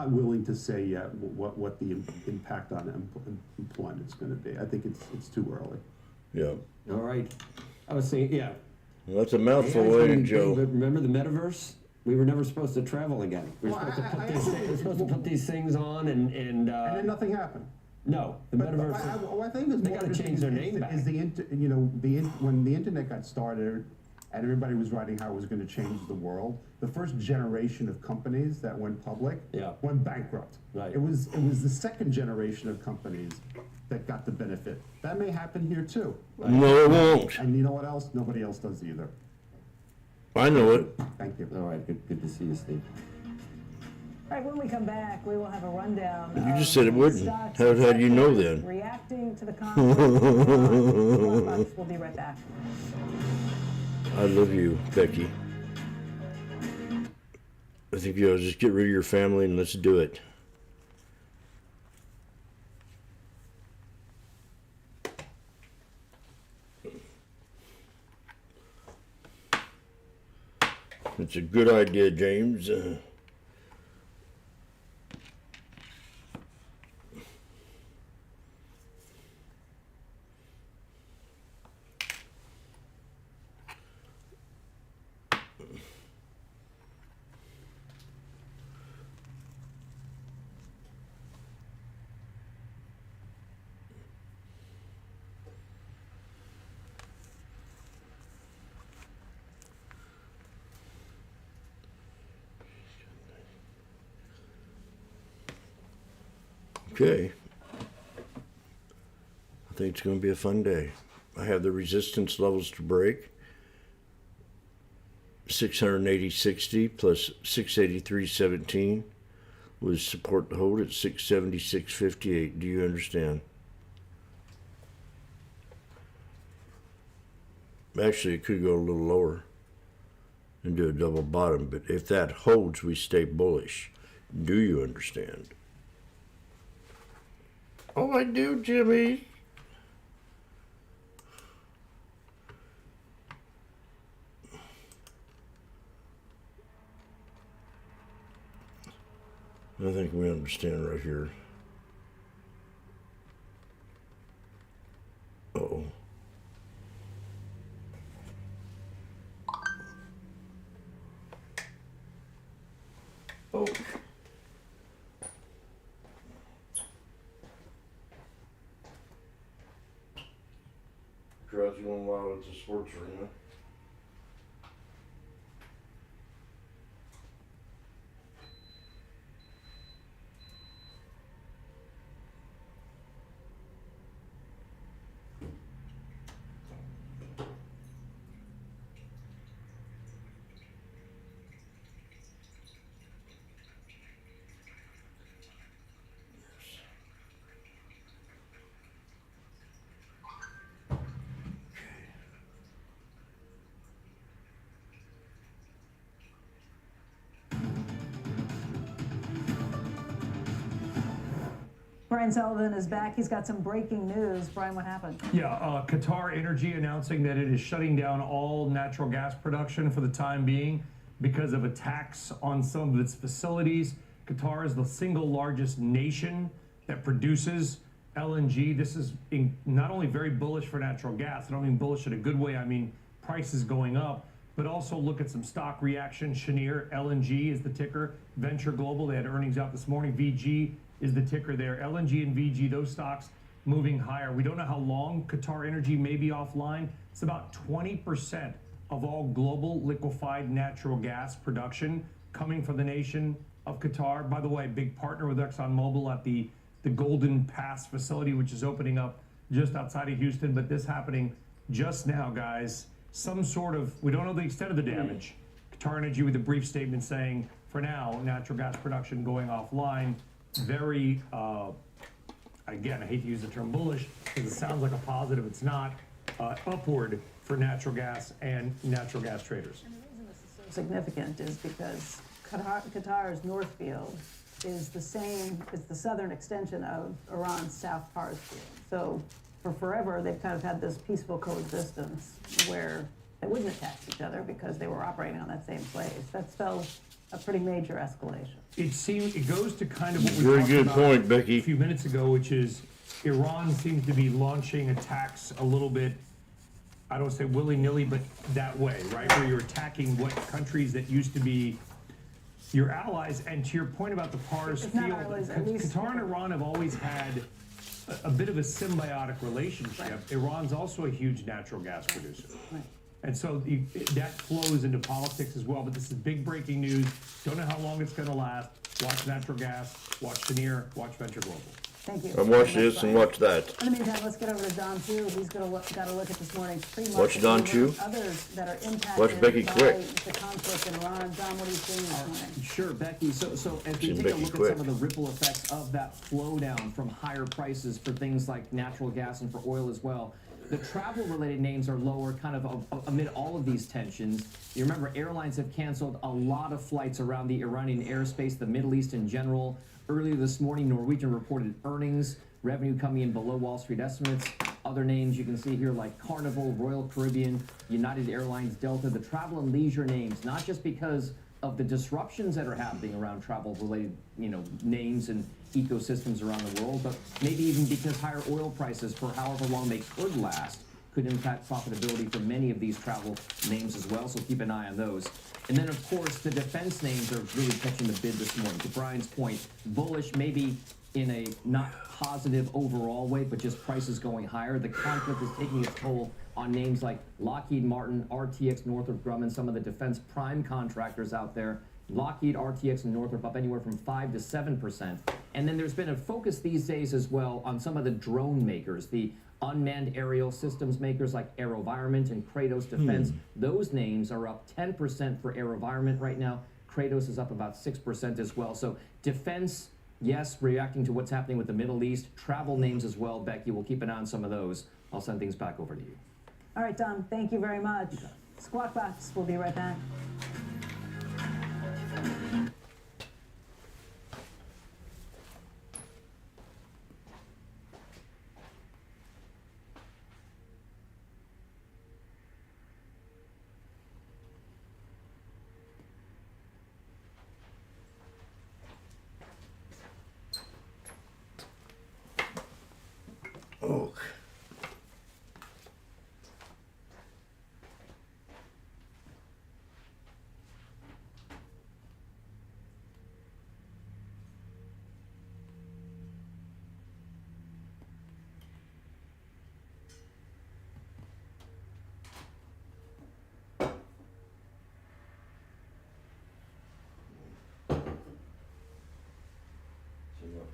not willing to say yet what the impact on employment is going to be. I think it's too early. Yeah. All right. I was saying, yeah. Well, that's a mouthful, AI's ain't gonna it, be Joe? big, but remember the metaverse? We were never supposed to travel again. We were Well, supposed to put these things on and And then nothing happened. no, the But metaverse. I think is They more gotta change their name back. is when the internet got started and everybody was writing how it was going to change the world, the first generation of companies that went public went bankrupt. Right. It was the second generation of companies that got the benefit. That may happen here too. No, it won't. And you know what else? Nobody else does either. I know it. Thank you. All right, good to see you, Steve. All right, when we come back, we will have a rundown. You just of said it wouldn't. stocks How do you know then? Reacting to the conflict. We'll be right back. I love you, Becky. I think you ought to just get rid of your family and let's do it. It's a good idea, James. Okay. I think it's going to be a fun day. I have the resistance levels to break. 680.60 plus 683.17 with support to hold at 676.58. Do you understand? Actually, it could go a little lower and do a double bottom, but if that holds, we stay bullish. Do you understand? Oh, I do, Jimmy. I think we understand right here. Uh-oh. Oh. Crowds, you won't allow it to sports arena. Brian Sullivan is back. He's got some breaking news. Brian, what happened? Yeah, Qatar Energy announcing that it is shutting down all natural gas production for the time being because of attacks on some of its facilities. Qatar is the single largest nation that produces LNG. This is not only very bullish for natural gas, I don't mean bullish in a good way, I mean prices going up, but also look at some stock reaction. Cheniere, LNG is the ticker. Venture Global, they had earnings out this morning. VG is the ticker there. LNG and VG, those stocks moving higher. We don't know how long Qatar Energy may be offline. It's about 20% of all global liquefied natural gas production coming from the nation of Qatar. By the way, big partner with ExxonMobil at the Golden Pass facility, which is opening up just outside of Houston. But this happening just now, guys. Some sort of, we don't know the extent of the damage. Qatar Energy with a brief statement saying, for now, natural gas production going offline. Very, again, I hate to use the term bullish because it sounds like a positive. It's not. Upward for natural gas and natural gas traders. And the reason this is so significant is because Qatar's North Field is the southern extension of Iran's South Pars Field. So for forever, they've kind of had this peaceful coexistence where they wouldn't have taxed each other because they were operating on that same place. That spells a pretty major escalation. It goes to kind of what we Very talked good about point, a Becky. few minutes ago, which is Iran seems to be launching attacks a little bit, I don't say willy-nilly, but that way, right? Where you're attacking what countries that used to be your allies. And to your point about the Pars It's not field, always, at least- Qatar and Iran have always had a bit of a symbiotic relationship. Right. Iran's also a huge natural gas producer. Right. And so that flows into politics as well. But this is big breaking news. Don't know how long it's going to last. Watch natural gas, watch Cheniere, watch Venture Global. Thank you. I watch this and watch that. In the meantime, let's get over to Don Chu. He's got to look at this morning's pre-market. Watch Don mover, Chu. Others that are impacted Watch Becky by quick. the conflict in Iran. Don, what are you seeing this morning? Sure, Becky. So as we Seen take Becky a look quick. at some of the ripple effects of that flow down from higher prices for things like natural gas and for oil as well, the travel-related names are lower kind of amid all of these tensions. You remember airlines have canceled a lot of flights around the Iranian airspace, the Middle East in general. Earlier this morning, Norwegian reported earnings, revenue coming in below Wall Street estimates. Other names you can see here like Carnival, Royal Caribbean, United Airlines, Delta, the travel and leisure names, not just because of the disruptions that are happening around travel-related, names and ecosystems around the world, but maybe even because higher oil prices for however long they could last could impact profitability for many of these travel names as well, so keep an eye on those. And then, of course, the defense names are really catching the bid this morning. To Brian's point, bullish maybe in a not positive overall way, but just prices going higher. The conflict is taking its toll on names like Lockheed Martin, RTX, Northrop Grumman, some of the defense prime contractors out there. Lockheed, RTX, and Northrop up anywhere from 5 to 7%. And then there's been a focus these days as well on some of the drone makers, the unmanned aerial systems makers like AeroVironment and Kratos Defense. Those names are up 10% for AeroVironment right now. Kratos is up about 6% as well. So defense, yes, reacting to what's happening with the Middle East. Travel names as well, Becky. We'll keep an eye on some of those. I'll send things back over to you. All right, Don, thank you very much. Squawk Box, we'll be right back. Oh.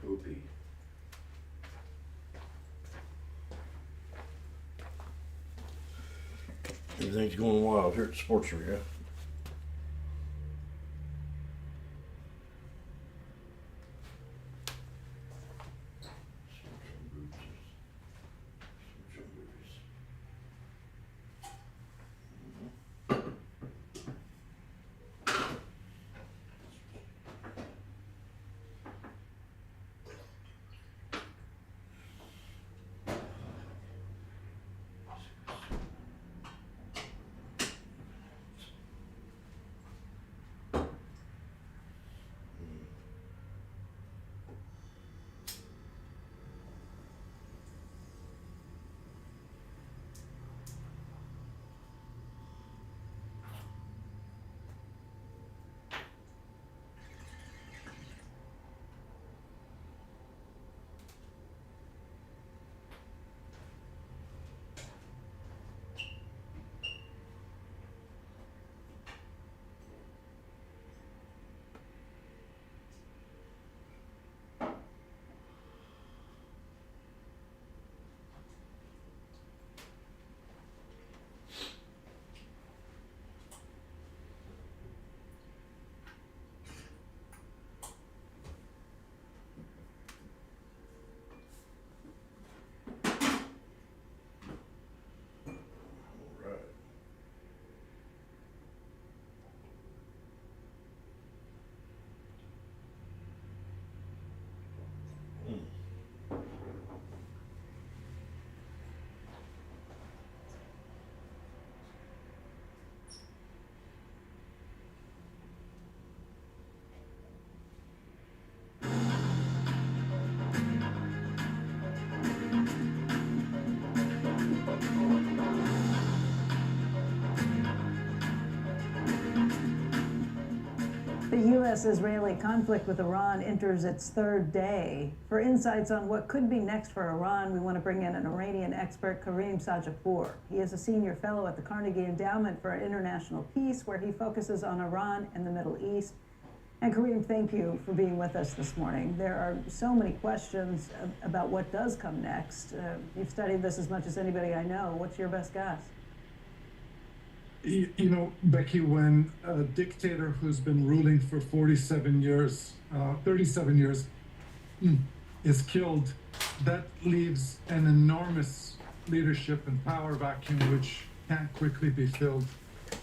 Poopy. Everything's going wild here at the sports arena. The U.S.-Israeli conflict with Iran enters its third day. For insights on what could be next for Iran, we want to bring in an Iranian expert, Karim Sajapour. He is a senior fellow at the Carnegie Endowment for International Peace, where he focuses on Iran and the Middle East. And Karim, thank you for being with us this morning. There are so many questions about what does come next. You've studied this as much as anybody I know. What's your best guess? You know, Becky, when a dictator who's been ruling for 37 years is killed, that leaves an enormous leadership and power vacuum which can't quickly be filled.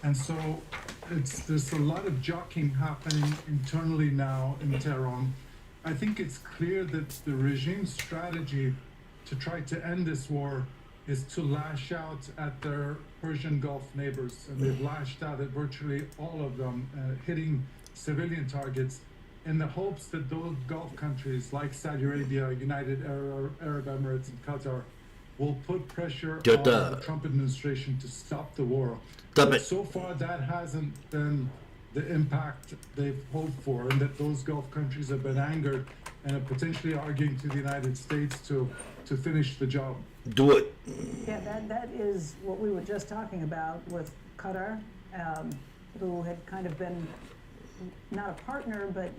And so there's a lot of jockeying happening internally now in Tehran. I think it's clear that the regime's strategy to try to end this war is to lash out at their Persian Gulf neighbors, and they've lashed out at virtually all of them, hitting civilian targets in the hopes that those Gulf countries like Saudi Arabia, United Arab Emirates, and Qatar will put pressure on the Trump administration to stop the war. But so far, that hasn't been the impact they've hoped for, and that those Gulf countries have been angered and are potentially arguing to the United States to finish the job. Do it. Yeah, that is what we were just talking about with Qatar, who had kind of been not a partner, but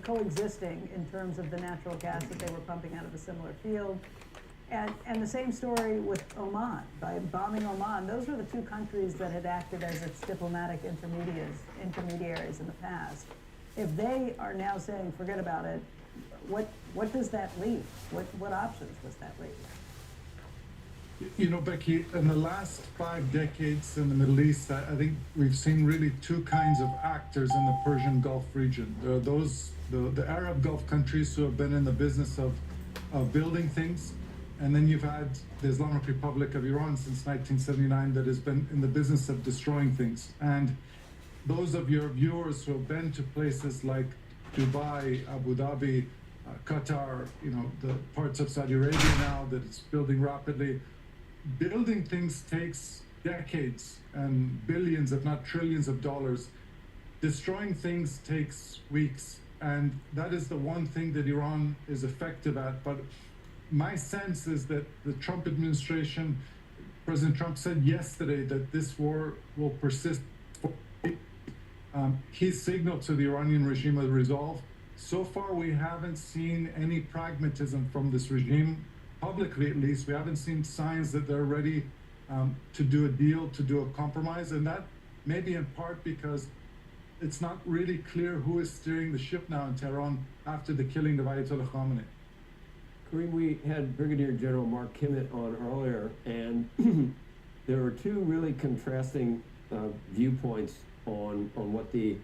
coexisting in terms of the natural gas that they were pumping out of a similar field. And the same story with Oman. By bombing Oman, those were the two countries that had acted as its diplomatic intermediaries in the past. If they are now saying, forget about it, what does that leave? What options does that leave? You know, Becky, in the last 5 decades in the Middle East, I think we've seen really two kinds of actors in the Persian Gulf region. There are the Arab Gulf countries who have been in the business of building things. And then you've had the Islamic Republic of Iran since 1979 that has been in the business of destroying things. And those of your viewers who have been to places like Dubai, Abu Dhabi, Qatar, the parts of Saudi Arabia now that it's building rapidly, building things takes decades and billions, if not trillions of dollars. Destroying things takes weeks. And that is the one thing that Iran is effective at. But my sense is that the Trump administration, President Trump said yesterday that this war will persist. He signaled to the Iranian regime a resolve. So far, we haven't seen any pragmatism from this regime, publicly at least. We haven't seen signs that they're ready to do a deal, to do a compromise. And that may be in part because it's not really clear who is steering the ship now in Tehran after the killing of Ayatollah Khamenei. Kareem, we had Brigadier General Mark Kimmett on earlier, and there were two really contrasting viewpoints on what the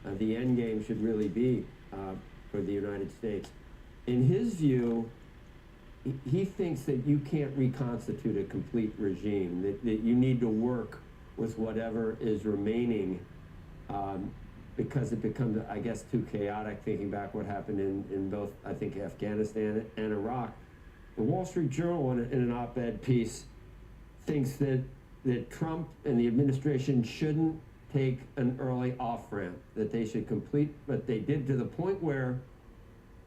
end game should really be for the United States. In his view, he thinks that you can't reconstitute a complete regime, that you need to work with whatever is remaining because it becomes, I guess, too chaotic, thinking back what happened in both, I think, Afghanistan and Iraq. The Wall Street Journal, in an op-ed piece, thinks that Trump and the administration shouldn't take an early off-ramp, that they should complete what they did to the point where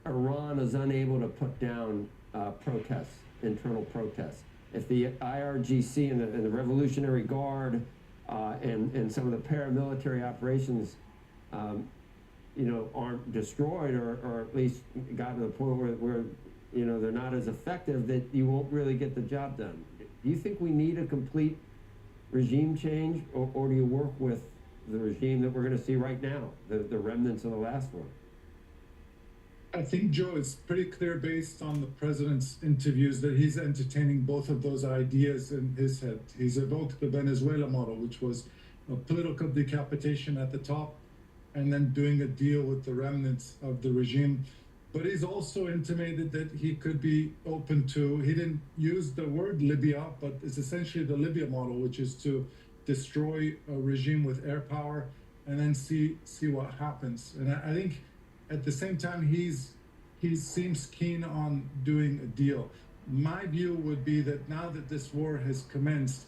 Iran is unable to put down protests, internal protests. If the IRGC and the Revolutionary Guard and some of the paramilitary operations aren't destroyed or at least got to the point where they're not as effective, that you won't really get the job done. Do you think we need a complete regime change, or do you work with the regime that we're going to see right now, the remnants of the last one? I think, Joe, it's pretty clear based on the president's interviews that he's entertaining both of those ideas in his head. He's evoked the Venezuela model, which was a political decapitation at the top and then doing a deal with the remnants of the regime. But he's also intimated that he could be open to, he didn't use the word Libya, but it's essentially the Libya model, which is to destroy a regime with air power and then see what happens. And I think at the same time, he seems keen on doing a deal. My view would be that now that this war has commenced,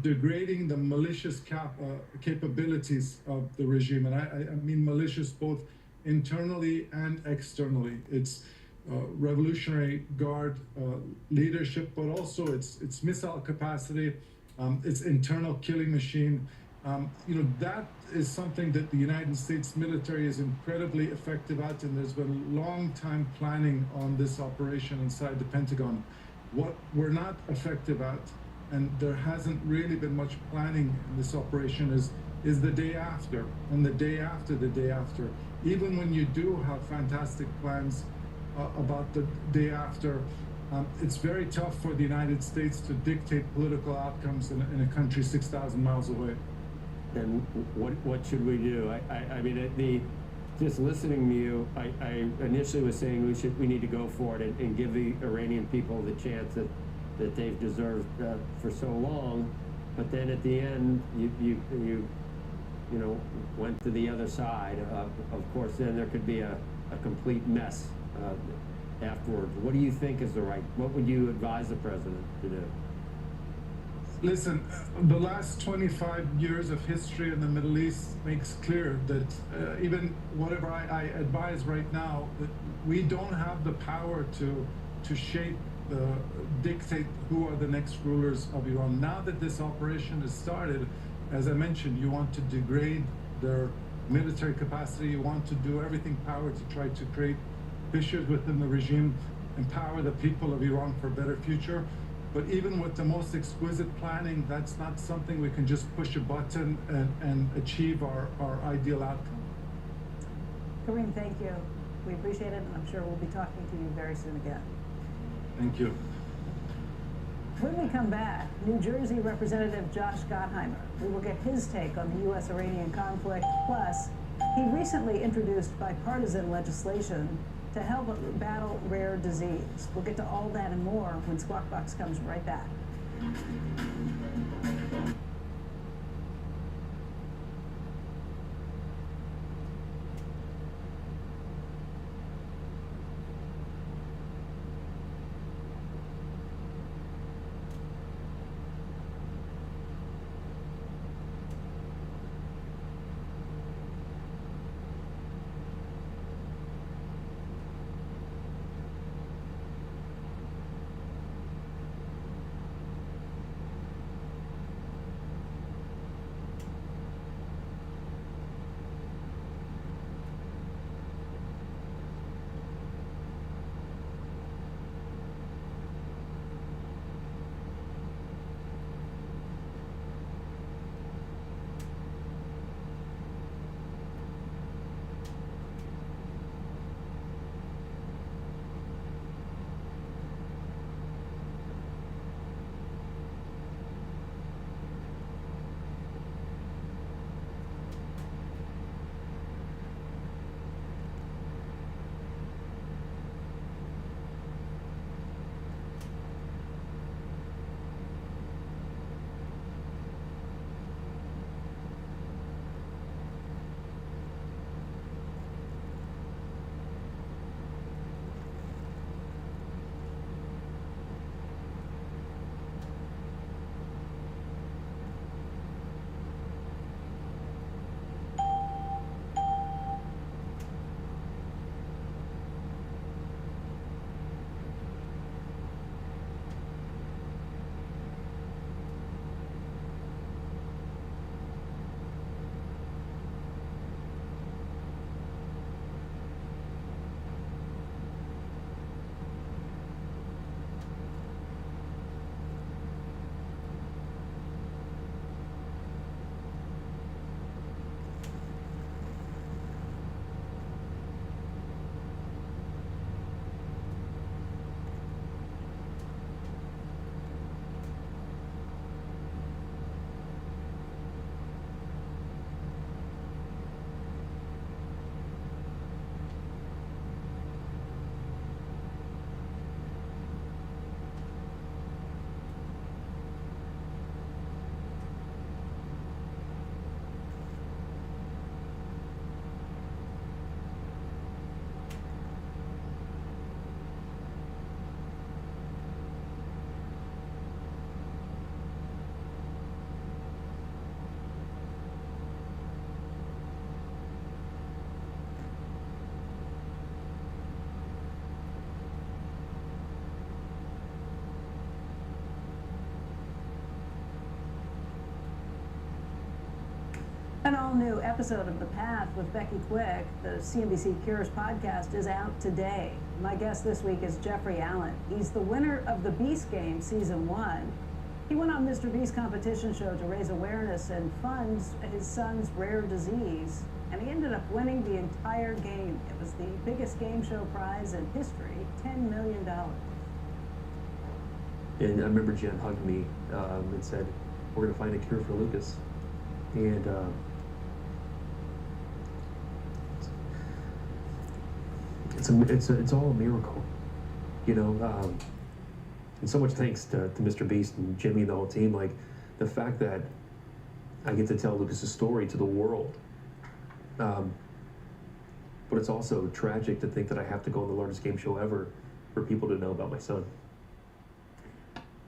degrading the malicious capabilities of the regime. And I mean malicious both internally and externally. It's Revolutionary Guard leadership, but also its missile capacity, its internal killing machine. That is something that the United States military is incredibly effective at, and there's been long time planning on this operation inside the Pentagon. What we're not effective at, and there hasn't really been much planning in this operation, is the day after, and the day after the day after. Even when you do have fantastic plans about the day after, it's very tough for the United States to dictate political outcomes in a country 6,000 miles away. And what should we do? I mean, just listening to you, I initially was saying we need to go for it and give the Iranian people the chance that they've deserved for so long. But then at the end, you went to the other side. Of course, then there could be a complete mess afterwards. What do you think is what would you advise the president to do? Listen, the last 25 years of history in the Middle East makes clear that even whatever I advise right now, that we don't have the power to shape, dictate who are the next rulers of Iran. Now that this operation has started, as I mentioned, you want to degrade their military capacity, you want to do everything power to try to create fissures within the regime, empower the people of Iran for a better future. But even with the most exquisite planning, that's not something we can just push a button and achieve our ideal outcome. Kareem, thank you. We appreciate it, and I'm sure we'll be talking to you very soon again. Thank you. When we come back, New Jersey Representative Josh Gottheimer. We will get his take on the U.S.-Iranian conflict. Plus, he recently introduced bipartisan legislation to help battle rare disease. We'll get to all that and more when Squawk Box comes right back. An all-new episode of The Path with Becky Quick, the CNBC Cures podcast, is out today. My guest this week is Jeffrey Allen. He's the winner of the Beast Game Season 1. He went on Mr. Beast competition show to raise awareness and funds his son's rare disease, and he ended up winning the entire game. It was the biggest game show prize in history, $10 million. And I remember Jen hugged me and said, "We're going to find a cure for Lucas." And it's all a miracle, you know. And so much thanks to Mr. Beast and Jimmy and the whole team. Like, the fact that I get to tell Lucas's story to the world. But it's also tragic to think that I have to go on the largest game show ever for people to know about my son.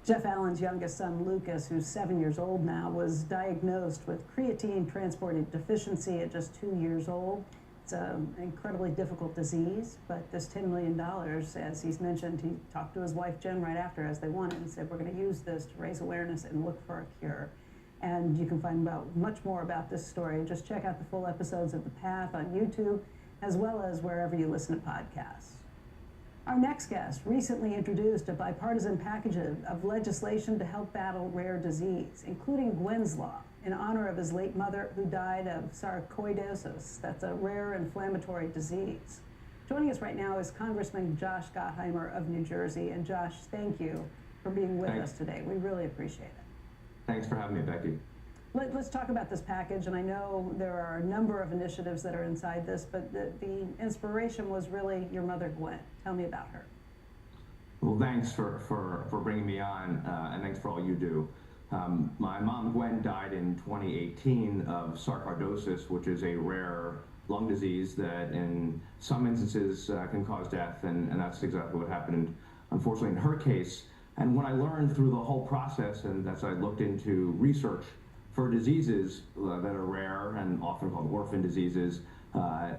Jeff Allen's youngest son, Lucas, who's 7 years old now, was diagnosed with creatine transporter deficiency at just 2 years old. It's an incredibly difficult disease, but this $10 million, as he's mentioned, he talked to his wife, Jen, right after, as they wanted, and said, we're going to use this to raise awareness and look for a cure. And you can find out much more about this story. Just check out the full episodes of The Path on YouTube, as well as wherever you listen to podcasts. Our next guest recently introduced a bipartisan package of legislation to help battle rare disease, including Gwen's Law, in honor of his late mother who died of sarcoidosis. That's a rare inflammatory disease. Joining us right now is Congressman Josh Gottheimer of New Jersey. And Josh, thank you for being with us today. We really appreciate it. Thanks for having me, Becky. Let's talk about this package, and I know there are a number of initiatives that are inside this, but the inspiration was really your mother, Gwen. Tell me about her. Well, thanks for bringing me on, and thanks for all you do. My mom, Gwen, died in 2018 of sarcoidosis, which is a rare lung disease that in some instances can cause death, and that's exactly what happened, unfortunately, in her case. And when I learned through the whole process, and as I looked into research for diseases that are rare and often called orphan diseases,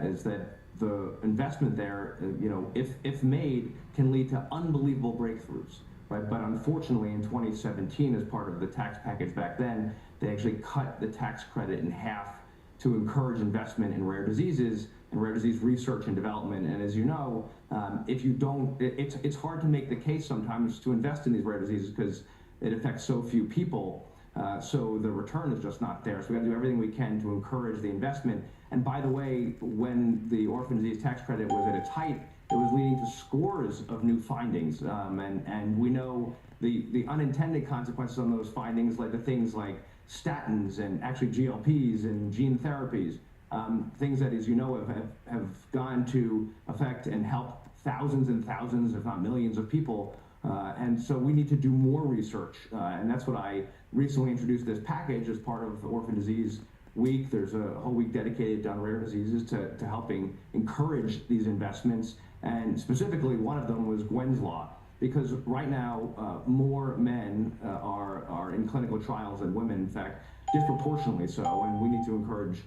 is that the investment there, you know, if made, can lead to unbelievable breakthroughs, right? But unfortunately, in 2017, as part of the tax package back then, they actually cut the tax credit in half to encourage investment in rare diseases and rare disease research and development. And as you know, if you don't, it's hard to make the case sometimes to invest in these rare diseases because it affects so few people. So the return is just not there. So we got to do everything we can to encourage the investment. And by the way, when the orphan disease tax credit was at its height, it was leading to scores of new findings. And we know the unintended consequences on those findings led to things like statins and actually GLPs and gene therapies, things that, as you know, have gone to affect and help thousands and thousands, if not millions of people. And so we need to do more research. And that's what I recently introduced this package as part of Orphan Disease Week. There's a whole week dedicated on rare diseases to helping encourage these investments. And specifically, one of them was Gwen's Law, because right now more men are in clinical trials than women, in fact, disproportionately so. And we need to encourage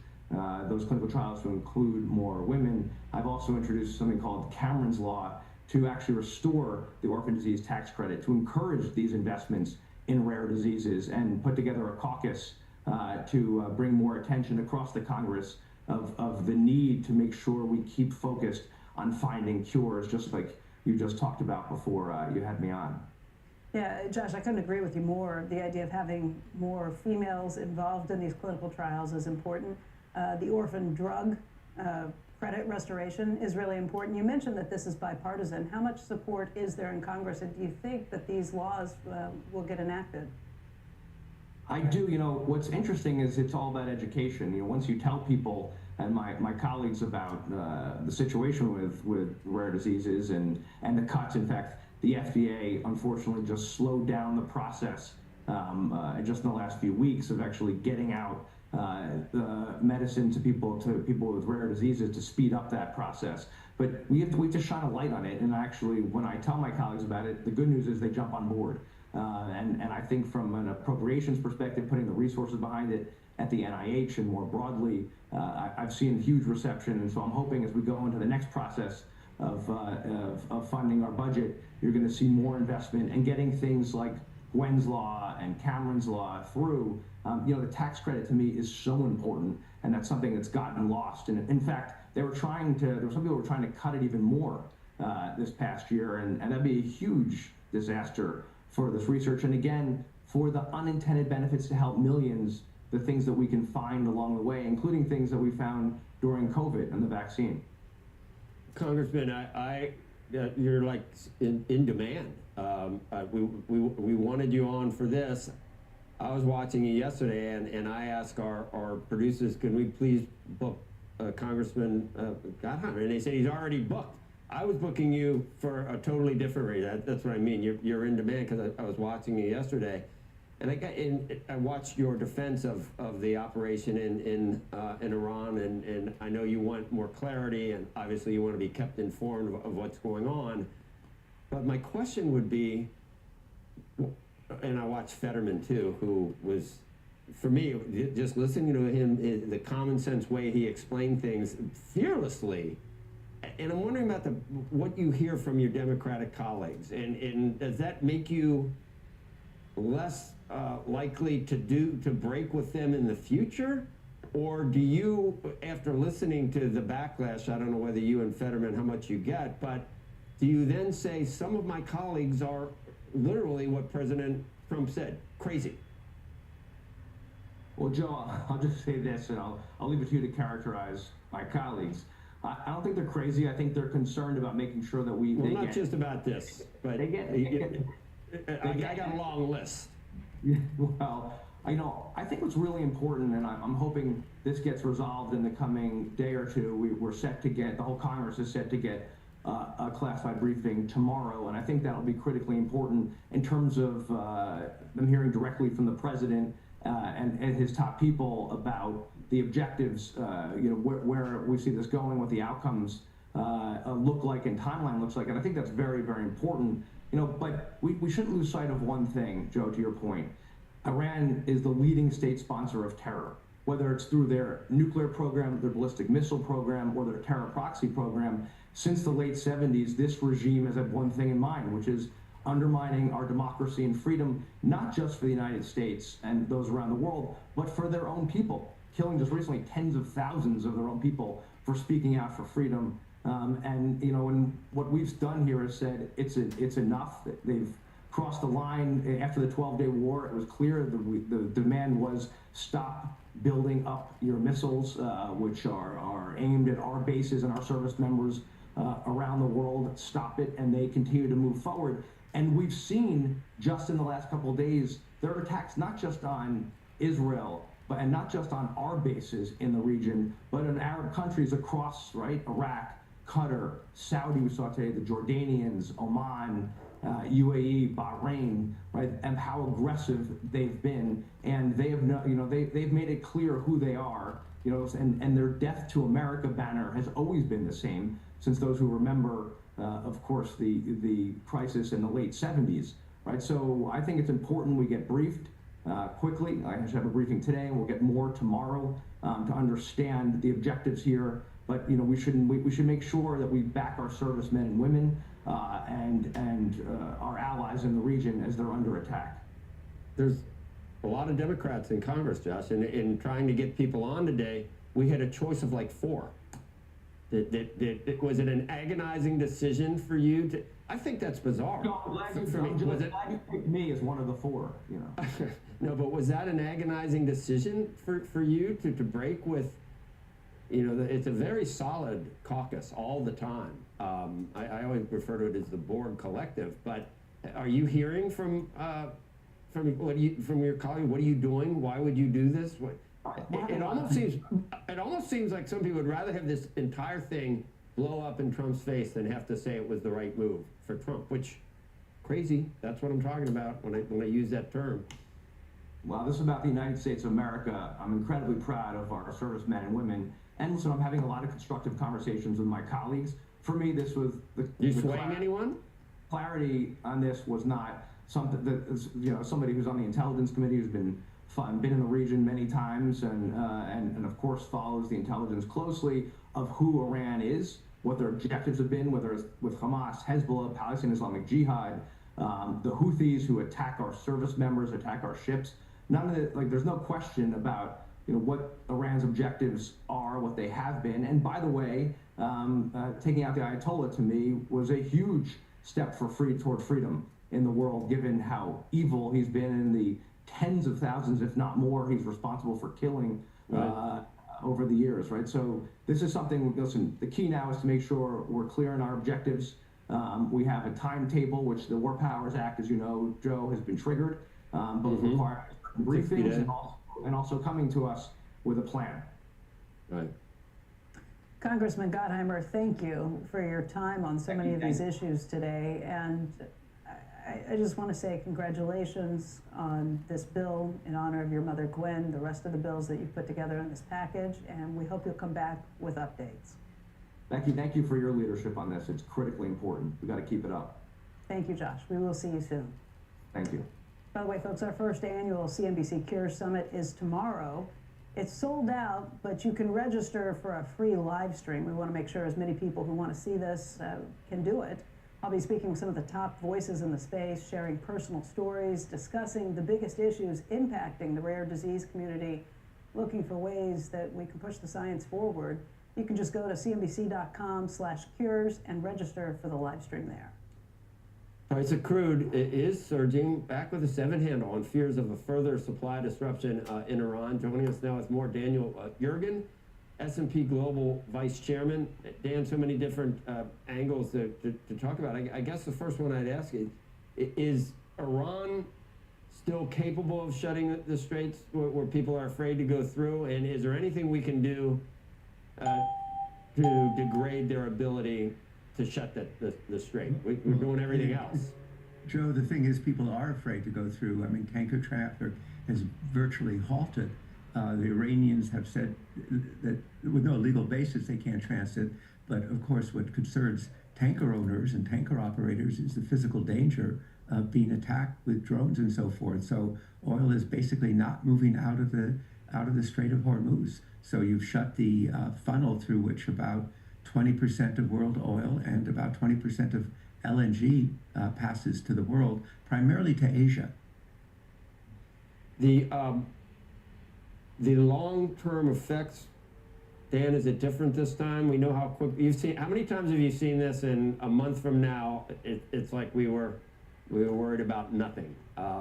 those clinical trials to include more women. I've also introduced something called Cameron's Law to actually restore the orphan disease tax credit, to encourage these investments in rare diseases, and put together a caucus to bring more attention across the Congress of the need to make sure we keep focused on finding cures, just like you just talked about before you had me on. Yeah, Josh, I couldn't agree with you more. The idea of having more females involved in these clinical trials is important. The orphan drug credit restoration is really important. You mentioned that this is bipartisan. How much support is there in Congress, and do you think that these laws will get enacted? I do. You know, what's interesting is it's all about education. You know, once you tell people and my colleagues about the situation with rare diseases and the cuts, in fact, the FDA unfortunately just slowed down the process just in the last few weeks of actually getting out medicine to people with rare diseases to speed up that process. But we have to shine a light on it. And actually, when I tell my colleagues about it, the good news is they jump on board. And I think from an appropriations perspective, putting the resources behind it at the NIH and more broadly, I've seen huge reception. And so I'm hoping as we go into the next process of funding our budget, you're going to see more investment and getting things like Gwen's Law and Cameron's Law through. You know, the tax credit to me is so important. and that's something that's gotten lost. And in fact, there were some people who were trying to cut it even more this past year, and that'd be a huge disaster for this research. And again, for the unintended benefits to help millions, the things that we can find along the way, including things that we found during COVID and the vaccine. Congressman, you're like in demand. We wanted you on for this. I was watching you yesterday, and I asked our producers, can we please book Congressman Gottheimer? And they said he's already booked. I was booking you for a totally different rate. That's what I mean. You're in demand, because I was watching you yesterday, and I watched your defense of the operation in Iran, and I know you want more clarity, and obviously you want to be kept informed of what's going on. But my question would be, and I watched Fetterman too, who was, for me, just listening to him, the common sense way he explained things fearlessly. And I'm wondering about what you hear from your Democratic colleagues, and does that make you less likely to break with them in the future? Or do you, after listening to the backlash, I don't know whether you and Fetterman, how much you get, but do you then say some of my colleagues are literally what President Trump said, crazy? Well, Joe, I'll just say this, and I'll leave it to you to characterize my colleagues. I don't think they're crazy. I think they're concerned about making sure that Well, not just about this, but I got a long list. Well, I think what's really important, and I'm hoping this gets resolved in the coming day or two. We're set to get, the whole Congress is set to get a classified briefing tomorrow, and I think that'll be critically important in terms of them hearing directly from the president and his top people about the objectives, where we see this going, what the outcomes look like and timeline looks like. And I think that's very, very important. But we shouldn't lose sight of one thing, Joe, to your point. Iran is the leading state sponsor of terror, whether it's through their nuclear program, their ballistic missile program, or their terror proxy program. Since the late 70s, this regime has had one thing in mind, which is undermining our democracy and freedom, not just for the United States and those around the world, but for their own people, killing just recently tens of thousands of their own people for speaking out for freedom. And what we've done here is said it's enough. They've crossed the line. After the 12-day war, it was clear the demand was stop building up your missiles, which are aimed at our bases and our service members around the world. Stop it, and they continue to move forward. And we've seen just in the last couple of days, there are attacks not just on Israel, and not just on our bases in the region, but in Arab countries across, right? Iraq, Qatar, Saudi, we saw today, the Jordanians, Oman, UAE, Bahrain, right? And how aggressive they've been, and they have they've made it clear who they are, and their death to America banner has always been the same since those who remember, of course, the crisis in the late 70s, right? So I think it's important we get briefed quickly. I should have a briefing today, and we'll get more tomorrow to understand the objectives here. But we should make sure that we back our servicemen and women and our allies in the region as they're under attack. There's a lot of Democrats in Congress, Josh, and in trying to get people on today, we had a choice of like 4. Was it an agonizing decision for you to? I think that's bizarre. No, I'm glad you picked me as one of the 4. No, but was that an agonizing decision for you to break with? It's a very solid caucus all the time. I always refer to it as the Borg Collective. But are you hearing from your colleague? What are you doing? Why would you do this? It almost seems like some people would rather have this entire thing blow up in Trump's face than have to say it was the right move for Trump. Which, crazy. That's what I'm talking about when I use that term. Well, this is about the United States of America. I'm incredibly proud of our servicemen and women. And listen, I'm having a lot of constructive conversations with my colleagues. For me, this was You swaying anyone? Clarity on this was not something that somebody who's on the Intelligence Committee who's been in the region many times and of course follows the intelligence closely of who Iran is, what their objectives have been, whether it's with Hamas, Hezbollah, Palestinian Islamic Jihad, the Houthis who attack our service members, attack our ships. None of it, there's no question about what Iran's objectives are, what they have been. And by the way, taking out the Ayatollah to me was a huge step toward freedom in the world, given how evil he's been in the tens of thousands, if not more, he's responsible for killing over the years, right? So this is something, listen, the key now is to make sure we're clear on our objectives. We have a timetable, which the War Powers Act, as you know, Joe, has been triggered, both requiring briefings and also coming to us with a plan. Right. Congressman Gottheimer, thank you for your time on so many of these issues today. And I just want to say congratulations on this bill in honor of your mother, Gwen, the rest of the bills that you've put together in this package, and we hope you'll come back with updates. Thank you for your leadership on this. It's critically important. We've got to keep it up. Thank you, Josh. We will see you soon. Thank you. By the way, folks, our first annual CNBC Cures Summit is tomorrow. It's sold out, but you can register for a free live stream. We want to make sure as many people who want to see this can do it. I'll be speaking with some of the top voices in the space, sharing personal stories, discussing the biggest issues impacting the rare disease community, looking for ways that we can push the science forward. You can just go to cnbc.com/cures and register for the live stream there. Price of crude is surging, back with a 7 handle on fears of a further supply disruption in Iran. Joining us now is more Daniel Yergin, S&P Global Vice Chairman. Dan, so many different angles to talk about. I guess the first one I'd ask is Iran still capable of shutting the straits where people are afraid to go through? And is there anything we can do to degrade their ability to shut the strait? We're doing everything else. Joe, the thing is, people are afraid to go through. I mean, tanker traffic has virtually halted. The Iranians have said that with no legal basis they can't transit. But of course, what concerns tanker owners and tanker operators is the physical danger of being attacked with drones and so forth. So oil is basically not moving out of the Strait of Hormuz. So you've shut the funnel through which about 20% of world oil and about 20% of LNG passes to the world, primarily to Asia. The long-term effects, Dan, is it different this time? We know how quick you've seen. How many times have you seen this? And a month from now, it's like we were worried about nothing,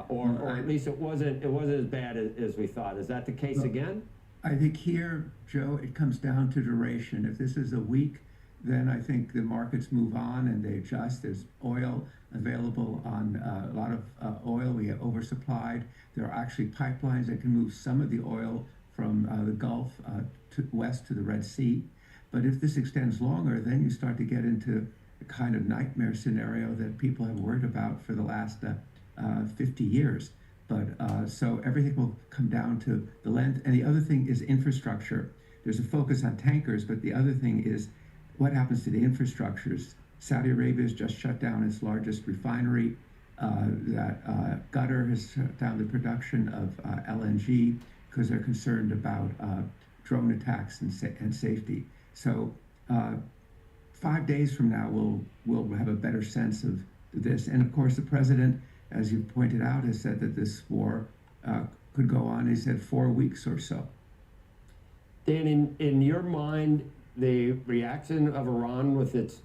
or at least it wasn't as bad as we thought. Is that the case again? I think here, Joe, it comes down to duration. If this is a week, then I think the markets move on and they adjust. There's oil available on a lot of oil. We have oversupplied. There are actually pipelines that can move some of the oil from the Gulf west to the Red Sea. But if this extends longer, then you start to get into the kind of nightmare scenario that people have worried about for the last 50 years. But so everything will come down to the length. And the other thing is infrastructure. There's a focus on tankers, but the other thing is what happens to the infrastructures. Saudi Arabia has just shut down its largest refinery. Qatar has shut down the production of LNG because they're concerned about drone attacks and safety. So 5 days from now, we'll have a better sense of this. And of course, the president, as you pointed out, has said that this war could go on, he said, 4 weeks or so. Dan, in your mind, the reaction of Iran with its,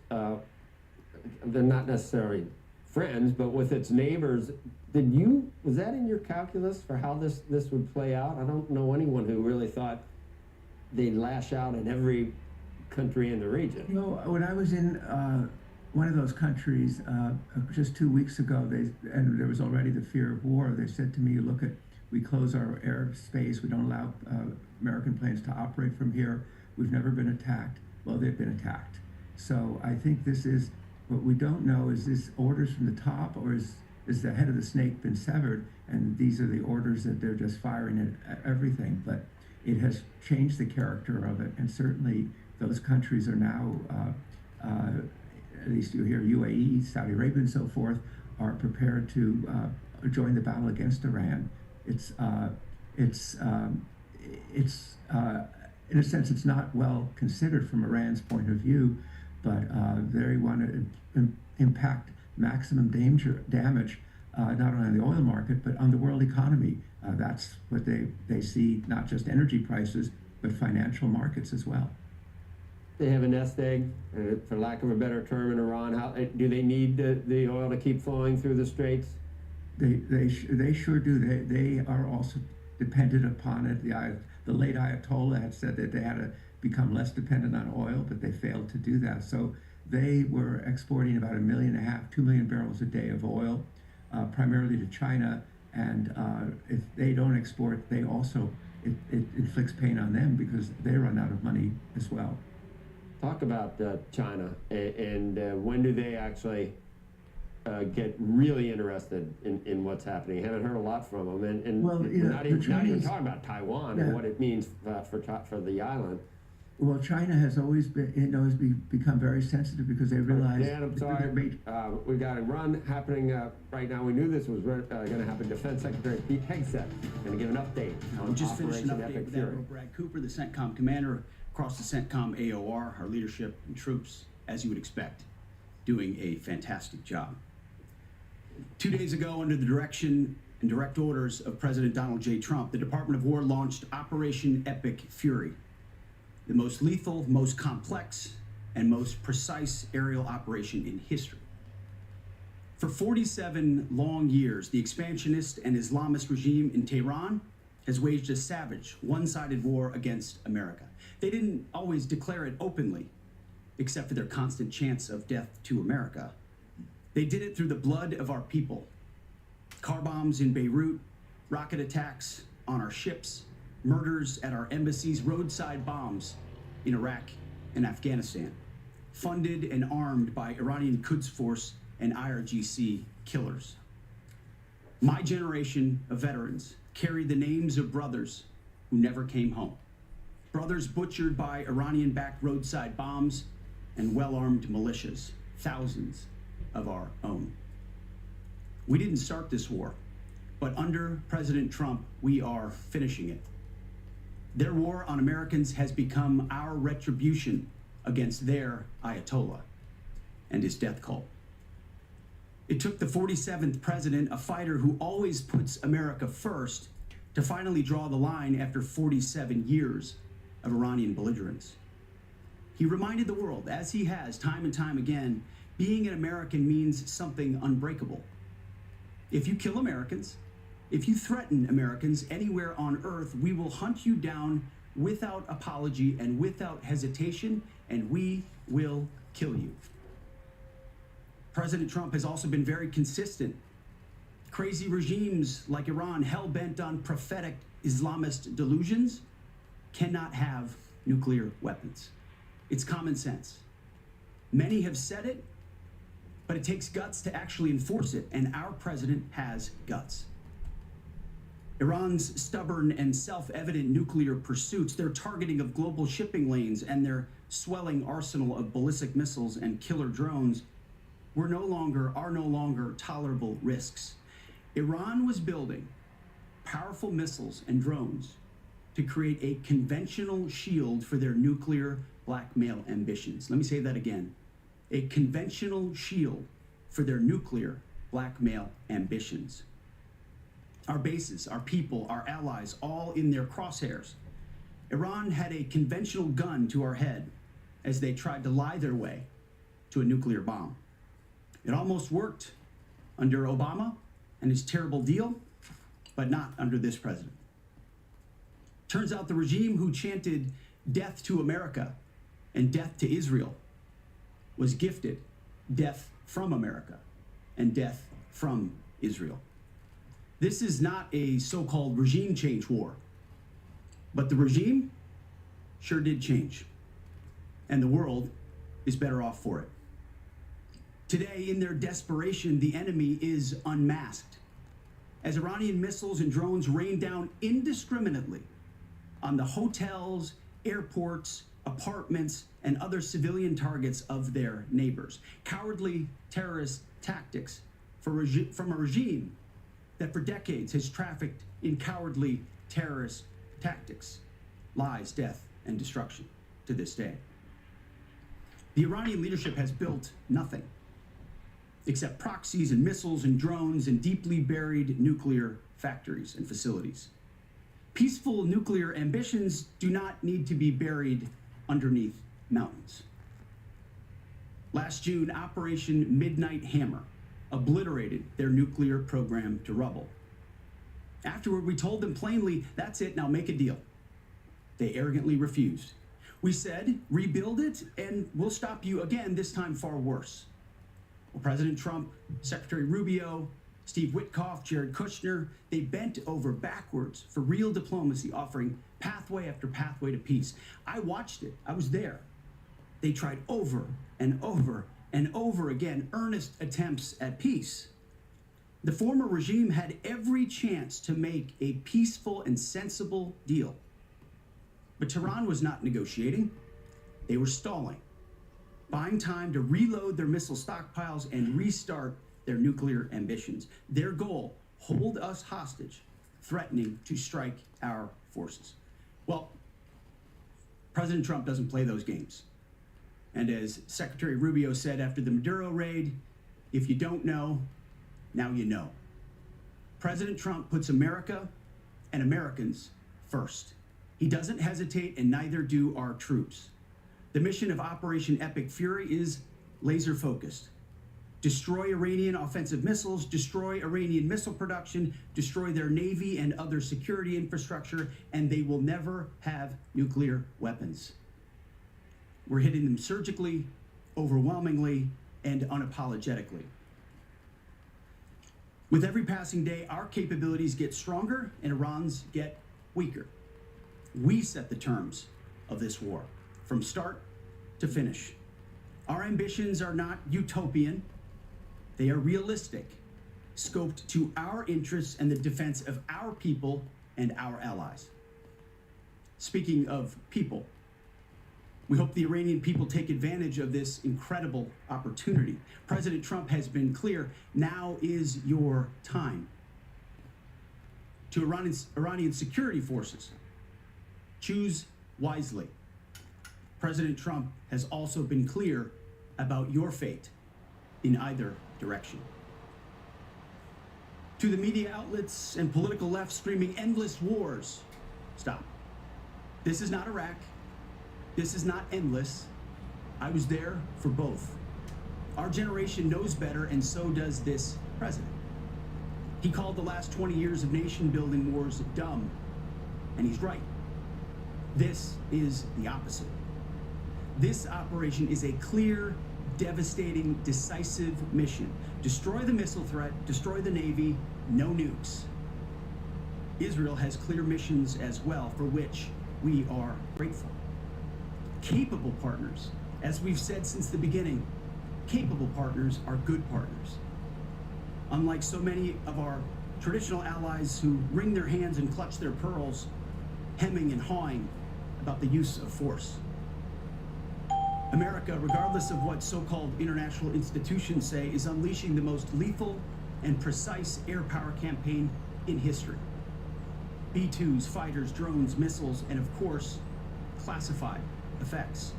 they're not necessarily friends, but with its neighbors, was that in your calculus for how this would play out? I don't know anyone who really thought they'd lash out at every country in the region. You know, when I was in one of those countries just 2 weeks ago, and there was already the fear of war, they said to me, look, we close our airspace, we don't allow American planes to operate from here, we've never been attacked. Well, they've been attacked. So I think this is, what we don't know, is this orders from the top, or is the head of the snake been severed, and these are the orders that they're just firing at everything. But it has changed the character of it, and certainly those countries are now, at least you hear UAE, Saudi Arabia and so forth, are prepared to join the battle against Iran. It's in a sense, it's not well considered from Iran's point of view, but they want to impact maximum damage not only on the oil market, but on the world economy. That's what they see, not just energy prices, but financial markets as well. They have a nest egg, for lack of a better term, in Iran. How do they need the oil to keep flowing through the straits? They sure do. They are also dependent upon it. The late Ayatollah had said that they had to become less dependent on oil, but they failed to do that. So they were exporting about 1.5 million, 2 million barrels a day of oil, primarily to China. And if they don't export, they also, it inflicts pain on them because they run out of money as well. Talk about China, and when do they actually get really interested in what's happening? Haven't heard a lot from them, and Well, you know, not even Chinese, talking about Taiwan yeah. and what it means for the island. Well, China has always become very sensitive because they realize. Dan, I'm sorry. We got a run happening right now. We knew this was going to happen. Defense Secretary Pete Hegseth going to give an update on just finished an Operation update Epic with Fury. Admiral Brad Cooper, the CENTCOM commander, across the CENTCOM AOR, our leadership and troops, as you would expect, doing a fantastic job. 2 days ago, under the direction and direct orders of President Donald J. Trump, the Department of War launched Operation Epic Fury, the most lethal, most complex, and most precise aerial operation in history. For 47 long years, the expansionist and Islamist regime in Tehran has waged a savage, one-sided war against America. They didn't always declare it openly, except for their constant chants of death to America. They did it through the blood of our people. Car bombs in Beirut, rocket attacks on our ships, murders at our embassies, roadside bombs in Iraq and Afghanistan, funded and armed by Iranian Quds Force and IRGC killers. My generation of veterans carried the names of brothers who never came home. Brothers butchered by Iranian-backed roadside bombs and well-armed militias, thousands of our own. We didn't start this war, but under President Trump, we are finishing it. Their war on Americans has become our retribution against their Ayatollah and his death cult. It took the 47th president, a fighter who always puts America first, to finally draw the line after 47 years of Iranian belligerence. He reminded the world, as he has time and time again, being an American means something unbreakable. If you kill Americans, if you threaten Americans anywhere on earth, we will hunt you down without apology and without hesitation, and we will kill you. President Trump has also been very consistent. Crazy regimes like Iran, hell-bent on prophetic Islamist delusions, cannot have nuclear weapons. It's common sense. Many have said it, but it takes guts to actually enforce it, and our president has guts. Iran's stubborn and self-evident nuclear pursuits, their targeting of global shipping lanes, and their swelling arsenal of ballistic missiles and killer drones are no longer tolerable risks. Iran was building powerful missiles and drones to create a conventional shield for their nuclear blackmail ambitions. Let me say that again. A conventional shield for their nuclear blackmail ambitions. Our bases, our people, our allies, all in their crosshairs. Iran had a conventional gun to our head as they tried to lie their way to a nuclear bomb. It almost worked under Obama and his terrible deal, but not under this president. Turns out the regime who chanted death to America and death to Israel was gifted death from America and death from Israel. This is not a so-called regime change war, but the regime sure did change, and the world is better off for it. Today, in their desperation, the enemy is unmasked as Iranian missiles and drones rain down indiscriminately on the hotels, airports, apartments, and other civilian targets of their neighbors. Cowardly terrorist tactics from a regime that for decades has trafficked in cowardly terrorist tactics, lies, death, and destruction to this day. The Iranian leadership has built nothing. except proxies and missiles and drones and deeply buried nuclear factories and facilities. Peaceful nuclear ambitions do not need to be buried underneath mountains. Last June, Operation Midnight Hammer obliterated their nuclear program to rubble. Afterward, we told them plainly, that's it, now make a deal. They arrogantly refused. We said, rebuild it, and we'll stop you again, this time far worse. Well, President Trump, Secretary Rubio, Steve Witkoff, Jared Kushner, they bent over backwards for real diplomacy, offering pathway after pathway to peace. I watched it. I was there. They tried over and over and over again earnest attempts at peace. The former regime had every chance to make a peaceful and sensible deal. But Tehran was not negotiating. They were stalling, buying time to reload their missile stockpiles and restart their nuclear ambitions. Their goal, hold us hostage, threatening to strike our forces. Well, President Trump doesn't play those games. And as Secretary Rubio said after the Maduro raid, if you don't know, now you know. President Trump puts America and Americans first. He doesn't hesitate, and neither do our troops. The mission of Operation Epic Fury is laser focused. Destroy Iranian offensive missiles, destroy Iranian missile production, destroy their navy and other security infrastructure, and they will never have nuclear weapons. We're hitting them surgically, overwhelmingly, and unapologetically. With every passing day, our capabilities get stronger and Iran's get weaker. We set the terms of this war, from start to finish. Our ambitions are not utopian. They are realistic, scoped to our interests and the defense of our people and our allies. Speaking of people, we hope the Iranian people take advantage of this incredible opportunity. President Trump has been clear, now is your time. To Iranian security forces, choose wisely. President Trump has also been clear about your fate in either direction. To the media outlets and political left screaming endless wars, stop. This is not Iraq. This is not endless. I was there for both. Our generation knows better, and so does this president. He called the last 20 years of nation-building wars dumb, and he's right. This is the opposite. This operation is a clear, devastating, decisive mission. Destroy the missile threat, destroy the Navy, no nukes. Israel has clear missions as well, for which we are grateful. Capable partners, as we've said since the beginning, capable partners are good partners. Unlike so many of our traditional allies who wring their hands and clutch their pearls, hemming and hawing about the use of force. America, regardless of what so-called international institutions say, is unleashing the most lethal and precise air power campaign in history. B-2s, fighters, drones, missiles, and of course, classified effects.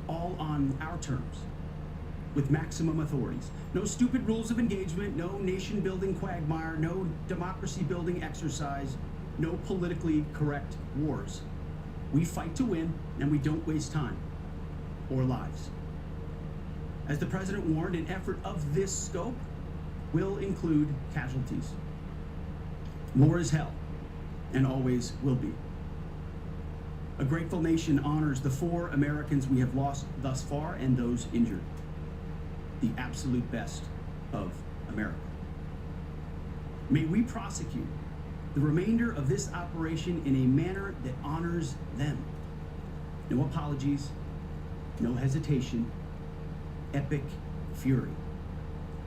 All on our terms, with maximum authorities. No stupid rules of engagement, no nation-building quagmire, no democracy-building exercise, no politically correct wars. We fight to win, and we don't waste time or lives. As the president warned, an effort of this scope will include casualties. War is hell, and always will be. A grateful nation honors the 4 Americans we have lost thus far and those injured. The absolute best of America. May we prosecute the remainder of this operation in a manner that honors them. No apologies, no hesitation, epic fury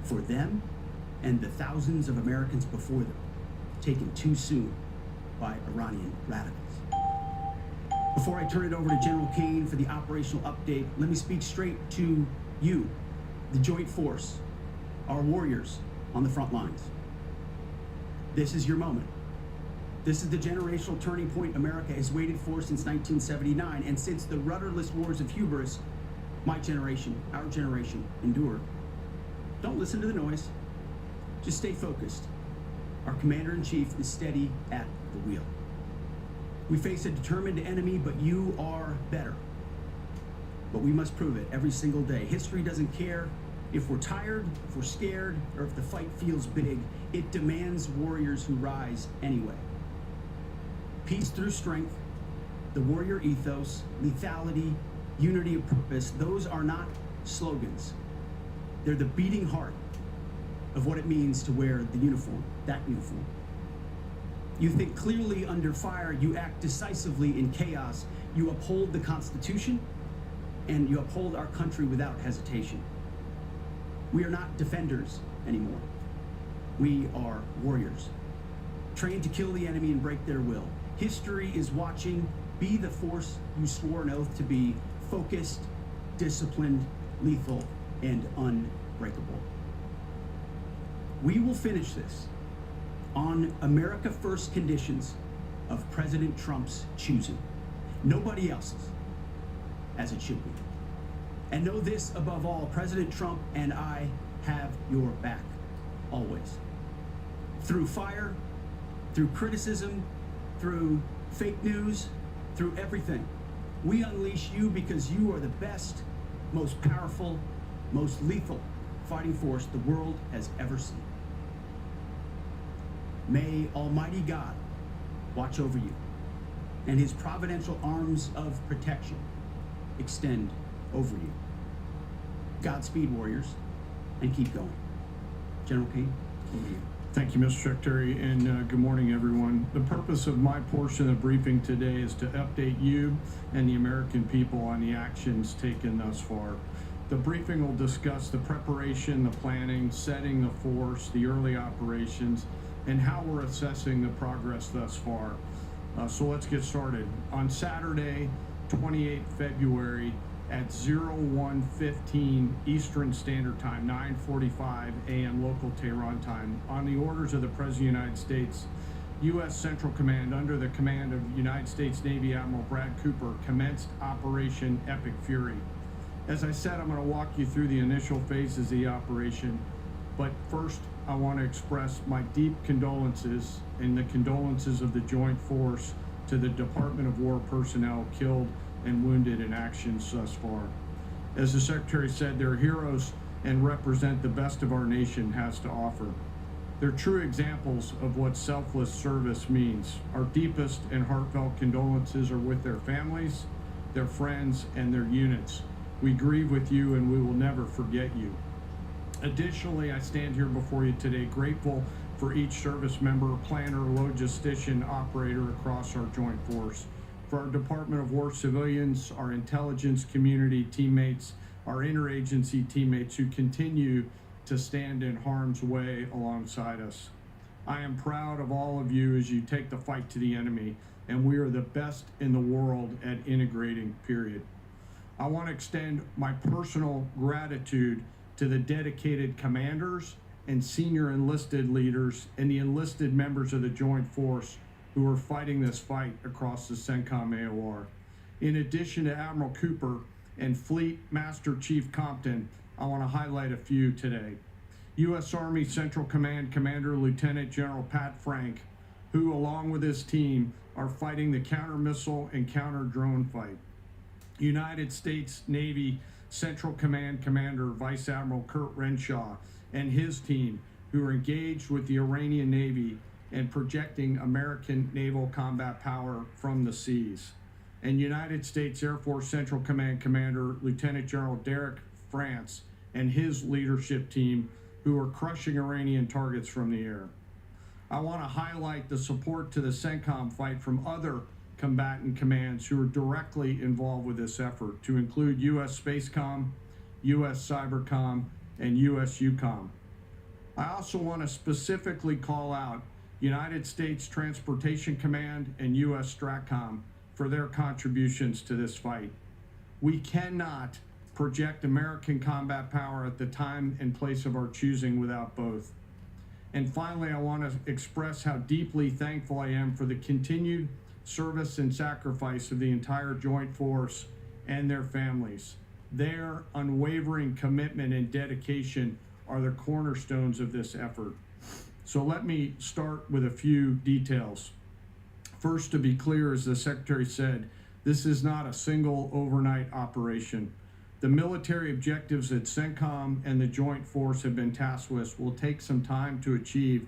for them and the thousands of Americans before them, taken too soon by Iranian radicals. Before I turn it over to General Kane for the operational update, let me speak straight to you, the Joint Force, our warriors on the front lines. This is your moment. This is the generational turning point America has waited for since 1979, and since the rudderless wars of hubris my generation, our generation, endured. Don't listen to the noise. Just stay focused. Our commander-in-chief is steady at the wheel. We face a determined enemy, but you are better. But we must prove it every single day. History doesn't care if we're tired, if we're scared, or if the fight feels big. It demands warriors who rise anyway. Peace through strength, the warrior ethos, lethality, unity of purpose, those are not slogans. They're the beating heart of what it means to wear the uniform, that uniform. You think clearly under fire, you act decisively in chaos, you uphold the Constitution, and you uphold our country without hesitation. We are not defenders anymore. We are warriors, trained to kill the enemy and break their will. History is watching. Be the force you swore an oath to be: focused, disciplined, lethal, and unbreakable. We will finish this on America First conditions of President Trump's choosing. Nobody else's, as it should be. And know this above all, President Trump and I have your back, always. Through fire, through criticism, through fake news, through everything. We unleash you because you are the best, most powerful, most lethal fighting force the world has ever seen. May Almighty God watch over you, and his providential arms of protection extend over you. Godspeed, warriors, and keep going. General Kane, over to you. Thank you, Mr. Secretary, and good morning, everyone. The purpose of my portion of the briefing today is to update you and the American people on the actions taken thus far. The briefing will discuss the preparation, the planning, setting the force, the early operations, and how we're assessing the progress thus far. So let's get started. On Saturday, 28 February, at 01:15 Eastern Standard Time, 9:45 a.m. local Tehran time, on the orders of the President of the United States, U.S. Central Command, under the command of United States Navy Admiral Brad Cooper, commenced Operation Epic Fury. As I said, I'm going to walk you through the initial phases of the operation, but first I want to express my deep condolences and the condolences of the Joint Force to the Department of War personnel killed and wounded in actions thus far. As the Secretary said, they're heroes and represent the best of our nation has to offer. They're true examples of what selfless service means. Our deepest and heartfelt condolences are with their families, their friends, and their units. We grieve with you and we will never forget you. Additionally, I stand here before you today grateful for each service member, planner, logistician, operator across our joint force. For our Department of War civilians, our intelligence community teammates, our interagency teammates who continue to stand in harm's way alongside us. I am proud of all of you as you take the fight to the enemy, and we are the best in the world at integrating, period. I want to extend my personal gratitude to the dedicated commanders and senior enlisted leaders and the enlisted members of the Joint Force who are fighting this fight across the CENTCOM AOR. In addition to Admiral Cooper and Fleet Master Chief Compton, I want to highlight a few today. U.S. Army Central Command Commander Lieutenant General Pat Frank, who along with his team are fighting the counter-missile and counter-drone fight. United States Navy Central Command Commander Vice Admiral Kurt Renshaw and his team, who are engaged with the Iranian Navy and projecting American naval combat power from the seas. And United States Air Force Central Command Commander Lieutenant General Derek France and his leadership team, who are crushing Iranian targets from the air. I want to highlight the support to the CENTCOM fight from other combatant commands who are directly involved with this effort, to include U.S. Spacecom, U.S. Cybercom, and U.S. UCOM. I also want to specifically call out United States Transportation Command and U.S. STRATCOM for their contributions to this fight. We cannot project American combat power at the time and place of our choosing without both. And finally, I want to express how deeply thankful I am for the continued service and sacrifice of the entire Joint Force and their families. Their unwavering commitment and dedication are the cornerstones of this effort. So let me start with a few details. First, to be clear, as the Secretary said, this is not a single overnight operation. The military objectives that CENTCOM and the Joint Force have been tasked with will take some time to achieve,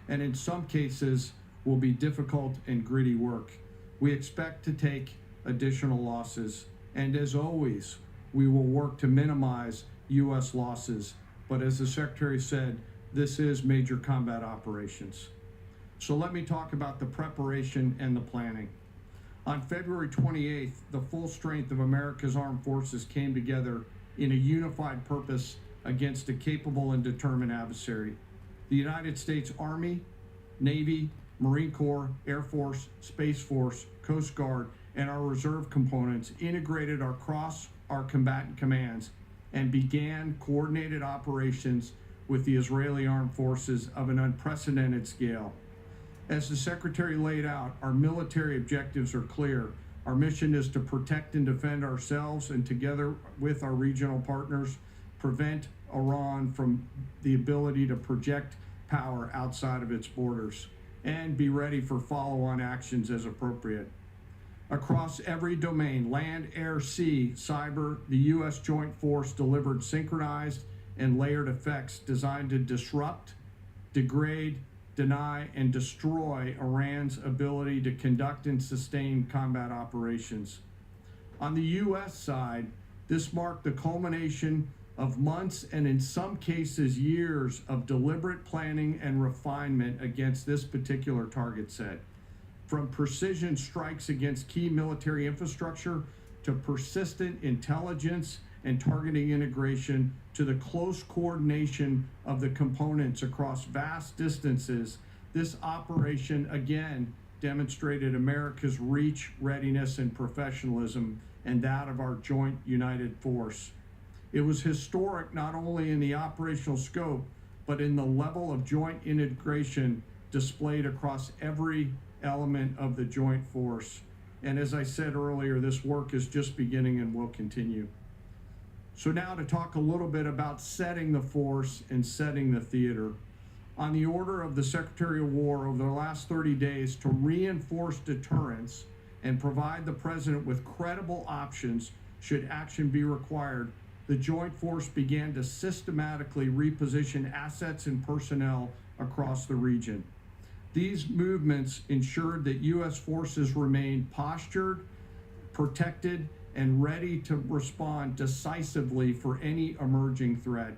and in some cases will be difficult and gritty work. We expect to take additional losses, and as always, we will work to minimize U.S. losses. But as the Secretary said, this is major combat operations. So let me talk about the preparation and the planning. On February 28th, the full strength of America's armed forces came together in a unified purpose against a capable and determined adversary. The United States Army, Navy, Marine Corps, Air Force, Space Force, Coast Guard, and our reserve components integrated across our combatant commands and began coordinated operations with the Israeli armed forces of an unprecedented scale. As the Secretary laid out, our military objectives are clear. Our mission is to protect and defend ourselves and, together with our regional partners, prevent Iran from the ability to project power outside of its borders and be ready for follow-on actions as appropriate. Across every domain, land, air, sea, cyber, the U.S. Joint Force delivered synchronized and layered effects designed to disrupt, degrade, deny, and destroy Iran's ability to conduct and sustain combat operations. On the U.S. side, this marked the culmination of months and in some cases years of deliberate planning and refinement against this particular target set. From precision strikes against key military infrastructure to persistent intelligence and targeting integration to the close coordination of the components across vast distances, this operation again demonstrated America's reach, readiness, and professionalism, and that of our joint united force. It was historic not only in the operational scope, but in the level of joint integration displayed across every element of the joint force. And as I said earlier, this work is just beginning and will continue. So now to talk a little bit about setting the force and setting the theater. On the order of the Secretary of War over the last 30 days to reinforce deterrence and provide the President with credible options should action be required, the Joint Force began to systematically reposition assets and personnel across the region. These movements ensured that U.S. forces remained postured, protected, and ready to respond decisively for any emerging threat.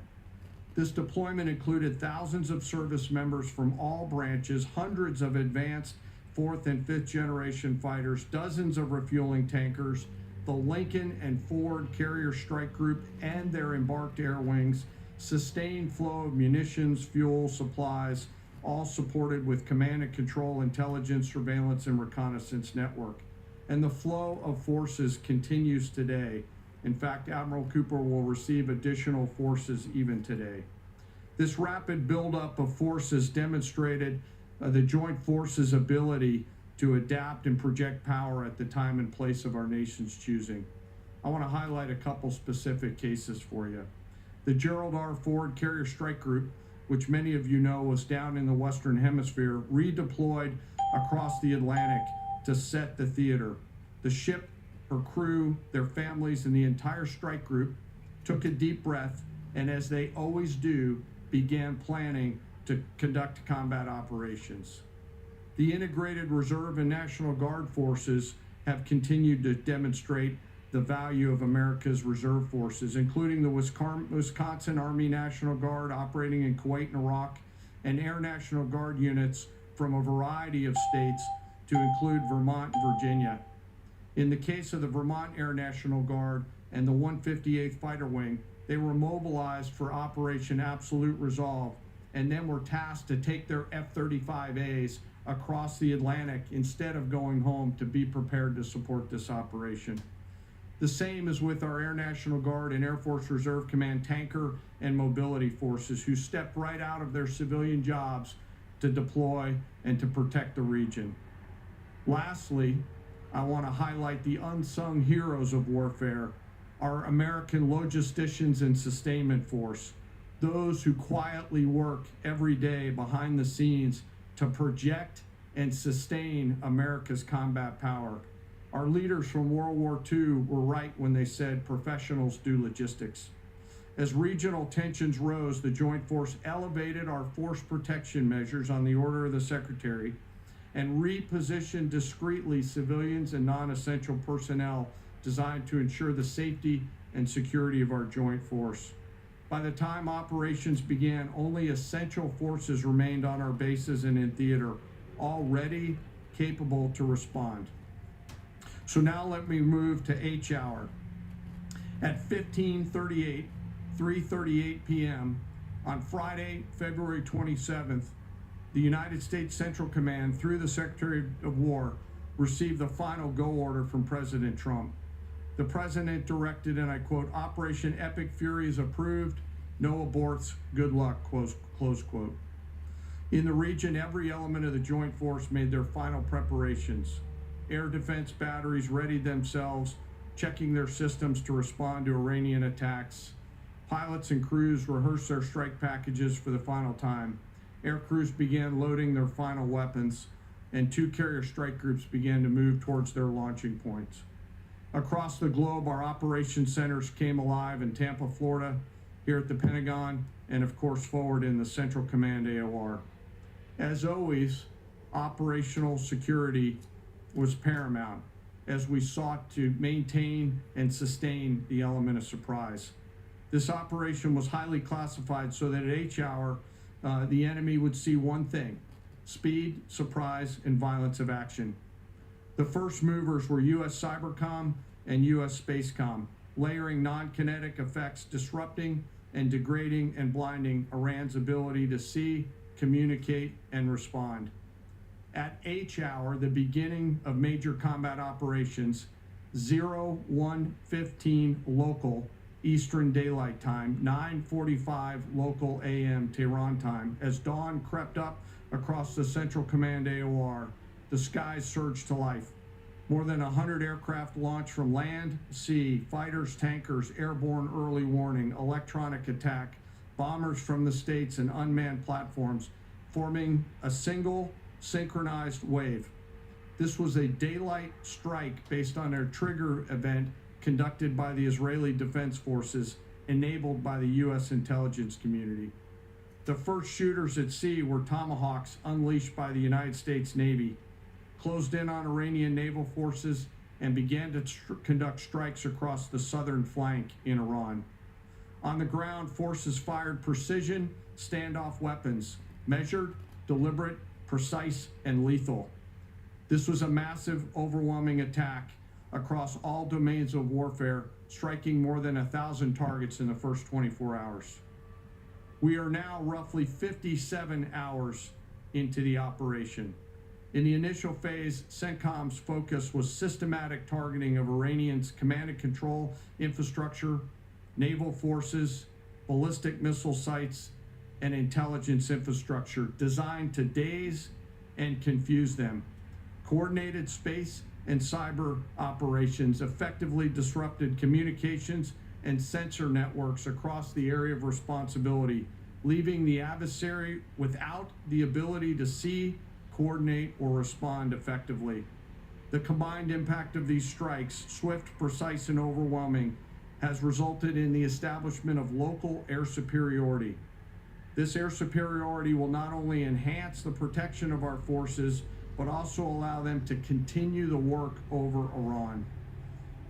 This deployment included thousands of service members from all branches, hundreds of advanced 4th and 5th generation fighters, dozens of refueling tankers, the Lincoln and Ford Carrier Strike Group and their embarked air wings, sustained flow of munitions, fuel, supplies, all supported with command and control, intelligence, surveillance, and reconnaissance network. And the flow of forces continues today. In fact, Admiral Cooper will receive additional forces even today. This rapid buildup of forces demonstrated the Joint Forces' ability to adapt and project power at the time and place of our nation's choosing. I want to highlight a couple specific cases for you. The Gerald R. Ford Carrier Strike Group, which many of you know was down in the Western Hemisphere, redeployed across the Atlantic to set the theater. The ship, her crew, their families, and the entire strike group took a deep breath, and as they always do, began planning to conduct combat operations. The integrated Reserve and National Guard forces have continued to demonstrate the value of America's reserve forces, including the Wisconsin Army National Guard operating in Kuwait and Iraq, and Air National Guard units from a variety of states to include Vermont and Virginia. In the case of the Vermont Air National Guard and the 158th Fighter Wing, they were mobilized for Operation Absolute Resolve and then were tasked to take their F-35As across the Atlantic instead of going home to be prepared to support this operation. The same is with our Air National Guard and Air Force Reserve Command tanker and mobility forces, who stepped right out of their civilian jobs to deploy and to protect the region. Lastly, I want to highlight the unsung heroes of warfare, our American logisticians and sustainment force. those who quietly work every day behind the scenes to project and sustain America's combat power. Our leaders from World War II were right when they said professionals do logistics. As regional tensions rose, the Joint Force elevated our force protection measures on the order of the Secretary and repositioned discreetly civilians and non-essential personnel designed to ensure the safety and security of our Joint Force. By the time operations began, only essential forces remained on our bases and in theater, all ready, capable to respond. So now let me move to H hour. At 3:38 p.m. on Friday, February 27th, the United States Central Command, through the Secretary of War, received the final go order from President Trump. The President directed, and I quote, "Operation Epic Fury is approved. No aborts. Good luck," close quote. In the region, every element of the Joint Force made their final preparations. Air defense batteries readied themselves, checking their systems to respond to Iranian attacks. Pilots and crews rehearsed their strike packages for the final time. Air crews began loading their final weapons, and 2 carrier strike groups began to move towards their launching points. Across the globe, our operations centers came alive in Tampa, Florida, here at the Pentagon, and of course forward in the Central Command AOR. As always, operational security was paramount as we sought to maintain and sustain the element of surprise. This operation was highly classified so that at H hour, the enemy would see one thing: speed, surprise, and violence of action. The first movers were U.S. Cybercom and U.S. Spacecom, layering non-kinetic effects, disrupting and degrading and blinding Iran's ability to see, communicate, and respond. At H hour, the beginning of major combat operations, 01:15 local Eastern Daylight Time, 9:45 local AM Tehran time, as dawn crept up across the Central Command AOR, the skies surged to life. More than 100 aircraft launched from land, sea, fighters, tankers, airborne early warning, electronic attack, bombers from the States, and unmanned platforms, forming a single synchronized wave. This was a daylight strike based on a trigger event conducted by the Israeli Defense Forces, enabled by the U.S. intelligence community. The first shooters at sea were Tomahawks unleashed by the United States Navy, closed in on Iranian naval forces, and began to conduct strikes across the southern flank in Iran. On the ground, forces fired precision standoff weapons, measured, deliberate, precise, and lethal. This was a massive, overwhelming attack across all domains of warfare, striking more than 1,000 targets in the first 24 hours. We are now roughly 57 hours into the operation. In the initial phase, CENTCOM's focus was systematic targeting of Iranians' command and control infrastructure, naval forces, ballistic missile sites, and intelligence infrastructure designed to daze and confuse them. Coordinated space and cyber operations effectively disrupted communications and sensor networks across the area of responsibility, leaving the adversary without the ability to see, coordinate, or respond effectively. The combined impact of these strikes, swift, precise, and overwhelming, has resulted in the establishment of local air superiority. This air superiority will not only enhance the protection of our forces, but also allow them to continue the work over Iran.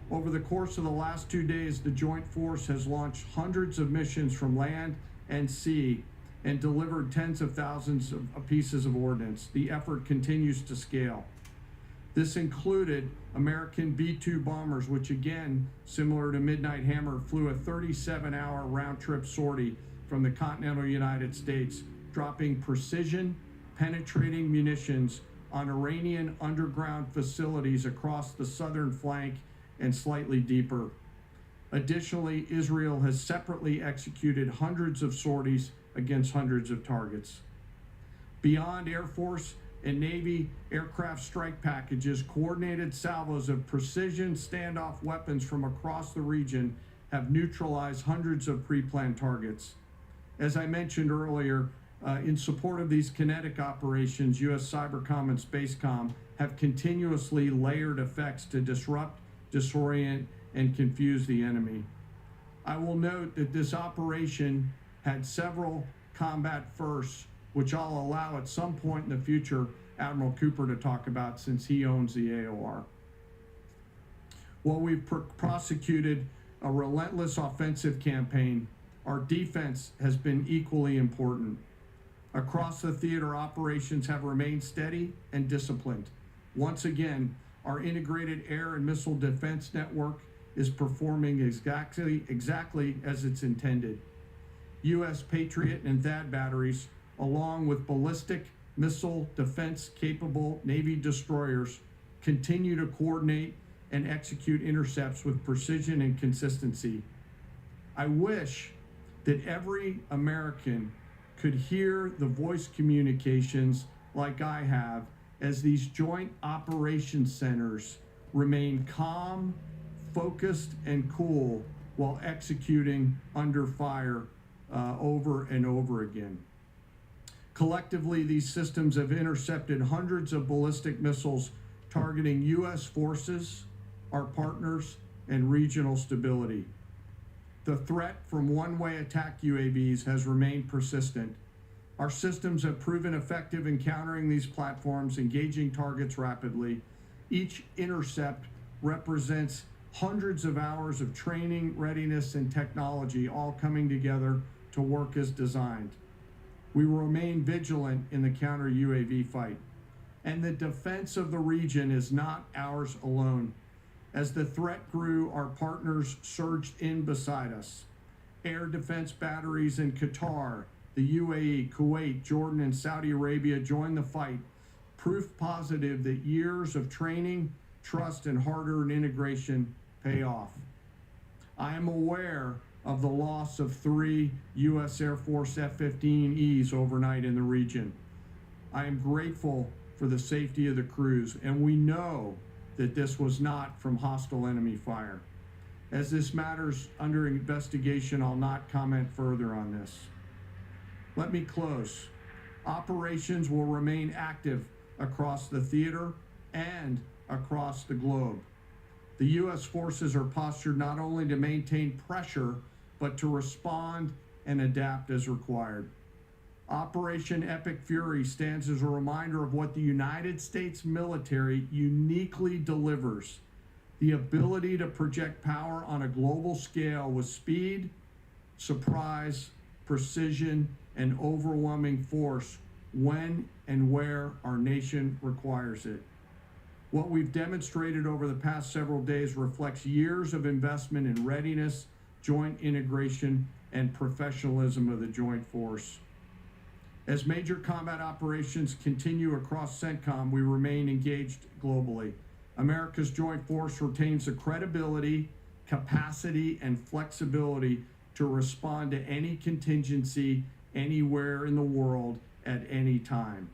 Over the course of the last 2 days, the Joint Force has launched hundreds of missions from land and sea and delivered tens of thousands of pieces of ordnance. The effort continues to scale. This included American B-2 bombers, which again, similar to Midnight Hammer, flew a 37-hour round-trip sortie from the continental United States, dropping precision, penetrating munitions on Iranian underground facilities across the southern flank and slightly deeper. Additionally, Israel has separately executed hundreds of sorties against hundreds of targets. Beyond Air Force and Navy aircraft strike packages, coordinated salvos of precision standoff weapons from across the region have neutralized hundreds of pre-planned targets. As I mentioned earlier, in support of these kinetic operations, U.S. Cybercom and Spacecom have continuously layered effects to disrupt, disorient, and confuse the enemy. I will note that this operation had several combat firsts, which I'll allow at some point in the future Admiral Cooper to talk about since he owns the AOR. While we've prosecuted a relentless offensive campaign, our defense has been equally important. Across the theater, operations have remained steady and disciplined. Once again, our integrated air and missile defense network is performing exactly as it's intended. U.S. Patriot and THAAD batteries, along with ballistic missile defense capable Navy destroyers, continue to coordinate and execute intercepts with precision and consistency. I wish that every American could hear the voice communications like I have as these joint operations centers remain calm, focused, and cool while executing under fire over and over again. Collectively, these systems have intercepted hundreds of ballistic missiles targeting U.S. forces, our partners, and regional stability. The threat from one-way attack UAVs has remained persistent. Our systems have proven effective in countering these platforms, engaging targets rapidly. Each intercept represents hundreds of hours of training, readiness, and technology all coming together to work as designed. We will remain vigilant in the counter UAV fight. And the defense of the region is not ours alone. As the threat grew, our partners surged in beside us. Air defense batteries in Qatar, the UAE, Kuwait, Jordan, and Saudi Arabia joined the fight, proof positive that years of training, trust, and hard-earned integration pay off. I am aware of the loss of 3 U.S. Air Force F-15Es overnight in the region. I am grateful for the safety of the crews, and we know that this was not from hostile enemy fire. As this matter's under investigation, I'll not comment further on this. Let me close. Operations will remain active across the theater and across the globe. The U.S. forces are postured not only to maintain pressure, but to respond and adapt as required. Operation Epic Fury stands as a reminder of what the United States military uniquely delivers: the ability to project power on a global scale with speed, surprise, precision, and overwhelming force when and where our nation requires it. What we've demonstrated over the past several days reflects years of investment in readiness, joint integration, and professionalism of the Joint Force. As major combat operations continue across CENTCOM, we remain engaged globally. America's Joint Force retains the credibility, capacity, and flexibility to respond to any contingency anywhere in the world at any time.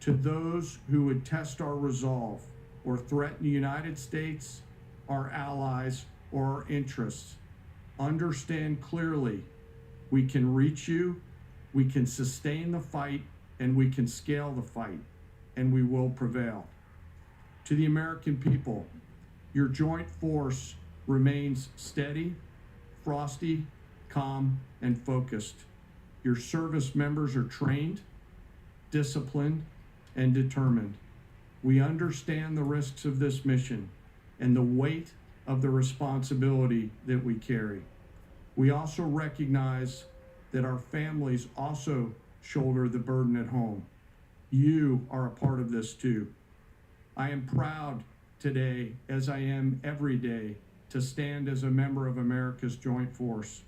To those who would test our resolve or threaten the United States, our allies, or our interests, understand clearly we can reach you, we can sustain the fight, and we can scale the fight, and we will prevail. To the American people, your joint force remains steady, frosty, calm, and focused. Your service members are trained, disciplined, and determined. We understand the risks of this mission and the weight of the responsibility that we carry. We also recognize that our families also shoulder the burden at home. You are a part of this too. I am proud today, as I am every day, to stand as a member of America's Joint Force.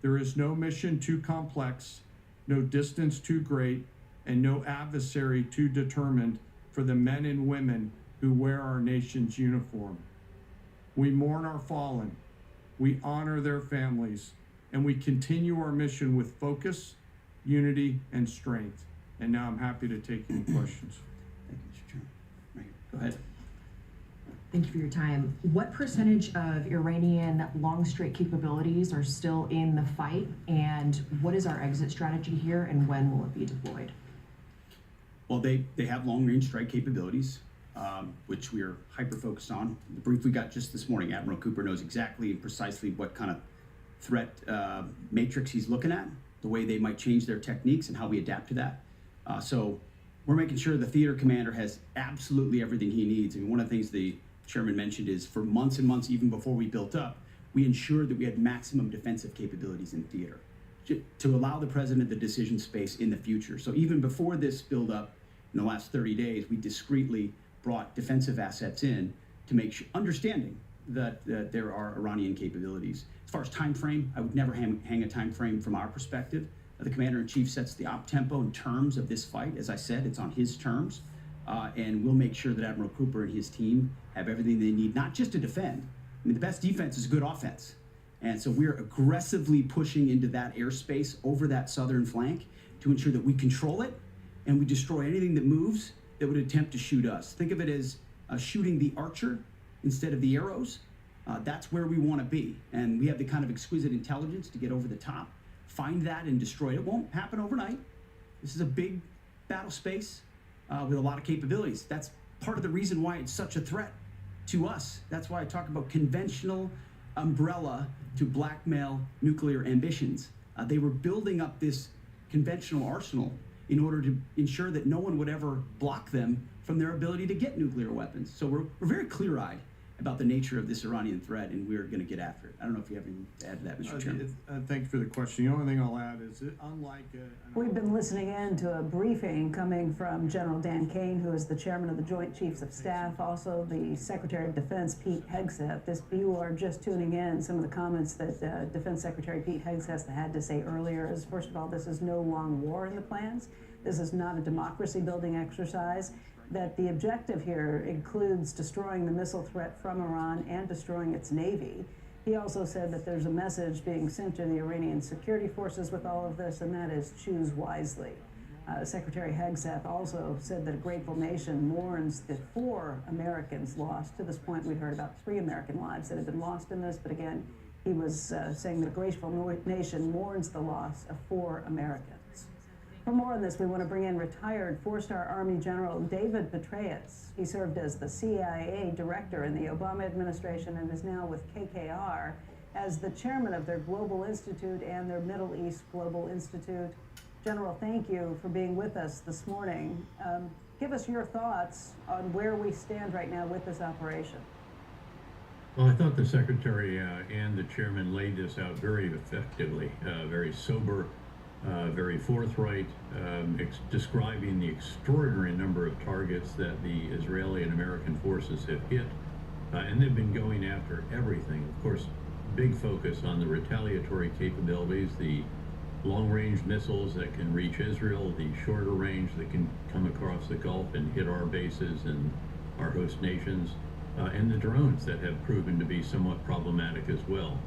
There is no mission too complex, no distance too great, and no adversary too determined for the men and women who wear our nation's uniform. We mourn our fallen, we honor their families, and we continue our mission with focus, unity, and strength. And now I'm happy to take any questions. Thank you, Mr. Chairman. Right. Go ahead. Thank you for your time. What percentage of Iranian long-strike capabilities are still in the fight, and what is our exit strategy here, and when will it be deployed? Well, they have long-range strike capabilities, which we are hyper-focused on. The brief we got just this morning, Admiral Cooper knows exactly and precisely what kind of threat matrix he's looking at, the way they might change their techniques and how we adapt to that. So we're making sure the theater commander has absolutely everything he needs. I mean, one of the things the chairman mentioned is for months and months, even before we built up, we ensured that we had maximum defensive capabilities in theater to allow the president the decision space in the future. So even before this build up in the last 30 days, we discreetly brought defensive assets in to make sure, understanding that there are Iranian capabilities. As far as time frame, I would never hang a time frame from our perspective. The commander-in-chief sets the op tempo and terms of this fight. As I said, it's on his terms. And we'll make sure that Admiral Cooper and his team have everything they need, not just to defend. I mean, the best defense is good offense. And so we're aggressively pushing into that airspace over that southern flank to ensure that we control it and we destroy anything that moves that would attempt to shoot us. Think of it as shooting the archer instead of the arrows. That's where we want to be. And we have the kind of exquisite intelligence to get over the top, find that and destroy it. It won't happen overnight. This is a big battle space with a lot of capabilities. That's part of the reason why it's such a threat to us. That's why I talk about conventional umbrella to blackmail nuclear ambitions. They were building up this conventional arsenal in order to ensure that no one would ever block them from their ability to get nuclear weapons. So we're very clear-eyed about the nature of this Iranian threat, and we're going to get after it. I don't know if you have anything to add to that, Mr. Chairman. Thank you for the question. The only thing I'll add is that unlike... We've been listening in to a briefing coming from General Dan Kane, who is the chairman of the Joint Chiefs of Staff, also the Secretary of Defense, Pete Hegseth. If you are just tuning in, some of the comments that Defense Secretary Pete Hegseth had to say earlier is, first of all, this is no long war in the plans. This is not a democracy-building exercise. That the objective here includes destroying the missile threat from Iran and destroying its navy. He also said that there's a message being sent to the Iranian security forces with all of this, and that is choose wisely. Secretary Hegseth also said that a grateful nation mourns the 4 Americans lost. To this point, we heard about 3 American lives that had been lost in this, but again, he was saying that a grateful nation mourns the loss of 4 Americans. For more on this, we want to bring in retired 4-star Army General David Petraeus. He served as the CIA director in the Obama administration and is now with KKR as the chairman of their Global Institute and their Middle East Global Institute. General, thank you for being with us this morning. Give us your thoughts on where we stand right now with this operation. Well, I thought the Secretary and the Chairman laid this out very effectively, very sober, very forthright, describing the extraordinary number of targets that the Israeli and American forces have hit. And they've been going after everything. Of course, big focus on the retaliatory capabilities, the long-range missiles that can reach Israel, the shorter range that can come across the Gulf and hit our bases and our host nations, and the drones that have proven to be somewhat problematic as well.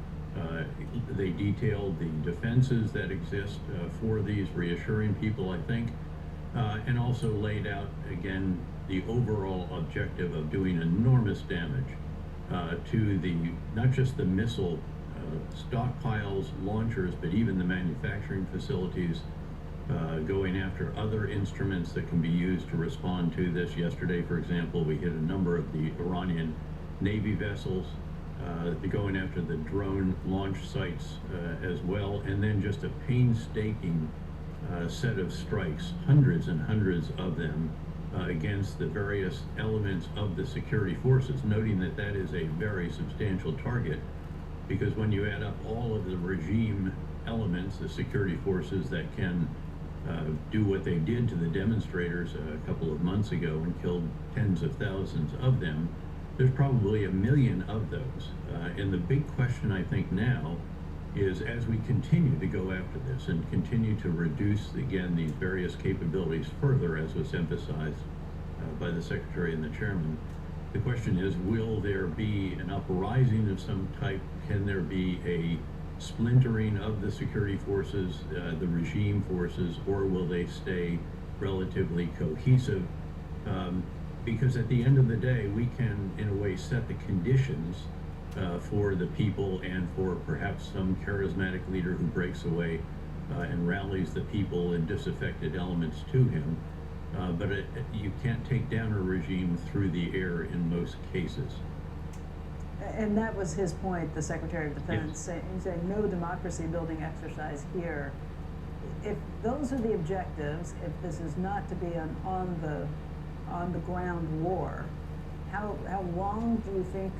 They detailed the defenses that exist for these, reassuring people, I think, and also laid out, again, the overall objective of doing enormous damage to the, not just the missile stockpiles, launchers, but even the manufacturing facilities, going after other instruments that can be used to respond to this. Yesterday, for example, we hit a number of the Iranian Navy vessels, going after the drone launch sites as well, and then just a painstaking set of strikes, hundreds and hundreds of them, against the various elements of the security forces, noting that that is a very substantial target, because when you add up all of the regime elements, the security forces that can do what they did to the demonstrators a couple of months ago and killed tens of thousands of them, there's probably 1 million of those. And the big question, I think, now is, as we continue to go after this and continue to reduce, again, these various capabilities further, as was emphasized by the Secretary and the Chairman, the question is, will there be an uprising of some type? Can there be a splintering of the security forces, the regime forces, or will they stay relatively cohesive? because at the end of the day, we can, in a way, set the conditions for the people and for perhaps some charismatic leader who breaks away and rallies the people and disaffected elements to him. But you can't take down a regime through the air in most cases. And that was his point, the Secretary of Defense, Yes. saying no democracy building exercise here. If those are the objectives, if this is not to be an on the ground war, how long do you think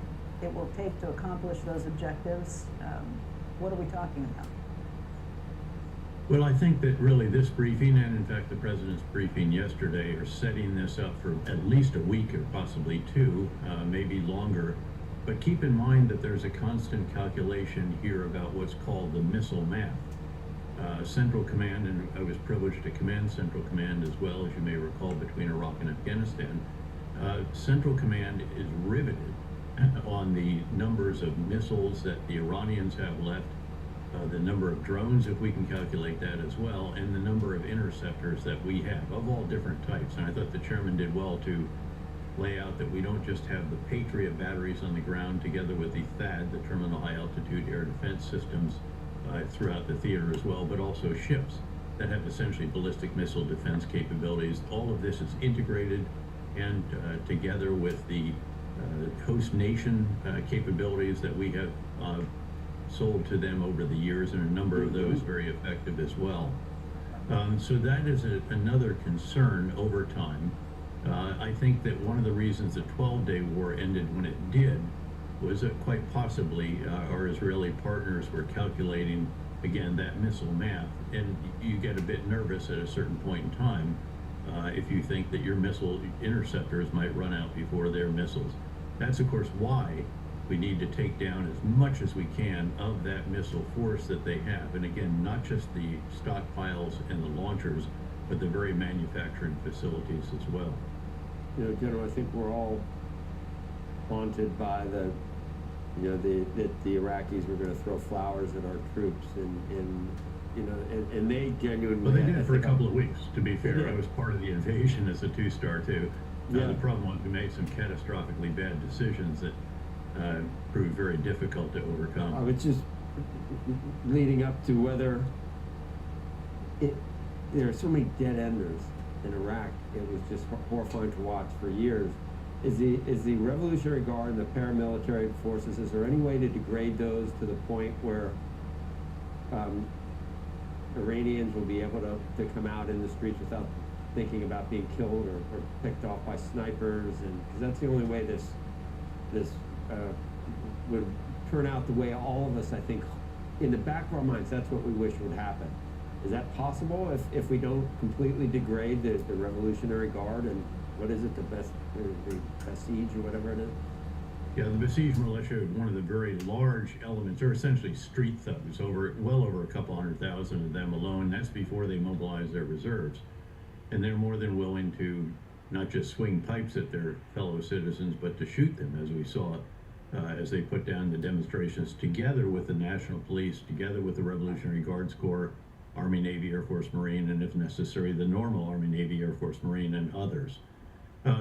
it will take to accomplish those objectives? What are we talking about? Well, I think that really this briefing, and in fact the President's briefing yesterday, are setting this up for at least a week or possibly two, maybe longer. But keep in mind that there's a constant calculation here about what's called the missile math. Central Command, and I was privileged to command Central Command as well, as you may recall, between Iraq and Afghanistan. Central Command is riveted on the numbers of missiles that the Iranians have left, the number of drones, if we can calculate that as well, and the number of interceptors that we have of all different types. And I thought the chairman did well to lay out that we don't just have the Patriot batteries on the ground together with the THAAD, the Terminal High Altitude Air Defense Systems, throughout the theater as well, but also ships that have essentially ballistic missile defense capabilities. All of this is integrated and together with the host nation capabilities that we have sold to them over the years, and a number of those very effective as well. So that is another concern over time. I think that one of the reasons the 12-day war ended when it did was that quite possibly our Israeli partners were calculating, again, that missile math, and you get a bit nervous at a certain point in time if you think that your missile interceptors might run out before their missiles. That's, of course, why we need to take down as much as we can of that missile force that they have. And again, not just the stockpiles and the launchers, but the very manufacturing facilities as well. You know, General, I think we're all haunted by the Iraqis were going to throw flowers at our troops, and they genuinely. Well, they did it for a couple of weeks, to be fair. I was part of the invasion as a two-star too. The problem was we made some catastrophically bad decisions that proved very difficult to overcome. I was just leading up to whether there are so many dead enders in Iraq. It was just horrifying to watch for years. Is the Revolutionary Guard and the paramilitary forces, is there any way to degrade those to the point where Iranians will be able to come out in the streets without thinking about being killed or picked off by snipers? And because that's the only way this would turn out the way all of us, I think, in the back of our minds, that's what we wish would happen. Is that possible if we don't completely degrade the Revolutionary Guard and what is it, the Basij or whatever it is? Yeah, the Basij militia, one of the very large elements, are essentially street thugs, well over a couple 100,000 of them alone. That's before they mobilize their reserves. And they're more than willing to not just swing pipes at their fellow citizens, but to shoot them, as we saw as they put down the demonstrations together with the National Police, together with the Revolutionary Guards Corps, Army, Navy, Air Force, Marine, and if necessary, the normal Army, Navy, Air Force, Marine, and others.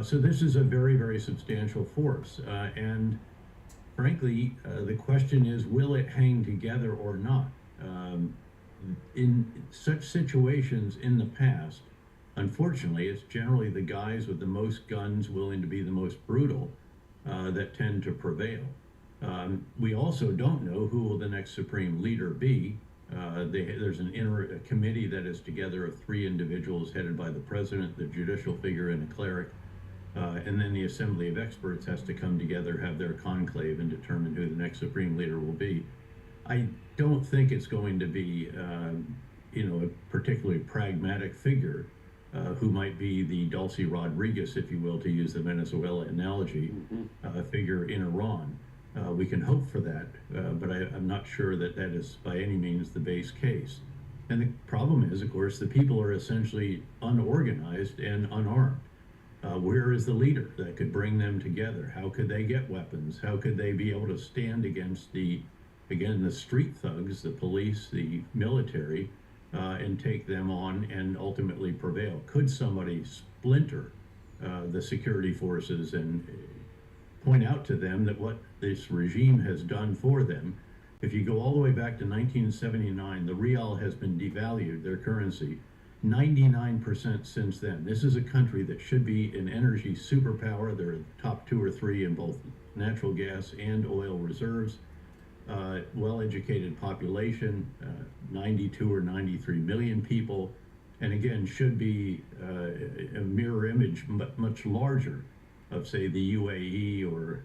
So this is a very, very substantial force. And frankly, the question is, will it hang together or not? In such situations in the past, unfortunately, it's generally the guys with the most guns willing to be the most brutal that tend to prevail. We also don't know who will the next supreme leader be. There's a committee that is together of 3 individuals headed by the president, the judicial figure, and a cleric. And then the Assembly of Experts has to come together, have their conclave, and determine who the next supreme leader will be. I don't think it's going to be, a particularly pragmatic figure who might be the Dulce Rodriguez, if you will, to use the Venezuela analogy, figure in Iran. We can hope for that, but I'm not sure that that is by any means the base case. And the problem is, of course, the people are essentially unorganized and unarmed. Where is the leader that could bring them together? How could they get weapons? How could they be able to stand against the street thugs, the police, the military, and take them on and ultimately prevail? Could somebody splinter the security forces and point out to them that what this regime has done for them. If you go all the way back to 1979, the real has been devalued, their currency, 99% since then. This is a country that should be an energy superpower. They're top 2 or 3 in both natural gas and oil reserves. Well-educated population, 92 or 93 million people, and again should be a mirror image much larger of, say, the UAE or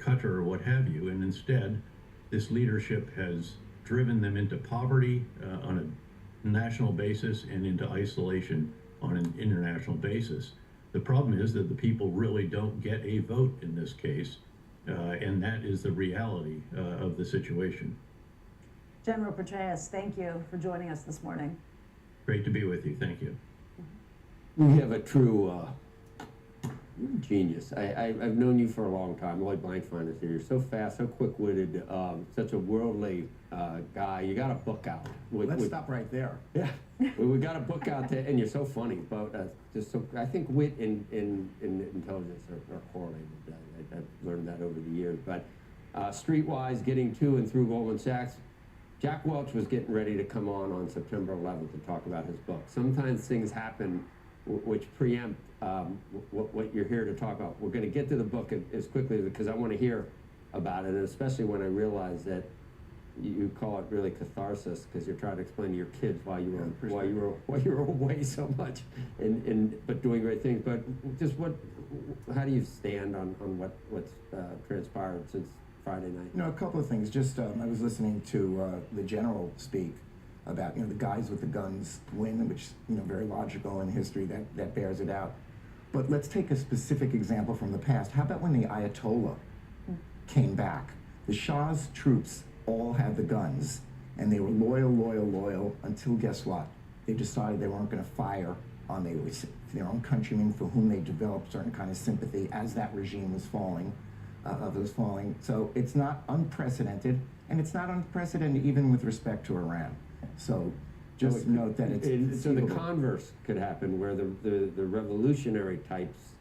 Qatar or what have you. And instead, this leadership has driven them into poverty on a national basis and into isolation on an international basis. The problem is that the people really don't get a vote in this case, and that is the reality of the situation. General Petraeus, thank you for joining us this morning. Great to be with you. Thank you. We have a true genius. I've known you for a long time. Lloyd Blankfein is here. You're so fast, so quick-witted, such a worldly guy. You got a book out. Let's stop right there. Yeah, we got a book out there, and you're so funny. But just so, I think wit and intelligence are correlated. I've learned that over the years. But streetwise, getting to and through Goldman Sachs. Jack Welch was getting ready to come on September 11th to talk about his book. Sometimes things happen which preempt what you're here to talk about. We're going to get to the book as quickly because I want to hear about it, and especially when I realize that you call it really catharsis because you're trying to explain to your kids why you were away so much, but doing great things. But just how do you stand on what's transpired since Friday night? You know, a couple of things. Just I was listening to the general speak about, the guys with the guns win, which, very logical in history, that bears it out. But let's take a specific example from the past. How about when the Ayatollah came back? The Shah's troops all had the guns, and they were loyal until, guess what? They decided they weren't going to fire on their own countrymen for whom they developed certain kind of sympathy as that regime was falling. So it's not unprecedented, and it's not unprecedented even with respect to Iran. So just note that it's so the converse could happen, where the revolutionary types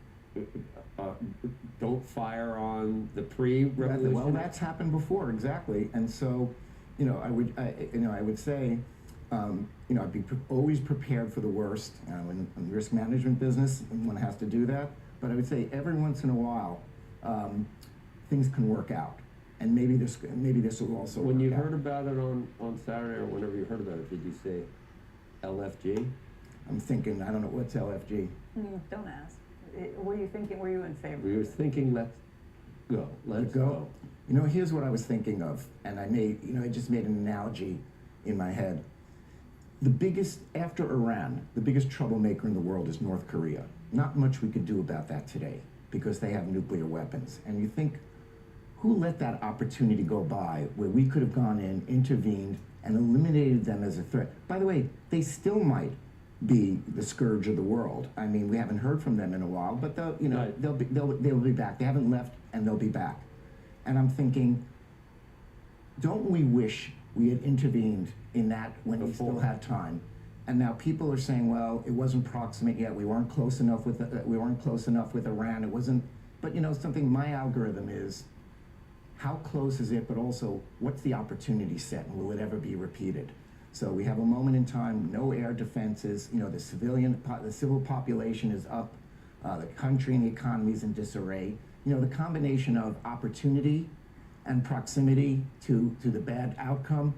don't fire on the pre-revolutionary. Well, that's happened before, exactly. And so, I would say, I'd be always prepared for the worst. In the risk management business, one has to do that. But I would say every once in a while, things can work out. And maybe this will also. When you heard about it on Saturday or whenever you heard about it, did you say LFG? I'm thinking, I don't know, what's LFG? Don't ask. Were you thinking, were you in favor? We were thinking, let's go. Let's go. Here's what I was thinking of, and I just made an analogy in my head. After Iran, the biggest troublemaker in the world is North Korea. Not much we could do about that today because they have nuclear weapons. And you think, who let that opportunity go by where we could have gone in, intervened, and eliminated them as a threat? By the way, they still might be the scourge of the world. I mean, we haven't heard from them in a while, but they'll be back. They haven't left, and they'll be back. And I'm thinking, don't we wish we had intervened in that when we still had time? And now people are saying, well, it wasn't proximate yet. We weren't close enough with Iran. It wasn't. But something. My algorithm is, how close is it? But also, what's the opportunity set, and will it ever be repeated? So we have a moment in time. No air defenses. The civil population is up. The country and the economy is in disarray. The combination of opportunity and proximity to the bad outcome.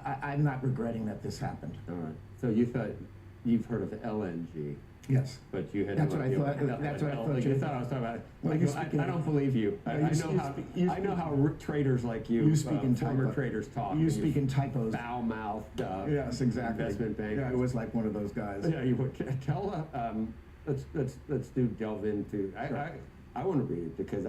I'm not regretting that this happened. All right. So you've heard of LNG? Yes. But you had. That's what I thought. That's what I thought. You thought I was talking about. Well, I don't believe you. I know how traders like you, former traders talk. You speak in typos. Foul-mouthed. Yes, exactly. Investment bankers. Yeah, I was like one of those guys. Yeah, you would tell. Let's delve into. Sure. I want to read it because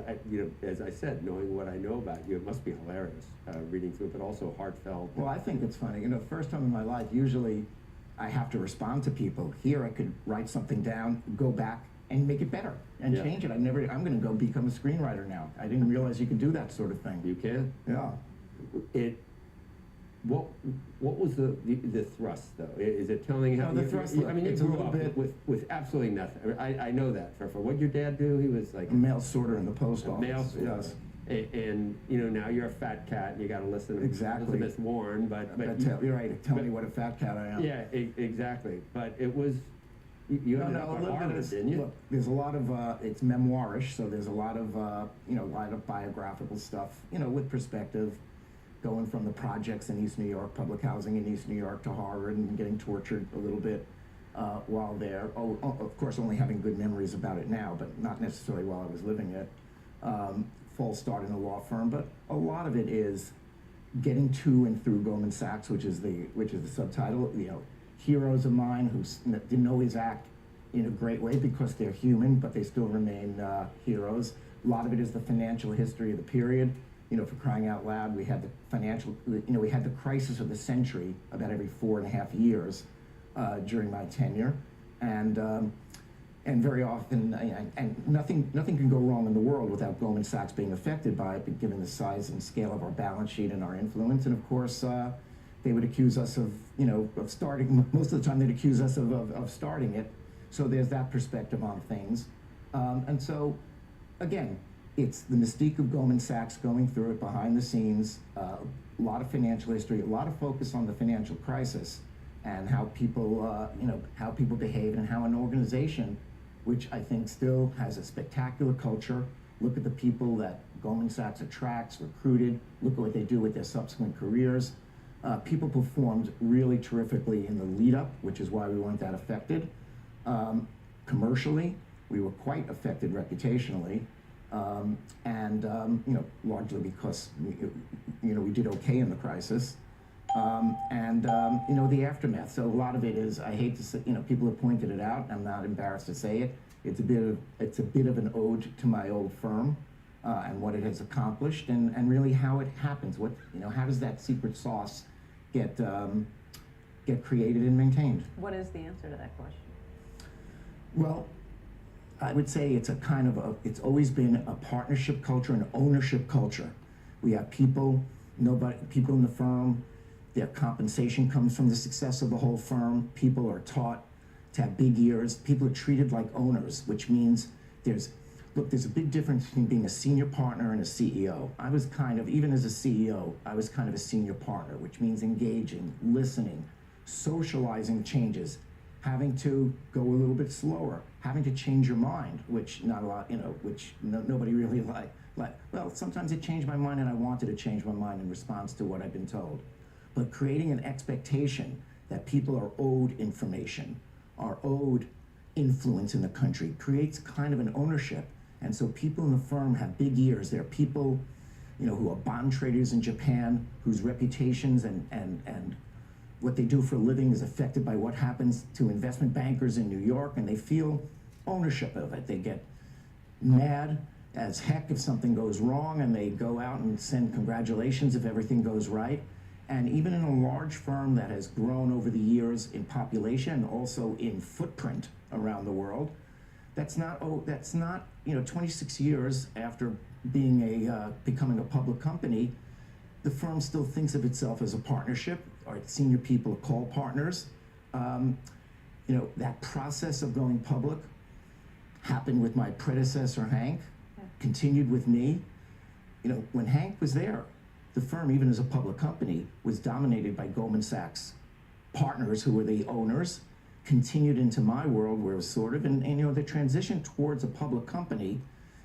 as I said, knowing what I know about you, it must be hilarious reading through it, but also heartfelt. Well, I think it's funny. First time in my life, usually I have to respond to people. Here, I could write something down, go back, and make it better and change it. I'm going to go become a screenwriter now. I didn't realize you could do that sort of thing. You can. Yeah. what was the thrust though? Is it telling how? The thrust. I mean, you it's a grew little up bit with absolutely nothing. I know that. What did your dad do? He was like a mail sorter in the post office. Mail sorter. Yes. And you know, now you're a fat cat and you got to listen to Exactly. Elizabeth Warren, but You're right. Tell me what a fat cat I am. yeah, exactly. But it was you ended up a at little Harvard, bit of, didn't you? Look, there's a lot of it's memoirish, so there's a lot of a lot of biographical stuff, with perspective, going from the projects in East New York, public housing in East New York, to Harvard, and getting tortured a little bit while there. Oh, of course, only having good memories about it now, but not necessarily while I was living it. False start in a law firm, but a lot of it is getting to and through Goldman Sachs, which is the subtitle. Heroes of mine who didn't always act in a great way because they're human, but they still remain heroes. A lot of it is the financial history of the period. For crying out loud, we had the financial, we had the crisis of the century about every 4.5 years during my tenure, and very often, and nothing can go wrong in the world without Goldman Sachs being affected by it, but given the size and scale of our balance sheet and our influence. And of course, they would accuse us of starting, most of the time they'd accuse us of starting it. So there's that perspective on things. And so, again, it's the mystique of Goldman Sachs going through it behind the scenes, a lot of financial history, a lot of focus on the financial crisis and how people, how people behave and how an organization, which I think still has a spectacular culture. Look at the people that Goldman Sachs attracts, recruited, look at what they do with their subsequent careers. People performed really terrifically in the lead up, which is why we weren't that affected. Commercially, we were quite affected reputationally, largely because we did okay in the crisis. The aftermath. So a lot of it is, I hate to say, people have pointed it out. I'm not embarrassed to say it. It's a bit of an ode to my old firm and what it has accomplished, and really how it happens. How does that secret sauce get created and maintained? What is the answer to that question? Well, I would say it's it's always been a partnership culture, an ownership culture. We have people in the firm. Their compensation comes from the success of the whole firm. People are taught to have big ears. People are treated like owners, which means there's a big difference between being a senior partner and a CEO. I was even as a CEO, I was kind of a senior partner, which means engaging, listening, socializing changes, having to go a little bit slower, having to change your mind, which not a lot, which nobody really liked. Well, sometimes it changed my mind and I wanted to change my mind in response to what I've been told. But creating an expectation that people are owed information, are owed influence in the country, creates kind of an ownership. And so people in the firm have big ears. There are people, who are bond traders in Japan, whose reputations and what they do for a living is affected by what happens to investment bankers in New York, and they feel ownership of it. They get mad as heck if something goes wrong, and they go out and send congratulations if everything goes right. And even in a large firm that has grown over the years in population and also in footprint around the world, that's not 26 years after becoming a public company, the firm still thinks of itself as a partnership. Our senior people are called partners. That process of going public happened with my predecessor, Hank, continued with me. When Hank was there, the firm, even as a public company, was dominated by Goldman Sachs partners who were the owners, continued into my world where it was sort of, and the transition towards a public company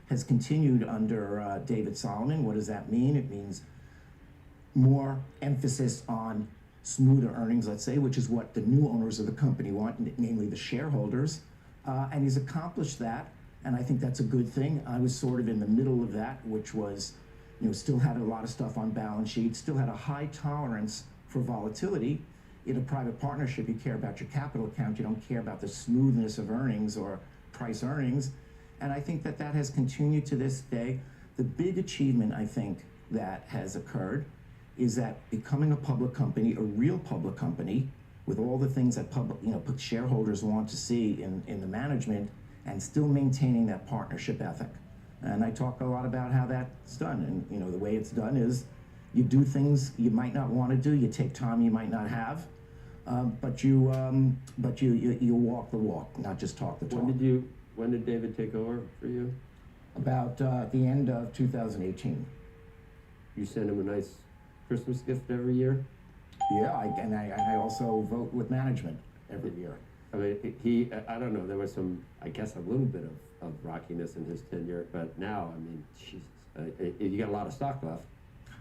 has continued under David Solomon. What does that mean? It means more emphasis on smoother earnings, let's say, which is what the new owners of the company want, namely the shareholders. And he's accomplished that, and I think that's a good thing. I was sort of in the middle of that, which was, still had a lot of stuff on balance sheets, still had a high tolerance for volatility. In a private partnership, you care about your capital account, you don't care about the smoothness of earnings or price earnings. And I think that has continued to this day. The big achievement, I think, that has occurred is that becoming a public company, a real public company, with all the things that shareholders want to see in the management, and still maintaining that partnership ethic. And I talk a lot about how that's done. And the way it's done is, You do things you might not want to do. You take time you might not have, but you walk the walk, not just talk the talk. When did David take over for you? About at the end of 2018. You send him a nice Christmas gift every year? Yeah, I also vote with management every year. I mean, I don't know, there was I guess a little bit of rockiness in his tenure, but now, I mean, Jesus, you got a lot of stock left.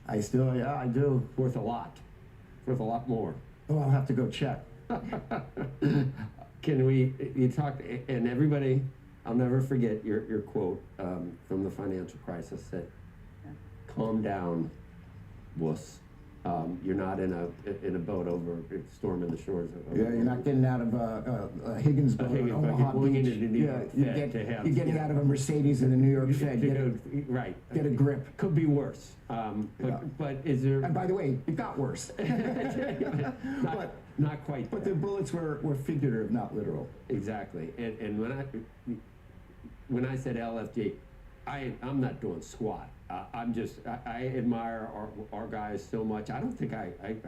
I do. Worth a lot more. Oh, I'll have to go check. You talked, and everybody, I'll never forget your quote from the financial crisis that, calm down, wuss. You're not in a boat over storming the shores of. Yeah, you're not getting out of a Higgins boat in Omaha Beach. You're getting out of a Mercedes in the New York Fed. Right. Get a grip. Could be worse. But is there? And by the way, it got worse. Not quite. But the bullets were figurative, not literal. Exactly. And when I said LFG, I'm not doing squat. I admire our guys so much. I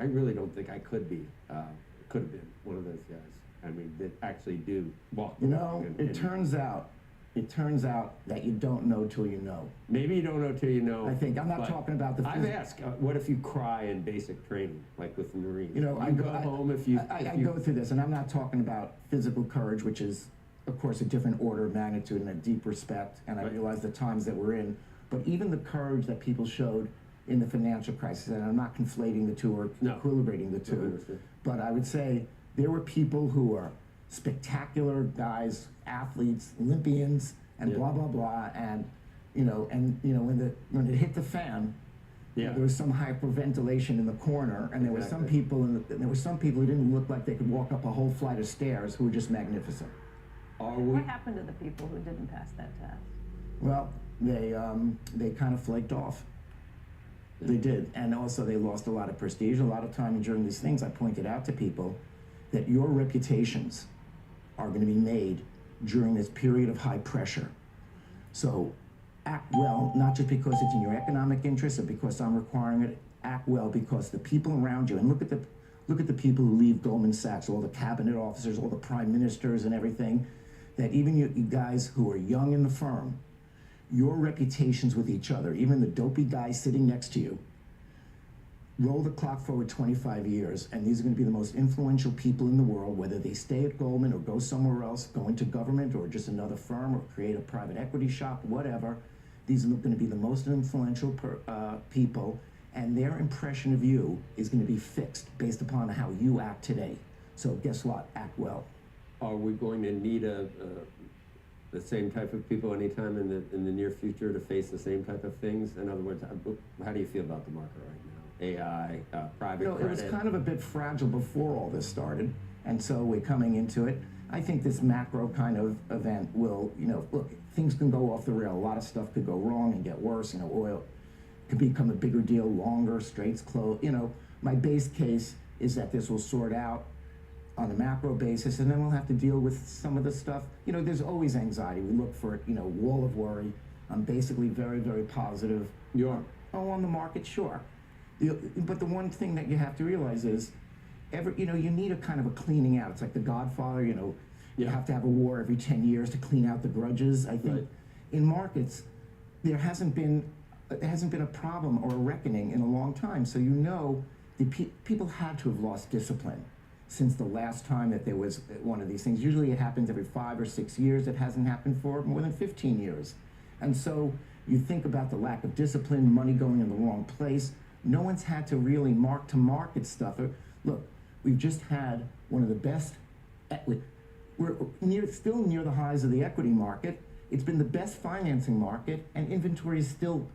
really don't think I could have been one of those guys. I mean, that actually do walk. It turns out that you don't know till you know. Maybe you don't know till you know. I think I'm not talking about the. I've asked, what if you cry in basic training, like with the Marines? I go through this, and I'm not talking about physical courage, which is, of course, a different order of magnitude and a deep respect. And I realize the times that we're in. But even the courage that people showed in the financial crisis, and I'm not conflating the two or equilibrating the two, but I would say there were people who are spectacular guys, athletes, Olympians, and blah blah blah, and when it hit the fan, there was some hyperventilation in the corner, and there were some people who didn't look like they could walk up a whole flight of stairs who were just magnificent. What happened to the people who didn't pass that test? Well, they kind of flaked off. They did, and also they lost a lot of prestige. A lot of time during these things, I pointed out to people that your reputations are going to be made during this period of high pressure. So act well, not just because it's in your economic interest or because I'm requiring it. Act well because the people around you, and look at the people who leave Goldman Sachs, all the cabinet officers, all the prime ministers and everything, that even you guys who are young in the firm, your reputations with each other, even the dopey guy sitting next to you, roll the clock forward 25 years, and these are going to be the most influential people in the world, whether they stay at Goldman or go somewhere else, go into government or just another firm or create a private equity shop, whatever. These are going to be the most influential people, and their impression of you is going to be fixed based upon how you act today. So guess what? Act well. Are we going to need the same type of people anytime in the near future to face the same type of things? In other words, how do you feel about the market right now? AI, private credit? It was kind of a bit fragile before all this started, and so we're coming into it. I think this macro kind of event will, look, things can go off the rail. A lot of stuff could go wrong and get worse. Oil could become a bigger deal, longer, straits close. My base case is that this will sort out on a macro basis, and then we'll have to deal with some of the stuff. There's always anxiety. We look for it, wall of worry. I'm basically very, very positive. You are? Oh, on the market, sure. But the one thing that you have to realize is, you need a kind of a cleaning out. It's like The Godfather, you have to have a war every 10 years to clean out the grudges. I think in markets, there hasn't been a problem or a reckoning in a long time. So the people had to have lost discipline since the last time that there was one of these things. Usually it happens every 5 or 6 years. It hasn't happened for more than 15 years. And so you think about the lack of discipline, money going in the wrong place. No one's had to really mark-to-market stuff. Look, we've just had one of the best, we're still near the highs of the equity market. It's been the best financing market, and inventory is still,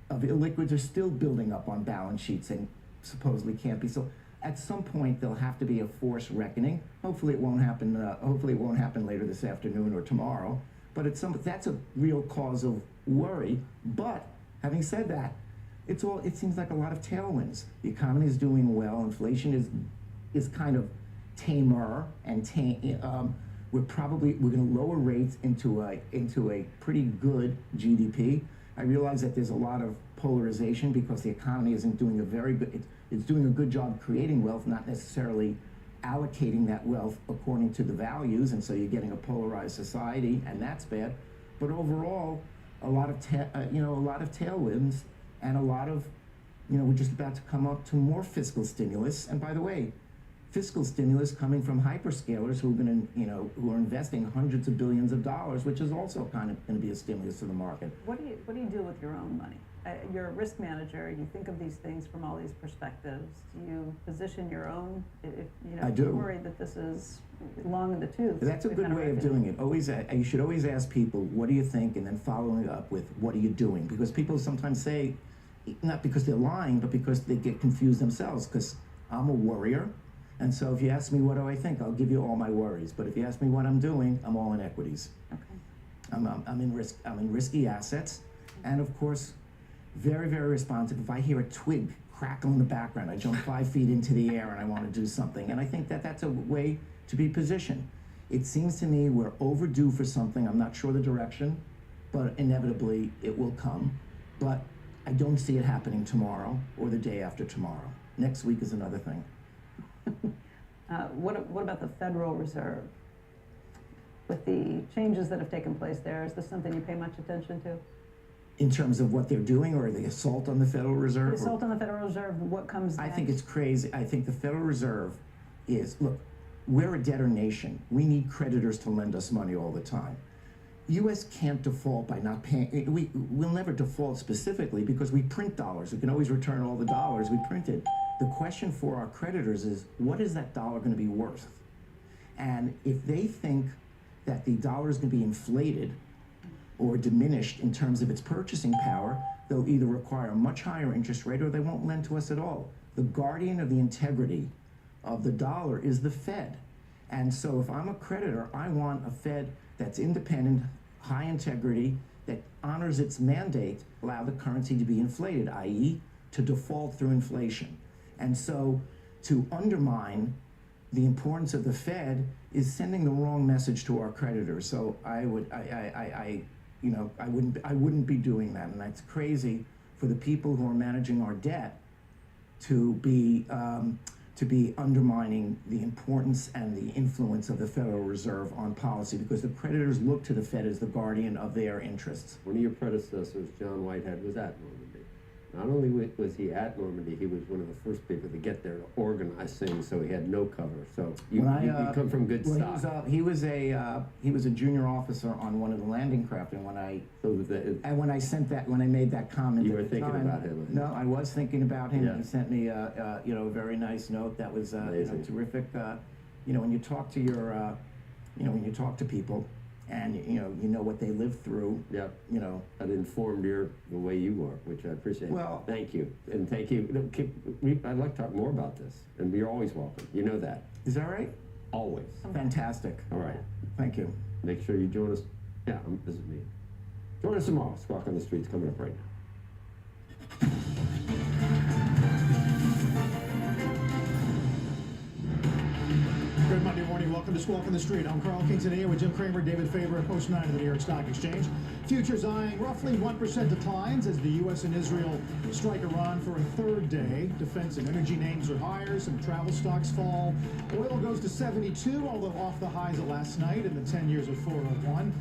of illiquids are still building up on balance sheets and supposedly can't be sold. At some point, there'll have to be a forced reckoning. Hopefully it won't happen. Hopefully it won't happen later this afternoon or tomorrow. But that's a real cause of worry. But having said that, it seems like a lot of tailwinds. The economy is doing well. Inflation is kind of tamer, and we're going to lower rates into a pretty good GDP. I realize that there's a lot of polarization because the economy isn't doing it's doing a good job creating wealth, not necessarily allocating that wealth according to the values, and so you're getting a polarized society, and that's bad. But overall, a lot of tailwinds, and a lot of, we're just about to come up to more fiscal stimulus. And by the way, fiscal stimulus coming from hyperscalers who are investing hundreds of billions of dollars, which is also kind of going to be a stimulus to the market. What do you do with your own money? You're a risk manager. You think of these things from all these perspectives. Do you position your own? I do. You're worried that this is long in the tooth. That's a good way of doing it. You should always ask people, what do you think, and then following it up with, what are you doing? Because people sometimes say, not because they're lying, but because they get confused themselves. Because I'm a worrier, and so if you ask me what do I think, I'll give you all my worries. But if you ask me what I'm doing, I'm all in equities. Okay. I'm in risky assets, and of course, very, very responsive. If I hear a twig crackle in the background, I jump 5 feet into the air and I want to do something. And I think that that's a way to be positioned. It seems to me we're overdue for something. I'm not sure the direction, but inevitably it will come. But I don't see it happening tomorrow or the day after tomorrow. Next week is another thing. What about the Federal Reserve? With the changes that have taken place there, is this something you pay much attention to? In terms of what they're doing, or the assault on the Federal Reserve? The assault on the Federal Reserve, what comes next? I think it's crazy. I think the Federal Reserve look, we're a debtor nation. We need creditors to lend us money all the time. U.S. can't default by not paying. We'll never default specifically because we print dollars. We can always return all the dollars we printed. The question for our creditors is, what is that dollar going to be worth? And if they think that the dollar is going to be inflated or diminished in terms of its purchasing power, they'll either require a much higher interest rate or they won't lend to us at all. The guardian of the integrity of the dollar is the Fed. And so if I'm a creditor, I want a Fed that's independent, high integrity, that honors its mandate, allow the currency to be inflated, i.e. to default through inflation. And so to undermine the importance of the Fed is sending the wrong message to our creditors. So I wouldn't be doing that, and that's crazy for the people who are managing our debt to be undermining the importance and the influence of the Federal Reserve on policy, because the creditors look to the Fed as the guardian of their interests. One of your predecessors, John Whitehead, was at Normandy. Not only was he at Normandy, he was one of the first people to get there to organize things, so he had no cover. So you come from good stock. He was a junior officer on one of the landing craft, and when I made that comment, you were thinking about him. No, I was thinking about him. Yeah. He sent me a very nice note. That was terrific. When you talk to when you talk to people, and you know what they live through. Yep. That informed the way you are, which I appreciate. Well, thank you, and thank you. I'd like to talk more about this, and you're always welcome. You know that. Is that right? Always. Fantastic. All right. Thank you. Make sure you join us. Yeah, this is me. Join us tomorrow. Squawk on the Street's coming up right now. Good Monday morning. Welcome to Squawk on the Street. I'm Carl Quintanilla with Jim Kramer, David Faber, Post 9 of the New York Stock Exchange. Futures eyeing roughly 1% declines as the U.S. and Israel strike Iran for a third day. Defense and energy names are higher. Some travel stocks fall. Oil goes to 72, although off the highs of last night in the 10 years of 401.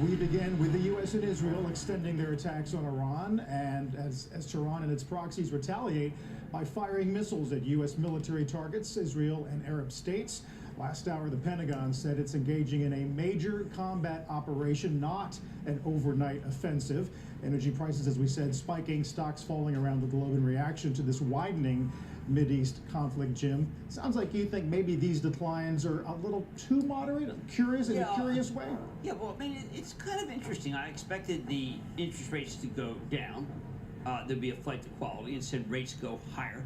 We begin with the U.S. and Israel extending their attacks on Iran, and as Tehran and its proxies retaliate by firing missiles at U.S. military targets, Israel and Arab states. Last hour, the Pentagon said it's engaging in a major combat operation, not an overnight offensive. Energy prices, as we said, spiking, stocks falling around the globe in reaction to this widening Mideast conflict. Jim, sounds like you think maybe these declines are a little too moderate, in a curious way. Yeah, well, I mean, it's kind of interesting. I expected the interest rates to go down. There'd be a flight to quality. Instead, rates go higher.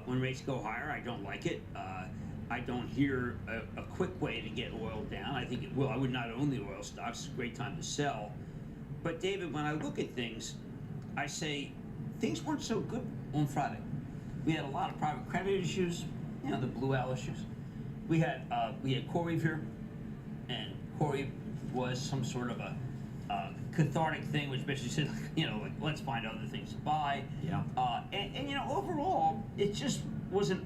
When rates go higher, I don't like it. I don't hear a quick way to get oil down. I think it will. I would not own the oil stocks. It's a great time to sell. But, David, when I look at things, I say things weren't so good on Friday. We had a lot of private credit issues, the Blue Owl issues. We had CoreWeave here, and CoreWeave was some sort of a cathartic thing, which basically said, like, let's find other things to buy. Yeah. And overall, it just was a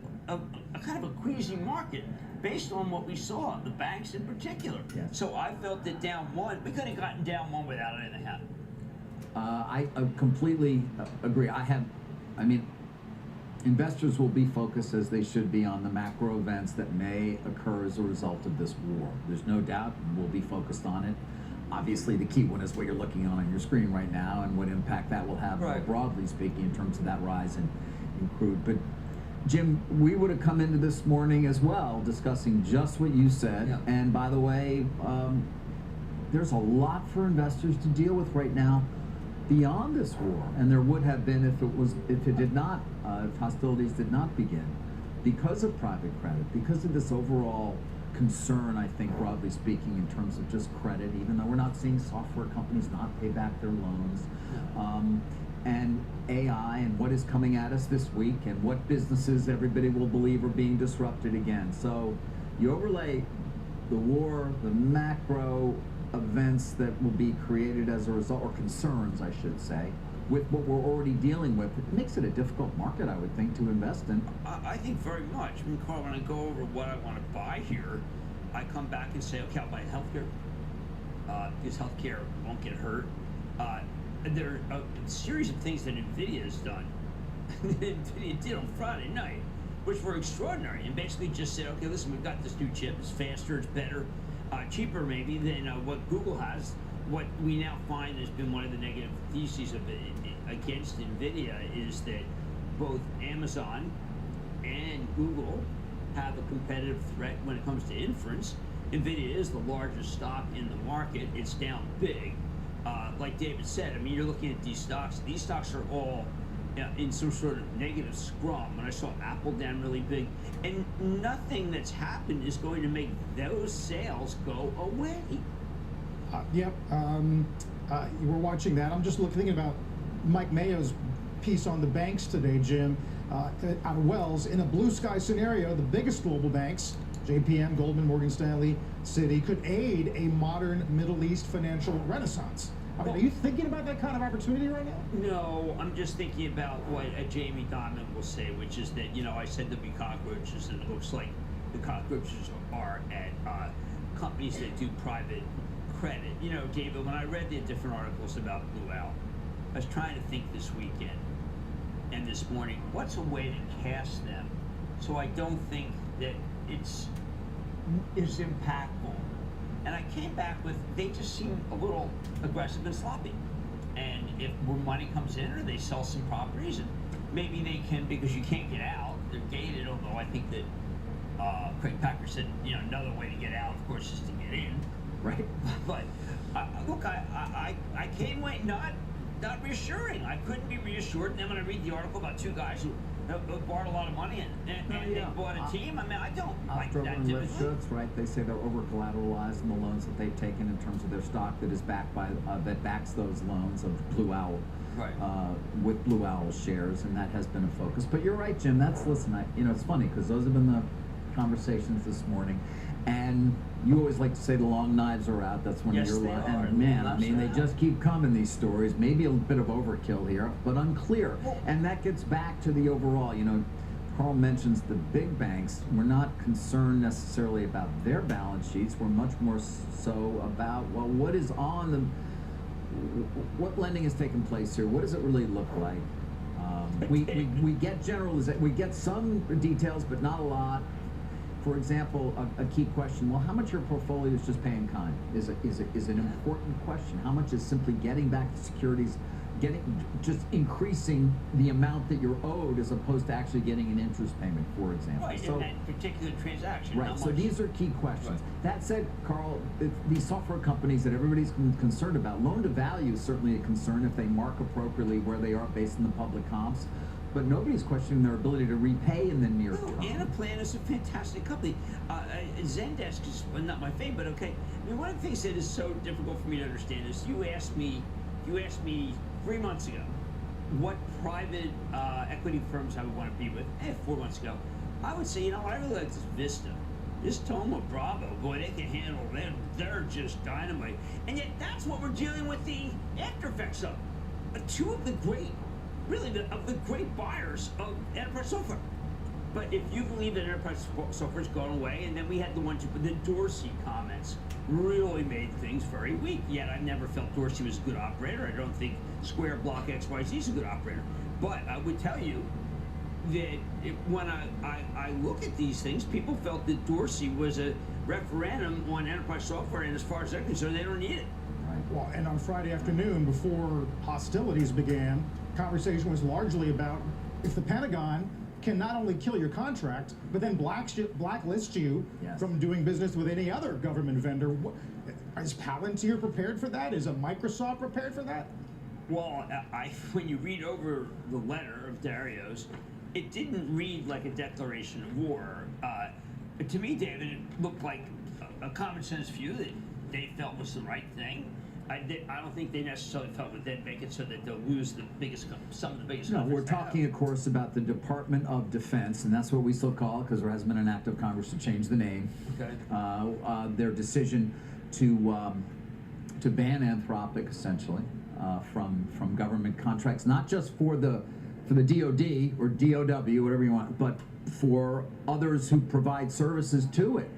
kind of a queasy market based on what we saw, the banks in particular. Yeah. So I felt that down one, we could have gotten down one without anything happening. I completely agree. Investors will be focused, as they should be, on the macro events that may occur as a result of this war. There's no doubt we'll be focused on it. Obviously, the key one is what you're looking on your screen right now and what impact that will have, more broadly speaking, in terms of that rise in crude. But Jim, we would have come into this morning as well discussing just what you said. Yeah. And by the way, there's a lot for investors to deal with right now beyond this war, and there would have been if hostilities did not begin, because of private credit, because of this overall concern, I think, broadly speaking, in terms of just credit, even though we're not seeing software companies not pay back their loans, and AI and what is coming at us this week, and what businesses everybody will believe are being disrupted again. So you overlay the war, the macro events that will be created as a result, or concerns, I should say, with what we're already dealing with. It makes it a difficult market, I would think, to invest in. I think very much. I mean, Carl, when I go over what I want to buy here, I come back and say, okay, I'll buy healthcare, because healthcare won't get hurt. There are a series of things that NVIDIA has done, that NVIDIA did on Friday night, which were extraordinary, and basically just said, okay, listen, we've got this new chip, it's faster, it's better, cheaper maybe than what Google has. What we now find has been one of the negative theses of against NVIDIA is that both Amazon and Google have a competitive threat when it comes to inference. NVIDIA is the largest stock in the market. It's down big. Like David said, I mean, you're looking at these stocks. These stocks are all in some sort of negative scrum. When I saw Apple down really big, and nothing that's happened is going to make those sales go away. Yep. We're watching that. I'm just thinking about Mike Mayo's piece on the banks today, Jim, out of Wells. In a blue sky scenario, the biggest global banks, JPM, Goldman, Morgan Stanley, Citi, could aid a modern Middle East financial renaissance. I mean, are you thinking about that kind of opportunity right now? No, I'm just thinking about what Jamie Dimon will say, which is that, I said there'll be cockroaches, and it looks like the cockroaches are at companies that do private credit. David, when I read the different articles about Blue Owl, I was trying to think this weekend and this morning, what's a way to cast them so I don't think that it's impactful. And I came back with, they just seem a little aggressive and sloppy. And if more money comes in, or they sell some properties, and maybe they can, because you can't get out, they're gated, although I think that Craig Packer said, another way to get out, of course, is to get in. Right. But look, I came away not reassuring. I couldn't be reassured. And then when I read the article about two guys who borrowed a lot of money and they bought a team, I mean, I don't like that typically. Right? They say they're over collateralized in the loans that they've taken in terms of their stock that is backed by that backs those loans of Blue Owl. Right. With Blue Owl shares, and that has been a focus. But you're right, Jim. It's funny because those have been the conversations this morning. And you always like to say the long knives are out. That's one of your and man, I mean, they just keep coming, these stories. Maybe a bit of overkill here, but unclear. And that gets back to the overall, Carl mentions the big banks. We're not concerned necessarily about their balance sheets. We're much more so about, well, what is on them? What lending has taken place here? What does it really look like? We get we get some details, but not a lot. For example, a key question, well, how much your portfolio is just pay in kind is an important question. How much is simply getting back the securities, just increasing the amount that you're owed as opposed to actually getting an interest payment, for example. Right, in that particular transaction. Right, so these are key questions. Right. That said, Carl, these software companies that everybody's concerned about, loan to value is certainly a concern if they mark appropriately where they are based on the public comps. But nobody's questioning their ability to repay in the near term. Anaplan is a fantastic company. Zendesk is not my favorite, but okay. I mean, one of the things that is so difficult for me to understand is you asked me 3 months ago what private equity firms I would want to be with. 4 months ago, I would say, I really like this Vista. This Toma Bravo, boy, they can handle them. They're just dynamite. And yet that's what we're dealing with the after effects of. Two of the great, of the great buyers of enterprise software. But if you believe that enterprise software's gone away, and then we had the Dorsey comments really made things very weak. Yet I never felt Dorsey was a good operator. I don't think Square Block XYZ is a good operator. But I would tell you that when I look at these things, people felt that Dorsey was a referendum on enterprise software, and as far as they're concerned, they don't need it. Well, and on Friday afternoon, before hostilities began, conversation was largely about if the Pentagon can not only kill your contract, but then blacklist you from doing business with any other government vendor. Is Palantir prepared for that? Is a Microsoft prepared for that? Well, when you read over the letter of Dario's, it didn't read like a declaration of war. To me, David, it looked like a common sense view that they felt was the right thing. I don't think they necessarily felt that they'd make it so that they'll lose some of the biggest. No, we're talking, of course, about the Department of Defense, and that's what we still call it because there hasn't been an act of Congress to change the name. Okay. Their decision to ban Anthropic essentially from government contracts, not just for the DoD or DOW, whatever you want, but for others who provide services to it.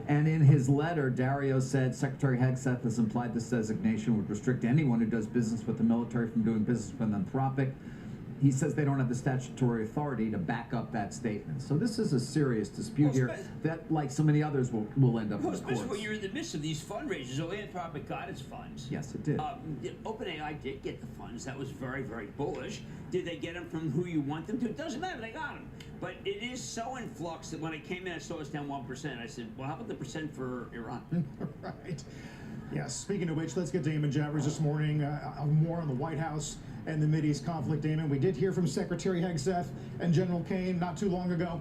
And in his letter, Dario said Secretary Hegseth has implied this designation would restrict anyone who does business with the military from doing business with Anthropic. He says they don't have the statutory authority to back up that statement. So this is a serious dispute here that, like so many others, will end up in the courts. Especially when you're in the midst of these fundraisers. So Anthropic got its funds. Yes, it did. OpenAI did get the funds. That was very, very bullish. Did they get them from who you want them to? It doesn't matter. They got them. But it is so in flux that when I came in, I saw us down 1%. I said, well, how about the percent for Iran? Right. Yes. Speaking of which, let's get to Eamon Javers this morning. More on the White House and the Mideast conflict. Eamon, we did hear from Secretary Hegseth and General Kane not too long ago.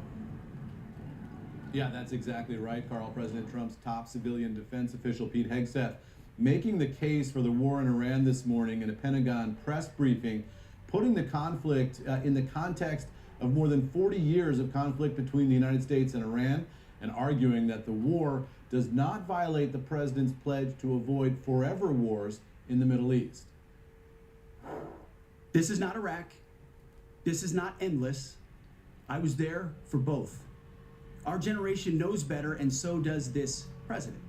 Yeah, that's exactly right, Carl. President Trump's top civilian defense official, Pete Hegseth, making the case for the war in Iran this morning in a Pentagon press briefing, putting the conflict in the context of more than 40 years of conflict between the United States and Iran, and arguing that the war does not violate the president's pledge to avoid forever wars in the Middle East. This is not Iraq. This is not endless. I was there for both. Our generation knows better, and so does this president.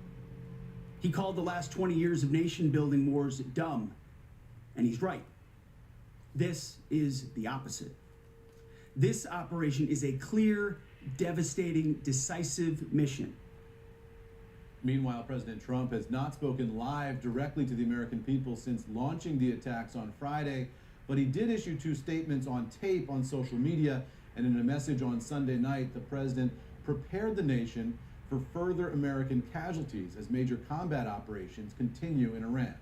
He called the last 20 years of nation-building wars dumb, and he's right. This is the opposite. This operation is a clear, devastating, decisive mission. Meanwhile, President Trump has not spoken live directly to the American people since launching the attacks on Friday, but he did issue two statements on tape on social media, and in a message on Sunday night, the president prepared the nation for further American casualties as major combat operations continue in Iran.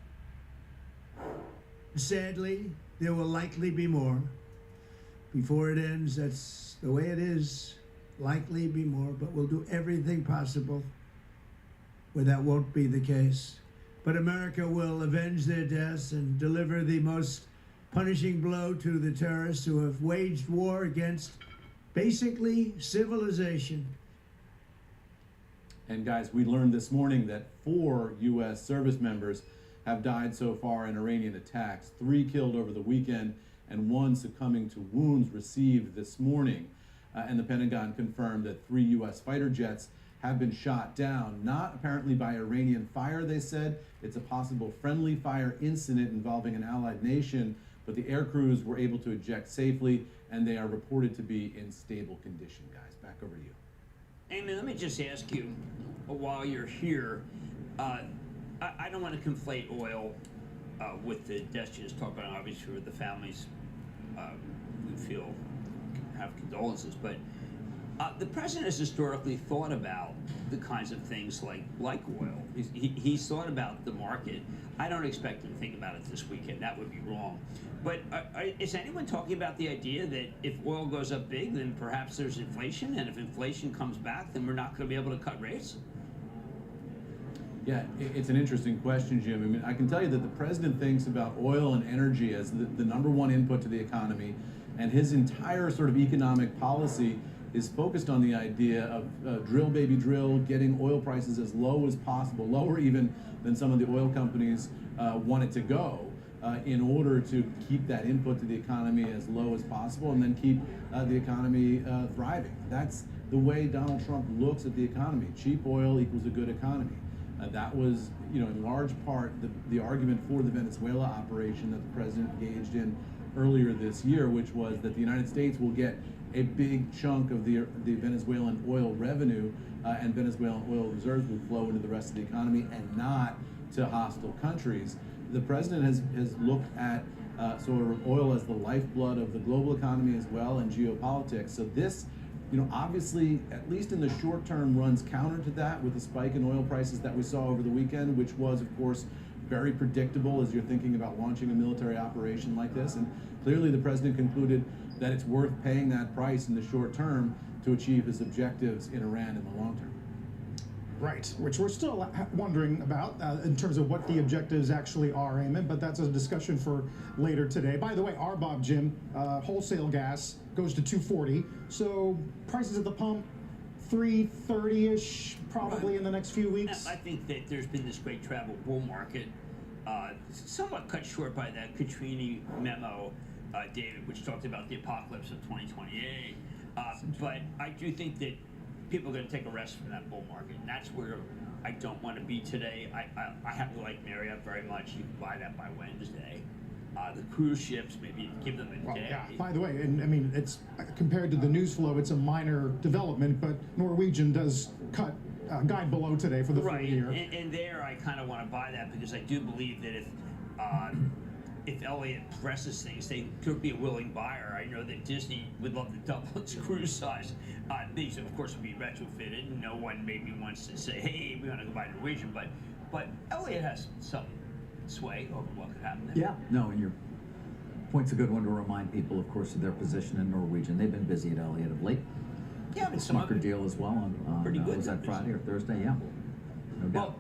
Sadly, there will likely be more. Before it ends, that's the way it is. Likely be more, but we'll do everything possible where that won't be the case. But America will avenge their deaths and deliver the most punishing blow to the terrorists who have waged war against basically civilization. And guys, we learned this morning that 4 U.S. service members have died so far in Iranian attacks, 3 killed over the weekend and 1 succumbing to wounds received this morning. And the Pentagon confirmed that 3 U.S. fighter jets have been shot down, not apparently by Iranian fire, they said. It's a possible friendly fire incident involving an allied nation, but the air crews were able to eject safely, and they are reported to be in stable condition, guys. Back over to you. Eamon, let me just ask you, while you're here, I don't want to conflate oil with the deaths you just talked about. Obviously, with the families, we have condolences, but the president has historically thought about the kinds of things like oil. He's thought about the market. I don't expect him to think about it this weekend. That would be wrong. But is anyone talking about the idea that if oil goes up big, then perhaps there's inflation, and if inflation comes back, then we're not going to be able to cut rates? Yeah, it's an interesting question, Jim. I mean, I can tell you that the president thinks about oil and energy as the number one input to the economy, and his entire sort of economic policy is focused on the idea of drill baby drill, getting oil prices as low as possible, lower even than some of the oil companies want it to go, in order to keep that input to the economy as low as possible and then keep the economy thriving. That's the way Donald Trump looks at the economy. Cheap oil equals a good economy. That was, in large part the argument for the Venezuela operation that the president engaged in earlier this year, which was that the United States will get a big chunk of the Venezuelan oil revenue, and Venezuelan oil reserves will flow into the rest of the economy and not to hostile countries. The president has looked at sort of oil as the lifeblood of the global economy as well, and geopolitics. So this, obviously, at least in the short term, runs counter to that with the spike in oil prices that we saw over the weekend, which was, of course, very predictable as you're thinking about launching a military operation like this. And clearly the president concluded that it's worth paying that price in the short term to achieve his objectives in Iran in the long term. Right, which we're still wondering about in terms of what the objectives actually are, Eamon, but that's a discussion for later today. By the way, Washboardjim, wholesale gas goes to $2.40, so prices at the pump, $3.30-ish probably in the next few weeks. I think that there's been this great travel bull market, somewhat cut short by that Katrina memo, David, which talked about the apocalypse of 2028. But I do think that people are going to take a rest from that bull market, and that's where I don't want to be today. I happen to like Marriott very much. You can buy that by Wednesday. The cruise ships, maybe give them a day. Yeah. By the way, and I mean, it's compared to the news flow, it's a minor development, but Norwegian does cut guide below today for the full year. And there, I kind of want to buy that because I do believe that if Elliott presses things, they could be a willing buyer. I know that Disney would love to double its cruise size. These, of course, would be retrofitted. No one maybe wants to say, hey, we want to go buy Norwegian, but Elliott has some sway over what could happen there. Yeah, no, and your point's a good one to remind people, of course, of their position in Norwegian. They've been busy at Elliott of late. Yeah, but some Smucker deal as well on pretty good was that Friday or Thursday? Yeah. No doubt.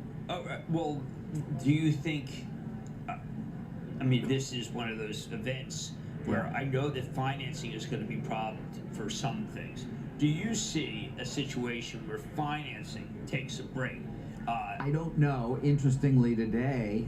Well, do you think? I mean, this is one of those events where I know that financing is going to be a problem for some things. Do you see a situation where financing takes a break? I don't know. Interestingly, today,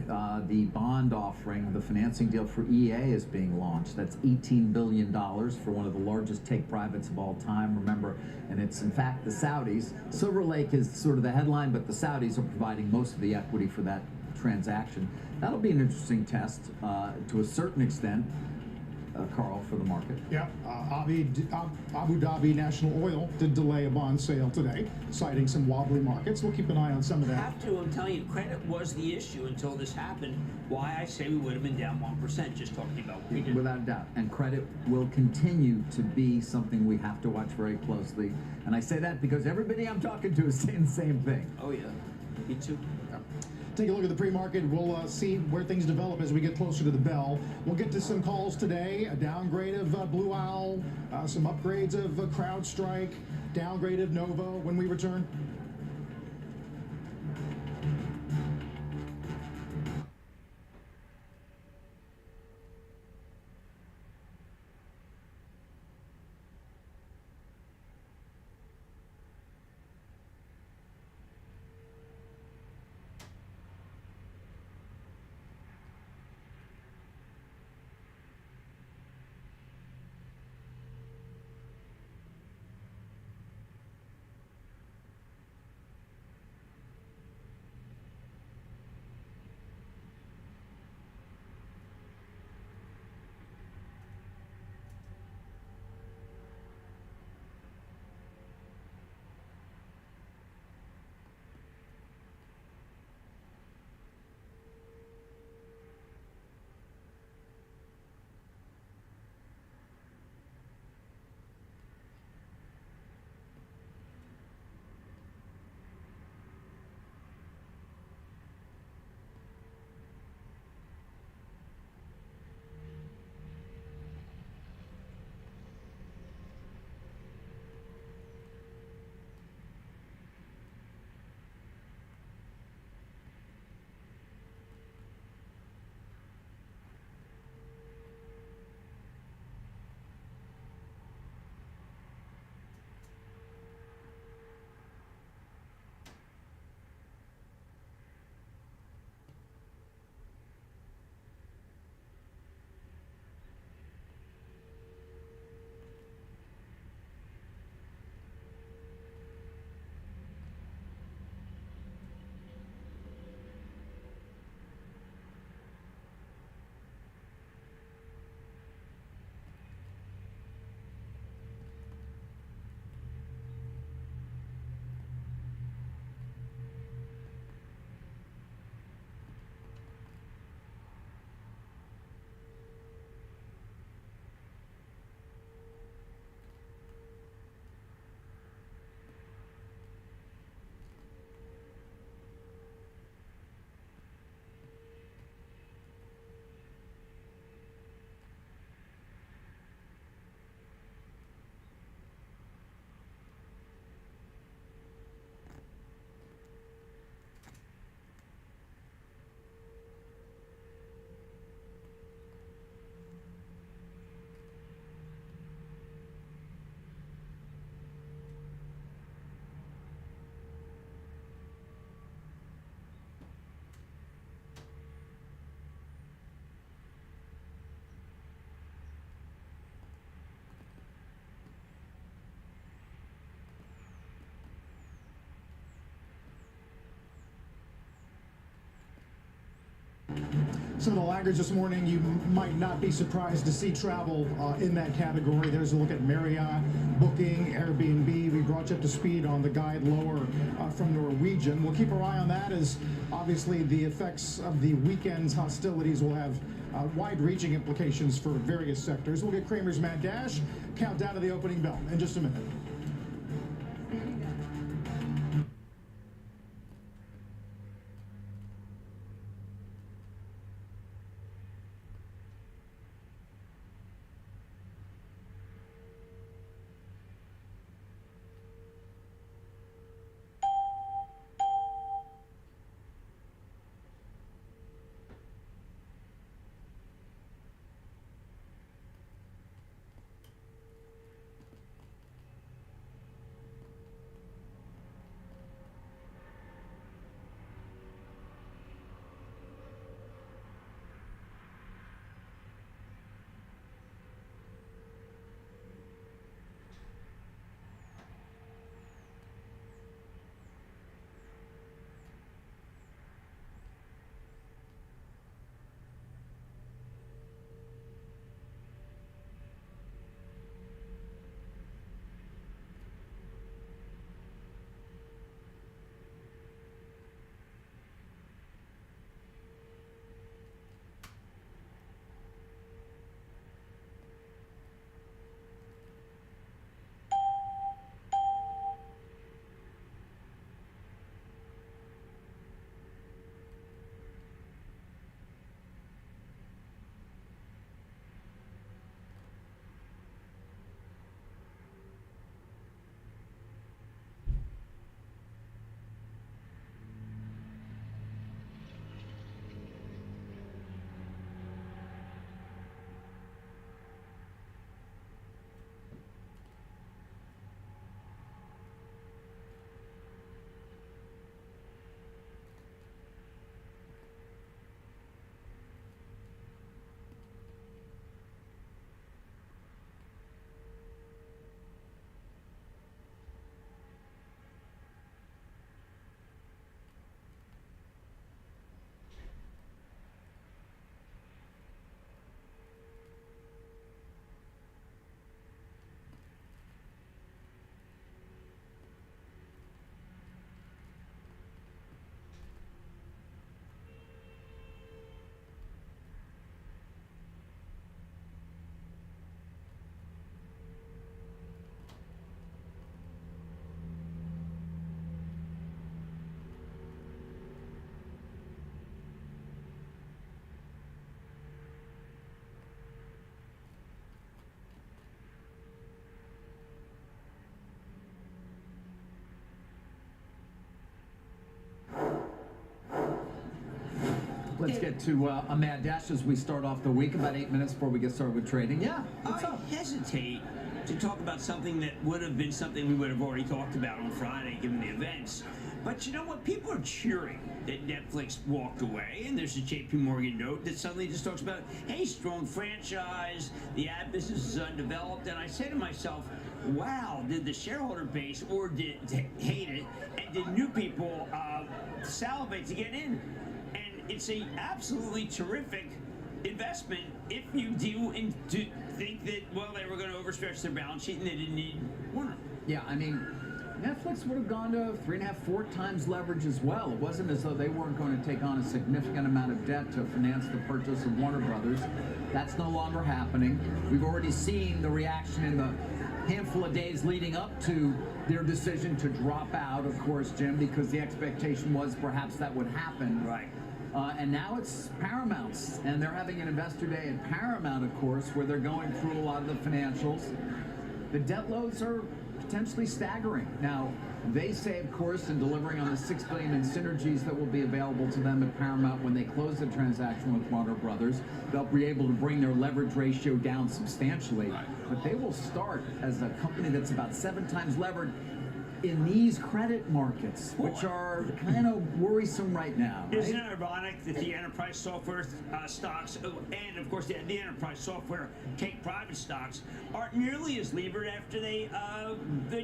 the bond offering, the financing deal for EA is being launched. That's $18 billion for one of the largest take-privates of all time, remember, and it's, in fact, the Saudis. Silver Lake is sort of the headline, but the Saudis are providing most of the equity for that transaction. That'll be an interesting test to a certain extent, Carl, for the market. Yeah, Abu Dhabi National Oil did delay a bond sale today, citing some wobbly markets. We'll keep an eye on some of that. Have to. I'm telling you, credit was the issue until this happened. Why I say we would have been down 1%, just talking about what we did. Without a doubt. And credit will continue to be something we have to watch very closely. And I say that because everybody I'm talking to is saying the same thing. Oh, yeah. Me too. Yeah. Take a look at the pre-market. We'll see where things develop as we get closer to the bell. We'll get to some calls today. A downgrade of Blue Owl, some upgrades of CrowdStrike, downgrade of Novo when we return. Some of the laggards this morning, you might not be surprised to see travel in that category. There's a look at Marriott, Booking, Airbnb. We brought you up to speed on the guide lower from Norwegian. We'll keep our eye on that, as obviously the effects of the weekend's hostilities will have wide-reaching implications for various sectors. We'll get Kramer's Mad Dash, countdown to the opening bell in just a minute. Let's get to a mad dash as we start off the week. About 8 minutes before we get started with trading. Yeah. I hesitate to talk about something that would have been something we would have already talked about on Friday, given the events. But you know what? People are cheering that Netflix walked away, and there's a JP Morgan note that suddenly just talks about, hey, strong franchise, the ad business is undeveloped. And I say to myself, wow, did the shareholder base or did hate it, and did new people salivate to get in? And it's a absolutely terrific investment if you do think that, well, they were going to overstretch their balance sheet and they didn't need Warner. Yeah, I mean, Netflix would have gone to 3.5, 4 times leverage as well. It wasn't as though they weren't going to take on a significant amount of debt to finance the purchase of Warner Brothers. That's no longer happening. We've already seen the reaction in the handful of days leading up to their decision to drop out, of course, Jim, because the expectation was perhaps that would happen. Right. And now it's Paramount's, and they're having an investor day at Paramount, of course, where they're going through a lot of the financials. The debt loads are potentially staggering. Now, they say, of course, in delivering on the $6 billion in synergies that will be available to them at Paramount when they close the transaction with Warner Brothers, they'll be able to bring their leverage ratio down substantially. Right. But they will start as a company that's about 7 times levered in these credit markets, which are kind of worrisome right now. Right? Isn't it ironic that the enterprise software stocks, and of course the enterprise software take private stocks, aren't nearly as levered after they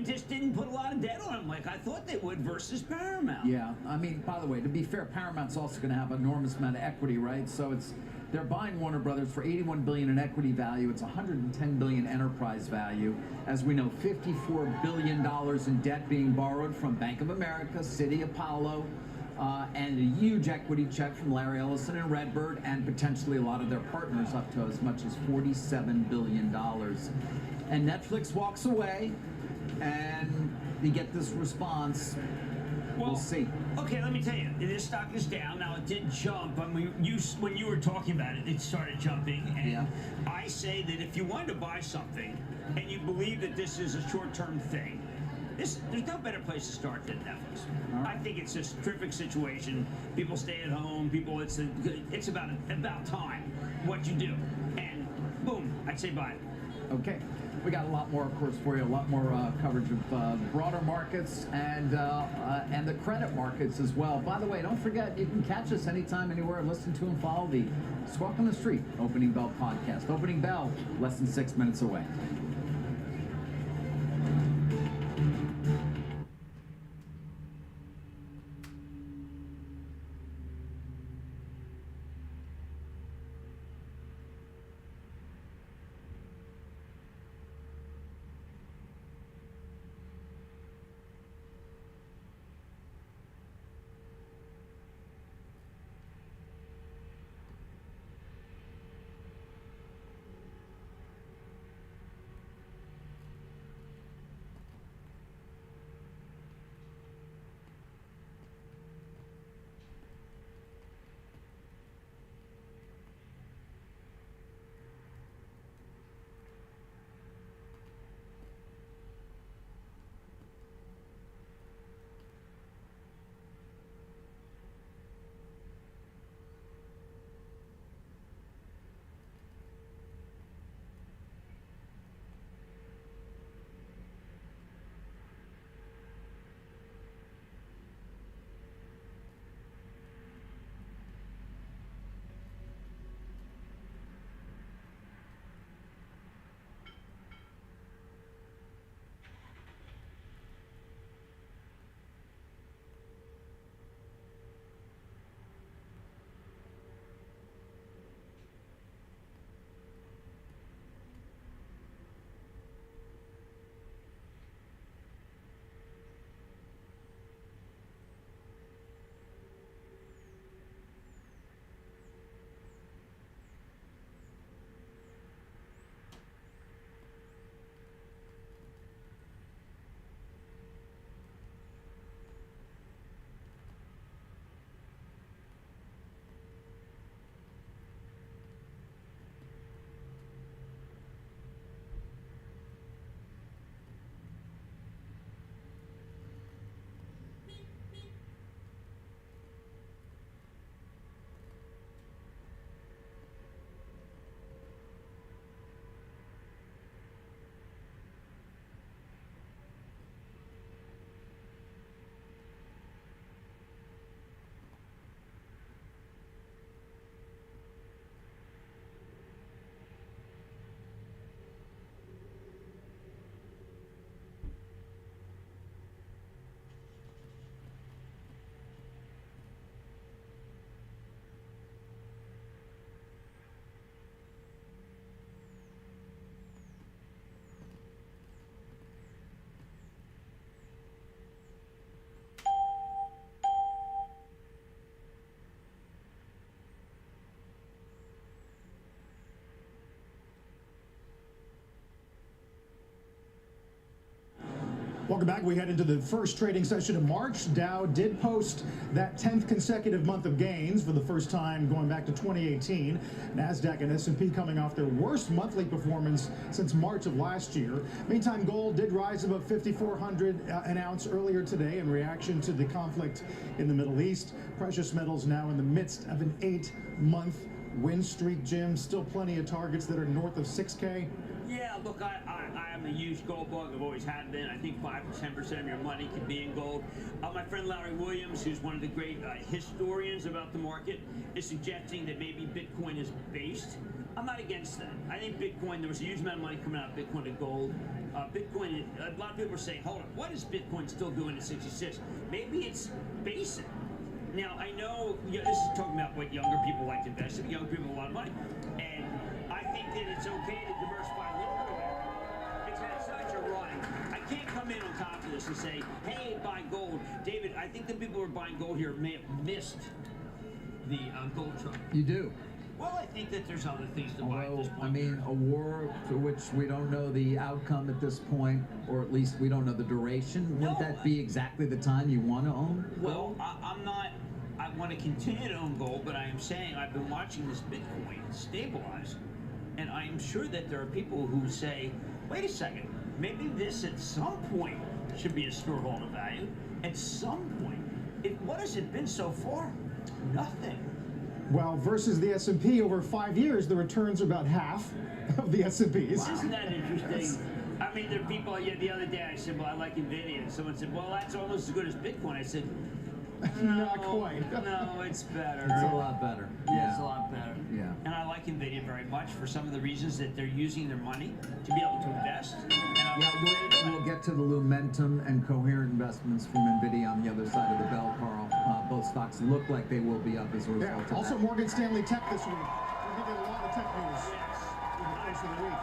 just didn't put a lot of debt on them like I thought they would versus Paramount. Yeah, I mean, by the way, to be fair, Paramount's also going to have an enormous amount of equity, right? So they're buying Warner Brothers for $81 billion in equity value. It's $110 billion enterprise value. As we know, $54 billion in debt being borrowed from Bank of America, Citi, Apollo, and a huge equity check from Larry Ellison and Redbird, and potentially a lot of their partners, up to as much as $47 billion. And Netflix walks away, and you get this response. Well, we'll see. Okay, let me tell you, this stock is down. Now, it did jump. I mean, when you were talking about it, it started jumping. And I say that if you wanted to buy something and you believe that this is a short-term thing, there's no better place to start than Netflix. Right. I think it's a terrific situation. People stay at home. It's about time what you do. And boom, I'd say buy it. Okay. We got a lot more, of course, for you. A lot more coverage of broader markets and the credit markets as well. By the way, don't forget, you can catch us anytime, anywhere. Listen to and follow the Squawk on the Street Opening Bell podcast. Opening Bell, less than 6 minutes away. Welcome back. We head into the first trading session of March. Dow did post that 10th consecutive month of gains for the first time going back to 2018. NASDAQ and S&P coming off their worst monthly performance since March of last year. Meantime, gold did rise above 5,400 an ounce earlier today in reaction to the conflict in the Middle East. Precious metals now in the midst of an 8-month win streak, Jim. Still plenty of targets that are north of 6K. Yeah, look, I am a huge gold bug. I've always have been. I think 5 to 10% of your money can be in gold. My friend Larry Williams, who's one of the great historians about the market, is suggesting that maybe Bitcoin is based. I'm not against that. I think Bitcoin, there was a huge amount of money coming out of Bitcoin to gold. Bitcoin, a lot of people are saying, hold on, what is Bitcoin still doing at 66? Maybe it's basic. Now, I know this is talking about what younger people like to invest in. Young people have a lot of money. And I think that it's okay to diversify a little bit. It's had such a run. I can't come in on top of this and say, hey, buy gold. David, I think the people who are buying gold here may have missed the gold chart. You do. Well, I think that there's other things to buy at this point. I mean, a war for which we don't know the outcome at this point, or at least we don't know the duration. Wouldn't that be exactly the time you want to own gold? Well, I'm not. I want to continue to own gold, but I am saying I've been watching this Bitcoin stabilize, and I am sure that there are people who say, wait a second, maybe this at some point should be a storehold of value. At some point, what has it been so far? Nothing. Well, versus the S&P over 5 years, the returns are about half of the S&Ps. Wow. Isn't that interesting? I mean, there are people, the other day I said, well, I like NVIDIA. And someone said, well, that's almost as good as Bitcoin. I said, not quite. No, it's better. It's a lot better. Yeah, it's a lot better. Yeah. And I like NVIDIA very much for some of the reasons that they're using their money to be able to invest. We'll get to the Lumentum and Coherent investments from NVIDIA on the other side of the bell, Carl. Both stocks look like they will be up as a result of also that. Morgan Stanley Tech this week. We're going to get a lot of tech news in the course of the week.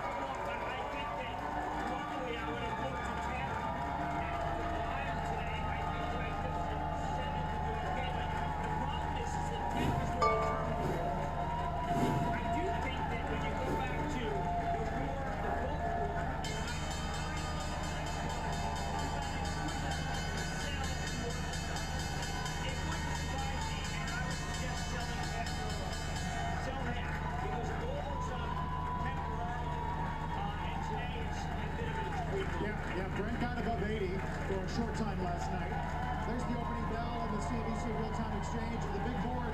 Yeah, Brent got above 80 for a short time last night. There's the opening bell on the CNBC Real-Time Exchange. The big board,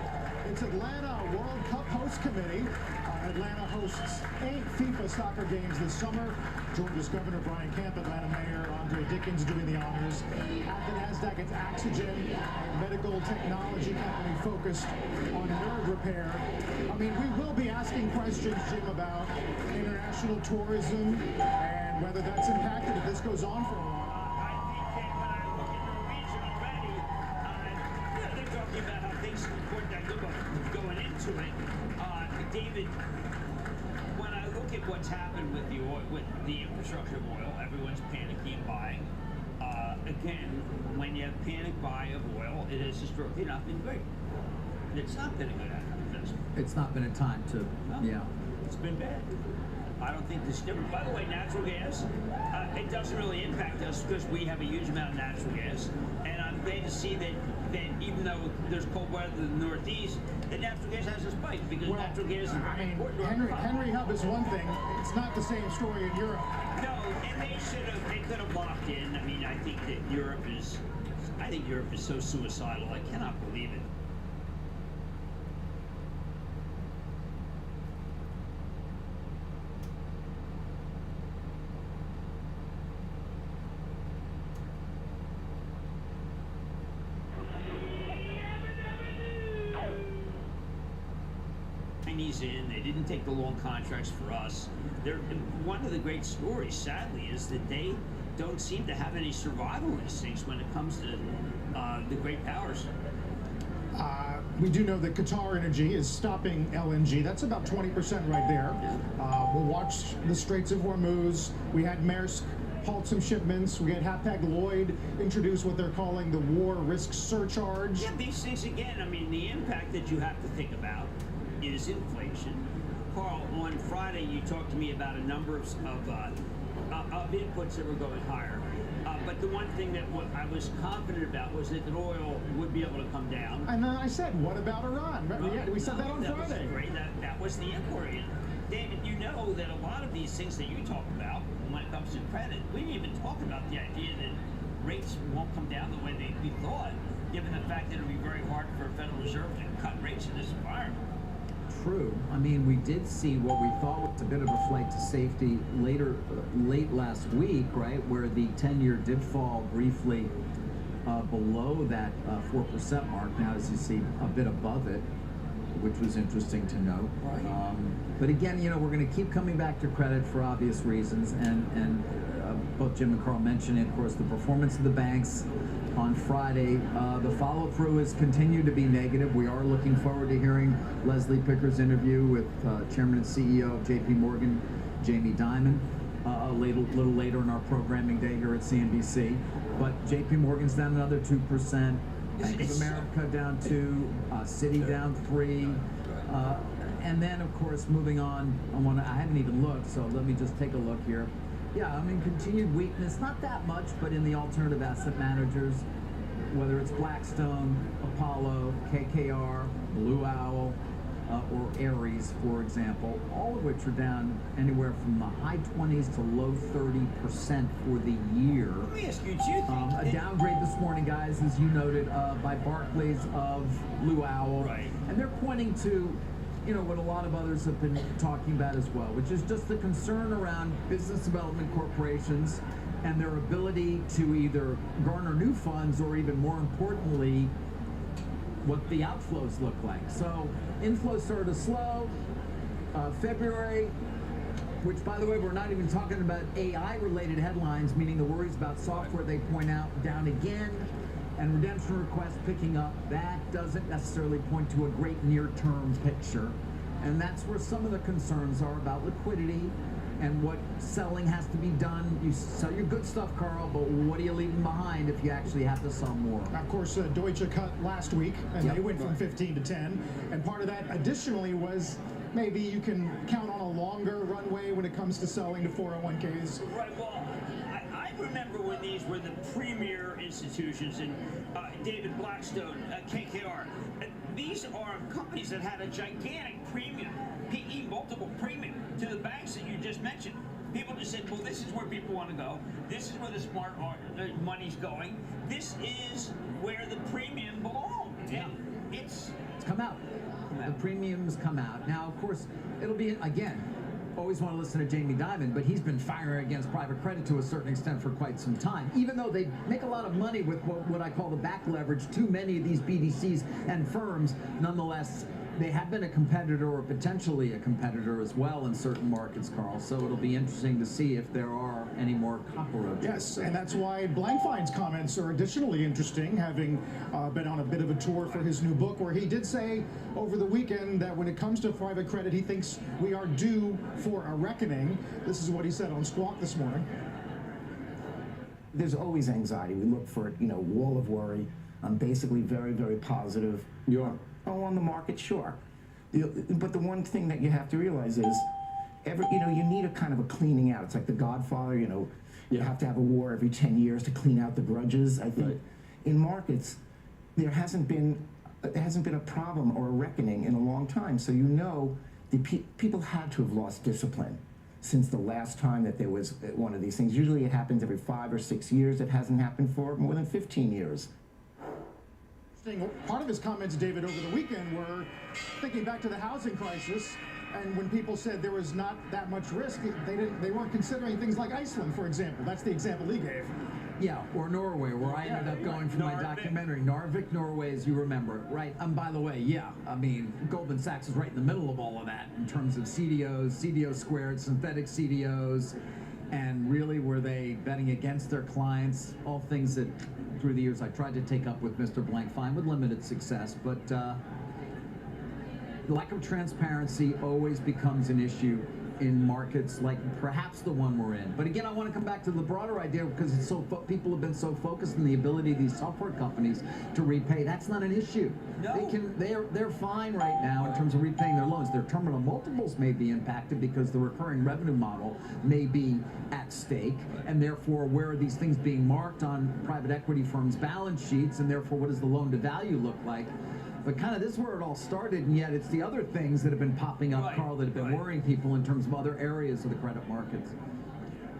it's Atlanta World Cup Host Committee. Atlanta hosts 8 FIFA soccer games this summer. Georgia's Governor Brian Kemp, Atlanta Mayor Andre Dickens doing the honors. At the NASDAQ, it's Oxygen, a medical technology company focused on nerve repair. I mean, we will be asking questions, Jim, about international tourism and whether that's impacted if this goes on for a while. They're talking about how things going into it. David, when I look at what's happened with the oil, with the infrastructure of oil, everyone's panicking buying. Again, when you have panic buy of oil, it has historically not been great. It's not been a good investment. It's not been a time to, yeah. It's been bad. I don't think this is different. By the way, natural gas, it doesn't really impact us because we have a huge amount of natural gas. And I'm glad to see that even though there's cold weather in the Northeast, that natural gas has a spike because natural gas is very important. Henry Hub is one thing. It's not the same story in Europe. No, and they could have locked in. I mean, I think Europe is so suicidal. I cannot believe it. In. They didn't take the long contracts for us. One of the great stories, sadly, is that they don't seem to have any survival instincts when it comes to the great powers. We do know that Qatar Energy is stopping LNG. That's about 20% right there. We'll watch the Straits of Hormuz. We had Maersk halt some shipments. We had Hapag-Lloyd introduce what they're calling the war risk surcharge. Yeah, these things, again, I mean, the impact that you have to think about is inflation. Carl, on Friday you talked to me about a number of inputs that were going higher. But the one thing that I was confident about was that the oil would be able to come down. And then I said, what about Iran? We said that on Friday. Was great. That was the inquiry. David, you know that a lot of these things that you talk about when it comes to credit, we didn't even talk about the idea that rates won't come down the way we thought, given the fact that it would be very hard for a Federal Reserve to cut rates in this environment. true. I mean, we did see what we thought was a bit of a flight to safety late last week, right, where the 10-year did fall briefly below that 4% mark. Now, as you see, a bit above it, which was interesting to note. Right. But again, you know, we're going to keep coming back to credit for obvious reasons, and both Jim and Carl mentioned it, of course, the performance of the banks on Friday. The follow-through has continued to be negative. We are looking forward to hearing Leslie Picker's interview with Chairman and CEO of JP Morgan, Jamie Dimon, a little later in our programming day here at CNBC. But JP Morgan's down another 2%. Bank of America down 2, Citi down 3, and then of course moving on. I haven't even looked, so let me just take a look here. Yeah, I mean continued weakness, not that much, but in the alternative asset managers, whether it's Blackstone, Apollo, KKR, Blue Owl, or Ares, for example, all of which are down anywhere from the high 20s to low 30% for the year. Let me ask you, do you think a downgrade this morning, guys, as you noted, by Barclays of Blue Owl. Right. And they're pointing to, you know, what a lot of others have been talking about as well, which is just the concern around business development corporations and their ability to either garner new funds or, even more importantly, what the outflows look like. So inflows started to slow. February, which by the way, we're not even talking about AI-related headlines, meaning the worries about software, they point out, down again, and redemption requests picking up. That doesn't necessarily point to a great near-term picture. And that's where some of the concerns are about liquidity and what selling has to be done. You sell your good stuff, Carl, but what are you leaving behind if you actually have to sell more? Of course, Deutsche cut last week, and they went from 15 to 10. And part of that, additionally, was maybe you can count on a longer runway when it comes to selling to 401ks. Right, well, I remember when these were the premier institutions, and David Blackstone, KKR. These are companies that had a gigantic premium, PE multiple premium, to the banks that you just mentioned. People just said, well, this is where people want to go. This is where the smart money's going. This is where the premium belongs. Yeah. It's come out. The premiums come out. Now, of course, it'll be, again, always want to listen to Jamie Dimon, but he's been firing against private credit to a certain extent for quite some time. Even though they make a lot of money with what I call the back leverage to many of these BDCs and firms, nonetheless, they have been a competitor or potentially a competitor as well in certain markets, Carl. So it'll be interesting to see if there are any more cockroaches. Yes, and that's why Blankfein's comments are additionally interesting, having been on a bit of a tour for his new book, where he did say over the weekend that when it comes to private credit, he thinks we are due for a reckoning. This is what he said on Squawk this morning. There's always anxiety. We look for, wall of worry. I'm basically very, very positive. You are? Oh, on the market, sure. But the one thing that you have to realize is, you need a kind of a cleaning out. It's like The Godfather, you have to have a war every 10 years to clean out the grudges. I think in markets, there hasn't been a problem or a reckoning in a long time. So people had to have lost discipline since the last time that there was one of these things. Usually it happens every 5 or 6 years. It hasn't happened for more than 15 years. Part of his comments, David, over the weekend were thinking back to the housing crisis, and when people said there was not that much risk, they weren't considering things like Iceland, for example. That's the example he gave. Yeah, or Norway, where I ended up going for my documentary. Narvik, Norway, as you remember, right? By the way, Goldman Sachs is right in the middle of all of that in terms of CDOs, CDO squared, synthetic CDOs, and really were they betting against their clients, all things that through the years I tried to take up with Mr. Blankfein with limited success, but lack of transparency always becomes an issue in markets like perhaps the one we're in. But again, I want to come back to the broader idea because it's people have been so focused on the ability of these software companies to repay. That's not an issue. No. They're fine right now in terms of repaying their loans. Their terminal multiples may be impacted because the recurring revenue model may be at stake, and therefore where are these things being marked on private equity firms' balance sheets, and therefore what does the loan to value look like? But kind of this is where it all started, and yet it's the other things that have been popping up, Carl, that have been worrying people in terms of other areas of the credit markets.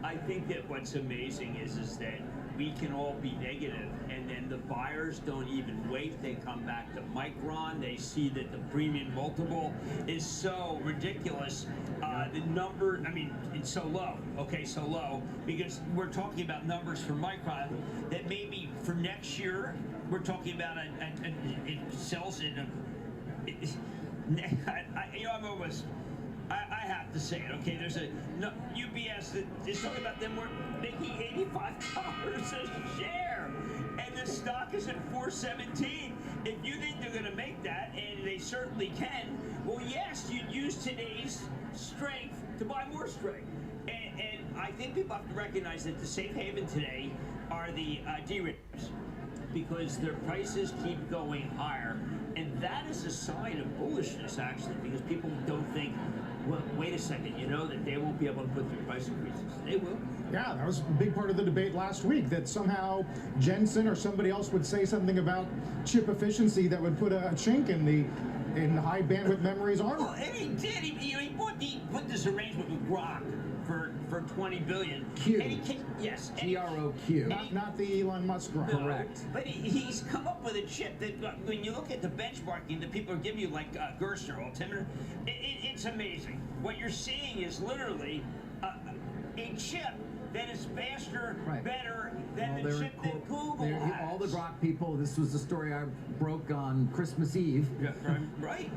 I think that what's amazing is that we can all be negative, and then the buyers don't even wait. They come back to Micron. They see that the premium multiple is so ridiculous. The number, I mean, it's so low. Okay, so low because we're talking about numbers for Micron that maybe for next year we're talking about it sells in I'm almost. I have to say it, okay? There's a UBS that is talking about them making $85 a share, and the stock is at $417. If you think they're going to make that, and they certainly can, well, yes, you'd use today's strength to buy more strength. And I think people have to recognize that the safe haven today are the D-REITs, because their prices keep going higher. And that is a sign of bullishness, actually, because people don't think, well, wait a second, you know that they won't be able to put through price increases. They will. Yeah, that was a big part of the debate last week, that somehow Jensen or somebody else would say something about chip efficiency that would put a chink in the high bandwidth memory's armor. Well, and he did. He put this arrangement with Grok for $20 billion. Q. And he yes. GROQ. Not the Elon Musk Grok. No, correct. But he's come up with a chip that, when you look at the benchmarking that people are giving you, like Gerstner, altimeter, it's amazing. What you're seeing is literally a chip that is faster, better than the chip that Google has. All the Grok people, this was the story I broke on Christmas Eve. Yeah, right.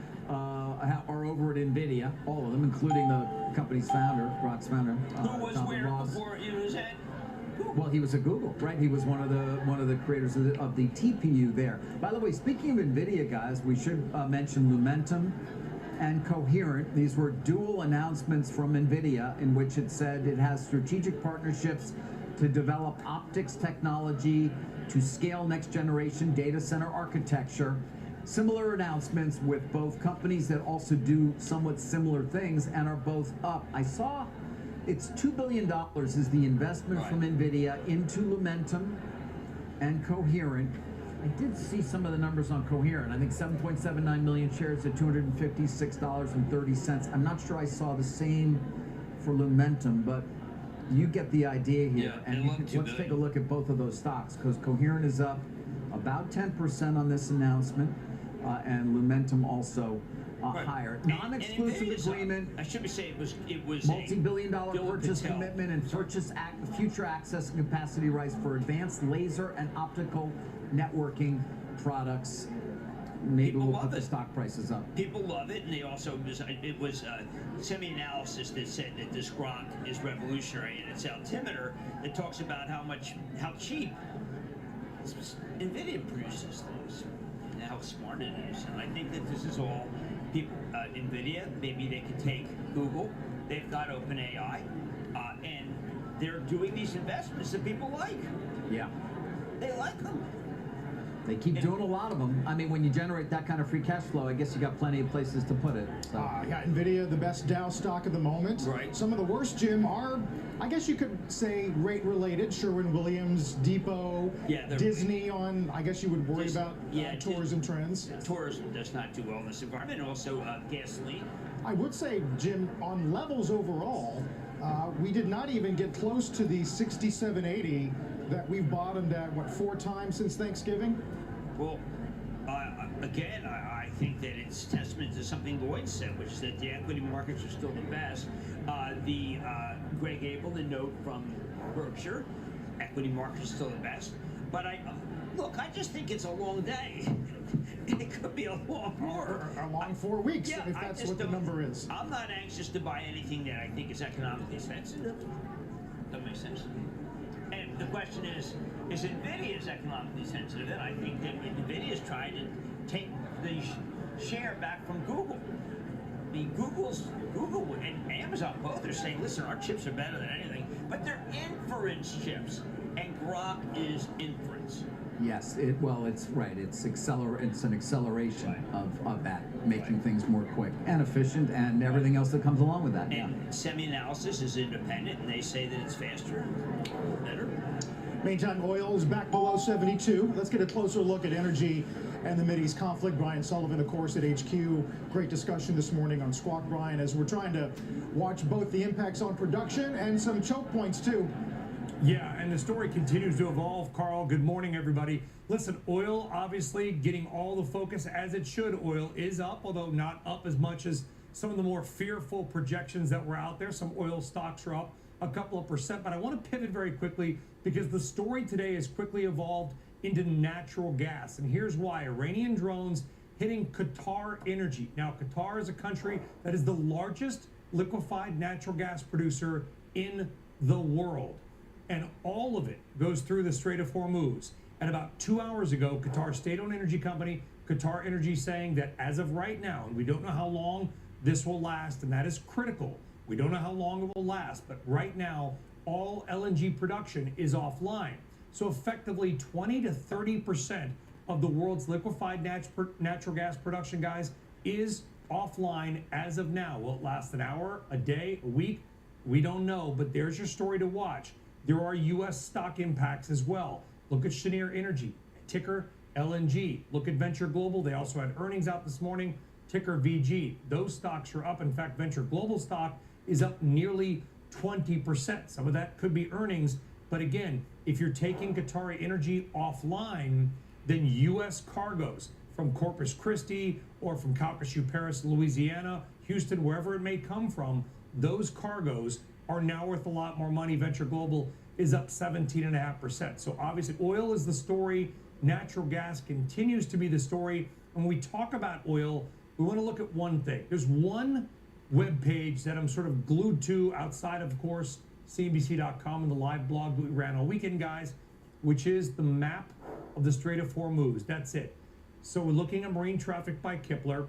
Are over at NVIDIA, all of them, including the company's founder, Grok's founder. Who was where before he was at? Well, he was at Google, right? He was one of the creators of the TPU there. By the way, speaking of NVIDIA, guys, we should mention Lumentum and Coherent. These were dual announcements from NVIDIA in which it said it has strategic partnerships to develop optics technology to scale next generation data center architecture. Similar announcements with both companies that also do somewhat similar things and are both up. I saw it's $2 billion is the investment from NVIDIA into Lumentum and Coherent. I did see some of the numbers on Coherent. I think 7.79 million shares at $256.30. I'm not sure I saw the same for Lumentum, but you get the idea here. Yeah, and let's take a look at both of those stocks, because Coherent is up about 10% on this announcement, and Lumentum also higher. Non-exclusive agreement. I should be saying it was multi-billion-dollar purchase commitment and future access and capacity rights for advanced laser and optical networking products. Maybe we'll put the stock prices up. People love it, and they also it was semi-analysis that said that this Grok is revolutionary, and it's altimeter that talks about how cheap NVIDIA produces things and how smart it is. And I think that this is all people. NVIDIA, maybe they could take Google. They've got OpenAI, and they're doing these investments that people like. Yeah. They like them. They keep doing a lot of them. I mean, when you generate that kind of free cash flow, I guess you got plenty of places to put it. So. Yeah, NVIDIA, the best Dow stock of the moment. Right. Some of the worst, Jim, are, I guess you could say, rate-related. Sherwin-Williams, Depot, Disney on, I guess you would worry about tourism trends. Tourism does not do well in this environment, and also gasoline. I would say, Jim, on levels overall, we did not even get close to the 67.80 that we've bottomed at, what, 4 times since Thanksgiving? Well, again, I think that it's testament to something Lloyd said, which is that the equity markets are still the best. Greg Abel, the note from Berkshire, equity markets are still the best. But look, I just think it's a long day. It could be a long more. A long 4 weeks, yeah, if that's what the number is. I'm not anxious to buy anything that I think is economically sensitive. That makes sense. And the question is NVIDIA economically sensitive? And I think that NVIDIA is trying to take the share back from Google. I mean, Google and Amazon both are saying, listen, our chips are better than anything, but they're inference chips, and Grok is inference. Yes, it's right. It's an acceleration of that, making things more quick and efficient, and everything else that comes along with that. And semi-analysis is independent, and they say that it's faster, better. Meantime, oil is back below 72. Let's get a closer look at energy and the Mideast conflict. Brian Sullivan, of course, at HQ. Great discussion this morning on Squawk, Brian, as we're trying to watch both the impacts on production and some choke points, too. Yeah, and the story continues to evolve, Carl. Good morning, everybody. Listen, oil obviously getting all the focus as it should. Oil is up, although not up as much as some of the more fearful projections that were out there. Some oil stocks are up a couple of percent, but I want to pivot very quickly because the story today has quickly evolved into natural gas. And here's why. Iranian drones hitting Qatar Energy. Now, Qatar is a country that is the largest liquefied natural gas producer in the world. And all of it goes through the Strait of Hormuz. And about 2 hours ago, Qatar's state-owned energy company, Qatar Energy, saying that as of right now, and we don't know how long this will last, and that is critical. We don't know how long it will last, but right now, all LNG production is offline. So effectively, 20 to 30% of the world's liquefied natural gas production, guys, is offline as of now. Will it last an hour, a day, a week? We don't know, but there's your story to watch. There are U.S. stock impacts as well. Look at Cheniere Energy, ticker LNG. Look at Venture Global. They also had earnings out this morning, ticker VG. Those stocks are up. In fact, Venture Global stock is up nearly 20%. Some of that could be earnings. But again, if you're taking Qatar Energy offline, then U.S. cargoes from Corpus Christi or from Calcasieu Paris, Louisiana, Houston, wherever it may come from, those cargoes are now worth a lot more money. Venture Global is up 17.5%. So obviously oil is the story. Natural gas continues to be the story. When we talk about oil, we want to look at one thing. There's one web page that I'm sort of glued to outside of course, CNBC.com and the live blog that we ran all weekend, guys, which is the map of the Strait of Hormuz. That's it. So we're looking at marine traffic by Kepler.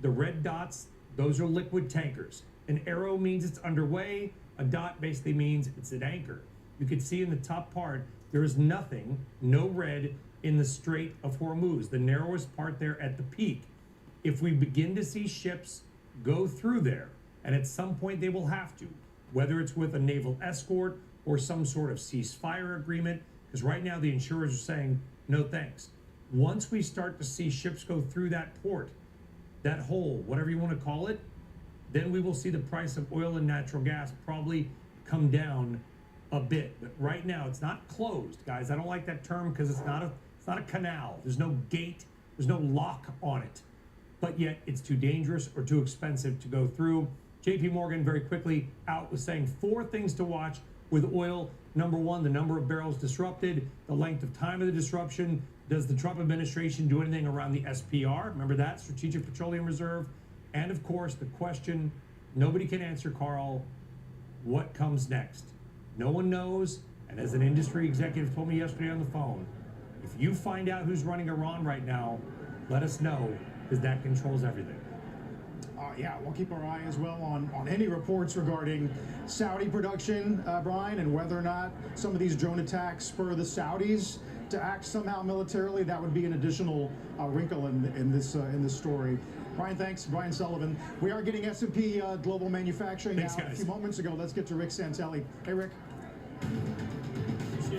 The red dots, those are liquid tankers. An arrow means it's underway. A dot basically means it's at anchor. You can see in the top part, there is nothing, no red in the Strait of Hormuz, the narrowest part there at the peak. If we begin to see ships go through there, and at some point they will have to, whether it's with a naval escort or some sort of ceasefire agreement, because right now the insurers are saying, no thanks. Once we start to see ships go through that port, that hole, whatever you want to call it, then we will see the price of oil and natural gas probably come down a bit. But right now, it's not closed, guys. I don't like that term because it's not a canal. There's no gate. There's no lock on it. But yet, it's too dangerous or too expensive to go through. JP Morgan very quickly out was saying 4 things to watch with oil. Number 1, the number of barrels disrupted, the length of time of the disruption. Does the Trump administration do anything around the SPR? Remember that, Strategic Petroleum Reserve. And of course, the question nobody can answer, Carl, what comes next? No one knows. And as an industry executive told me yesterday on the phone, if you find out who's running Iran right now, let us know, because that controls everything. Yeah, we'll keep our eye as well on any reports regarding Saudi production, Brian, and whether or not some of these drone attacks spur the Saudis to act somehow militarily. That would be an additional wrinkle in this story. Brian, thanks. Brian Sullivan. We are getting S&P Global Manufacturing now. A few moments ago. Let's get to Rick Santelli. Hey, Rick.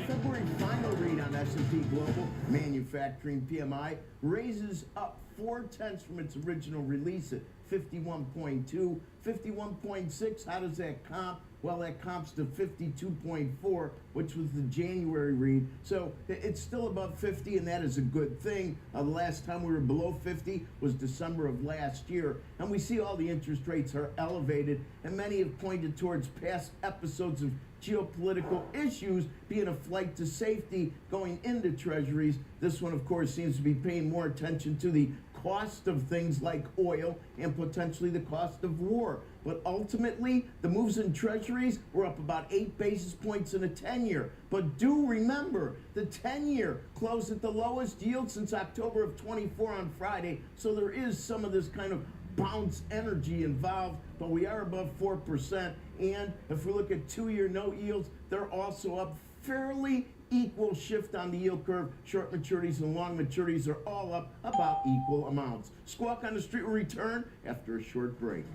February final read on S&P Global Manufacturing PMI raises up 0.4 from its original release at 51.2, 51.6. How does that comp? Well, that comps to 52.4, which was the January read. So it's still above 50, and that is a good thing. The last time we were below 50 was December of last year. And we see all the interest rates are elevated, and many have pointed towards past episodes of geopolitical issues being a flight to safety going into treasuries. This one, of course, seems to be paying more attention to the cost of things like oil and potentially the cost of war. But ultimately, the moves in treasuries were up about 8 basis points in a 10-year. But do remember, the 10-year closed at the lowest yield since October of 24 on Friday. So there is some of this kind of bounce energy involved, but we are above 4%. And if we look at 2-year note yields, they're also up fairly equal shift on the yield curve. Short maturities and long maturities are all up about equal amounts. Squawk on the Street will return after a short break.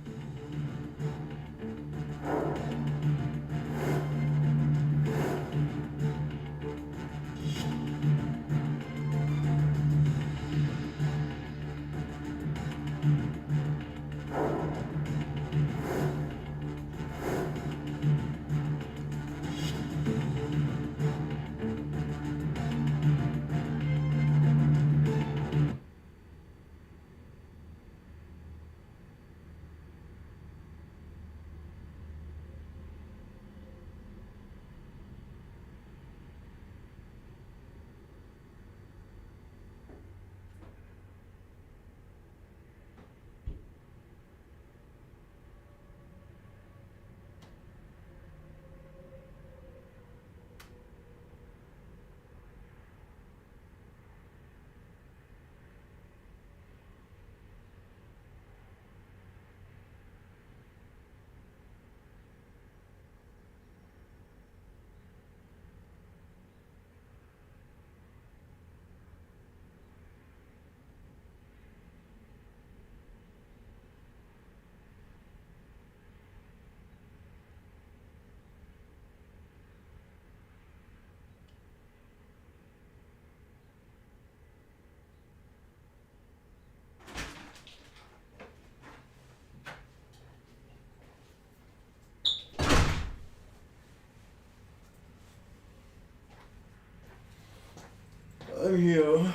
I'm here.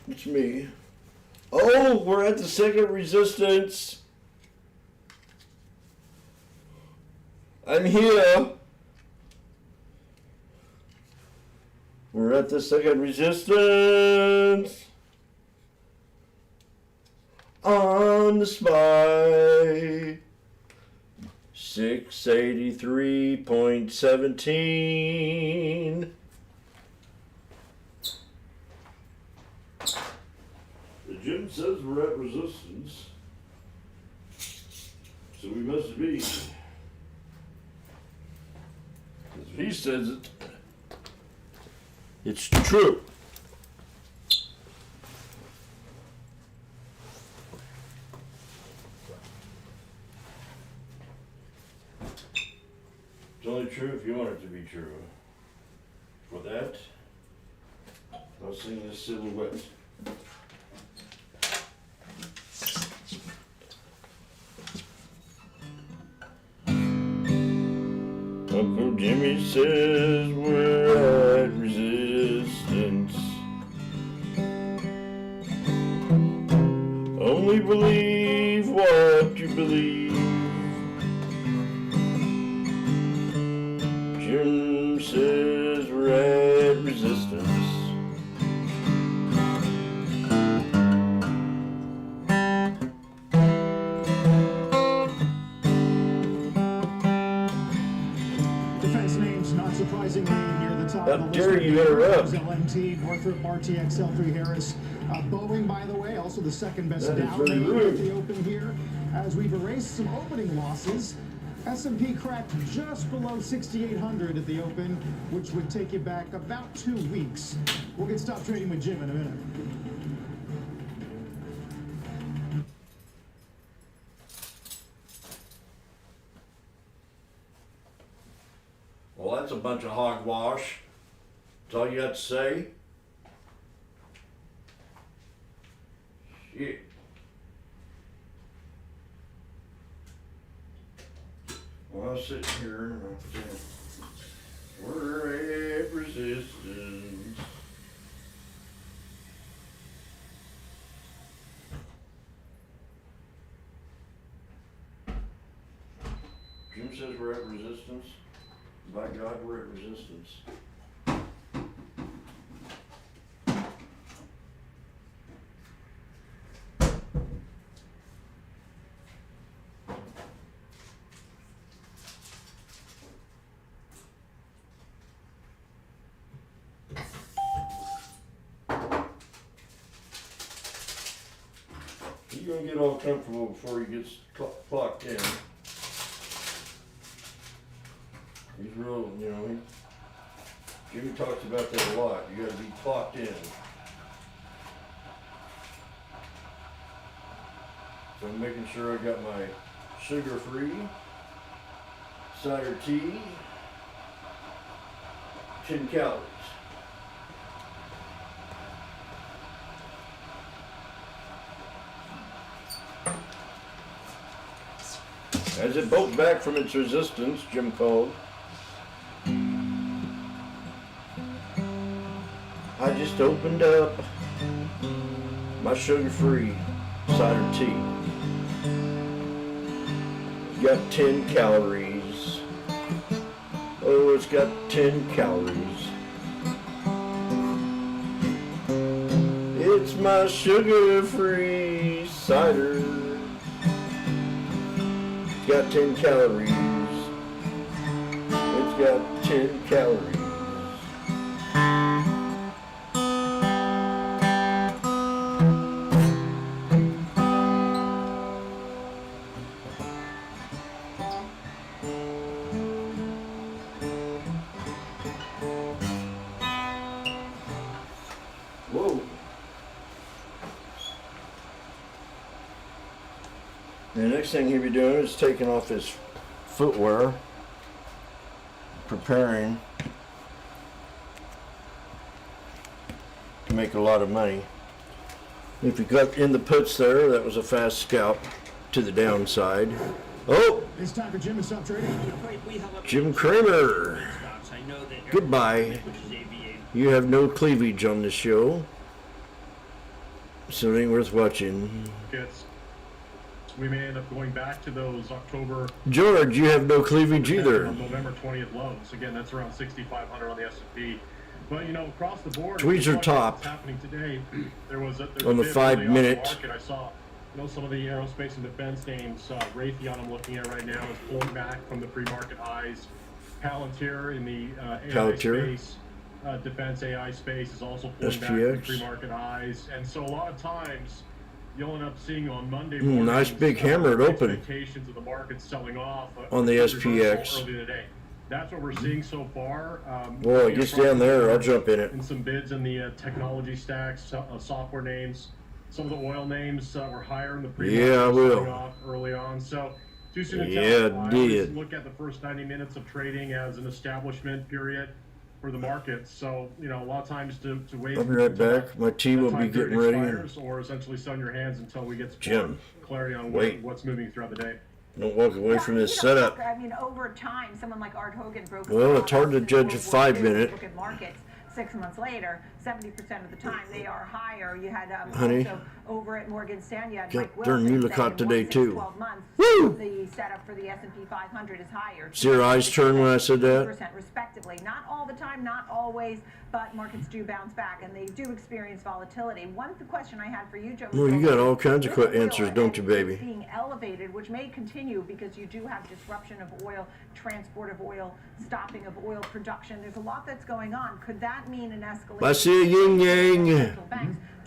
It's me. Oh, we're at the second resistance. I'm here. We're at the second resistance. On the SPY. 683.17. The Jim says we're at resistance. So we must be. If he says it, it's true. It's only true if you want it to be true. For that, I'll sing this silhouette. Uncle Jimmy says we're at resistance. Only believe what you believe. Jim says we're at resistance. Defense names, not surprisingly, near the top How of the dare list. you interrupt? LMT, Northrop, RTX, L3 Harris. Boeing, by the way, also the second best That is down very name rude. at the open here. As we've erased some opening losses, S&P cracked just below 6,800 at the open, which would take you back about 2 weeks. We'll get Stop Trading with Jim in a minute. Well, that's a bunch of hogwash. That's all you got to say? Shit. Well, I was sitting here and I'm saying, we're at resistance. Jim says we're at resistance. By God, we're at resistance. He's gonna get all comfortable before he gets clocked in. He's real, you know, Jimmy talks about that a lot. You gotta be clocked in. So I'm making sure I got my sugar-free cider tea, 10 calories. As it bolts back from its resistance, Jim called. I just opened up my sugar-free cider tea. Got 10 calories. Oh, it's got 10 calories. It's my sugar-free cider. It's got 10 calories. It's got 10 calories. Whoa. The next thing he'll be doing is taking off his footwear, preparing to make a lot of money. If you got in the puts there, that was a fast scalp to the downside. Oh! It's time for Jim to Stop Trading. Jim Cramer. Goodbye. You have no cleavage on the show, so it ain't worth watching. We may end up going back to those October. George, you have no cleavage either. November 20th lows. Again, that's around 6,500 on the S&P. But you know, across the board, Tweets are top. what's happening today? There's on the a bit 5 really off minute. the market. I saw, you know, some of the aerospace and defense names. Raytheon, I'm looking at right now, is pulling back from the pre-market highs. Palantir in the AI space, defense AI space, is also pulling back from pre-market highs. And so a lot of times, you'll end up seeing on Monday morning nice big hammer it open. Expectations of the market selling off on the SPX. Early today. That's what we're seeing so far. Well, it gets down there, I'll jump in it. And some bids in the technology stacks, software names. Some of the oil names were higher in the pre-market. Yeah, I will. Off early on. So too soon to yeah, tell. I always look at the first 90 minutes of trading as an establishment period for the market. So, you know, a lot of times to wait. I'll be right back. My tea will be getting ready. Or essentially sit on your hands until we get Jim, clarity on what's moving throughout the day. Don't walk away from this setup. I mean, over time, someone like Art Hogan broke. Well, it's hard to judge a 5 minute. Look at markets 6 months later, 70% of the time they are higher. You had Honey, also over at Morgan Stanley, you had got Mike darn Wilson you look saying hot today in 6 too. 12 months, Woo! The setup for the S&P 500 is higher. See your eyes turn when I said that? 2% respectively. Not all the time, not always, but markets do bounce back and they do experience volatility. One question I had for you, Joe. Well, you got all kinds of answers, don't you, baby? Being elevated, which may continue because you do have disruption of oil, transport of oil, stopping of oil production. There's a lot that's going on. Could that mean an escalation? I see a yin yang.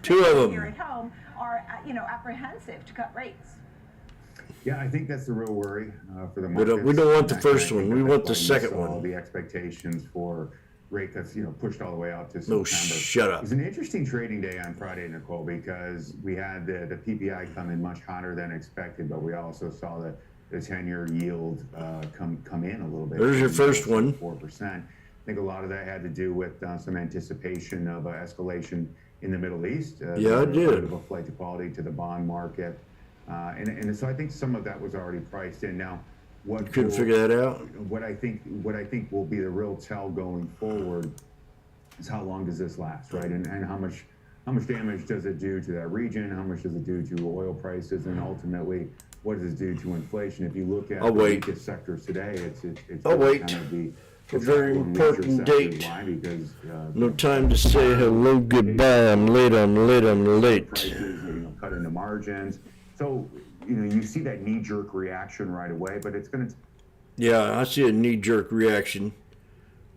Two of them. Here at home are apprehensive to cut rates. Yeah, I think that's the real worry for the market. We don't want the first one. We want the second one. All the expectations for rate cuts, pushed all the way out to No, September. shut up. It was an interesting trading day on Friday, Nicole, because we had the PPI come in much hotter than expected, but we also saw the 10-year yield come in a little bit. There's your first one. 4%. I think a lot of that had to do with some anticipation of escalation in the Middle East. Yeah, I did. Of a flight to quality to the bond market. And so I think some of that was already priced in. Now, what couldn't figure that out. What I think will be the real tell going forward is how long does this last, right? And how much damage does it do to that region? How much does it do to oil prices? And ultimately, what does it do to inflation? If you look at the weakest sectors today, it's really kind of the a very important date. Why? Because no time to say hello, goodbye. I'm late. I'm late. I'm late. Prices, cut into margins. So you see that knee-jerk reaction right away, but it's going to. Yeah, I see a knee-jerk reaction.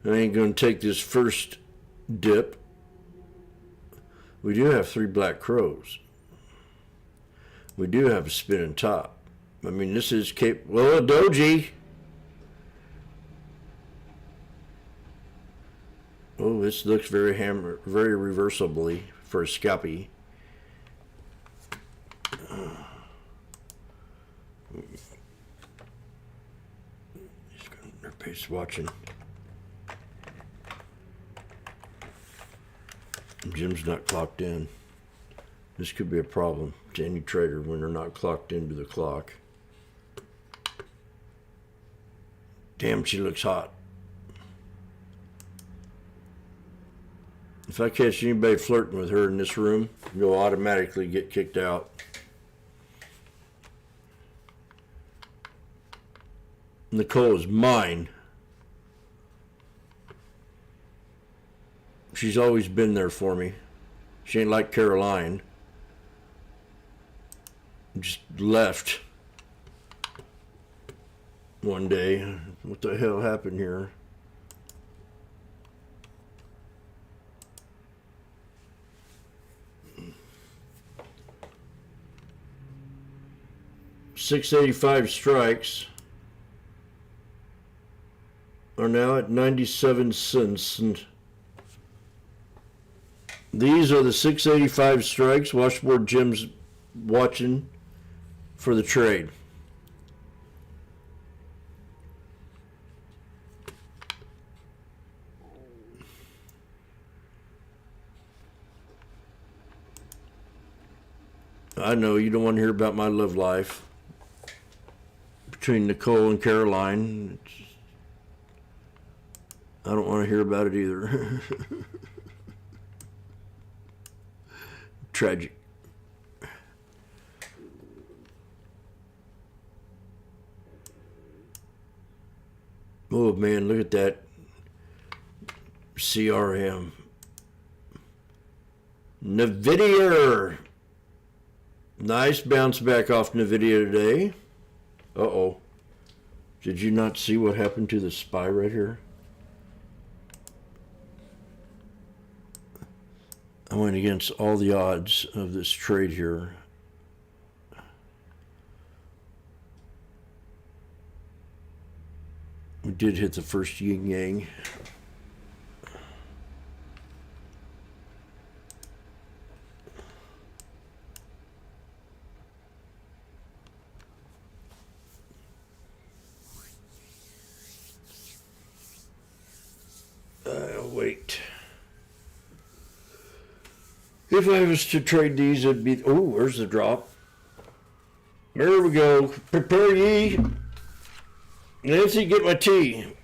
I ain't going to take this first dip. We do have 3 black crows. We do have a spinning top. I mean, this is a doji. Oh, this looks very reversibly for a scalpy. Everybody's watching. Jim's not clocked in. This could be a problem to any trader when they're not clocked into the clock. Damn, she looks hot. If I catch anybody flirting with her in this room, you'll automatically get kicked out. Nicole is mine. She's always been there for me. She ain't like Caroline. Just left one day. What the hell happened here? $6.85 strikes are now at 97 cents. And these are the 6.85 strikes Washboardjim's watching for the trade. I know you don't want to hear about my love life between Nicole and Caroline. I don't want to hear about it either. tragic. Oh man, look at that CRM. NVIDIA. Nice bounce back off NVIDIA today. Uh-oh. Did you not see what happened to the SPY right here? I went against all the odds of this trade here. We did hit the first yin yang. Wait. If I was to trade these, it'd be... Oh, where's the drop? There we go. Prepare ye. Nancy, get my tea.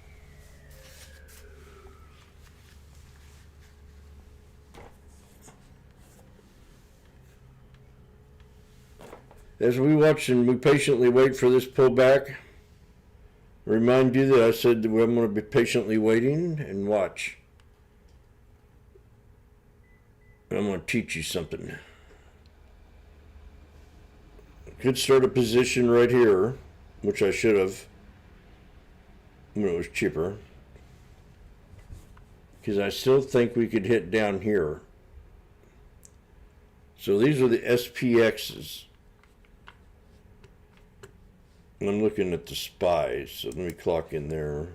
As we watch and we patiently wait for this pullback, remind you that I said that I'm going to be patiently waiting and watch. I'm going to teach you something. Could start a position right here, which I should have when it was cheaper, because I still think we could hit down here. So these are the SPXs. I'm looking at the SPYs, so let me clock in there.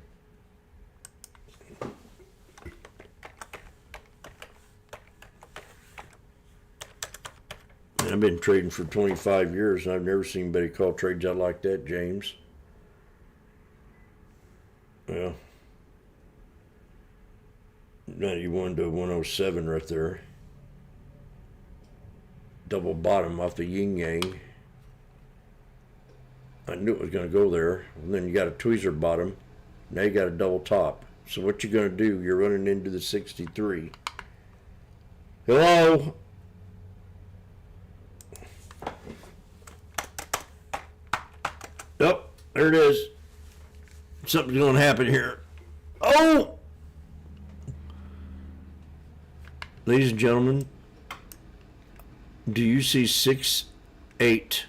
I've been trading for 25 years, and I've never seen anybody call trades out like that, James. Well, 91 to 107 right there. Double bottom off the yin yang. I knew it was going to go there. And then you got a tweezer bottom. Now you got a double top. So what you going to do? You're running into the 63. Hello? Yep, there it is. Something's going to happen here. Oh! Ladies and gentlemen, do you see 6, 8,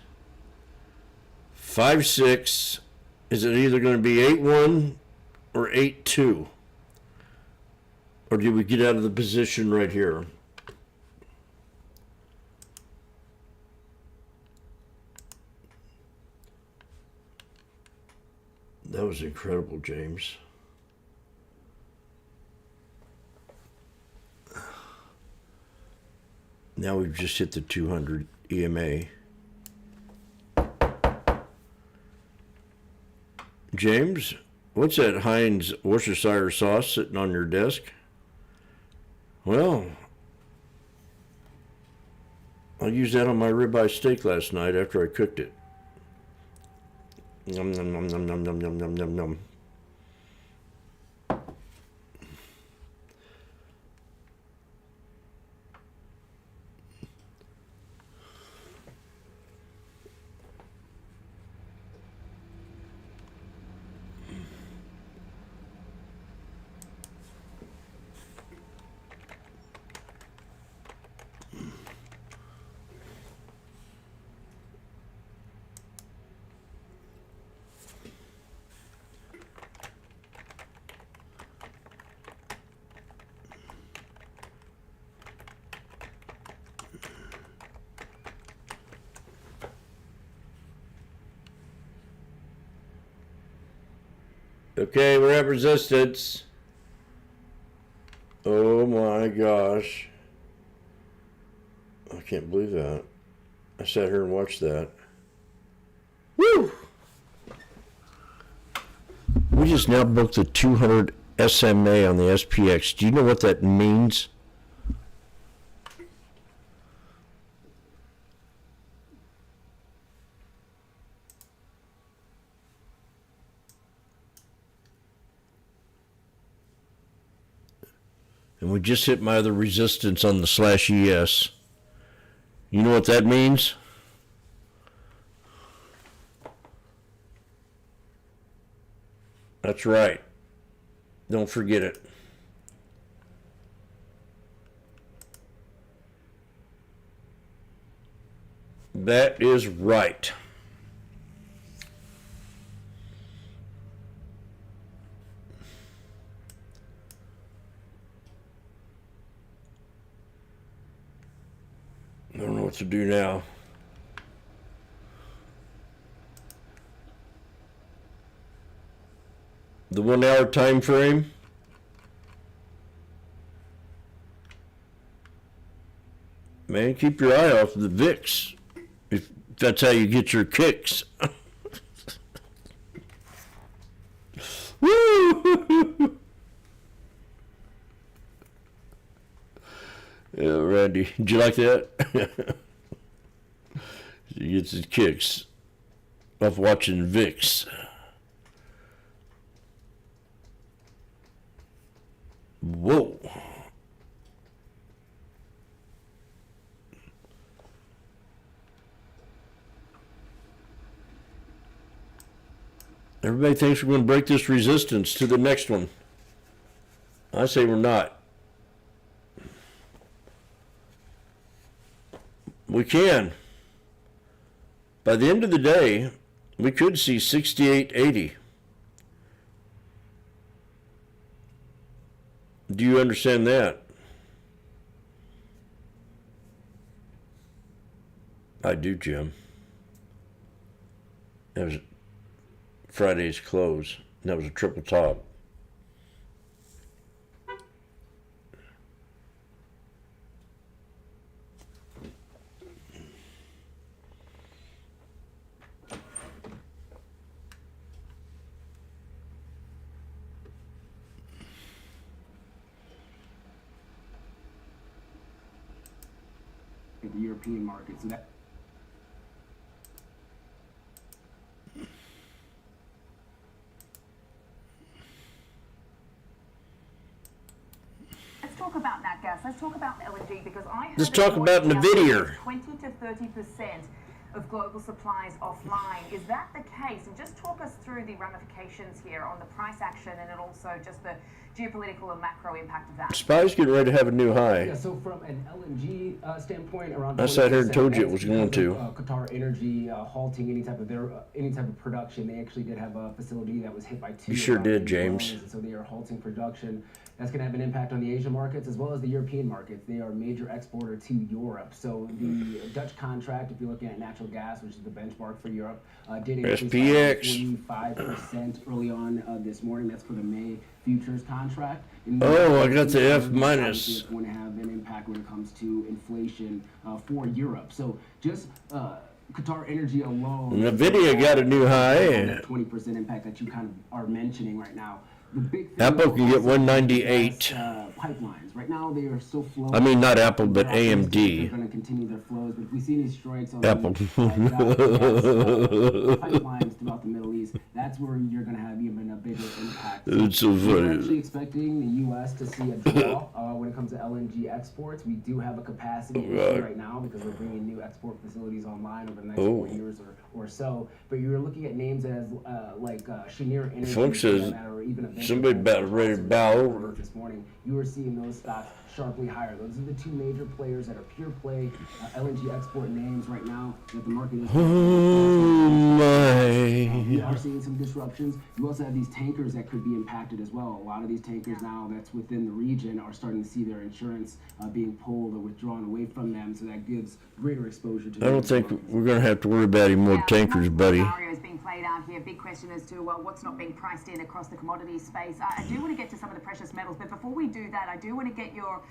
5, 6? Is it either going to be 8, 1 or 8, 2? Or do we get out of the position right here? That was incredible, James. Now we've just hit the 200 EMA. James, what's that Heinz Worcestershire sauce sitting on your desk? Well, I used that on my ribeye steak last night after I cooked it. Nom nom nom nom nom nom nom nom nom nom. Okay, we're at resistance. Oh my gosh. I can't believe that. I sat here and watched that. Woo! We just now booked the 200 SMA on the SPX. Do you know what that means? And we just hit my other resistance on the /ES. You know what that means? That's right. Don't forget it. That is right. I don't know what to do now. The 1 hour time frame. Man, keep your eye off the VIX. If that's how you get your kicks. Woo! Yeah, Randy, did you like that? He gets his kicks off watching VIX. Whoa. Everybody thinks we're going to break this resistance to the next one. I say we're not. We can. By the end of the day, we could see 68.80. Do you understand that? I do, Jim. That was Friday's close. That was a triple top. The European market. So that let's talk about nat gas. Let's talk about LNG because I heard let's talk about NVIDIA. 20 to 30% of global supplies offline. Is that the case? And just talk us through the ramifications here on the price action and then also just the geopolitical and macro impact of that. SPY's getting ready to have a new high. Yeah, so from an LNG standpoint, around I sat here and told you it was because going to. Qatar Energy halting any type of production. They actually did have a facility that was hit by two. You sure did, drones, James. and so they are halting production. That's going to have an impact on the Asian markets as well as the European markets. They are a major exporter to Europe. So the Dutch contract, if you're looking at natural gas, which is the benchmark for Europe, did increase SPX. by 45% early on this morning. That's for the May futures contract. Oh, I got the F Obviously, minus. it's going to have an impact when it comes to inflation for Europe. So just Qatar Energy alone. NVIDIA got a new high. That 20% impact that you kind of are mentioning right now. The big thing Apple can get is 198. Pipelines. Right now they are still flowing. I mean, not Apple, but They're AMD. going to continue their flows, but if we see any strikes on Apple. pipelines throughout the Middle East, that's where you're going to have even a bigger impact. It's so We're funny. actually expecting the U.S. to see a draw when it comes to LNG exports. We do have a capacity issue right now because we're bringing new export facilities online over the next 4 years or so. But you're looking at names as like Cheniere Energy, Funk says or even a somebody about ready to bow over. this morning. You are seeing those stocks sharply higher. Those are the two major players that are pure play LNG export names right now that the market is. Oh my! We are seeing some disruptions. You also have these tankers that could be impacted as well. A lot of these tankers now that's within the region are starting to see their insurance being pulled or withdrawn away from them, so that gives greater exposure to. I don't think we're going to have to worry about any more tankers, buddy. Scenario is being played out here. Big question as to what's not being priced in across the commodities space. I do want to get to some of the precious metals, but before we do that, I do want to get your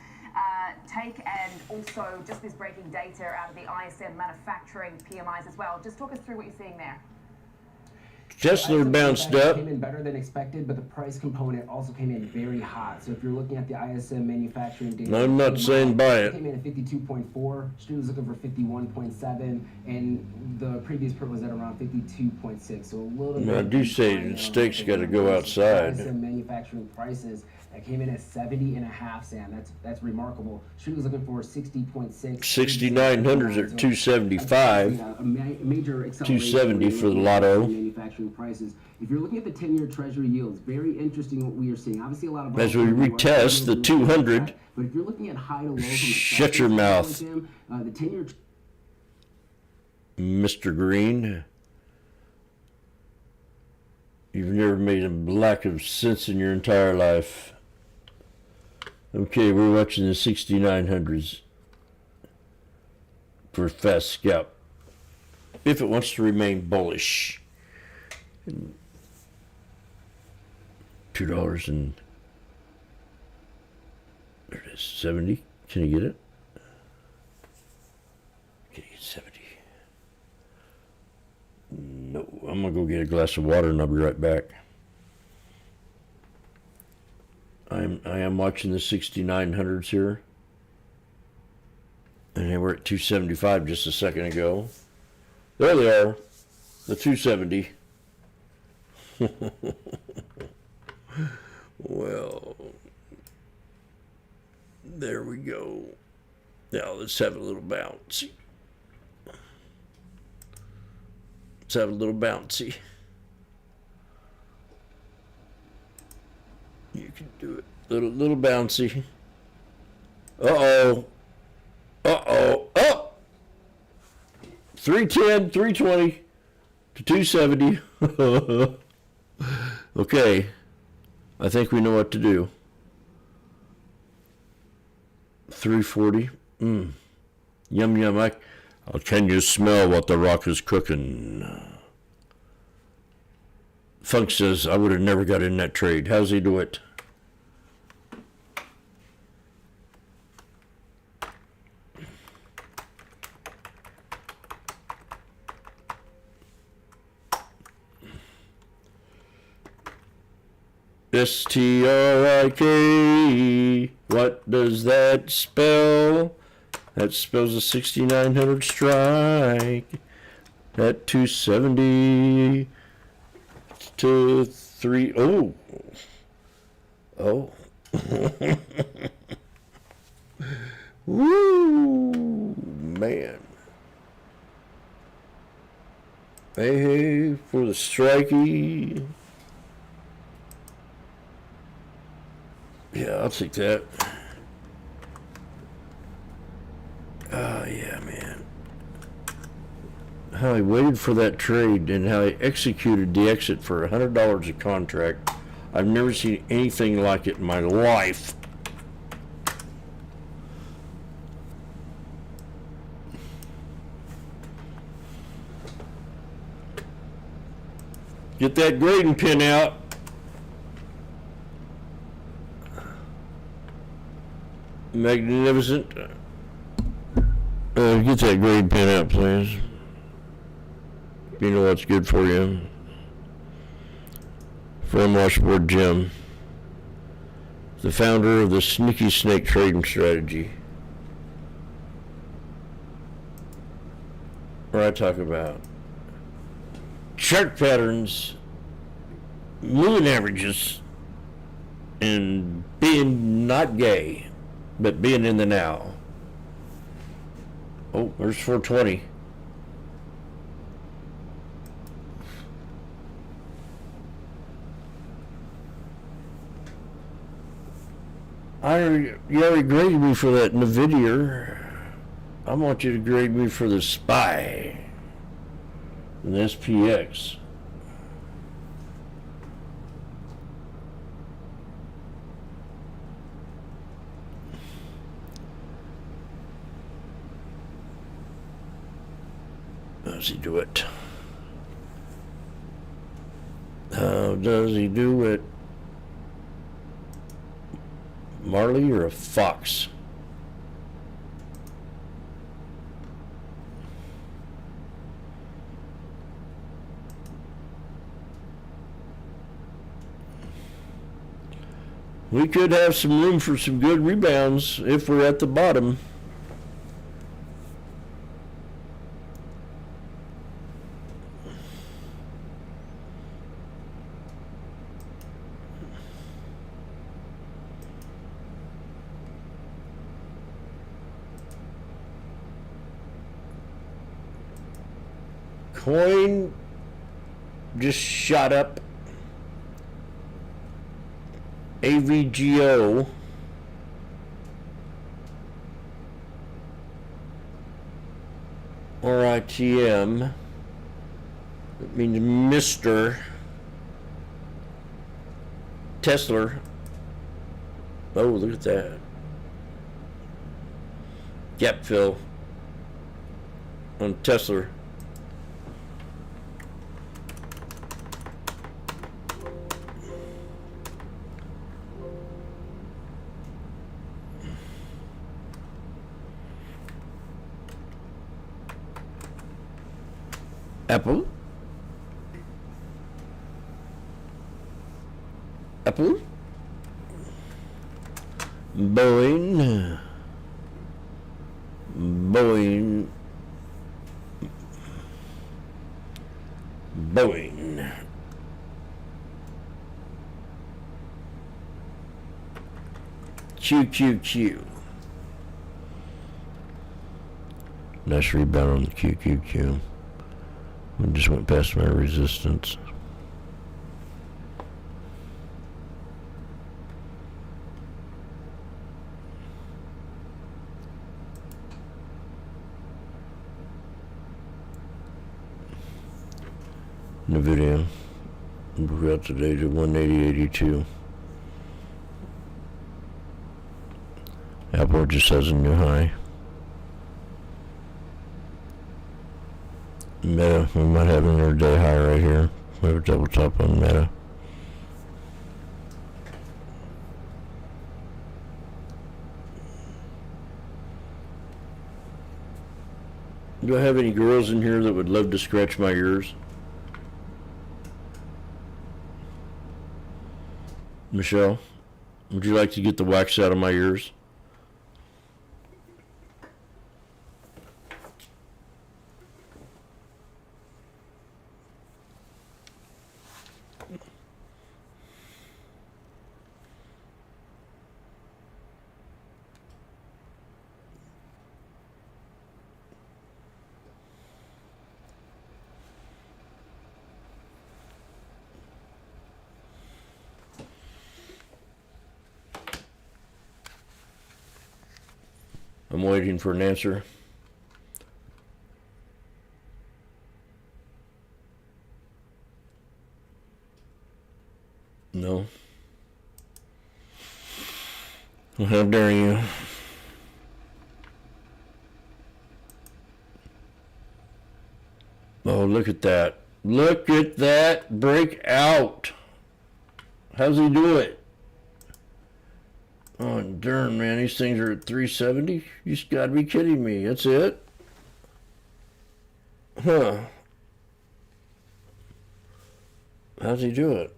take and also just this breaking data out of the ISM manufacturing PMIs as well. Just talk us through what you're seeing there. Tesla bounced up. Came in better than expected, but the price component also came in very hot. So if you're looking at the ISM manufacturing data, I'm not saying buy it. Came in at 52.4. Street was looking for 51.7, and the previous print was at around 52.6. So a little bit. I do say the steak's got to go outside. ISM manufacturing prices that came in at 70.5, Sam. That's remarkable. Street was looking for 60.6. 6,900's at 275. A major acceleration 270 for the lotto. Manufacturing prices. If you're looking at the 10-year Treasury yields, very interesting what we are seeing. Obviously, a lot of as we retest the 200. But if you're looking at high to low, shut your mouth, the 10-year. Mr. Green. You've never made a lack of sense in your entire life. Okay, we're watching the 6900s for Fast Scalp. If it wants to remain bullish. $2 and there it is, 70. Can you get it? Can you get 70? No, I'm gonna go get a glass of water and I'll be right back. I am watching the 6900s here. And they were at 275 just a second ago. There they are, the 270. Well, there we go. Now let's have a little bounce. Let's have a little bouncy. You can do it. Little bouncy. Uh-oh. Uh-oh. Oh! 310, 320 to 270. Okay. I think we know what to do. 340. Yum, yum. Can you smell what the rock is cooking? Funk says, I would have never got in that trade. How's he do it? S-T-R-I-K. What does that spell? That spells a 6900 strike. At 270 to 3. Oh. Oh. Woo, man. Hey, for the strikey. Yeah, I'll take that. Oh, yeah, man. How he waited for that trade and how he executed the exit for $100 a contract. I've never seen anything like it in my life. Get that grading pin out. Magnificent. Get that grade pin out, please. You know what's good for you. From Washboardjim, the founder of the Sneaky Snake trading strategy, where I talk about chart patterns, moving averages, and being not gay, but being in the now. Oh, there's 420. You already graded me for that NVIDIA. I want you to grade me for the SPY and the SPX. How does he do it? How does he do it? Marley or a fox? We could have some room for some good rebounds if we're at the bottom. Coin just shot up. AVGO or ITM. That means Mr. Tesla. Oh, look at that. Gap fill on Tesla. Apple. Apple. Boeing. Boeing. Boeing. QQQ. Nice rebound on the QQQ. I just went past my resistance. NVIDIA. We're out today to 180.82. Apple just has a new high. Meta, we might have another day high right here. We have a double top on Meta. Do I have any girls in here that would love to scratch my ears? Michelle, would you like to get the wax out of my ears? I'm waiting for an answer. No. Well, how dare you? Oh, look at that. Look at that break out. How's he do it? Oh, darn, man. These things are at 370? You just gotta be kidding me. That's it? Huh. How's he do it?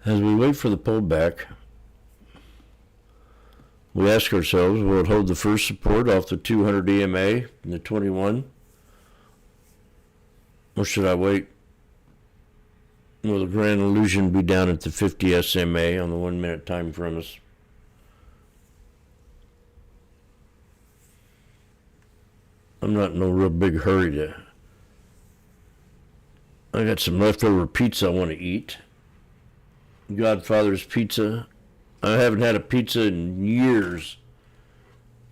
As we wait for the pullback, we ask ourselves, will it hold the first support off the 200 EMA and the 21? Or should I wait? Will the grand illusion be down at the 50 SMA on the 1 minute time premise? I'm not in no real big hurry to. I got some leftover pizza I want to eat. Godfather's Pizza I haven't had a pizza in years.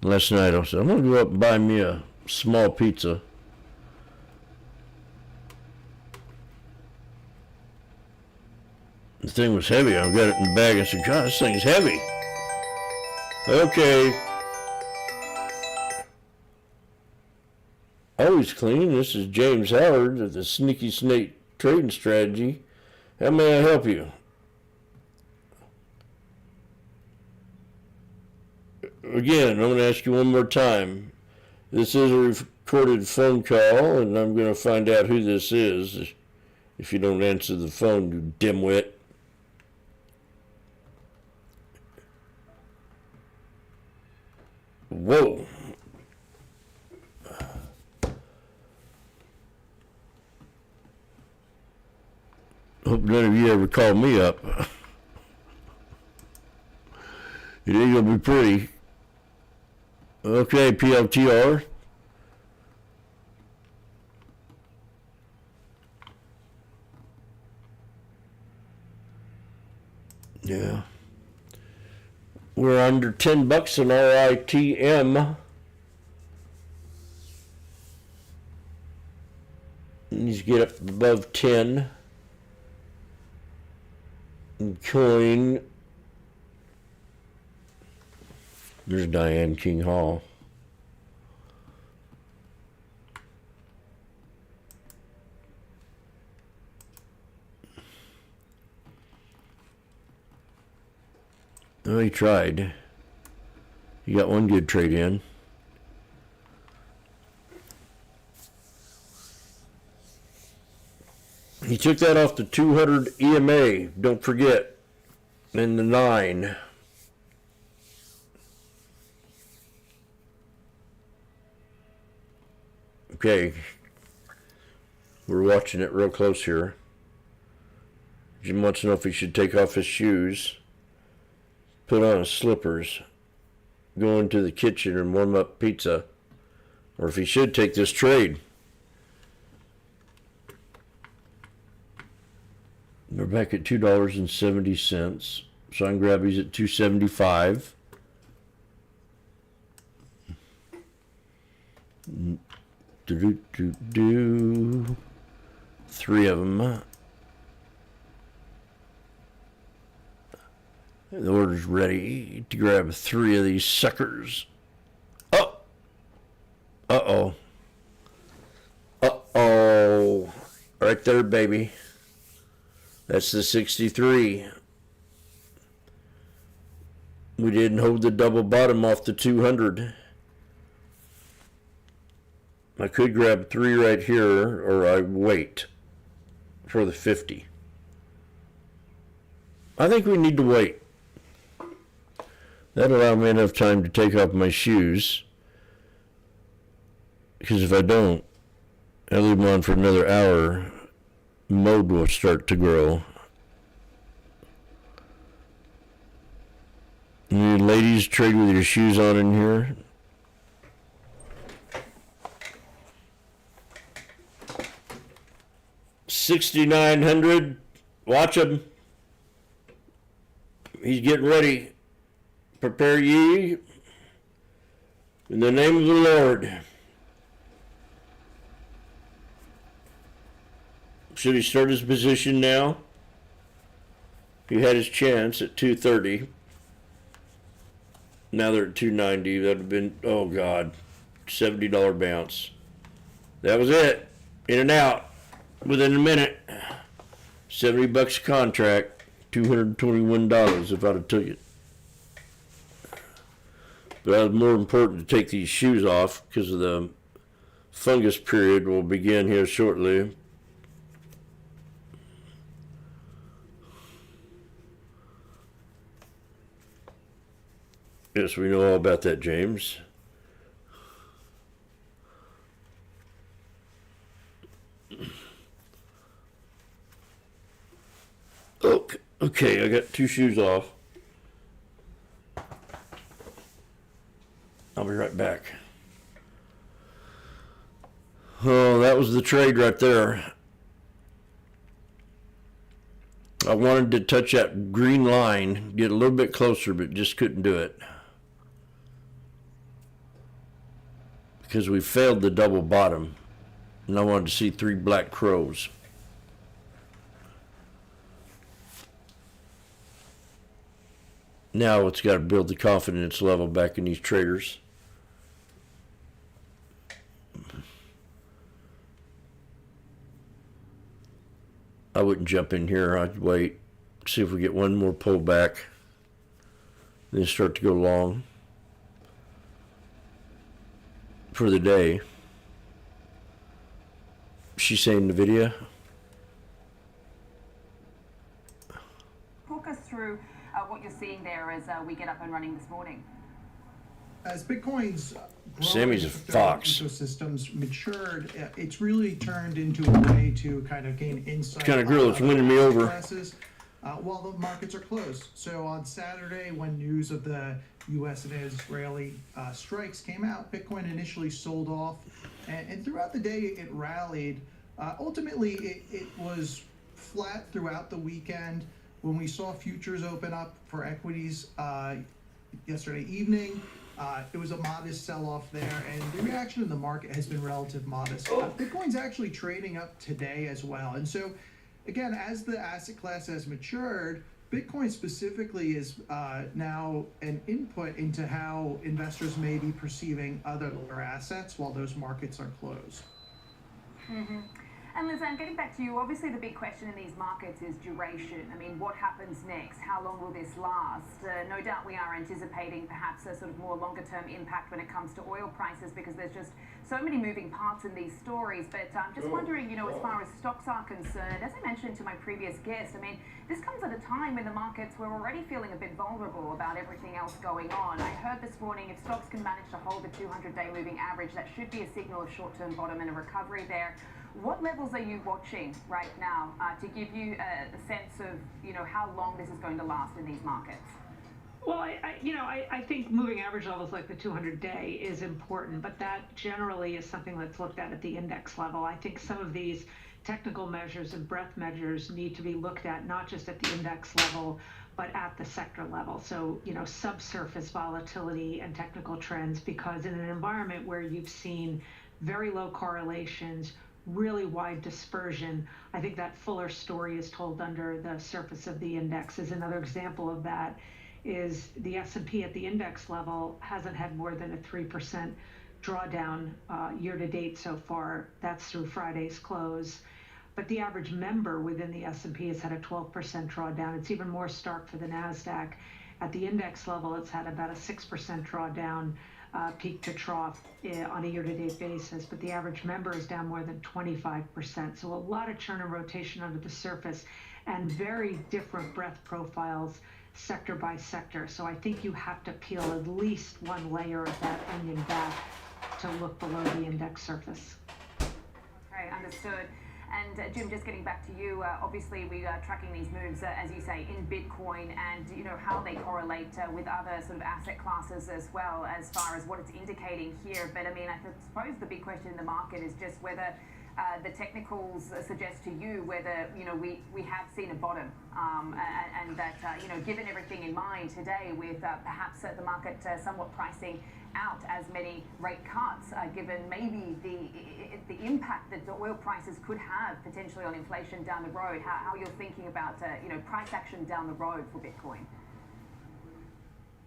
Last night I said, I'm going to go up and buy me a small pizza. The thing was heavy. I got it in the bag. I said, God, this thing's heavy. Okay. Always clean. This is James Howard of the Sneaky Snake Trading Strategy. How may I help you? Again, I'm going to ask you one more time. This is a recorded phone call, and I'm going to find out who this is if you don't answer the phone, you dimwit. Whoa. Hope none of you ever call me up. It ain't gonna be pretty. Okay, PLTR. Yeah. We're under $10 in RITM. Needs to get up above 10. And coin. There's Diane King Hall. Oh, he tried. He got one good trade in. He took that off the 200 EMA, don't forget, and the 9. Okay, we're watching it real close here. Jim wants to know if he should take off his shoes, put on his slippers, go into the kitchen and warm up pizza, or if he should take this trade. We're back at $2.70, so I can grab these at $2.75. Three of them. The order's ready to grab 3 of these suckers. Oh! Uh-oh. Uh-oh. Right there, baby. That's the 63. We didn't hold the double bottom off the 200. I could grab 3 right here, or I wait for the 50. I think we need to wait. That'll allow me enough time to take off my shoes. Because if I don't, I leave them on for another hour, mode will start to grow. You ladies trade with your shoes on in here? $6,900. Watch him. He's getting ready. Prepare ye in the name of the Lord. Should he start his position now? He had his chance at 230. Now they're at 290. That would have been, oh God, $70 bounce. That was it. In and out within a minute. $70 a contract. $221 if I'd have took it. But it was more important to take these shoes off because of the fungus period will begin here shortly. Yes, we know all about that, James. Okay, I got 2 shoes off. I'll be right back. Oh, that was the trade right there. I wanted to touch that green line, get a little bit closer, but just couldn't do it. Because we failed the double bottom. And I wanted to see 3 black crows. Now it's got to build the confidence level back in these traders. I wouldn't jump in here. I'd wait, see if we get one more pullback, then start to go long for the day. She's saying Nvidia. Talk us through what you're seeing there as we get up and running this morning. As Bitcoin's Sammy's a fox. ecosystems matured, it's really turned into a way to kind of gain insight. Kind of girl that's winning me over. Classes, while the markets are closed. So on Saturday, when news of the U.S. and Israeli strikes came out, Bitcoin initially sold off, and throughout the day it rallied. Ultimately, it was flat throughout the weekend. When we saw futures open up for equities yesterday evening, it was a modest sell-off there, and the reaction in the market has been relatively modest. Bitcoin's actually trading up today as well. And so, again, as the asset class has matured, Bitcoin specifically is now an input into how investors may be perceiving other assets while those markets are closed. Mm-hmm. And Liz, getting back to you, obviously the big question in these markets is duration. I mean, what happens next? How long will this last? No doubt we are anticipating perhaps a sort of more longer-term impact when it comes to oil prices, because there's just so many moving parts in these stories. But I'm just wondering, you know, as far as stocks are concerned, as I mentioned to my previous guest, I mean, this comes at a time when the markets were already feeling a bit vulnerable about everything else going on. I heard this morning if stocks can manage to hold the 200-day moving average, that should be a signal of short-term bottom and a recovery there. What levels are you watching right now to give you a sense of, you know, how long this is going to last in these markets? Well, I think moving average levels like the 200-day is important, but that generally is something that's looked at the index level. I think some of these technical measures and breadth measures need to be looked at not just at the index level, but at the sector level. So, you know, subsurface volatility and technical trends, because in an environment where you've seen very low correlations, really wide dispersion, I think that fuller story is told under the surface of the index. Is another example of that is the S&P at the index level hasn't had more than a 3% drawdown year to date so far. That's through Friday's close. But the average member within the S&P has had a 12% drawdown. It's even more stark for the NASDAQ. At the index level, it's had about a 6% drawdown, peak to trough on a year-to-date basis, but the average member is down more than 25%. So a lot of churn and rotation under the surface and very different breadth profiles sector by sector. So I think you have to peel at least one layer of that onion back to look below the index surface. Okay, understood. And Jim, just getting back to you, obviously we are tracking these moves, as you say, in Bitcoin, and you know how they correlate with other sort of asset classes as well, as far as what it's indicating here. But I mean, I suppose the big question in the market is just whether the technicals suggest to you whether, you know, we have seen a bottom, and that, you know, given everything in mind today with perhaps the market somewhat pricing out as many rate cuts, given maybe the impact that the oil prices could have potentially on inflation down the road, how you're thinking about, you know, price action down the road for Bitcoin?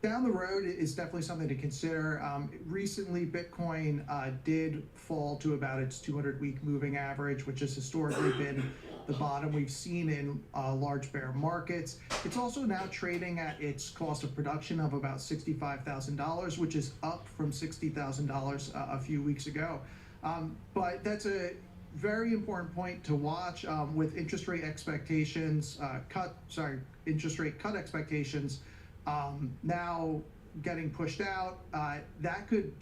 Down the road is definitely something to consider. Recently, Bitcoin did fall to about its 200-week moving average, which has historically been the bottom we've seen in large bear markets. It's also now trading at its cost of production of about $65,000, which is up from $60,000 a few weeks ago. But that's a very important point to watch with interest rate expectations, interest rate cut expectations now getting pushed out. That could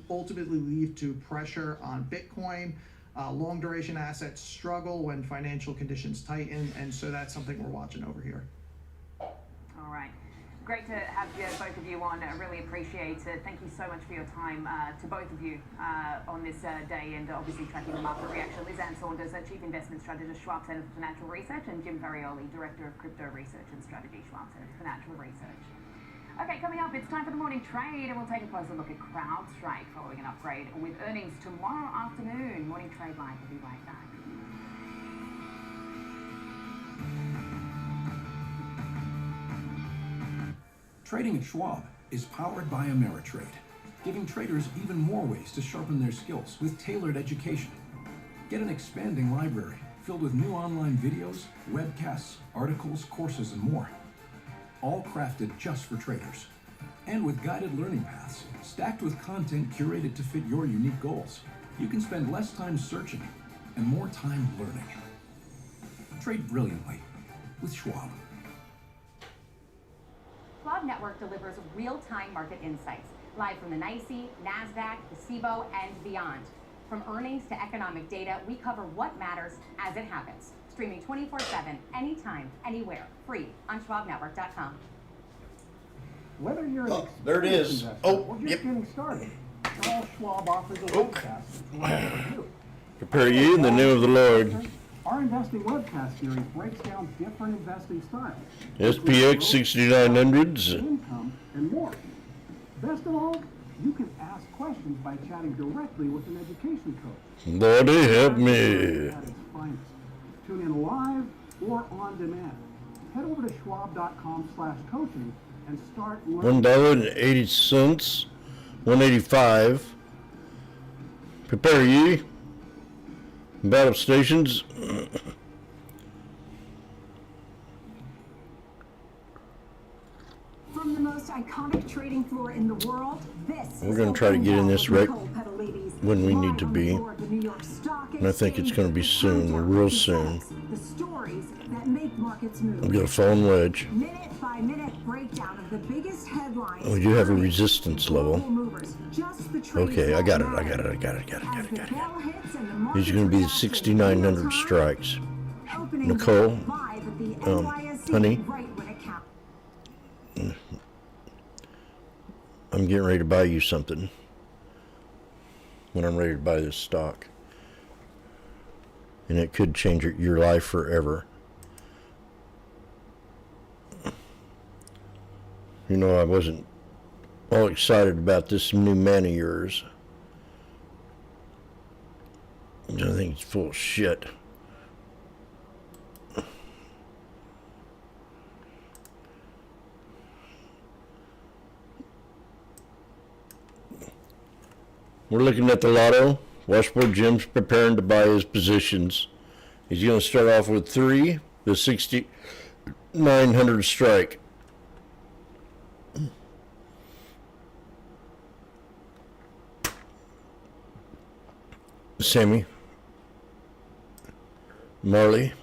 ultimately lead to pressure on Bitcoin. Long duration assets struggle when financial conditions tighten, and so that's something we're watching over here. All right. Great to have both of you on. I really appreciate it. Thank you so much for your time to both of you on this day, and obviously tracking the market reaction. Liz Ann Saunders, Chief Investment Strategist, Schwab Center for Financial Research, and Jim Ferrioli, Director of Crypto Research and Strategy, Schwab Center for Financial Research. Okay, coming up, it's time for the morning trade, and we'll take a closer look at CrowdStrike following an upgrade with earnings tomorrow afternoon. Morning Trade Live will be right back. Trading at Schwab is powered by Ameritrade, giving traders even more ways to sharpen their skills with tailored education. Get an expanding library filled with new online videos, webcasts, articles, courses, and more. All crafted just for traders. And with guided learning paths, stacked with content curated to fit your unique goals, you can spend less time searching and more time learning. Trade brilliantly with Schwab. Schwab Network delivers real-time market insights, live from the NYSE, NASDAQ, the CBOE, and beyond. From earnings to economic data, we cover what matters as it happens. Streaming 24/7, anytime, anywhere, free on schwabnetwork.com. Whether you're an there it is. investor Oh, or just yep. getting started, Charles Schwab offers a webcast that's right for you. Prepare ye in the name of the Lord. Our investing webcast series breaks down different investing styles, SPX 6900s. income, and more. Best of all, you can ask questions by chatting directly with an education coach. Lordy help me. At its finest. Tune in live or on demand. Head over to schwab.com/coaching and start learning. $1.80, $1.85. Prepare ye. Battle stations. From the most iconic trading floor in the world, this We're going to try to get in this right when we need to be. And I think it's going to be soon, real soon. The stories that make markets move. We've got a fallen wedge. Minute by minute breakdown of the biggest headlines. We do have a resistance level. Movers. Just the trades Okay, I that got it. matter. I got it. As the bell hits and the These are markets going to be the react in 6,900 real time, strikes. opening Nicole, live at the NYSE honey, right when it counts. I'm getting ready to buy you something when I'm ready to buy this stock. And it could change your life forever. You know, I wasn't all excited about this new man of yours. I think it's full of shit. We're looking at the lotto. Washboardjim's preparing to buy his positions. He's going to start off with 3, the 6,900 strike. Sammy, Marley,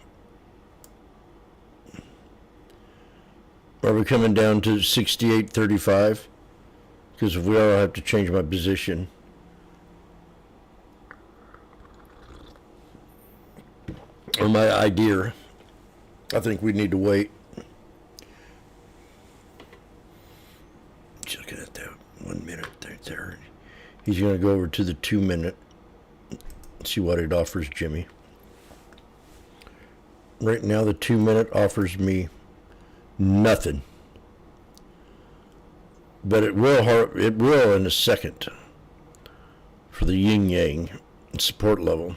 are we coming down to 68.35? Because if we are, I'll have to change my position. Or my idea. I think we need to wait. Just looking at that 1 minute there. He's going to go over to the 2 minute. See what it offers Jimmy. Right now the 2 minute offers me nothing. But it will in a second for the yin yang support level.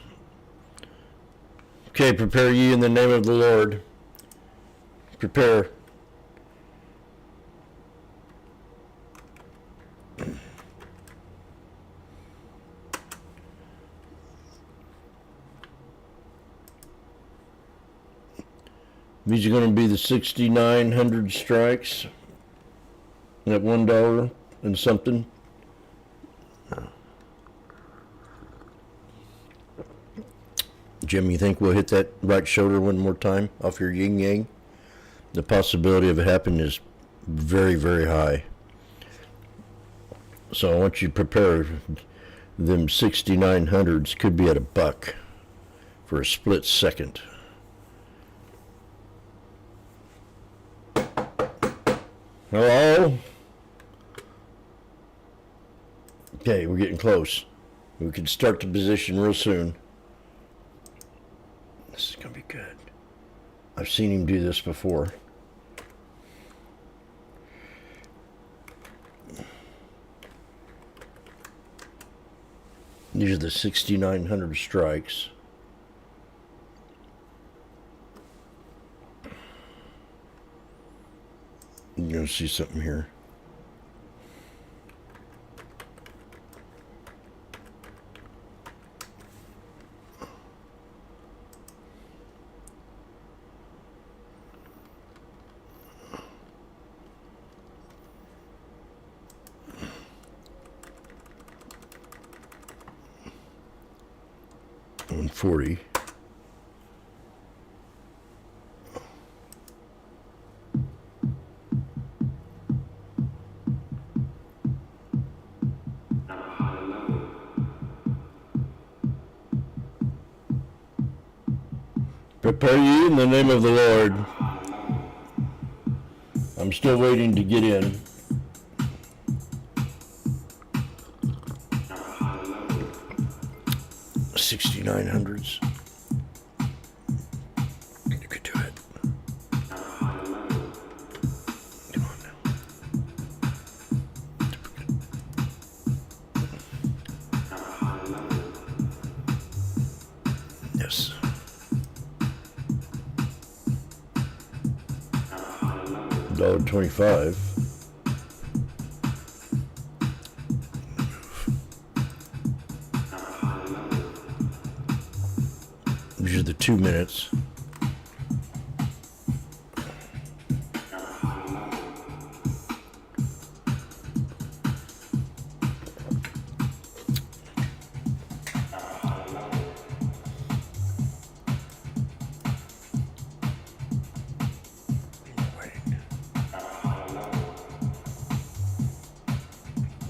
Okay, prepare ye in the name of the Lord. Prepare. These are going to be the 6,900 strikes at $1 and something. Jim, you think we'll hit that right shoulder one more time off your yin yang? The possibility of it happening is very, very high. So I want you to prepare. Them 6,900s could be at $1 for a split second. Hello? Okay, we're getting close. We can start the position real soon. This is going to be good. I've seen him do this before. These are the 6,900 strikes. You're going to see something here. And 40. Prepare ye in the name of the Lord. I'm still waiting to get in. $6,900s. You could do it. Come on now. Yes. $1.25. These are the 2 minutes.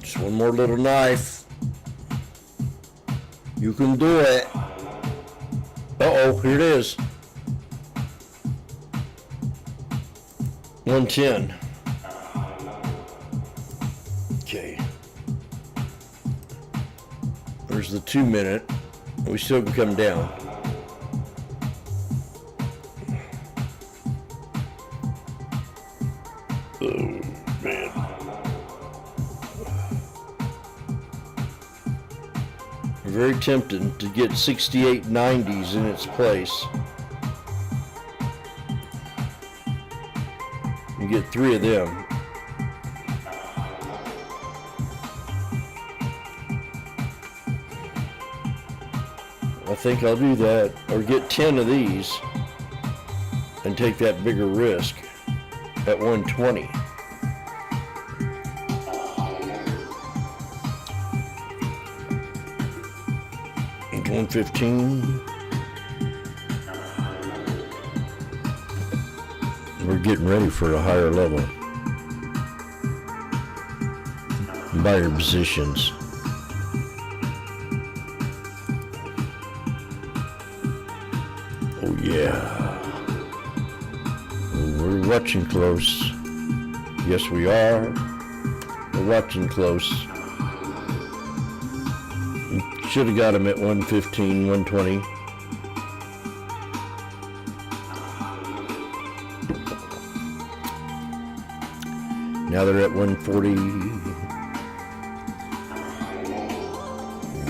Just one more little knife. You can do it. Uh-oh, here it is. 110. Okay. There's the 2 minute. We still can come down. Oh, man. Very tempting to get 68.90s in its place. You get 3 of them. I think I'll do that, or get 10 of these and take that bigger risk at 120. And 115. We're getting ready for a higher level. Buy your positions. Oh yeah. We're watching close. Yes, we are. We're watching close. Should have got him at 115, 120. Now they're at 140.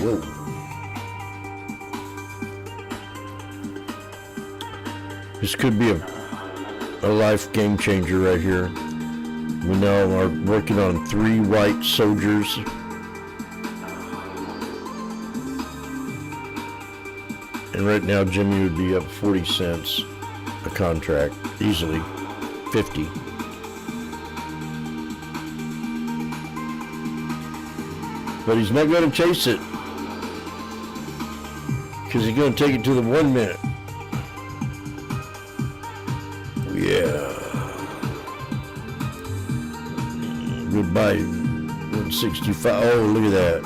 Whoa. This could be a life game changer right here. We now are working on 3 white soldiers. And right now Jimmy would be up 40 cents a contract, easily 50. But he's not going to chase it, because he's going to take it to the 1 minute. Yeah. Goodbye, 165. Oh, look at that.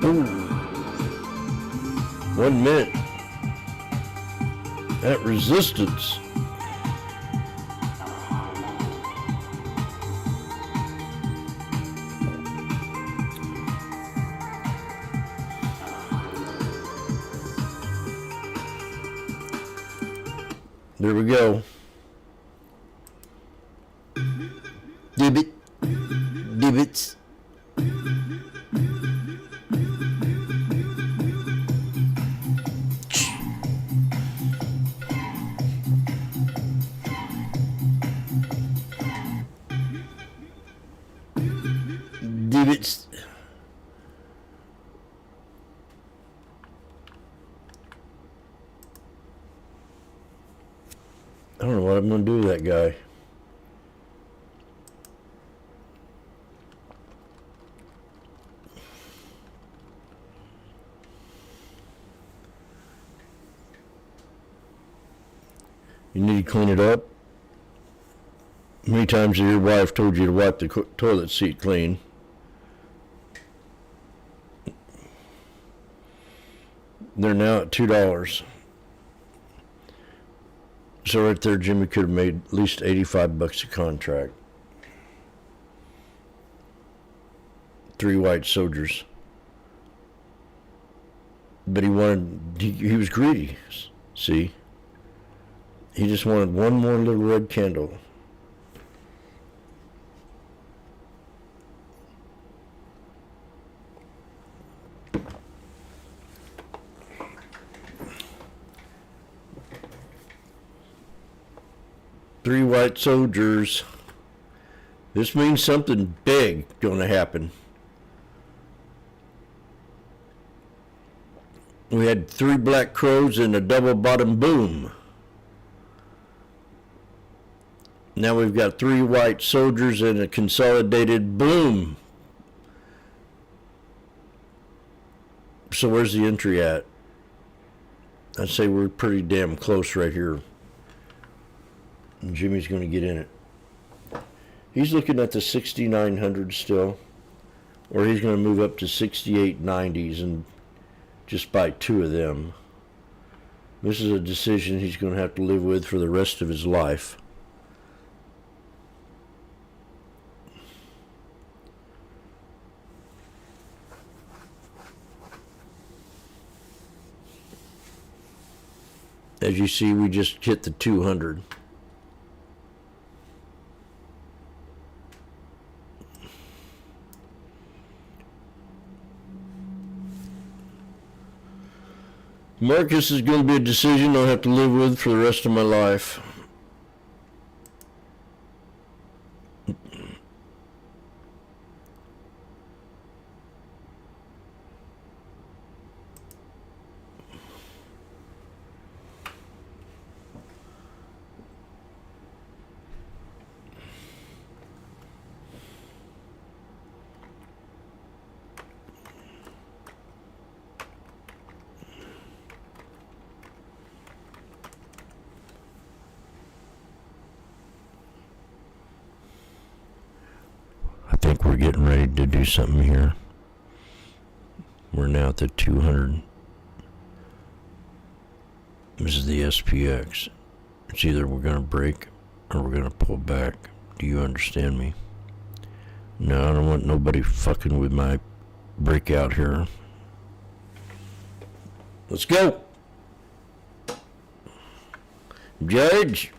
Ooh. 1 minute. That resistance. There we go. Dibbit. Dibbits. Dibbits. I don't know what I'm going to do with that guy. You need to clean it up. How many times has your wife told you to wipe the toilet seat clean? They're now at $2. So right there, Jimmy could have made at least $85 a contract. 3 white soldiers. But he was greedy, see? He just wanted one more little red candle. Three white soldiers. This means something big going to happen. We had 3 black crows and a double bottom boom. Now we've got 3 white soldiers and a consolidated boom. So where's the entry at? I'd say we're pretty damn close right here. And Jimmy's going to get in it. He's looking at the 6,900 still. Or he's going to move up to 6890s and just buy 2 of them. This is a decision he's going to have to live with for the rest of his life. As you see, we just hit the 200. Marcus is going to be a decision I'll have to live with for the rest of my life. I think we're getting ready to do something here. We're now at the 200. This is the SPX. It's either we're going to break or we're going to pull back. Do you understand me? No, I don't want nobody fucking with my breakout here. Let's go. Judge.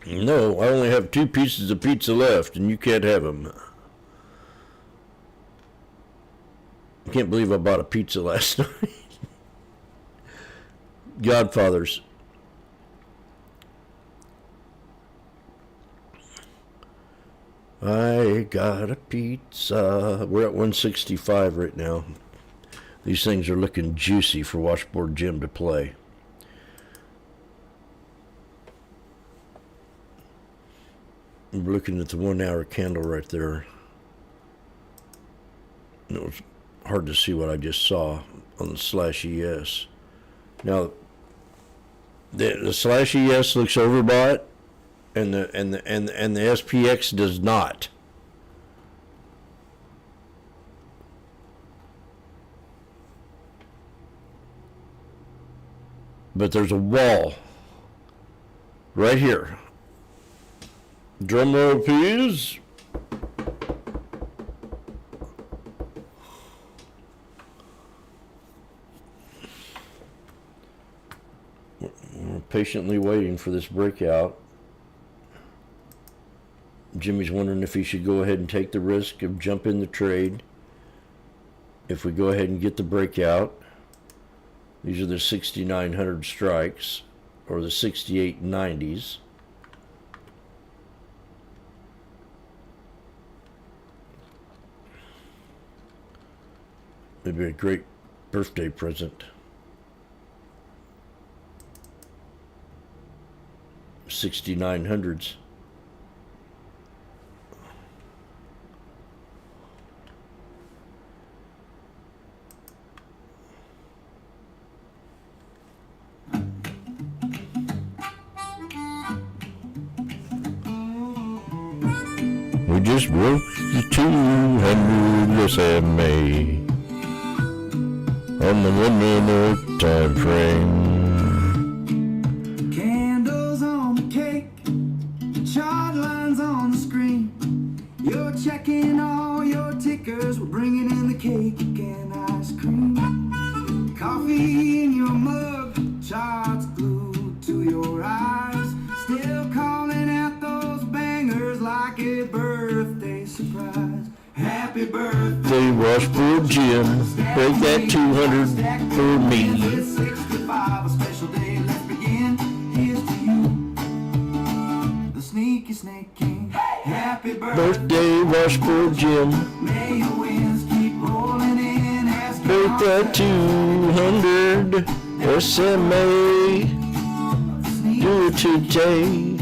No, I only have 2 pieces of pizza left, and you can't have them. I can't believe I bought a pizza last night. Godfathers. I got a pizza. We're at 165 right now. These things are looking juicy for Washboardjim to play. We're looking at the 1 hour candle right there. It was hard to see what I just saw on the slash ES. Now, the slash ES looks overbought, and the SPX does not. But there's a wall right here. Drum roll, please. We're patiently waiting for this breakout. Jimmy's wondering if he should go ahead and take the risk of jumping the trade. If we go ahead and get the breakout, these are the 6,900 strikes, or the 6890s. It'd be a great birthday present. 6,900s. We just broke the 200 SMA on the 1 minute time frame. Candles on the cake, chart lines on the screen. You're checking all your tickers, we're bringing in the cake and ice cream. Coffee in your mug, charts glued to your eyes. Still calling out those bangers like a birthday surprise. Happy birthday, Washboardjim, break that 200 for me. 65, a special day, let's begin. Here's to you, the sneaky snake king. Happy Birthday, Washboardjim, may your wins keep rolling in. break that 200 SMA. Do it today.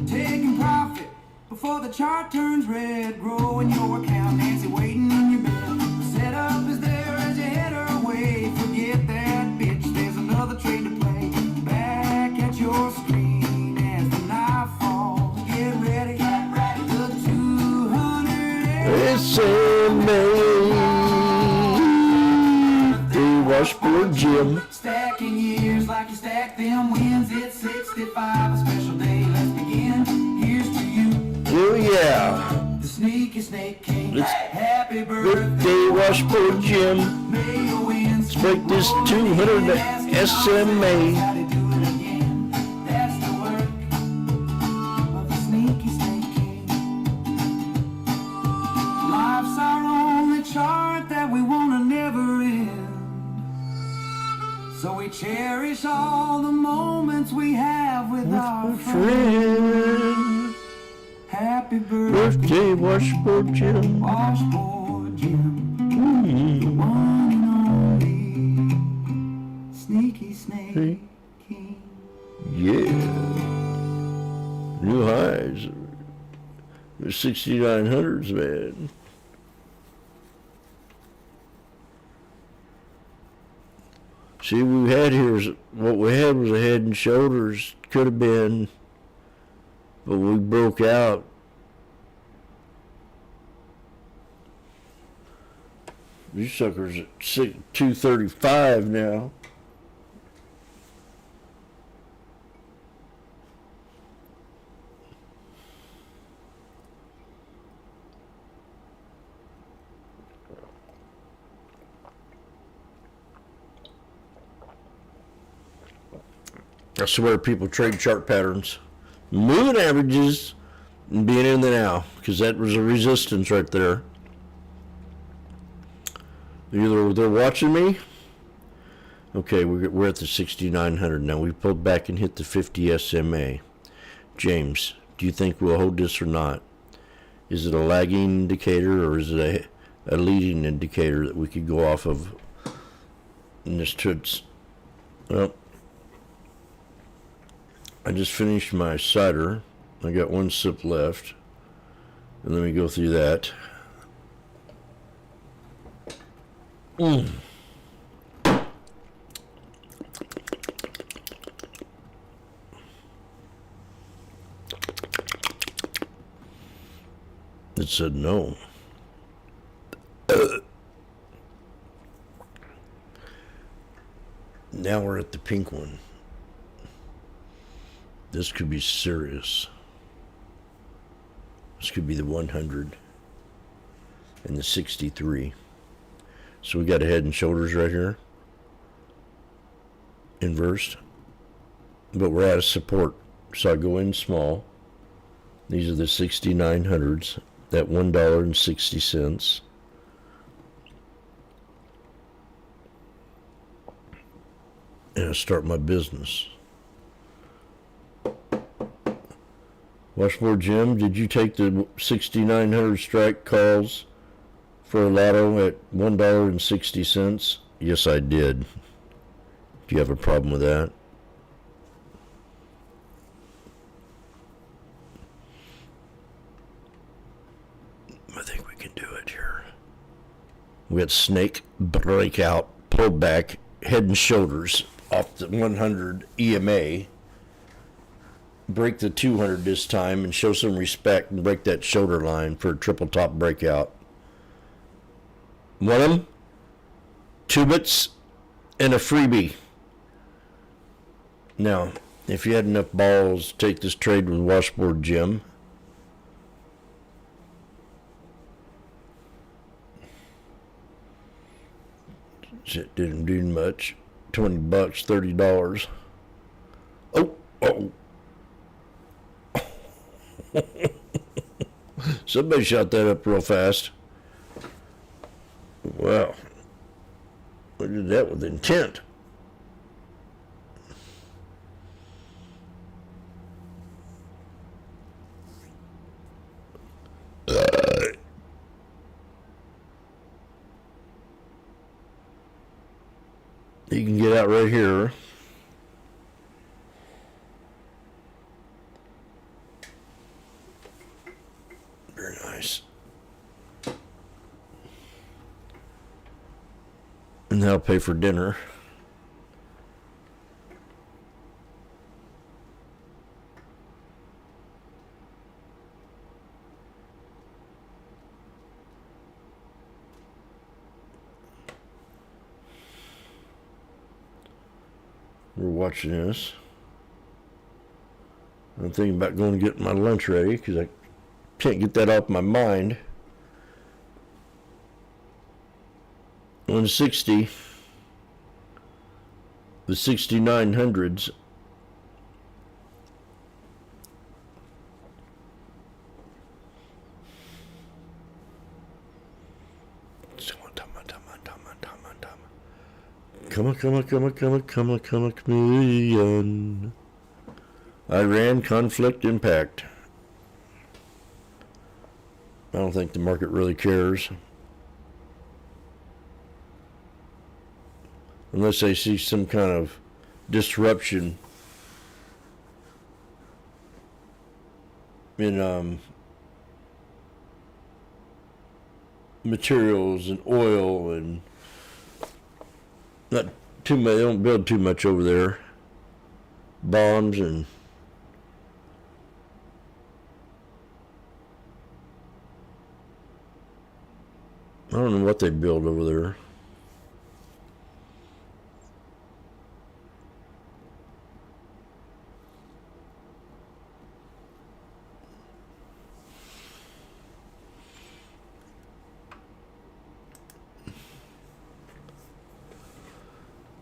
Taking profit before the chart turns red. Growing your account, Nancy waiting on your bed. The setup is there as you head her way. Forget that bitch, there's another trade to play. Back at your screen as the night falls. Get ready, the 200 SMA. The Washboardjim. Stacking years like you stack them wins. It's 65, a special day, let's begin. Here's to you, Oh yeah. the sneaky snake king. Let's Happy birthday, Washboardjim. may your wins Let's break this 200 SMA. That's the work of the sneaky snake king. Life's our only chart that we wanna never end. So we cherish all the moments we have with our friends. Happy Birthday, Washboardjim. Washboardjim, the one and only sneaky snake king. Yeah. New highs. The 6,900s, man. See, what we had was a head and shoulders. Could have been, but we broke out. These suckers at 235 now. I swear people trade chart patterns. Moving averages and being in the now, because that was a resistance right there. Either they're watching me. Okay, we're at the 6,900 now. We pulled back and hit the 50 SMA. James, do you think we'll hold this or not? Is it a lagging indicator or is it a leading indicator that we could go off of? And this should, well, I just finished my cider. I got one sip left. And let me go through that. It said no. Now we're at the pink one. This could be serious. This could be the 100 and the 63. So we got a head and shoulders right here. Inversed. But we're out of support. So I go in small. These are the 6900s. That $1.60. And I start my business. Washboard Jim, did you take the 6900 strike calls for a lotto at $1.60? Yes, I did. Do you have a problem with that? I think we can do it here. We got snake breakout, pull back, head and shoulders off the 100 EMA. Break the 200 this time and show some respect and break that shoulder line for a triple top breakout. One of them, 2 bits, and a freebie. Now, if you had enough balls to take this trade with Washboard Jim, it didn't do much. $20, $30. Oh. Somebody shot that up real fast. Wow. I did that with intent. You can get out right here. Very nice. And that'll pay for dinner. We're watching this. I'm thinking about going to get my lunch ready because I can't get that off my mind. 160, the 6900s. Come on, chameleon. Iran conflict impact. I don't think the market really cares. Unless they see some kind of disruption in materials and oil and not too much. They don't build too much over there. Bombs and I don't know what they build over there.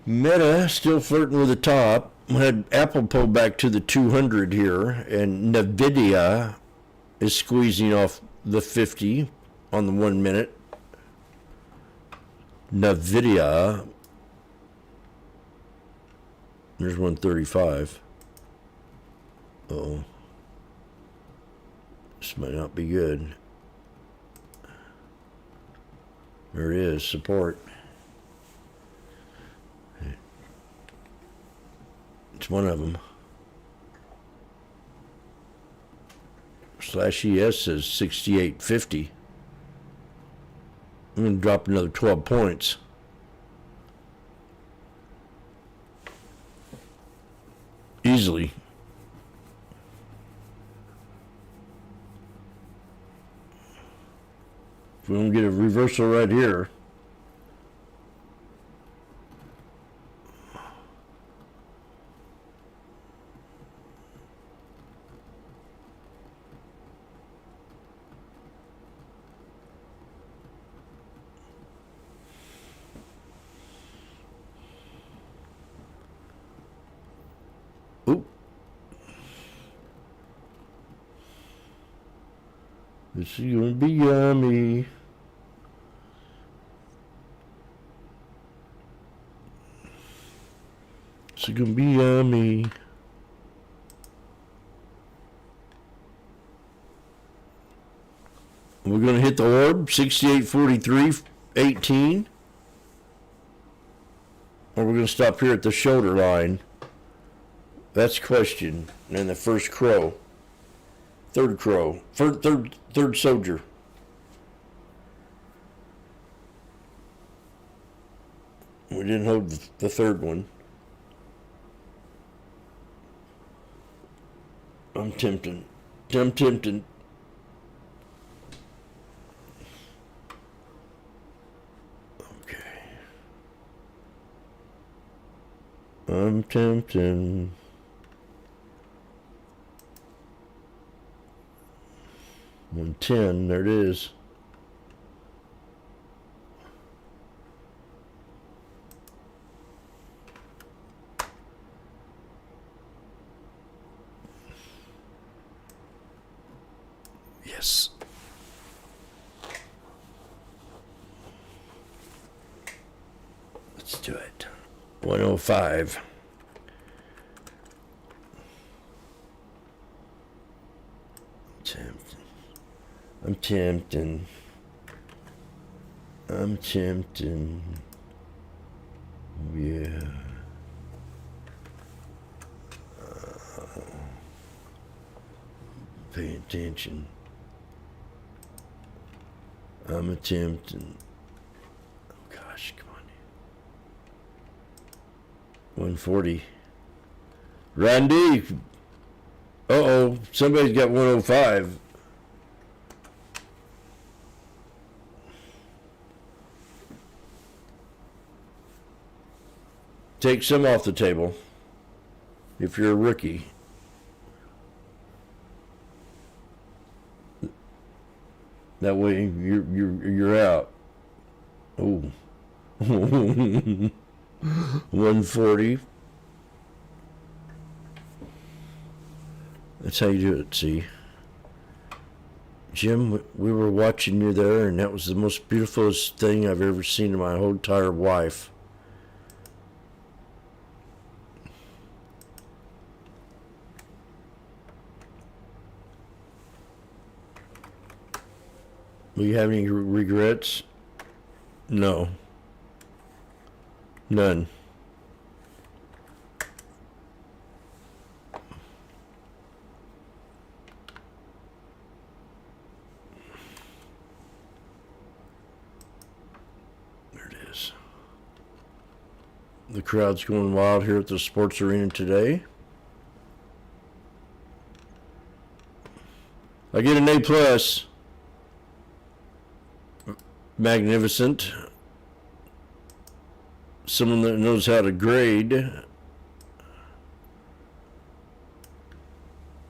Meta still flirting with the top. We had Apple pull back to the 200 here, and Nvidia is squeezing off the 50 on the 1 minute. Nvidia. There's 135. Oh, this might not be good. There it is, support. It's one of them. /ES says 68.50. I'm going to drop another 12 points. Easily. If we don't get a reversal right here. This is gonna be yummy. It's gonna be yummy. We're gonna hit the orb, 68.43.18. Or we're gonna stop here at the shoulder line. That's question. And the first crow. Third crow. Third soldier. We didn't hold the third one. I'm tempted. I'm tempted. Okay. I'm tempted. And 10, there it is. Yes. Let's do it. 105. I'm tempting. I'm tempting. Yeah. Pay attention. I'm attempting. Oh gosh, come on. 140. Randy. Uh-oh, somebody's got 105. Take some off the table if you're a rookie. That way you're out. Oh. 140. That's how you do it, see. Jim, we were watching you there, and that was the most beautifulest thing I've ever seen in my whole entire life. Do you have any regrets? No. None. There it is. The crowd's going wild here at the sports arena today. I get an A+. Magnificent. Someone that knows how to grade.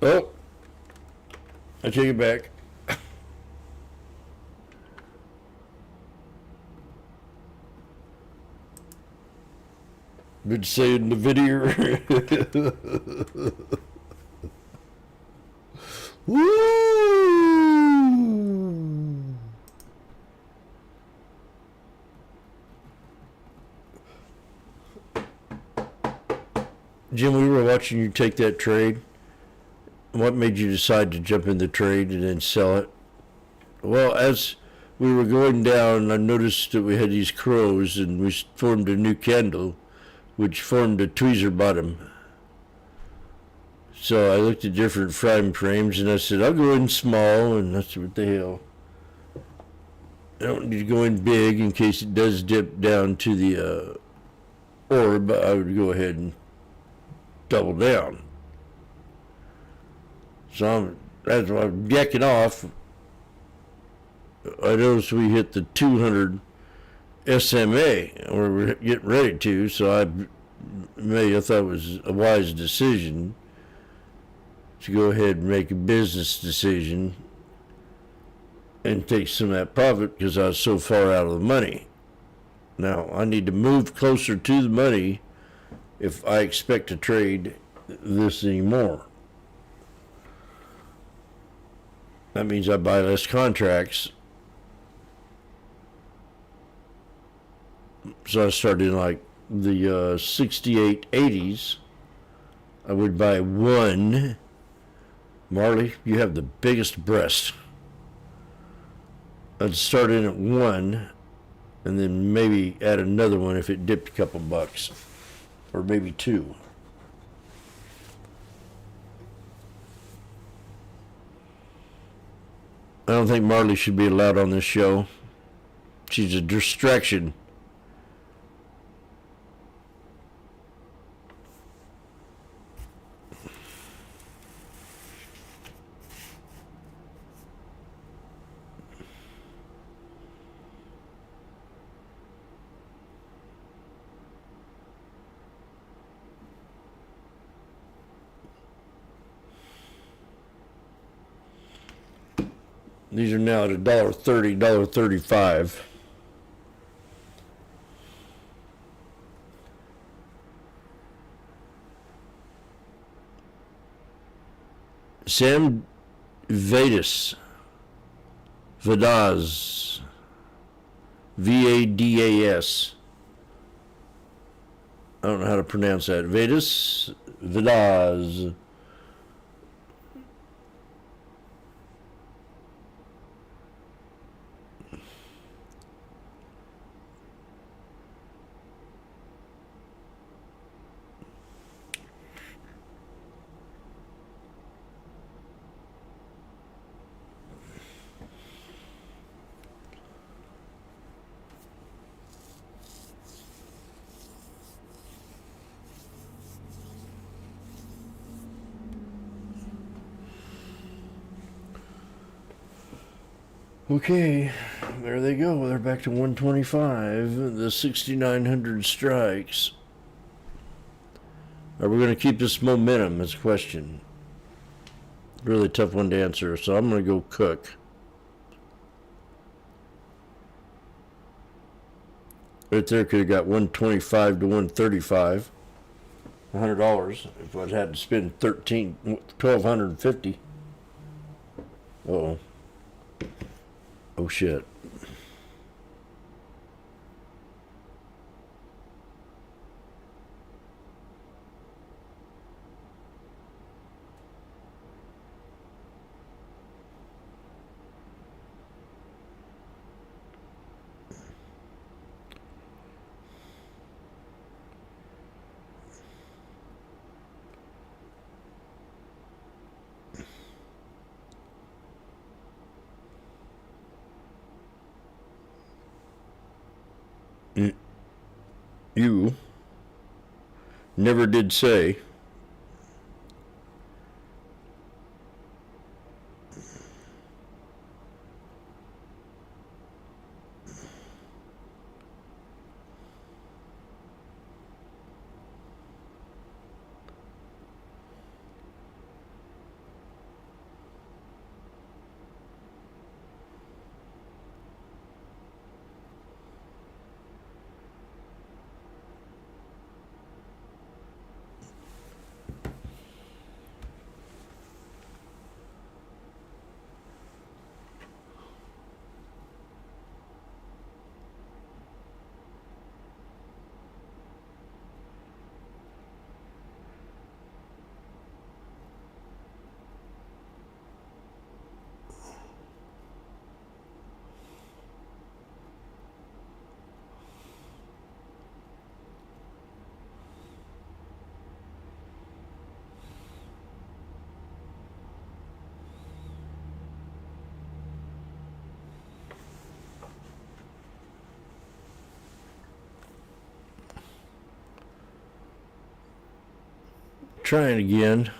Oh, I take it back. Good saying the video. Woo! Jim, we were watching you take that trade. What made you decide to jump in the trade and then sell it? Well, as we were going down, I noticed that we had these crows, and we formed a new candle, which formed a tweezer bottom. So I looked at different frame frames, and I said, I'll go in small, and I said, what the hell? I don't need to go in big in case it does dip down to the orb. I would go ahead and double down. So as I'm decking off, I noticed we hit the 200 SMA, or we're getting ready to, so I thought it was a wise decision to go ahead and make a business decision and take some of that profit because I was so far out of the money. Now, I need to move closer to the money if I expect to trade this anymore. That means I buy less contracts. So I started in like the 6880s. I would buy one. Marley, you have the biggest breast. I'd start in at one and then maybe add another one if it dipped a couple bucks. Or maybe two. I don't think Marley should be allowed on this show. She's a distraction. These are now at $1.30, $1.35. Sam Vadas. Vadas. Vadas. I don't know how to pronounce that. Vadas. Vadas. Okay, there they go. They're back to 125. The 6,900 strikes. Are we going to keep this momentum? Is a question. Really tough one to answer. So I'm going to go Cook. Right there could have got 125 to 135. $100 if I'd had to spend 1,250. Uh-oh. Oh shit. You never did say trying again.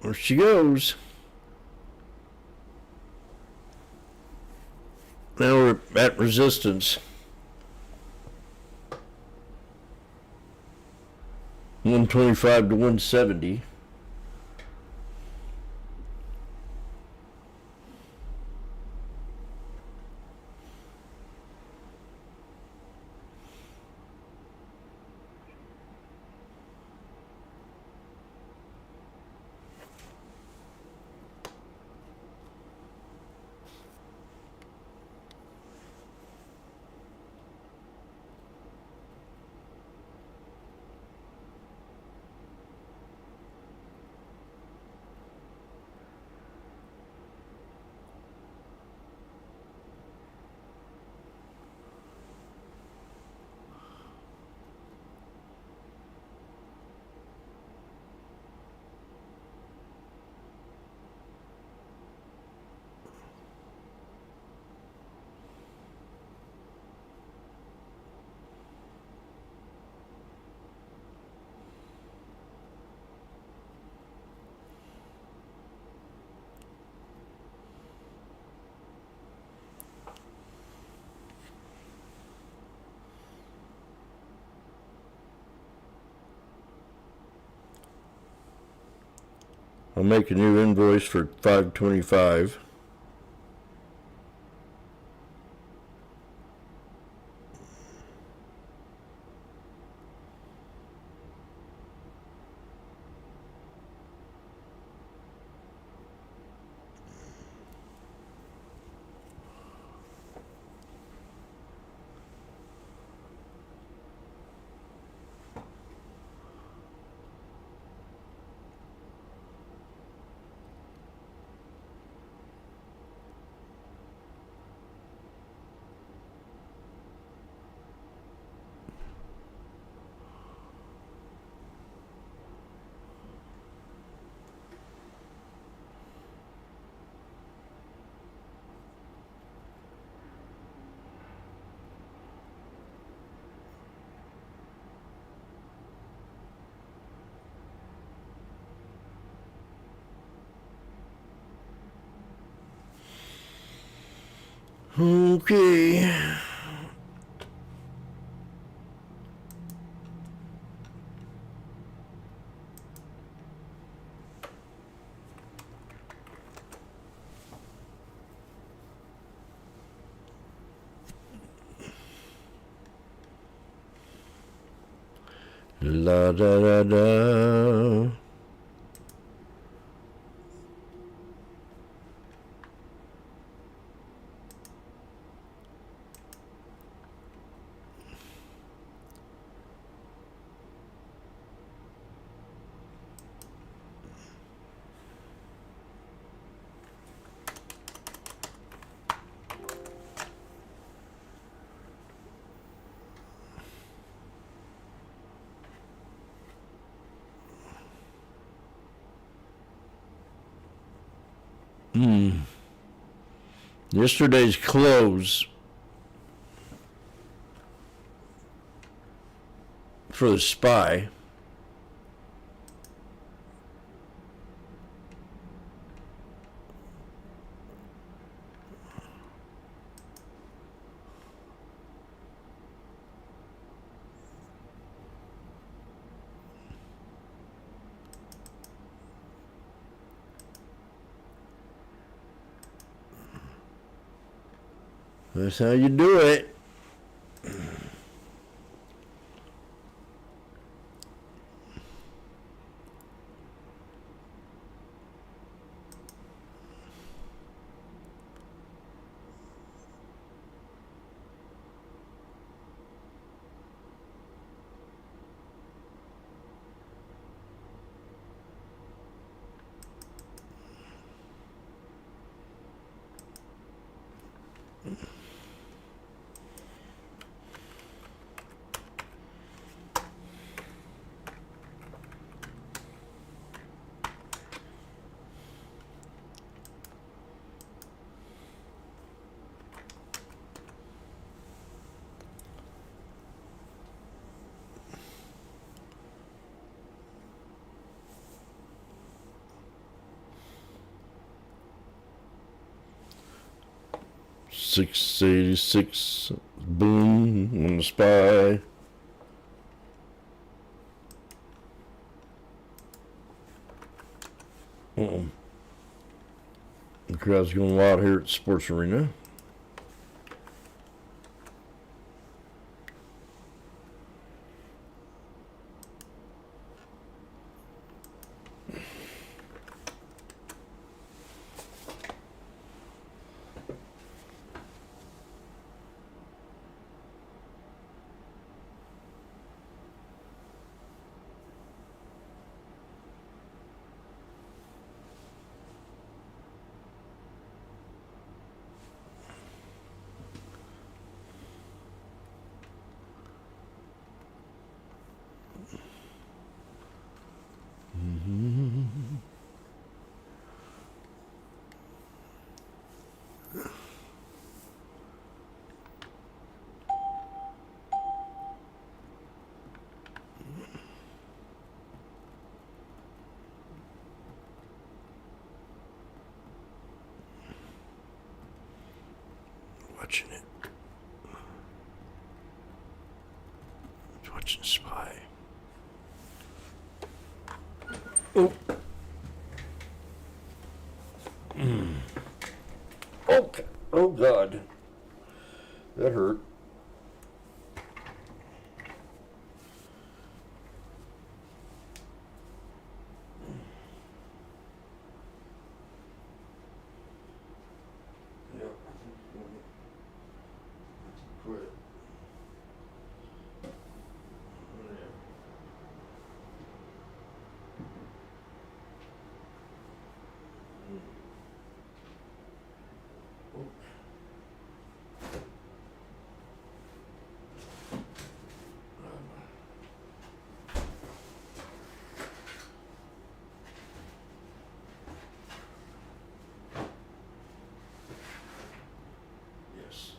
There she goes. Now we're at resistance. 125 to 170. I'll make a new invoice for $525. Okay. La da da da. Yesterday's close for the SPY. That's how you do it. 686. Boom on the SPY. The crowd's going wild here at the sports arena. Watching it. Watching SPY. Oh. Okay. Oh God. That hurt. Quit. Yes.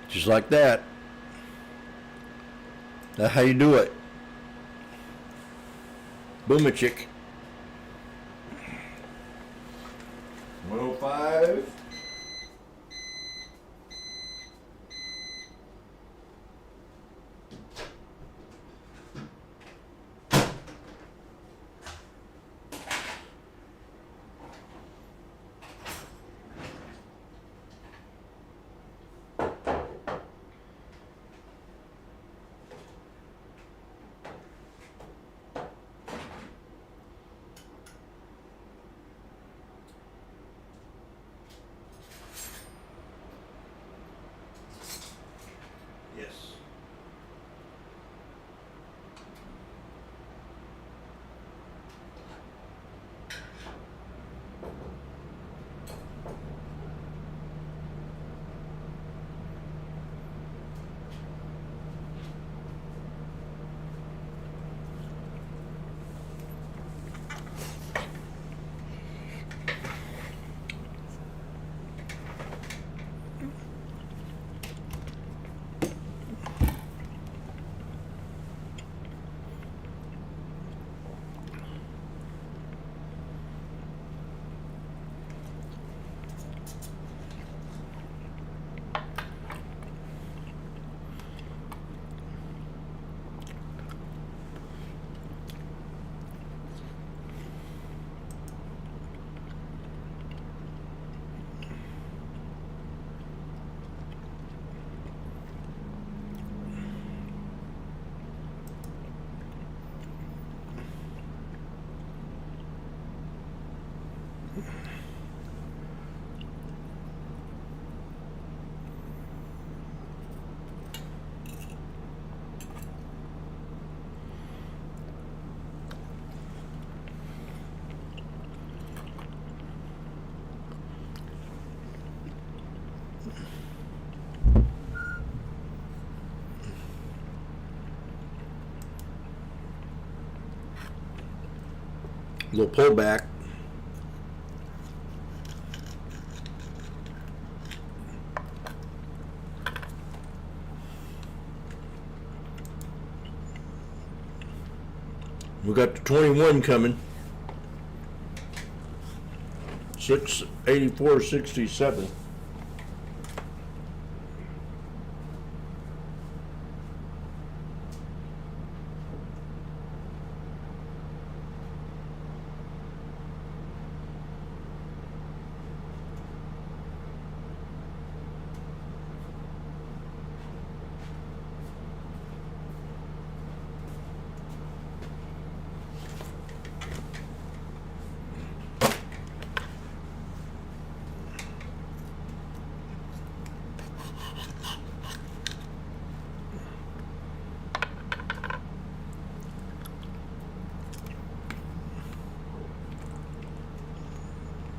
Just like that. That's how you do it. Boom a chick. 105. Little pullback. We got the 21 coming. 684.67.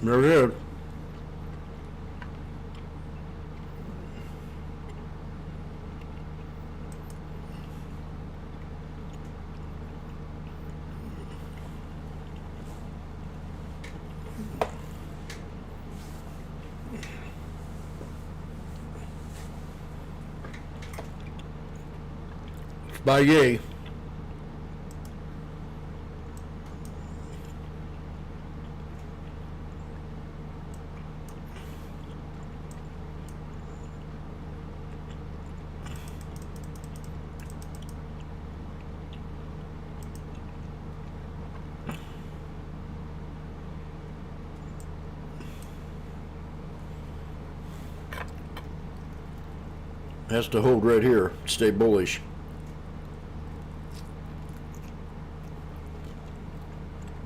There it is. By yay. Has to hold right here, stay bullish.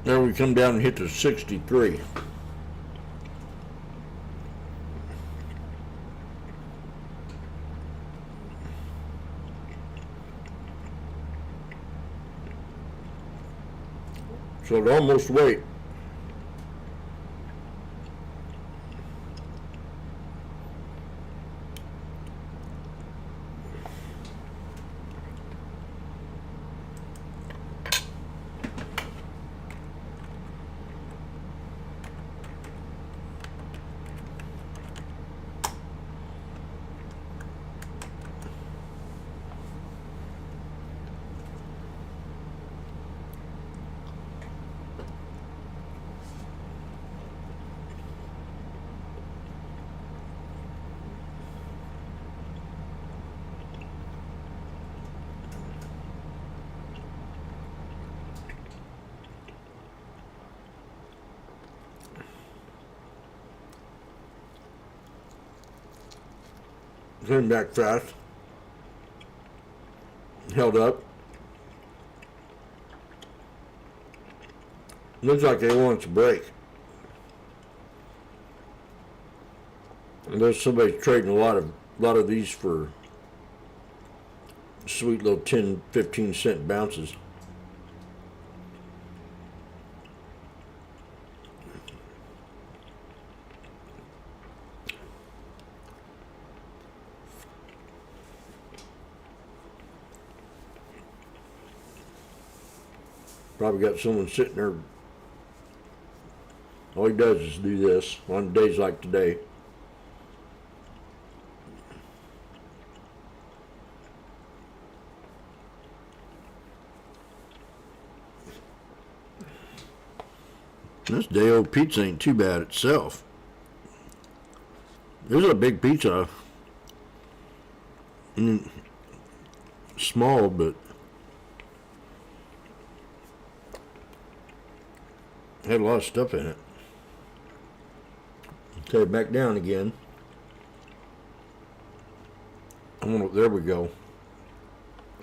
There we come down and hit the 63. So it almost wait. Came back fast. Held up. Looks like they want to break. And there's somebody trading a lot of these for sweet little 10, 15 cent bounces. Probably got someone sitting there. All he does is do this on days like today. This day-old pizza ain't too bad itself. This is a big pizza. Small, but had a lot of stuff in it. Okay, back down again. There we go.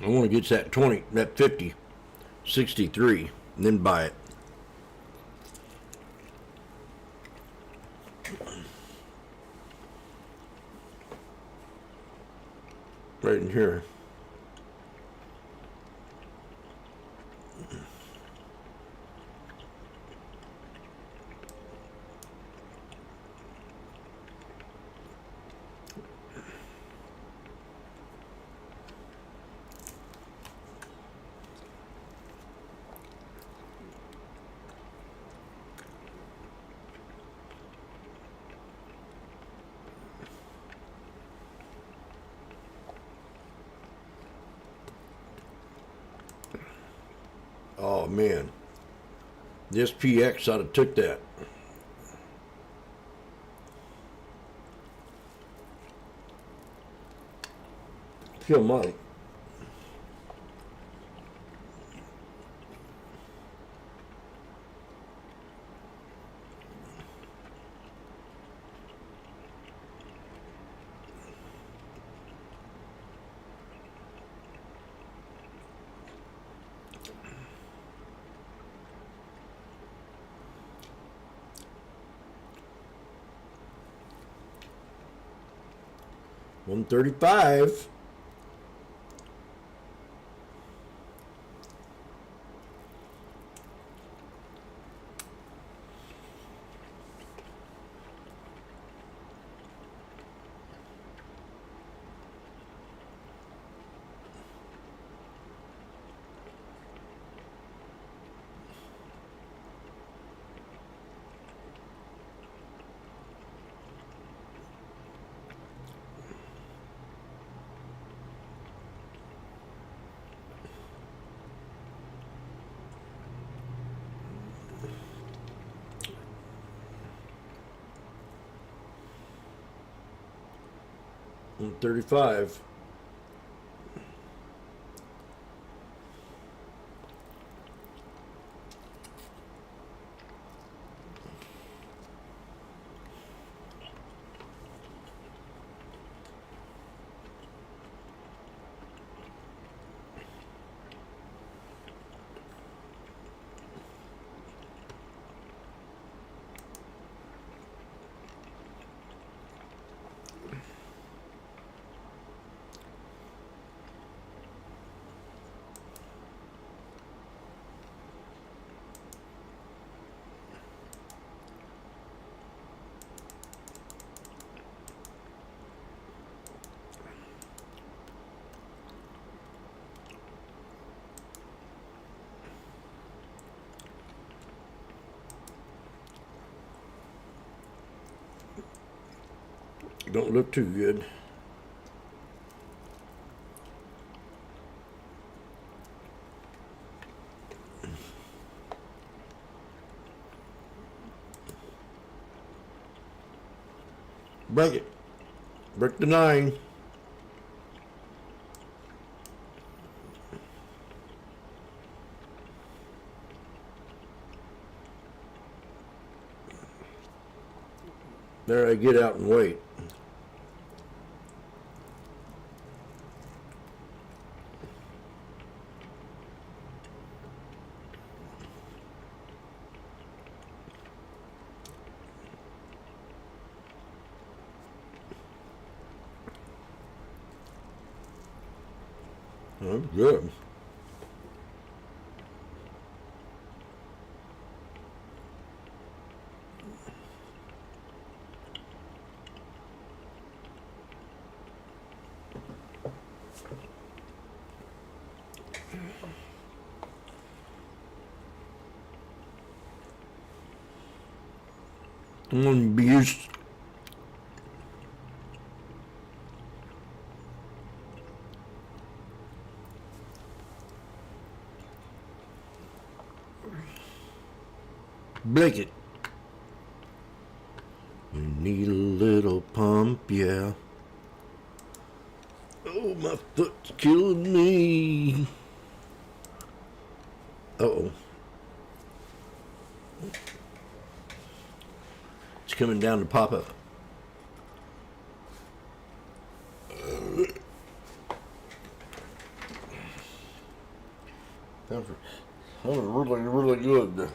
I want to get that 20, that 50, 63, and then buy it. Right in here. Oh man, this PX ought to took that. Still might. $135. $135. Don't look too good. Break it. Break the 9. There, I get out and wait. I'm good. I'm gonna be used. Break it. You need a little pump, yeah. Oh, my foot's killing me. Uh-oh. It's coming down to Papa. That was really, really good.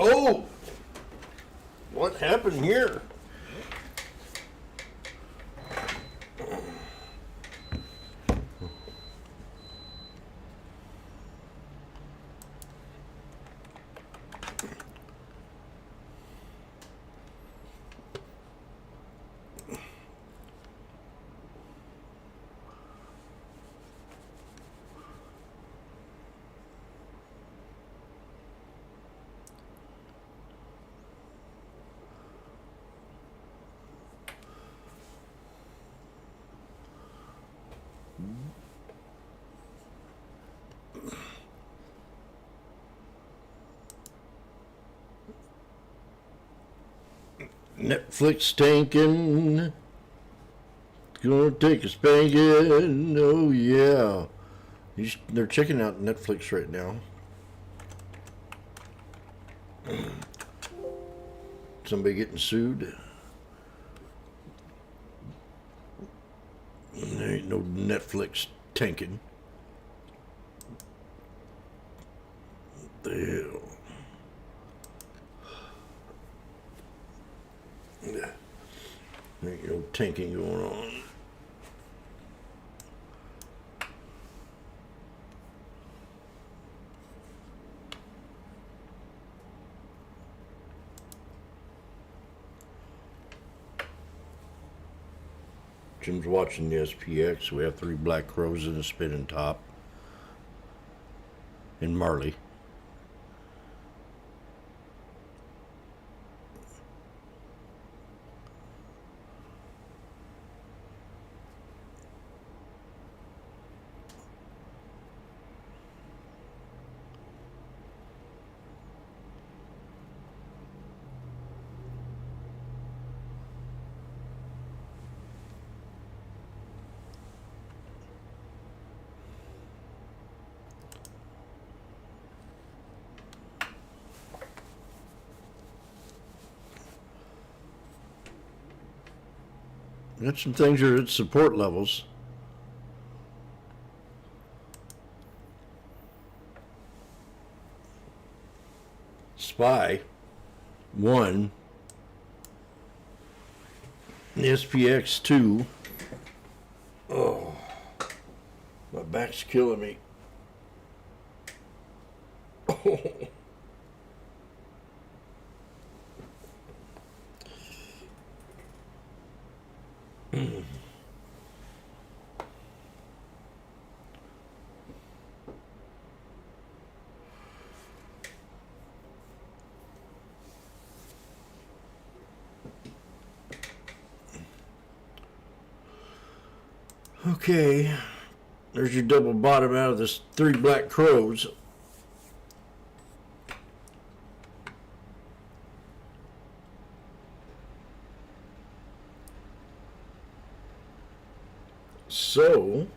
Oh! What happened here? Netflix tanking. Gonna take a spanking. Oh yeah. They're checking out Netflix right now. Somebody getting sued. There ain't no Netflix tanking. What the hell? There ain't no tanking going on. Jim's watching the SPX. We have 3 black crows and a spinning top. And Marley. Got some things that are at support levels. SPY 1. The SPX 2. Oh, my back's killing me. Oh. Okay, there's your double bottom out of this 3 black crows. So,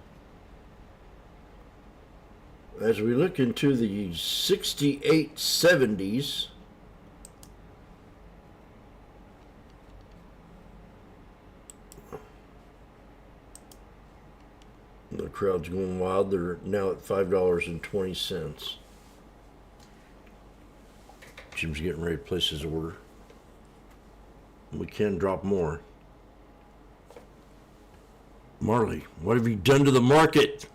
as we look into the 6870s, the crowd's going wild. They're now at $5.20. Jim's getting ready to place his order. We can drop more. Marley, what have you done to the market?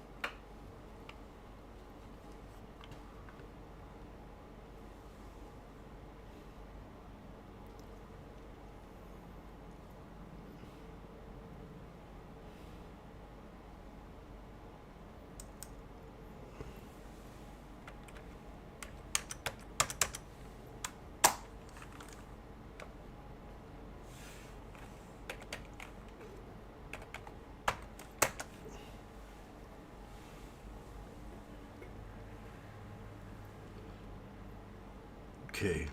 Okay.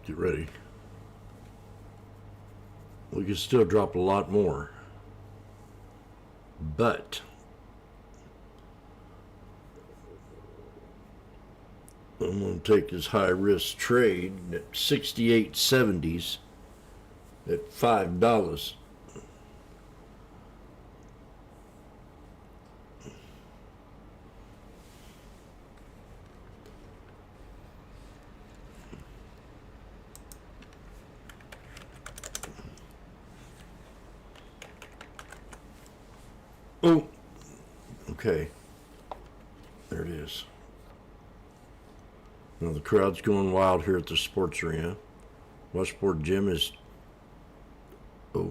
Get ready. We can still drop a lot more. But I'm going to take this high risk trade at 68.70s at $5. Oh, okay. There it is. Now the crowd's going wild here at the sports arena. Washboardjim is. Oh.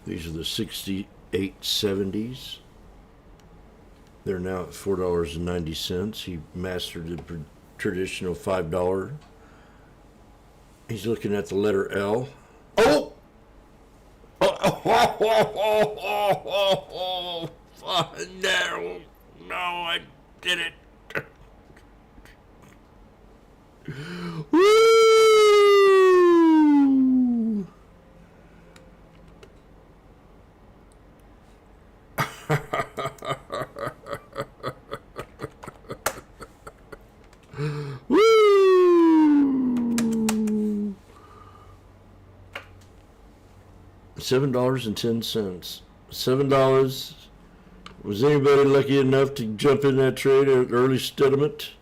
These are the 6870s. They're now at $4.90. He mastered the traditional $5. He's looking at the letter L. Oh! Oh, no, I did it. Woo! Woo! $7.10. $7. Was anybody lucky enough to jump in that trade at early settlement?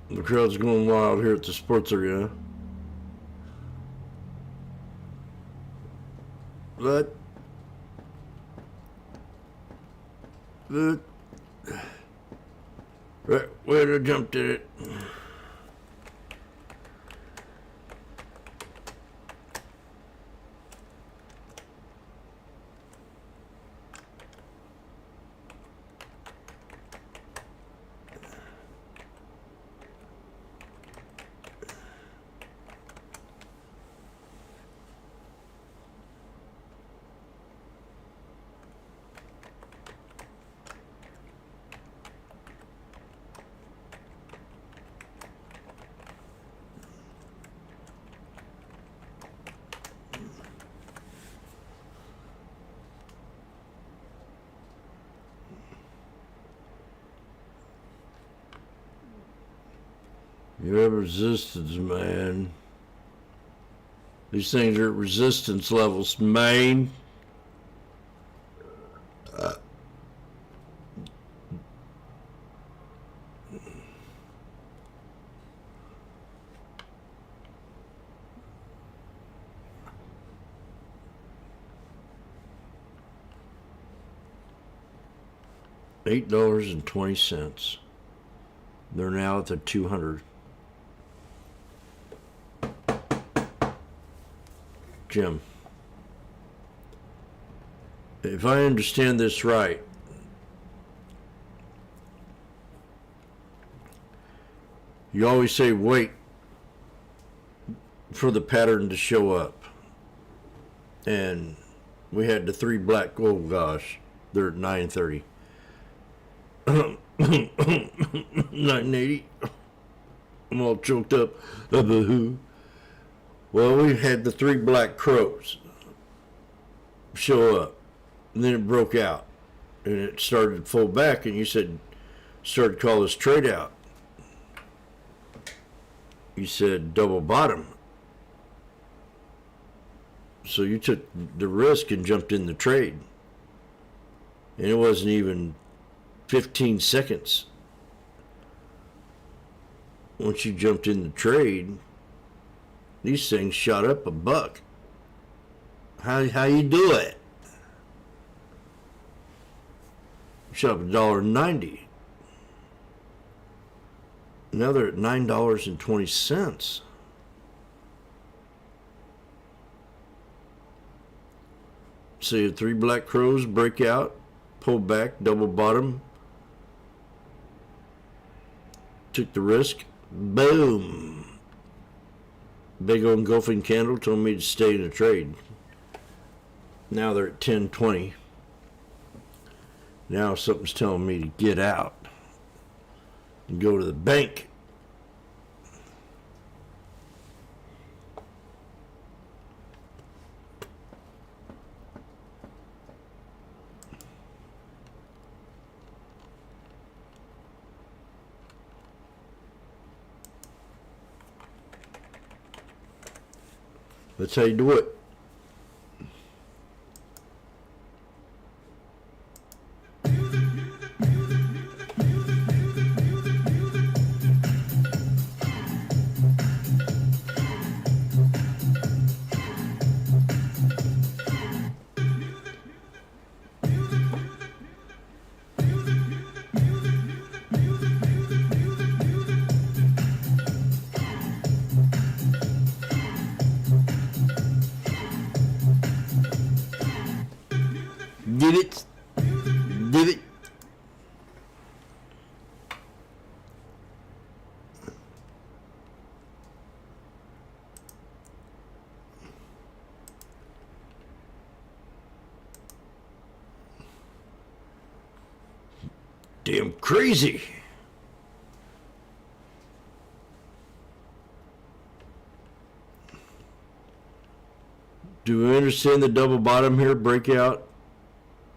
The crowd's going wild here at the sports arena. But right where I jumped at it. You have resistance, man. These things are at resistance levels, man. $8.20. They're now at the 200. Jim, if I understand this right, you always say wait for the pattern to show up. And we had the 3 black, oh gosh, they're at 930. 980. I'm all choked up. Well, we had the 3 black crows show up, and then it broke out, and it started to fold back, and you said, started to call this trade out. You said double bottom. So you took the risk and jumped in the trade. And it wasn't even 15 seconds. Once you jumped in the trade, these things shot up $1. How you do it? Shot up $1.90. Now they're at $9.20. So you had 3 black crows break out, pull back, double bottom, took the risk, boom. Big old engulfing candle told me to stay in the trade. Now they're at 10.20. Now something's telling me to get out and go to the bank. That's how you do it. Divot. Divot. Damn crazy. Do we understand the double bottom here? Breakout,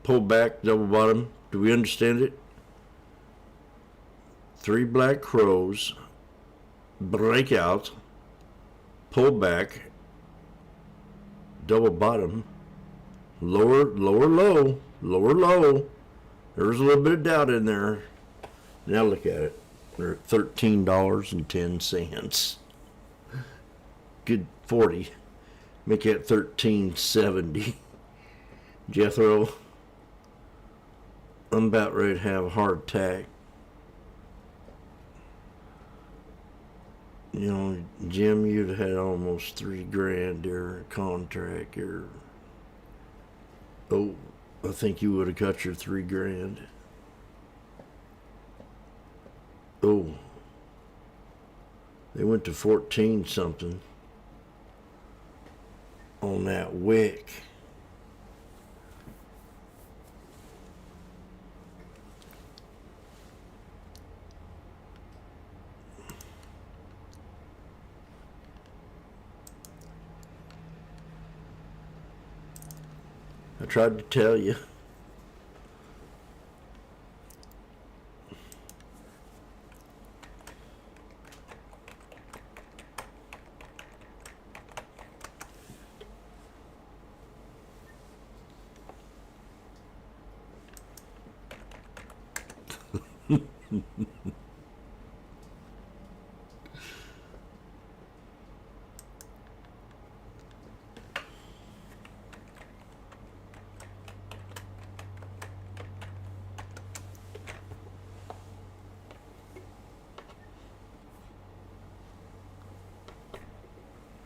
pull back, double bottom. Do we understand it? 3 black crows, breakout, pull back, double bottom, lower, lower, low, lower, low. There's a little bit of doubt in there. Now look at it. They're at $13.10. Good 40. Make it $13.70. Jethro, I'm about ready to have a heart attack. You know, Jim, you'd have had almost $3,000 there contract here. Oh, I think you would have got your $3,000. Oh, they went to 14 something on that wick. I tried to tell you.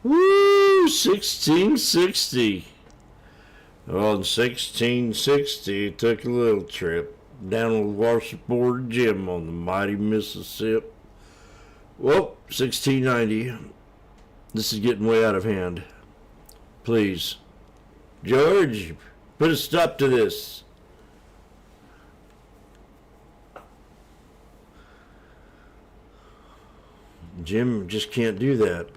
Woo! 1660. On 1660, took a little trip down with Washboardjim on the mighty Mississippi. Well, 1690. This is getting way out of hand. Please, George, put a stop to this. Jim just can't do that.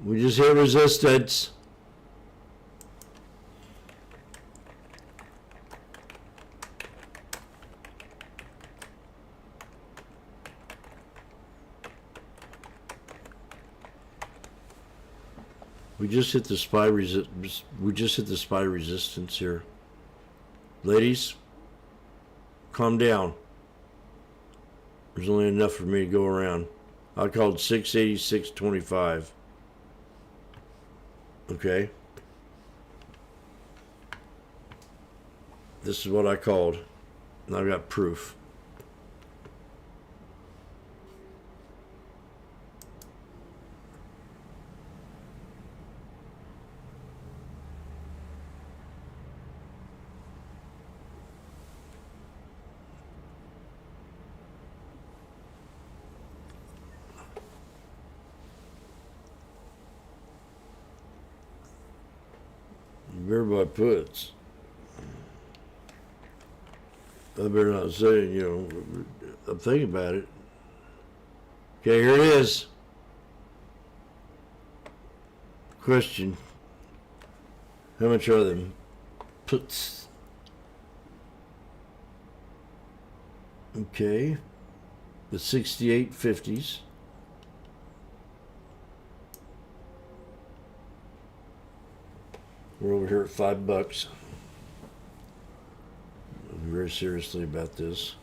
We just hit resistance. We just hit the SPY resistance here. Ladies, calm down. There's only enough for me to go around. I called 686.25. Okay. This is what I called. And I got proof. Everybody puts. I better not say, you know, I'm thinking about it. Okay, here it is. Question. How much are them puts? Okay. The 68.50s. We're over here at $5. I'll be very seriously about this.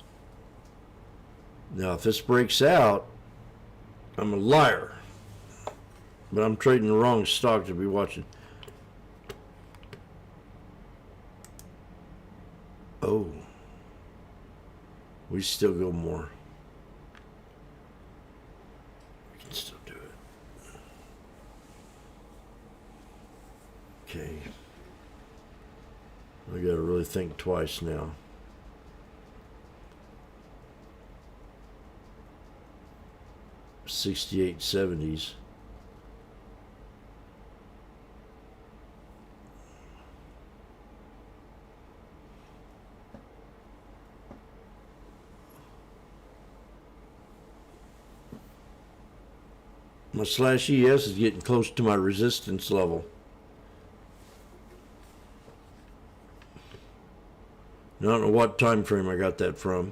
Now, if this breaks out, I'm a liar. But I'm trading the wrong stock to be watching. Oh. We still go more. We can still do it. Okay. I gotta really think twice now. $68.70s. My slash ES is getting close to my resistance level. I don't know what time frame I got that from.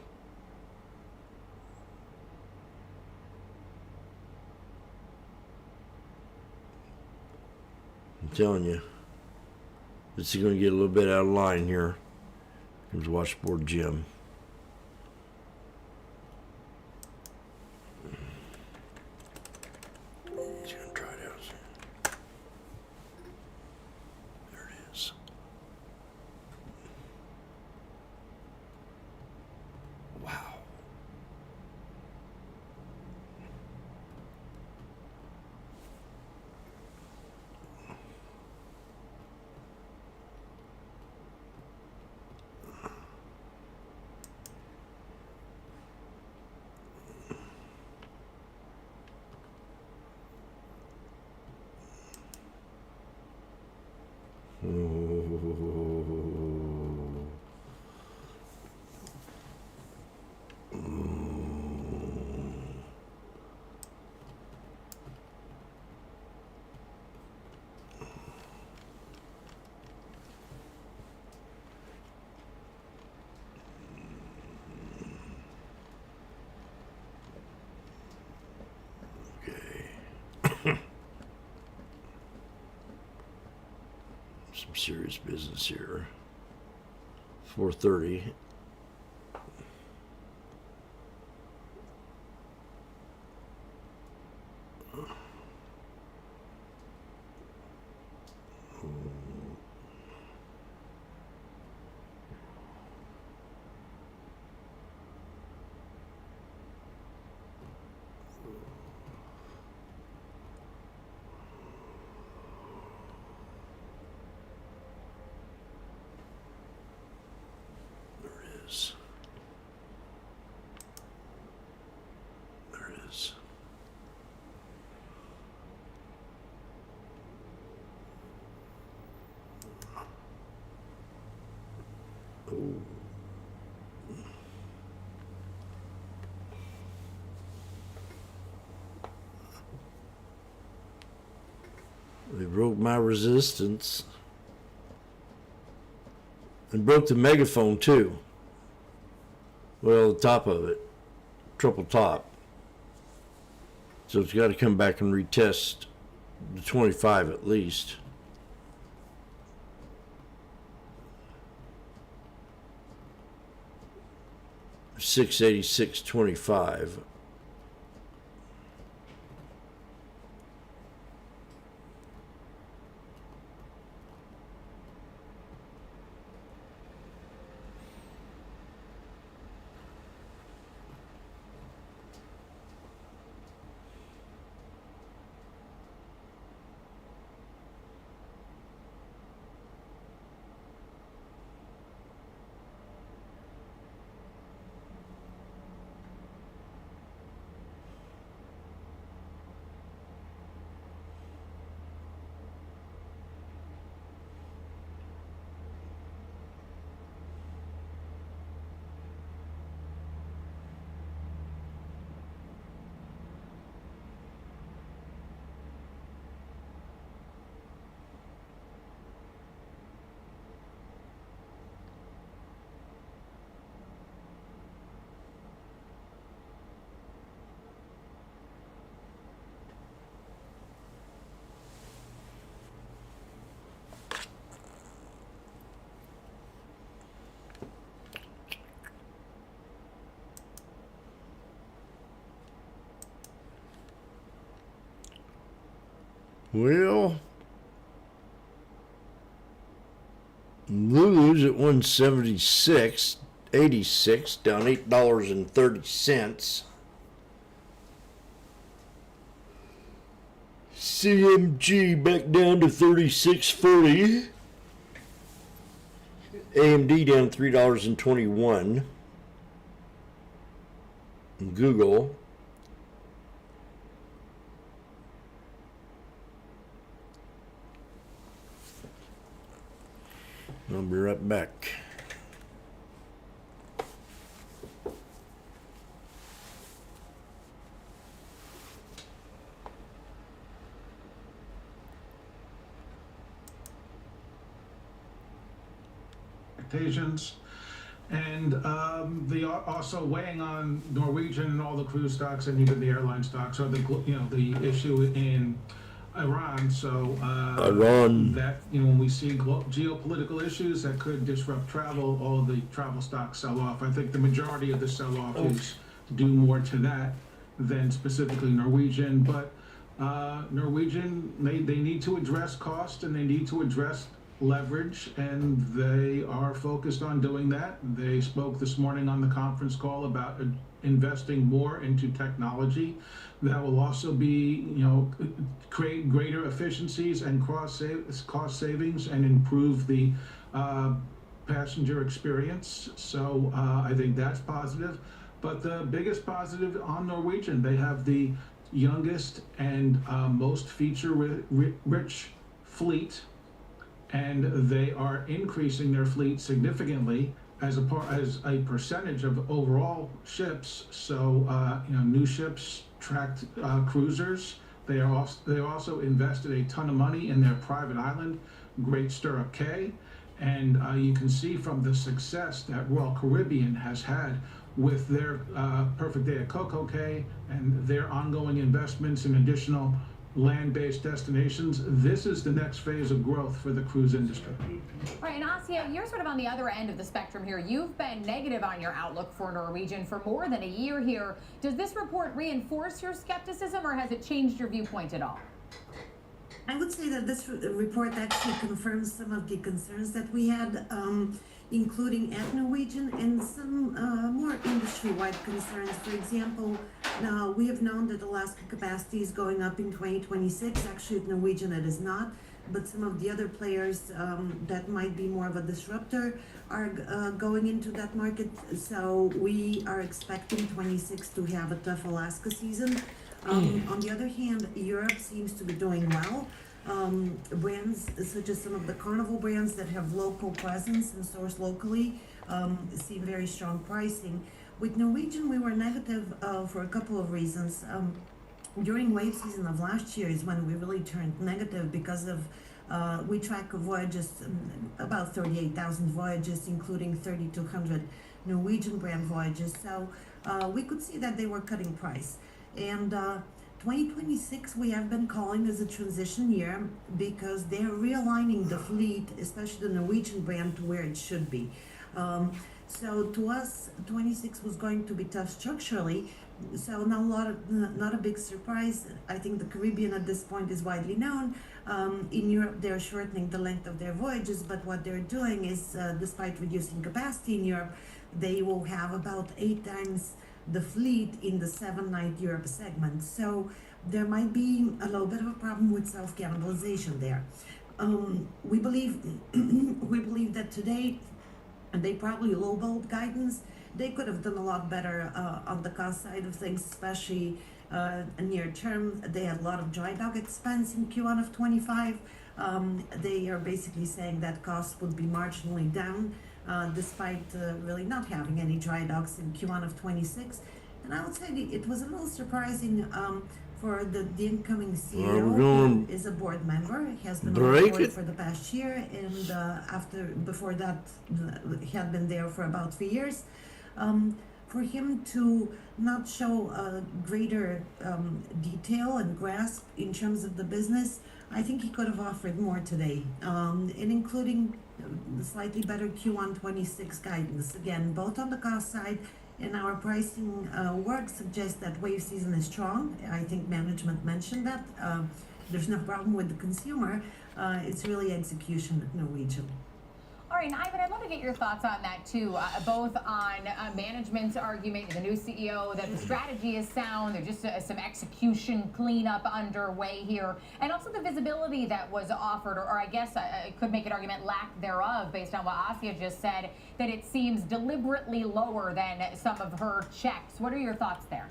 I'm telling you, this is going to get a little bit out of line here. Here's Washboardjim. He's going to try it out. There it is. Wow. Some serious business here. 4:30. There it is. Oh. They broke my resistance. And broke the megaphone too. Well, the top of it. Triple top. So it's got to come back and retest the 25 at least. $686.25. Well, Lulu's at 176.86, down $8.30. CMG back down to 36.40. AMD down $3.21. Google I'll be right back. Expectations, and the also weighing on Norwegian and all the cruise stocks and even the airline stocks are the issue in Iran. So Iran. That when we see geopolitical issues that could disrupt travel, all the travel stocks sell off. I think the majority of the sell off is due more to that than specifically Norwegian. But Norwegian, they need to address cost and they need to address leverage, and they are focused on doing that. They spoke this morning on the conference call about investing more into technology that will also be, create greater efficiencies and cost savings and improve the passenger experience. So I think that's positive. But the biggest positive on Norwegian, they have the youngest and most feature-rich fleet, and they are increasing their fleet significantly as a percentage of overall ships. So new ships, tracked cruisers. They also invested a ton of money in their private island, Great Stirrup Cay, and you can see from the success that Royal Caribbean has had with their Perfect Day at Coco Cay and their ongoing investments in additional land-based destinations. This is the next phase of growth for the cruise industry. Right, and Asya, you're sort of on the other end of the spectrum here. You've been negative on your outlook for Norwegian for more than a year here. Does this report reinforce your skepticism, or has it changed your viewpoint at all? I would say that this report actually confirms some of the concerns that we had, including at Norwegian, and some more industry-wide concerns. For example, now we have known that Alaska capacity is going up in 2026. Actually, at Norwegian it is not, but some of the other players that might be more of a disruptor are going into that market. So we are expecting 26 to have a tough Alaska season. On the other hand, Europe seems to be doing well. Brands such as some of the Carnival brands that have local presence and source locally see very strong pricing. With Norwegian, we were negative for a couple of reasons. During wave season of last year is when we really turned negative because of we track voyages, about 38,000 voyages, including 3,200 Norwegian brand voyages. So we could see that they were cutting price. And 2026 we have been calling as a transition year because they're realigning the fleet, especially the Norwegian brand, to where it should be. So to us, 26 was going to be tough structurally. So not a big surprise. I think the Caribbean at this point is widely known. In Europe, they're shortening the length of their voyages, but what they're doing is, despite reducing capacity in Europe, they will have about 8 times the fleet in the 7-night Europe segment. So there might be a little bit of a problem with self-cannibalization there. We believe that today, and they probably lowballed guidance. They could have done a lot better on the cost side of things, especially near term. They had a lot of dry dock expense in Q1 of 25. They are basically saying that costs would be marginally down despite really not having any dry docks in Q1 of 26. And I would say it was a little surprising for the incoming CEO, who is a board member. He has been on the board for the past year, and before that, he had been there for about 3 years. For him to not show a greater detail and grasp in terms of the business, I think he could have offered more today, and including slightly better Q1 26 guidance. Again, both on the cost side and our pricing work suggests that wave season is strong. I think management mentioned that. there's no problem with the consumer. It's really execution at Norwegian. All right, and Ivan, I'd love to get your thoughts on that too, both on management's argument, the new CEO, that the strategy is sound, there's just some execution cleanup underway here, and also the visibility that was offered, or I guess I could make an argument lack thereof based on what Asia just said, that it seems deliberately lower than some of her checks. What are your thoughts there?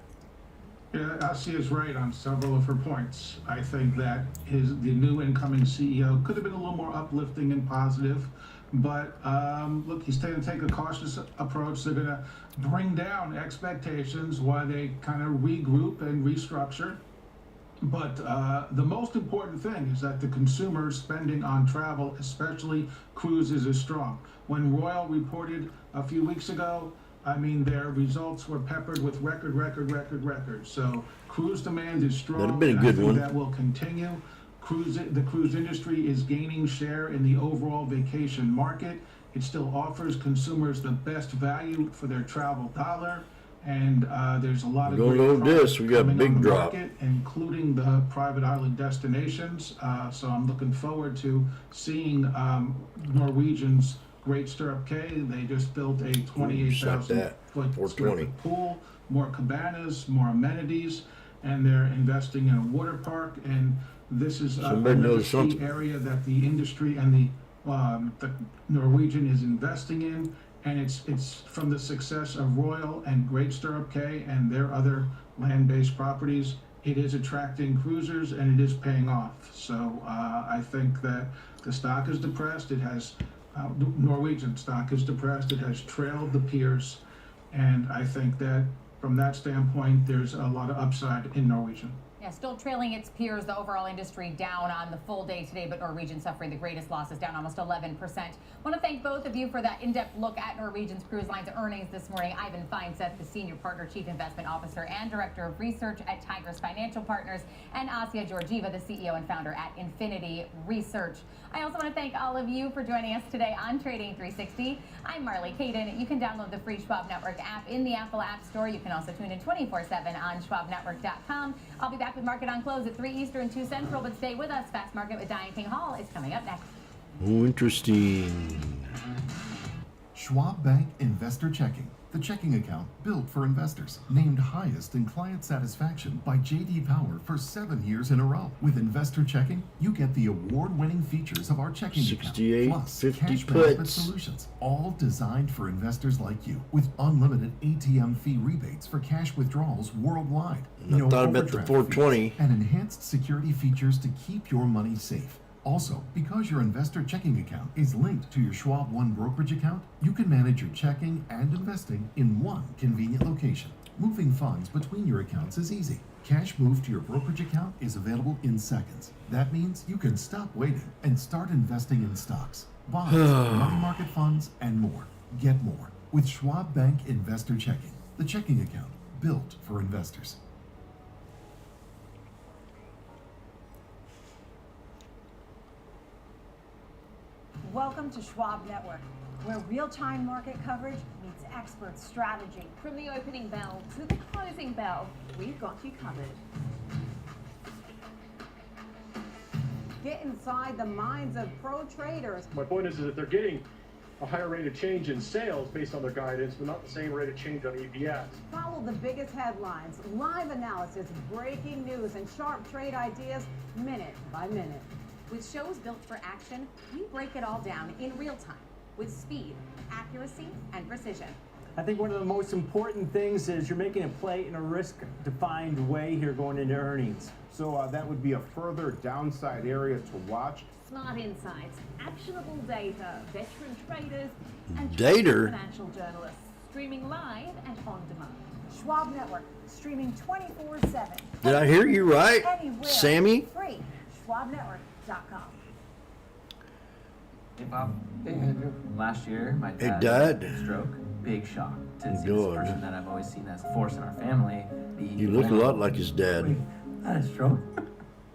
Yeah, Asia is right on several of her points. I think that the new incoming CEO could have been a little more uplifting and positive. But look, he's going to take a cautious approach. They're going to bring down expectations while they kind of regroup and restructure. But the most important thing is that the consumer spending on travel, especially cruises, is strong. When Royal reported a few weeks ago, I mean, their results were peppered with record. So cruise demand is strong. That'd been a good one. That will continue. The cruise industry is gaining share in the overall vacation market. It still offers consumers the best value for their travel dollar, and there's a lot of Going great on products this, we got a coming big on the drop. market, including the private island destinations. So I'm looking forward to seeing Norwegian's Great Stirrup Cay. They just built a 28,000-foot square-foot pool, more cabanas, more amenities, and they're investing in a water park. And this is another key area that the industry and the Norwegian is investing in, and it's from the success of Royal and Great Stirrup Cay and their other land-based properties. It is attracting cruisers and it is paying off. So I think that the stock is depressed. It has Norwegian stock is depressed. It has trailed the peers, and I think that from that standpoint, there's a lot of upside in Norwegian. Yeah, still trailing its peers, the overall industry down on the full day today, but Norwegian suffering the greatest losses, down almost 11%. I want to thank both of you for that in-depth look at Norwegian's Cruise Line's earnings this morning. Ivan Feinseth, the Senior Partner, Chief Investment Officer, and Director of Research at Tigris Financial Partners, and Asia Georgieva, the CEO and founder at Infinity Research. I also want to thank all of you for joining us today on Trading 360. I'm Marley Caden. You can download the free Schwab Network app in the Apple App Store. You can also tune in 24/7 on schwabnetwork.com. I'll be back with Market on Close at 3 Eastern, 2 Central, but stay with us. Fast Market with Diane King Hall is coming up next. Oh, interesting. Schwab Bank Investor Checking, the checking account built for investors. Named highest in client satisfaction by J.D. Power for 7 years in a row. With Investor Checking, you get the award-winning features of our checking account, plus 50 cash management puts. solutions, all designed for investors like you, with unlimited ATM fee rebates for cash withdrawals worldwide. I thought about the overdraft 420. fees, and enhanced security features to keep your money safe. Also, because your investor checking account is linked to your Schwab One brokerage account, you can manage your checking and investing in one convenient location. Moving funds between your accounts is easy. Cash moved to your brokerage account is available in seconds. That means you can stop waiting and start investing in stocks, bonds, money market funds, and more. Get more with Schwab Bank Investor Checking, the checking account built for investors. Welcome to Schwab Network, where real-time market coverage meets expert strategy. From the opening bell to the closing bell, we've got you covered. Get inside the minds of pro traders. My point is that they're getting a higher rate of change in sales based on their guidance, but not the same rate of change on EPS. Follow the biggest headlines, live analysis, breaking news, and sharp trade ideas minute by minute. With shows built for action, we break it all down in real time with speed, accuracy, and precision. I think one of the most important things is you're making a play in a risk-defined way here going into earnings. So that would be a further downside area to watch. Smart insights, actionable data, veteran traders, and Dater? financial journalists, streaming live and on demand. Schwab Network, streaming 24/7. Did I hear you right, Anywhere, Sammy? Free. SchwabNetwork.com. Hey Bob. Hey Andrew. Last year, my Hey, dad Dad. had a stroke. Big shock to see God. this person that I've always seen as a force in our family. You look a lot like his dad. Not a stroke.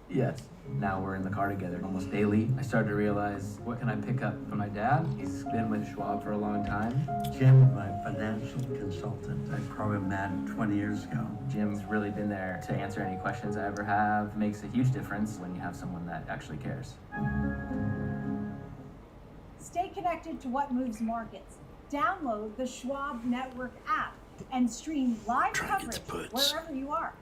Yes. Now we're in the car together almost daily. I started to realize, what can I pick up from my dad? He's been with Schwab for a long time. Jim, my financial consultant, I probably met 20 years ago. Jim's really been there to answer any questions I ever have. Makes a huge difference when you have someone that actually cares. Stay connected to what moves markets. Download the Schwab Network app and stream live coverage wherever you are.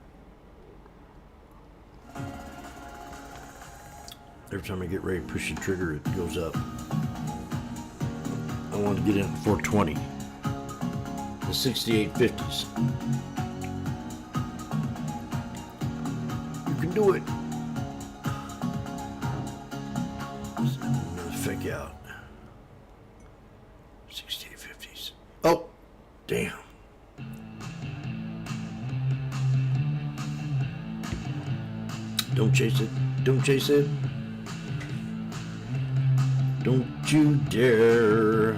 Every time I get ready to push the trigger, it goes up. I want to get in at 420. The 6850s. You can do it. Another fake out. 6850s. Oh, damn. Don't chase it. Don't chase it. Don't you dare.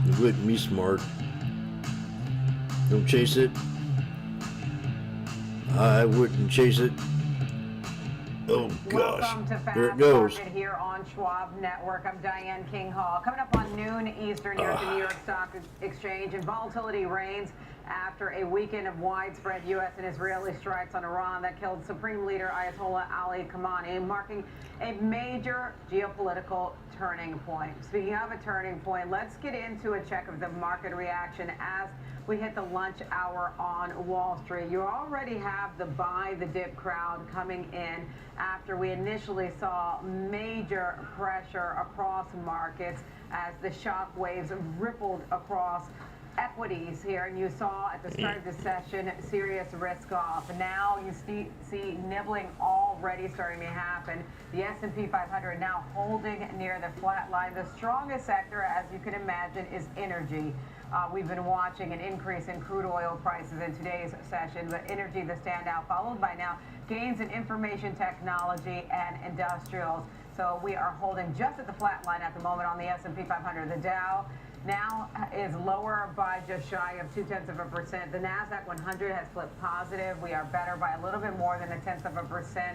You wouldn't be smart. Don't chase it. I wouldn't chase it. Oh gosh. Welcome to There it Fast goes. Market here on Schwab Network. I'm Diane King Hall. Coming up on noon Eastern here at the New York Stock Exchange, and volatility reigns after a weekend of widespread U.S. and Israeli strikes on Iran that killed Supreme Leader Ayatollah Ali Khamenei, marking a major geopolitical turning point. Speaking of a turning point, let's get into a check of the market reaction as we hit the lunch hour on Wall Street. You already have the buy the dip crowd coming in after we initially saw major pressure across markets as the shock waves rippled across equities here, and you saw at the start of the session serious risk off. Now you see nibbling already starting to happen. The S&P 500 now holding near the flat line. The strongest sector, as you can imagine, is energy. We've been watching an increase in crude oil prices in today's session, but energy the standout, followed by now gains in information technology and industrials. So we are holding just at the flat line at the moment on the S&P 500. The Dow now is lower by just shy of 0.2%. The NASDAQ 100 has flipped positive. We are better by a little bit more than 0.1%.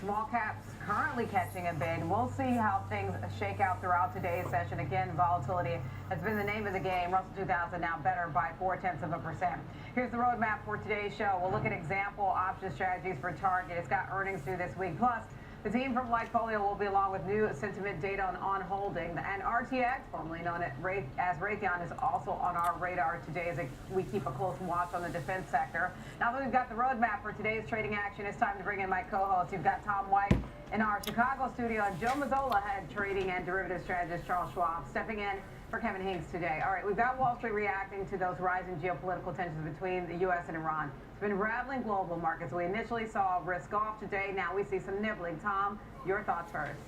Small caps currently catching a bid. We'll see how things shake out throughout today's session. Again, volatility has been the name of the game. Russell 2000 now better by 0.4%. Here's the roadmap for today's show. We'll look at example option strategies for Target. It's got earnings due this week. Plus, the team from Lightfolio will be along with new sentiment data on holding. And RTX, formerly known as Raytheon, is also on our radar today as we keep a close watch on the defense sector. Now that we've got the roadmap for today's trading action, it's time to bring in my co-host. You've got Tom White in our Chicago studio and Joe Mazzola, head trading and derivative strategist Charles Schwab, stepping in for Kevin Hinks today. All right, we've got Wall Street reacting to those rising geopolitical tensions between the U.S. and Iran. It's been rattling global markets. We initially saw risk off today. Now we see some nibbling. Tom, your thoughts first.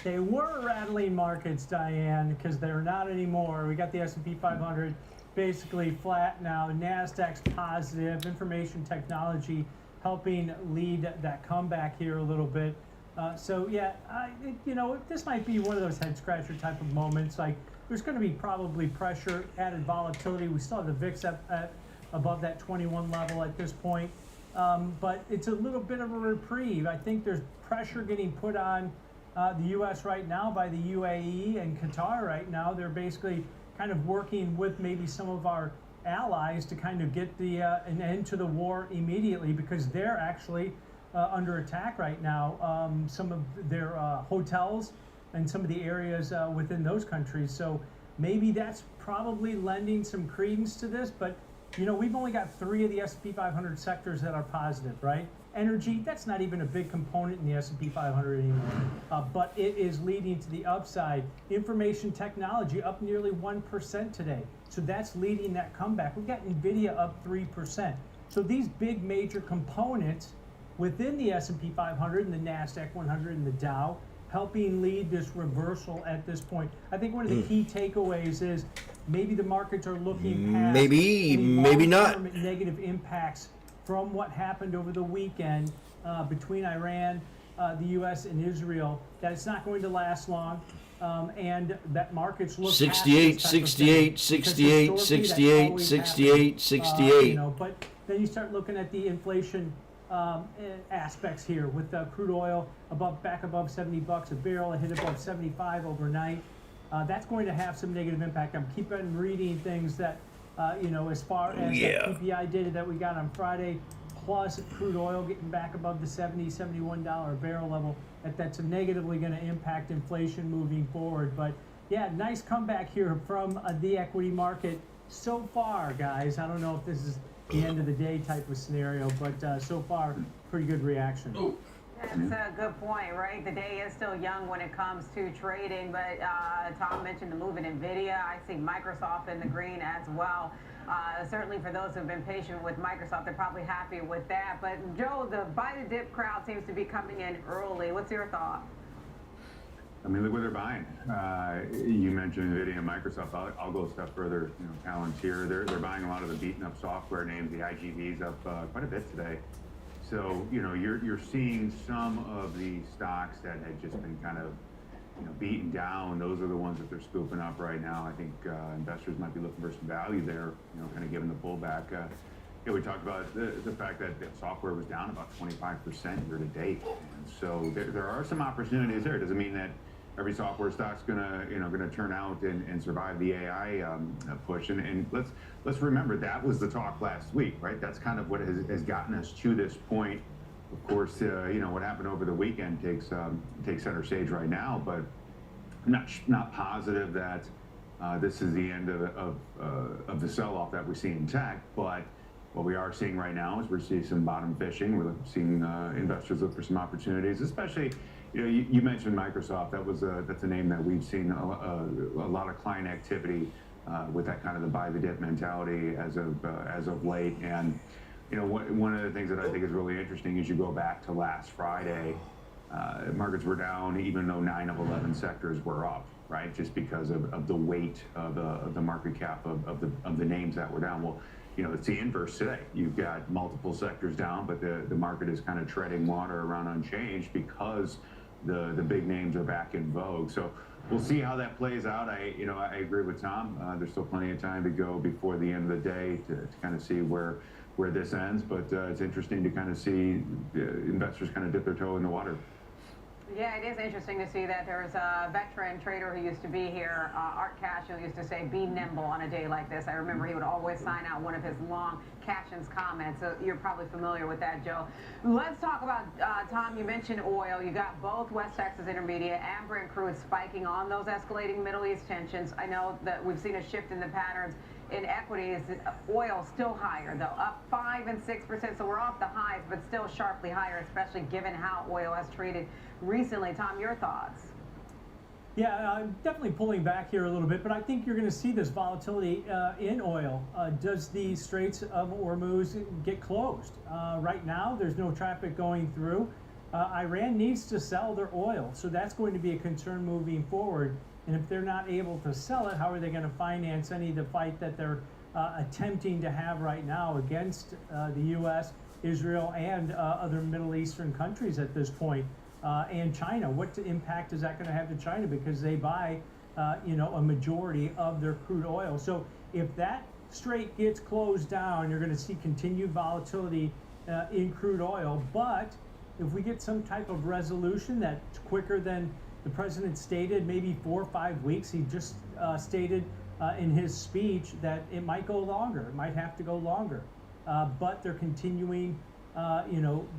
They were rattling markets, Diane, because they're not anymore. We got the S&P 500 basically flat now. NASDAQ's positive. Information technology helping lead that comeback here a little bit. So yeah, this might be one of those head scratcher type of moments. Like there's going to be probably pressure, added volatility. We still have the VIX at above that 21 level at this point, but it's a little bit of a reprieve. I think there's pressure getting put on the U.S. right now by the UAE and Qatar right now. They're basically kind of working with maybe some of our allies to kind of get an end to the war immediately because they're actually under attack right now. Some of their hotels and some of the areas within those countries. So maybe that's probably lending some credence to this, but we've only got 3 of the S&P 500 sectors that are positive, right? Energy, that's not even a big component in the S&P 500 anymore, but it is leading to the upside. Information technology up nearly 1% today, so that's leading that comeback. We've got NVIDIA up 3%. So these big major components within the S&P 500 and the NASDAQ 100 and the Dow helping lead this reversal at this point. I think one of the key takeaways is maybe the markets are looking past maybe not negative impacts from what happened over the weekend between Iran, the U.S. and Israel, that it's not going to last long, and that markets look 68, 68, 68, 68, 68, 68. But then you start looking at the inflation aspects here with crude oil back above 70 bucks a barrel. It hit above 75 overnight. That's going to have some negative impact. I'm keeping reading things that, as far as the PPI data that we got on Friday, plus crude oil getting back above the $70, $71 a barrel level, that's negatively going to impact inflation moving forward. But yeah, nice comeback here from the equity market so far, guys. I don't know if this is the end of the day type of scenario, but so far, pretty good reaction. That's a good point, right? The day is still young when it comes to trading, but Tom mentioned the move in NVIDIA. I see Microsoft in the green as well. Certainly for those who've been patient with Microsoft, they're probably happy with that. But Joe, the buy the dip crowd seems to be coming in early. What's your thought? I mean, look what they're buying. You mentioned NVIDIA and Microsoft. I'll go a step further. Palantir, they're buying a lot of the beaten up software names. The IGV's up quite a bit today. So, you're seeing some of the stocks that had just been kind of, beaten down. Those are the ones that they're scooping up right now. I think investors might be looking for some value there, kind of given the pullback. We talked about the fact that software was down about 25% year to date. And so there are some opportunities there. It doesn't mean that every software stock's gonna turn out and survive the AI push. And let's remember that was the talk last week, right? That's kind of what has gotten us to this point. Of course, what happened over the weekend takes center stage right now. But I'm not positive that this is the end of the sell-off that we see in tech. But what we are seeing right now is we're seeing some bottom fishing. We're seeing investors look for some opportunities, especially. You mentioned Microsoft. That's a name that we've seen a lot of client activity with that kind of the buy the dip mentality as of late. And one of the things that I think is really interesting is you go back to last Friday, markets were down even though 9 of 11 sectors were up, right? Just because of the weight of the market cap of the names that were down. Well, it's the inverse today. You've got multiple sectors down, but the market is kind of treading water around unchanged because the big names are back in vogue. So we'll see how that plays out. I agree with Tom. There's still plenty of time to go before the end of the day to kind of see where this ends. But it's interesting to kind of see investors kind of dip their toe in the water. Yeah, it is interesting to see that there's a veteran trader who used to be here, Art Cashel, used to say, be nimble on a day like this. I remember he would always sign out one of his long captions comments. So you're probably familiar with that, Joe. Let's talk about, Tom, you mentioned oil. You got both West Texas Intermediate and Brent crude spiking on those escalating Middle East tensions. I know that we've seen a shift in the patterns in equities. Oil still higher, though, up 5 and 6%. So we're off the highs, but still sharply higher, especially given how oil has traded recently. Tom, your thoughts? Yeah, I'm definitely pulling back here a little bit, but I think you're going to see this volatility in oil. Does the Straits of Hormuz get closed? Right now, there's no traffic going through. Iran needs to sell their oil, so that's going to be a concern moving forward. And if they're not able to sell it, how are they going to finance any of the fight that they're attempting to have right now against the U.S., Israel, and other Middle Eastern countries at this point? And China, what impact is that going to have to China? Because they buy, a majority of their crude oil. So if that strait gets closed down, you're going to see continued volatility in crude oil. But if we get some type of resolution that's quicker than the president stated, maybe 4 or 5 weeks, he just stated in his speech that it might go longer. It might have to go longer. But they're continuing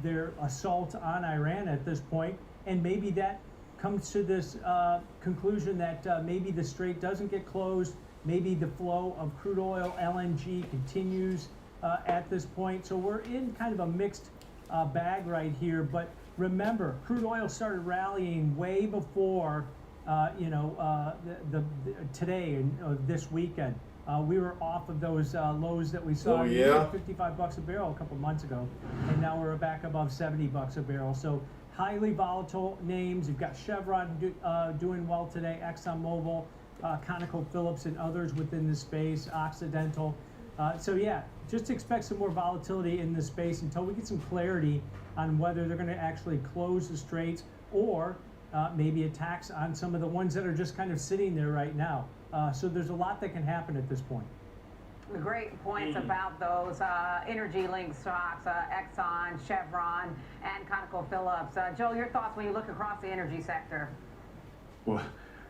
their assault on Iran at this point, and maybe that comes to this conclusion that maybe the strait doesn't get closed, maybe the flow of crude oil, LNG, continues at this point. So we're in kind of a mixed bag right here, but remember, crude oil started rallying way before today and this weekend. We were off of those lows that we saw. Oh, yeah? $55 a barrel a couple months ago, and now we're back above $70 a barrel. So highly volatile names. You've got Chevron doing well today, ExxonMobil, ConocoPhillips, and others within the space, Occidental. So yeah, just expect some more volatility in this space until we get some clarity on whether they're going to actually close the straits or maybe attacks on some of the ones that are just kind of sitting there right now. So there's a lot that can happen at this point. Great points about those energy-linked stocks, Exxon, Chevron, and ConocoPhillips. Joe, your thoughts when you look across the energy sector? Well,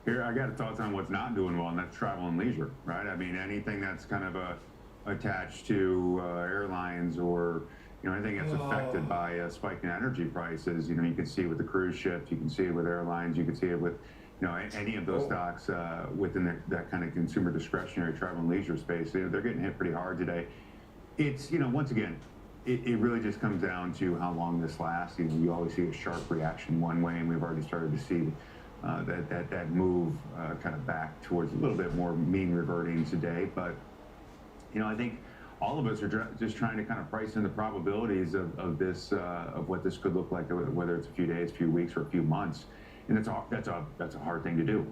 here I got thoughts on what's not doing well, and that's travel and leisure, right? I mean, anything that's kind of attached to airlines or anything that's affected by a spike in energy prices. You can see it with the cruise ships, you can see it with airlines, you can see it with any of those stocks within that kind of consumer discretionary travel and leisure space. They're getting hit pretty hard today. It's once again, it really just comes down to how long this lasts. You always see a sharp reaction one way, and we've already started to see that move kind of back towards a little bit more mean reverting today. But I think all of us are just trying to kind of price in the probabilities of this of what this could look like, whether it's a few days, a few weeks, or a few months. And that's a hard thing to do.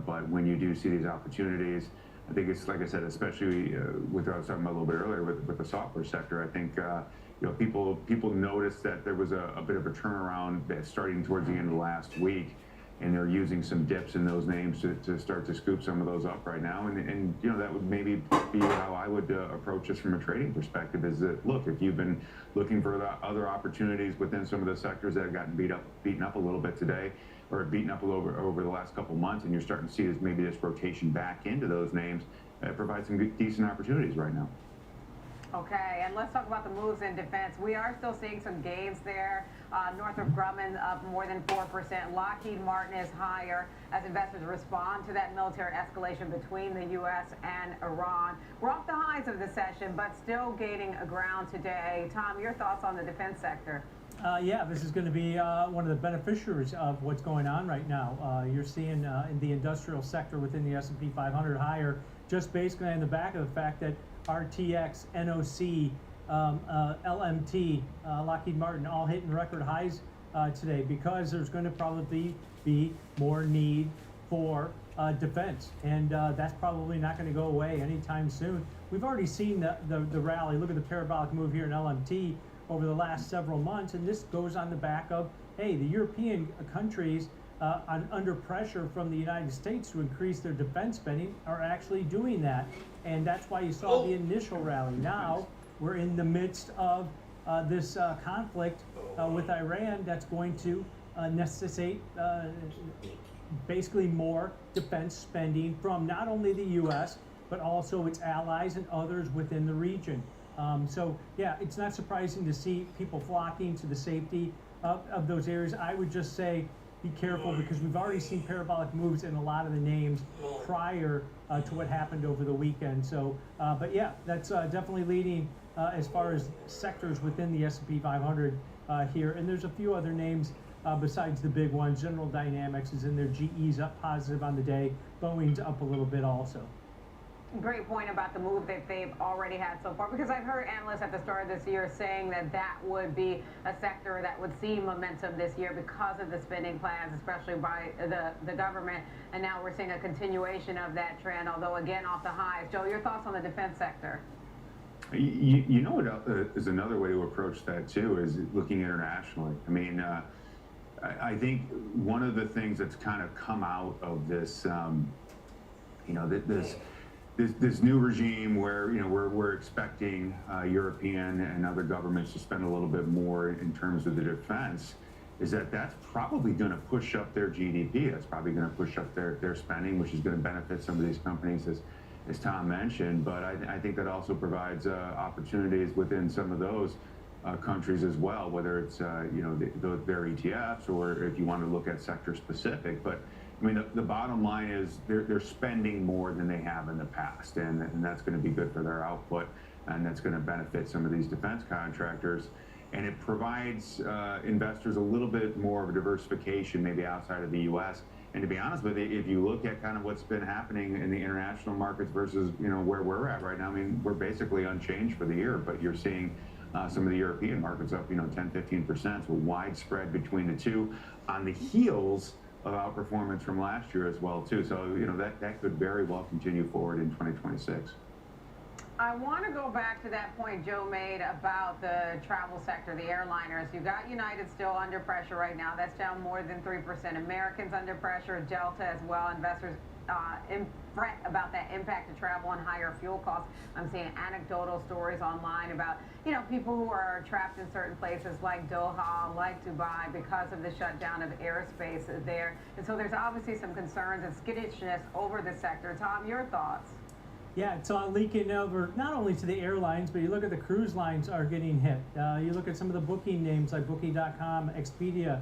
But when you do see these opportunities, I think it's like I said, especially with what I was talking about a little bit earlier with the software sector. I think people noticed that there was a bit of a turnaround starting towards the end of last week, and they're using some dips in those names to start to scoop some of those up right now. And that would maybe be how I would approach this from a trading perspective, is that, look, if you've been looking for other opportunities within some of the sectors that have gotten beaten up a little bit today, or beaten up over the last couple months, and you're starting to see maybe this rotation back into those names, it provides some decent opportunities right now. Okay, and let's talk about the moves in defense. We are still seeing some gains there. Northrop Grumman up more than 4%. Lockheed Martin is higher as investors respond to that military escalation between the U.S. and Iran. We're off the highs of the session, but still gaining ground today. Tom, your thoughts on the defense sector? Yeah, this is going to be one of the beneficiaries of what's going on right now. You're seeing in the industrial sector within the S&P 500 higher, just basically on the back of the fact that RTX, NOC, LMT, Lockheed Martin all hitting record highs today, because there's going to probably be more need for defense, and that's probably not going to go away anytime soon. We've already seen the rally. Look at the parabolic move here in LMT over the last several months, and this goes on the back of, hey, the European countries under pressure from the United States to increase their defense spending are actually doing that, and that's why you saw the initial rally. Now we're in the midst of this conflict with Iran that's going to necessitate basically more defense spending from not only the U.S., but also its allies and others within the region. So yeah, it's not surprising to see people flocking to the safety of those areas. I would just say be careful, because we've already seen parabolic moves in a lot of the names prior to what happened over the weekend. So, but yeah, that's definitely leading as far as sectors within the S&P 500 here. And there's a few other names besides the big ones. General Dynamics is in there. GE's up positive on the day. Boeing's up a little bit also. Great point about the move that they've already had so far, because I've heard analysts at the start of this year saying that would be a sector that would see momentum this year because of the spending plans, especially by the government, and now we're seeing a continuation of that trend, although again off the highs. Joe, your thoughts on the defense sector? You know what is another way to approach that too, is looking internationally. I mean, I think one of the things that's kind of come out of this, this new regime where we're expecting European and other governments to spend a little bit more in terms of the defense, is that's probably going to push up their GDP. That's probably going to push up their spending, which is going to benefit some of these companies, as Tom mentioned. But I think that also provides opportunities within some of those countries as well, whether it's their ETFs, or if you want to look at sector specific. But I mean, the bottom line is they're spending more than they have in the past, and that's going to be good for their output, and that's going to benefit some of these defense contractors. And it provides investors a little bit more of a diversification, maybe outside of the U.S. And to be honest with you, if you look at kind of what's been happening in the international markets versus where we're at right now, I mean, we're basically unchanged for the year, but you're seeing some of the European markets up 10-15%, so widespread between the two, on the heels of outperformance from last year as well too. So that could very well continue forward in 2026. I want to go back to that point Joe made about the travel sector, the airliners. You got United still under pressure right now. That's down more than 3%. Americans under pressure, Delta as well. Investors fret about that impact to travel and higher fuel costs. I'm seeing anecdotal stories online about, people who are trapped in certain places like Doha, like Dubai, because of the shutdown of airspace there. And so there's obviously some concerns and skittishness over the sector. Tom, your thoughts? Yeah, it's all leaking over not only to the airlines, but you look at the cruise lines are getting hit. You look at some of the booking names like Booking.com, Expedia,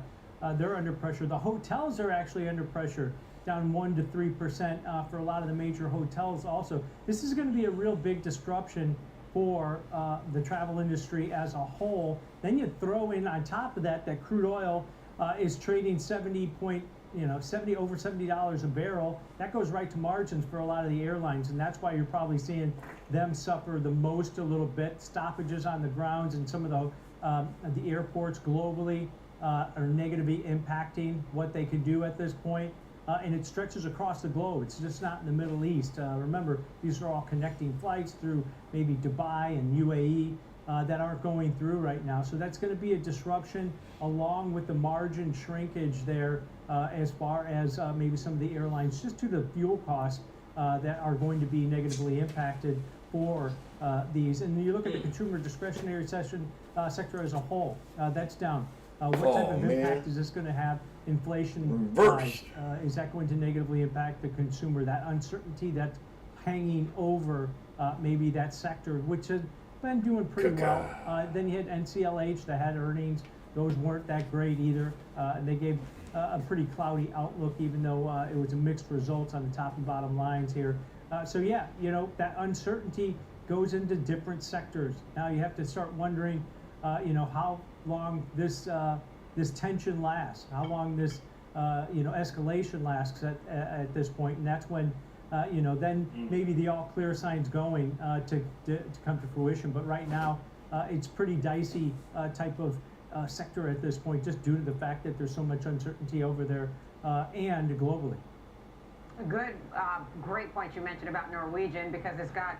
they're under pressure. The hotels are actually under pressure, down 1 to 3% for a lot of the major hotels also. This is going to be a real big disruption for the travel industry as a whole. Then you throw in on top of that crude oil is trading over $70 a barrel. That goes right to margins for a lot of the airlines, and that's why you're probably seeing them suffer the most a little bit. Stoppages on the grounds and some of the airports globally are negatively impacting what they could do at this point. And it stretches across the globe. It's just not in the Middle East. Remember, these are all connecting flights through maybe Dubai and UAE that aren't going through right now. So that's going to be a disruption along with the margin shrinkage there as far as maybe some of the airlines, just due to fuel costs that are going to be negatively impacted for these. And you look at the consumer discretionary sector as a whole, that's down. What type of impact is this going to have? Inflation wise, is that going to negatively impact the consumer? That uncertainty that's hanging over maybe that sector, which has been doing pretty well. Then you had NCLH that had earnings; those weren't that great either. They gave a pretty cloudy outlook, even though it was a mixed results on the top and bottom lines here. So yeah, that uncertainty goes into different sectors. Now you have to start wondering, how long this tension lasts, how long this escalation lasts at this point, and that's when then maybe the all clear sign's going to come to fruition. But right now, it's pretty dicey type of sector at this point, just due to the fact that there's so much uncertainty over there and globally. Good, great point you mentioned about Norwegian, because it's got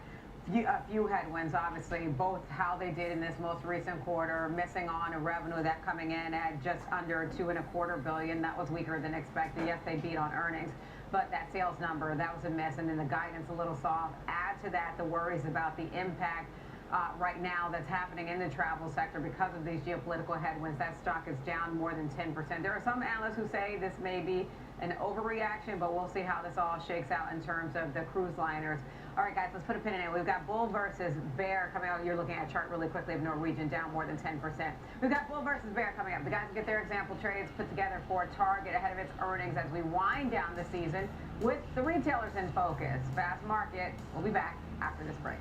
a few headwinds, obviously, both how they did in this most recent quarter, missing on a revenue that coming in at just under $2.25 billion. That was weaker than expected. Yes, they beat on earnings, but that sales number, that was a miss, and then the guidance a little soft. Add to that the worries about the impact right now that's happening in the travel sector because of these geopolitical headwinds. That stock is down more than 10%. There are some analysts who say this may be an overreaction, but we'll see how this all shakes out in terms of the cruise liners. All right, guys, let's put a pin in it. We've got bull versus bear coming out. You're looking at a chart really quickly of Norwegian down more than 10%. We've got bull versus bear coming up. The guys get their example trades put together for Target ahead of its earnings as we wind down the season with the retailers in focus. Fast market. We'll be back after this break.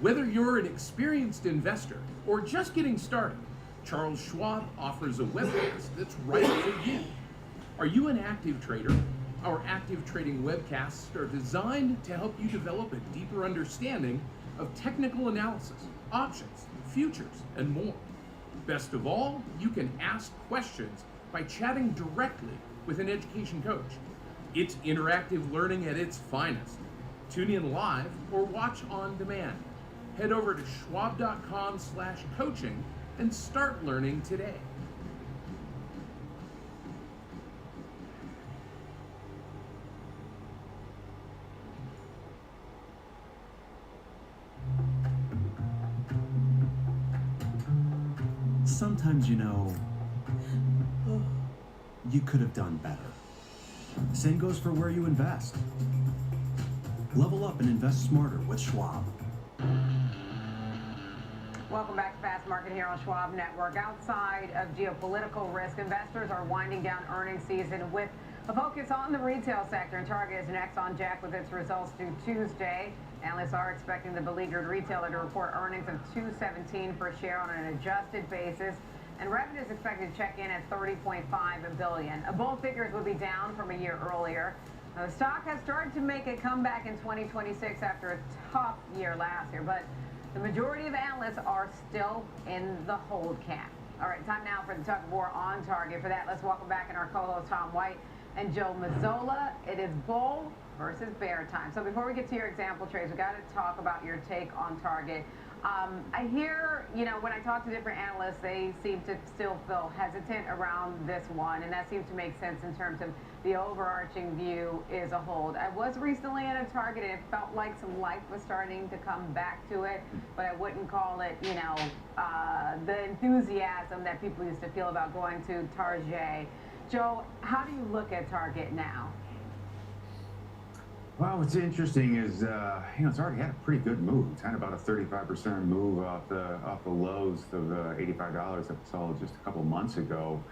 Whether you're an experienced investor or just getting started, Charles Schwab offers a webcast that's right for you. Are you an active trader? Our active trading webcasts are designed to help you develop a deeper understanding of technical analysis, options, futures, and more. Best of all, you can ask questions by chatting directly with an education coach. It's interactive learning at its finest. Tune in live or watch on demand. Head over to schwab.com/coaching and start learning today. sometimes, you know, you could have done better. Same goes for where you invest. Level up and invest smarter with Schwab. Welcome back to Fast Market here on Schwab Network. Outside of geopolitical risk, investors are winding down earnings season with a focus on the retail sector. And Target is next on deck with its results due Tuesday. Analysts are expecting the beleaguered retailer to report earnings of $2.17 per share on an adjusted basis. And revenue is expected to check in at $30.5 billion. Both figures will be down from a year earlier. Now, the stock has started to make a comeback in 2026 after a tough year last year, but the majority of analysts are still in the hold camp. All right, time now for the tug of war on Target. For that, let's welcome back in our co-host Tom White and Joe Mazzola. It is bull versus bear time. So before we get to your example trades, we got to talk about your take on Target. I hear, you know, when I talk to different analysts, they seem to still feel hesitant around this one, and that seems to make sense in terms of the overarching view is a hold. I was recently at a Target, and it felt like some life was starting to come back to it, but I wouldn't call it, you know, the enthusiasm that people used to feel about going to Target. Joe, how do you look at Target now? Well, what's interesting is, you know, it's already had a pretty good move. It's had about a 35% move off the lows of $85 that we saw just a couple months ago.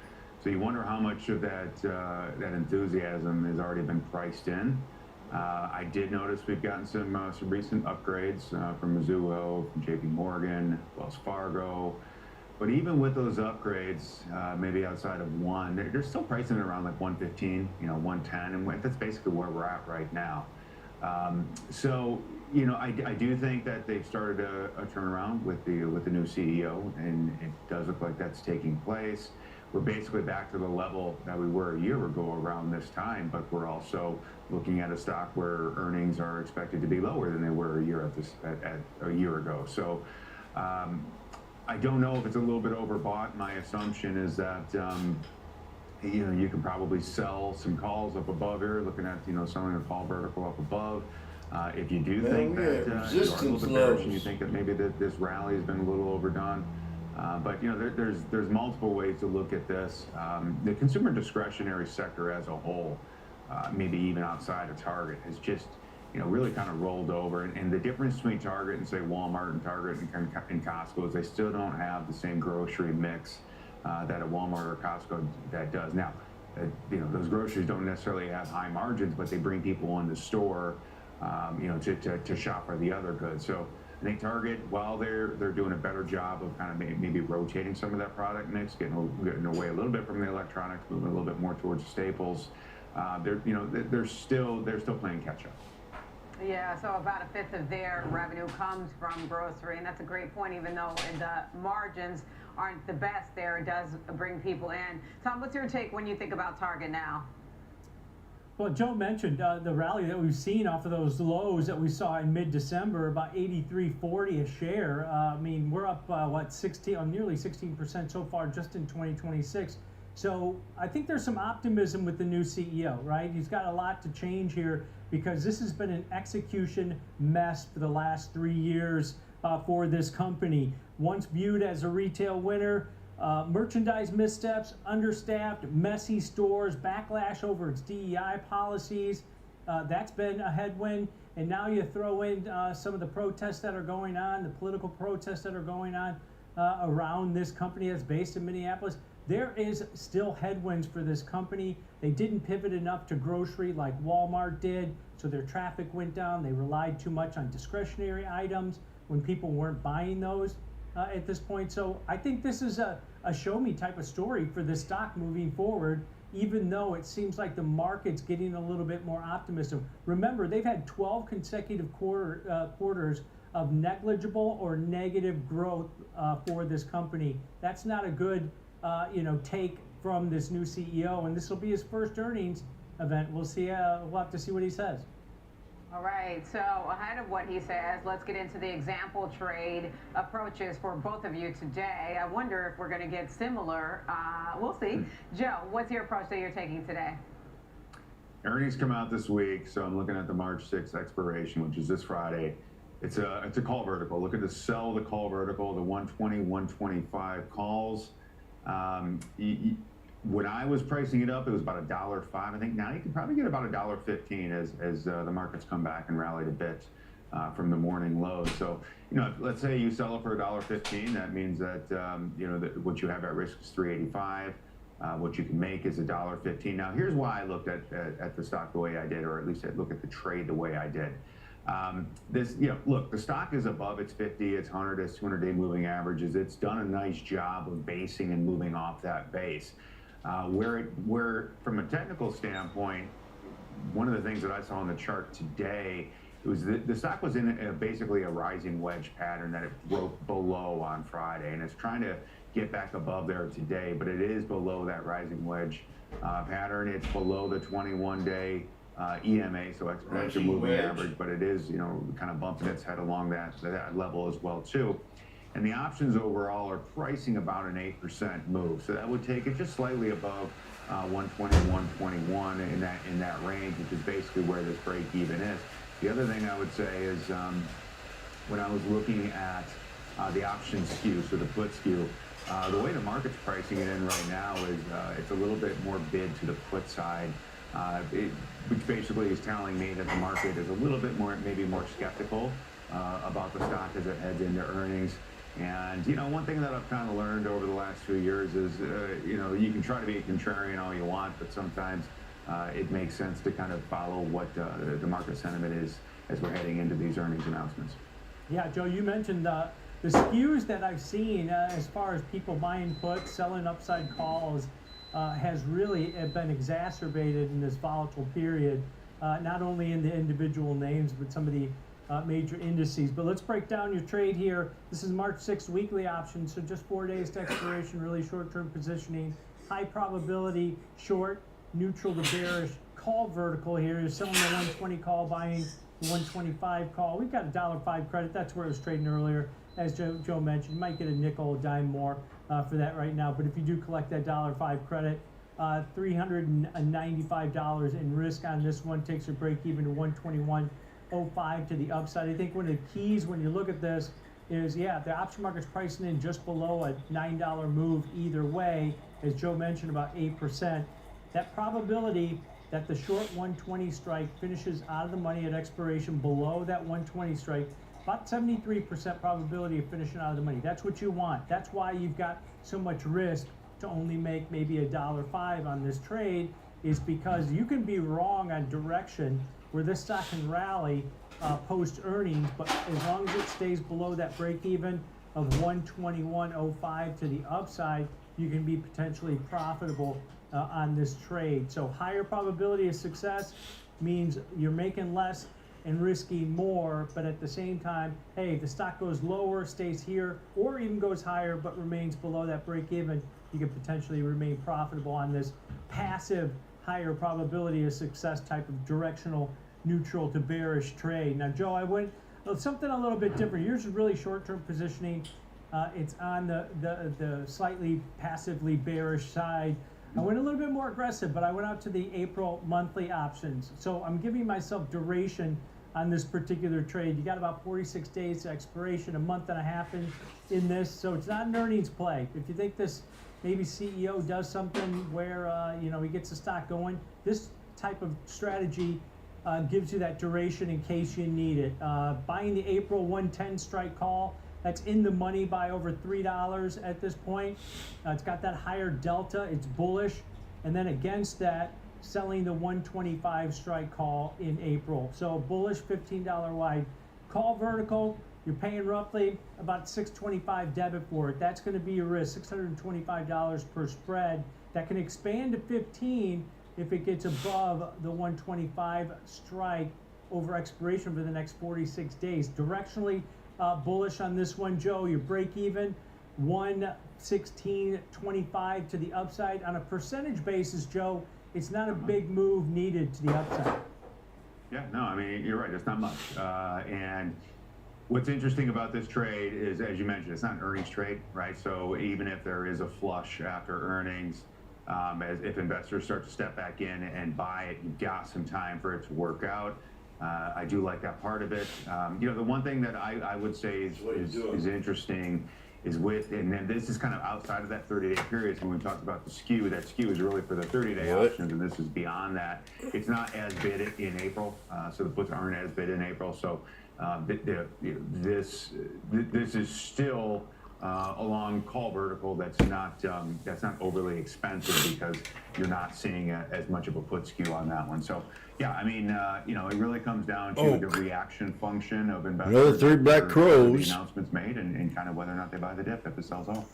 So you wonder how much of that that enthusiasm has already been priced in. I did notice we've gotten some recent upgrades from Mizuho, from JP Morgan, Wells Fargo. But even with those upgrades, maybe outside of one, they're still pricing it around like 115, you know, 110, and that's basically where we're at right now. So, you know, I do think that they've started a turnaround with the new CEO, and it does look like that's taking place. We're basically back to the level that we were a year ago around this time, but we're also looking at a stock where earnings are expected to be lower than they were a year ago. So I don't know if it's a little bit overbought. My assumption is that you know, you can probably sell some calls up above here, looking at, you know, selling a call vertical up above. If you do think that you are a little bit bearish and you think that maybe this rally has been a little overdone, but you know, there's multiple ways to look at this. The consumer discretionary sector as a whole, maybe even outside of Target, has just, you know, really kind of rolled over. And the difference between Target and say Walmart and Target and Costco is they still don't have the same grocery mix that a Walmart or Costco that does. Now, you know, those groceries don't necessarily have high margins, but they bring people in the store, you know, to shop for the other goods. So I think Target, while they're doing a better job of kind of maybe rotating some of that product mix, getting away a little bit from the electronics, moving a little bit more towards staples, they're still playing catch up. Yeah, so about a fifth of their revenue comes from grocery, and that's a great point. Even though the margins aren't the best there, it does bring people in. Tom, what's your take when you think about Target now? Well, Joe mentioned the rally that we've seen off of those lows that we saw in mid-December, about $83.40 a share. I mean, we're up nearly 16% so far just in 2026. So I think there's some optimism with the new CEO, right? He's got a lot to change here because this has been an execution mess for the last 3 years for this company. Once viewed as a retail winner, merchandise missteps, understaffed, messy stores, backlash over its DEI policies. That's been a headwind. And now you throw in some of the protests that are going on, the political protests that are going on around this company that's based in Minneapolis. There is still headwinds for this company. They didn't pivot enough to grocery like Walmart did, so their traffic went down. They relied too much on discretionary items when people weren't buying those at this point. So I think this is a show me type of story for this stock moving forward, even though it seems like the market's getting a little bit more optimism. Remember, they've had 12 consecutive quarters of negligible or negative growth for this company. That's not a good take from this new CEO, and this will be his first earnings event. We'll see. We'll have to see what he says. All right, so ahead of what he says, let's get into the example trade approaches for both of you today. I wonder if we're going to get similar. We'll see. Joe, what's your approach that you're taking today? Earnings come out this week, so I'm looking at the March 6th expiration, which is this Friday. It's a call vertical. Look at the sell, the call vertical, the 120, 125 calls. When I was pricing it up, it was about $1.05. I think now you can probably get about $1.15 as the markets come back and rallied a bit from the morning low. So, let's say you sell it for $1.15. That means that that what you have at risk is $3.85. What you can make is $1.15. Now, here's why I looked at the stock the way I did, or at least I look at the trade the way I did. Look, the stock is above its 50, its 100, its 200-day moving averages. It's done a nice job of basing and moving off that base. Where from a technical standpoint, one of the things that I saw on the chart today was the stock was in basically a rising wedge pattern that it broke below on Friday, and it's trying to get back above there today, but it is below that rising wedge pattern. It's below the 21-day EMA, so exponential moving average, but it is, kind of bumping its head along that level as well too. And the options overall are pricing about an 8% move, so that would take it just slightly above 120, 121 in that range, which is basically where this break even is. The other thing I would say is when I was looking at the option skew, so the put skew, the way the market's pricing it in right now is it's a little bit more bid to the put side, which basically is telling me that the market is a little bit maybe more skeptical about the stock as it heads into earnings. And, one thing that I've kind of learned over the last few years is, you can try to be a contrarian all you want, but sometimes it makes sense to kind of follow what the market sentiment is as we're heading into these earnings announcements. Yeah, Joe, you mentioned the skews that I've seen as far as people buying puts, selling upside calls, has really been exacerbated in this volatile period, not only in the individual names, but some of the major indices. But let's break down your trade here. This is March 6th weekly option, so just 4 days to expiration, really short-term positioning. High probability, short, neutral to bearish, call vertical here. You're selling the 120 call, buying the 125 call. We've got a $1.05 credit. That's where it was trading earlier. As Joe mentioned, you might get a nickel, a dime more for that right now. But if you do collect that $1.05 credit, $395 in risk on this one, takes your break even to 121.05 to the upside. I think one of the keys when you look at this is, the option market's pricing in just below a $9 move either way. As Joe mentioned, about 8%. That probability that the short 120 strike finishes out of the money at expiration below that 120 strike, about 73% probability of finishing out of the money. That's what you want. That's why you've got so much risk to only make maybe $1.05 on this trade, is because you can be wrong on direction where this stock can rally post earnings, but as long as it stays below that break even of 121.05 to the upside, you can be potentially profitable on this trade. So higher probability of success means you're making less and risking more, but at the same time, hey, if the stock goes lower, stays here, or even goes higher but remains below that break even, you could potentially remain profitable on this passive higher probability of success type of directional neutral to bearish trade. Now, Joe, I went something a little bit different. Yours is really short-term positioning. It's on the slightly passively bearish side. I went a little bit more aggressive, but I went out to the April monthly options. So I'm giving myself duration on this particular trade. You got about 46 days to expiration, a month and a half in this. So it's not an earnings play. If you think this maybe CEO does something where he gets the stock going, this type of strategy gives you that duration in case you need it. Buying the April 110 strike call, that's in the money by over $3 at this point. It's got that higher delta, it's bullish. And then against that, selling the 125 strike call in April. So bullish, $15 wide. Call vertical, you're paying roughly about $625 debit for it. That's gonna be your risk, $625 per spread. That can expand to $15 if it gets above the 125 strike over expiration for the next 46 days. Directionally, bullish on this one, Joe. Your break even 116.25 to the upside. On a percentage basis, Joe, it's not a big move needed to the upside. Yeah, no, I mean, you're right. It's not much. And what's interesting about this trade is, as you mentioned, it's not an earnings trade, right? So even if there is a flush after earnings, if investors start to step back in and buy it, you've got some time for it to work out. I do like that part of it. You know, the one thing that I would say is interesting is with, and then this is kind of outside of that 30-day period. So when we talked about the skew, that skew is really for the 30-day options, and this is beyond that. It's not as bid in April, so the puts aren't as bid in April. So this is still a long call vertical that's not overly expensive because you're not seeing as much of a put skew on that one. So yeah, I mean, you know, it really comes down to the reaction function of investors. Another 3 black crows. The announcements made and kind of whether or not they buy the dip if it sells off.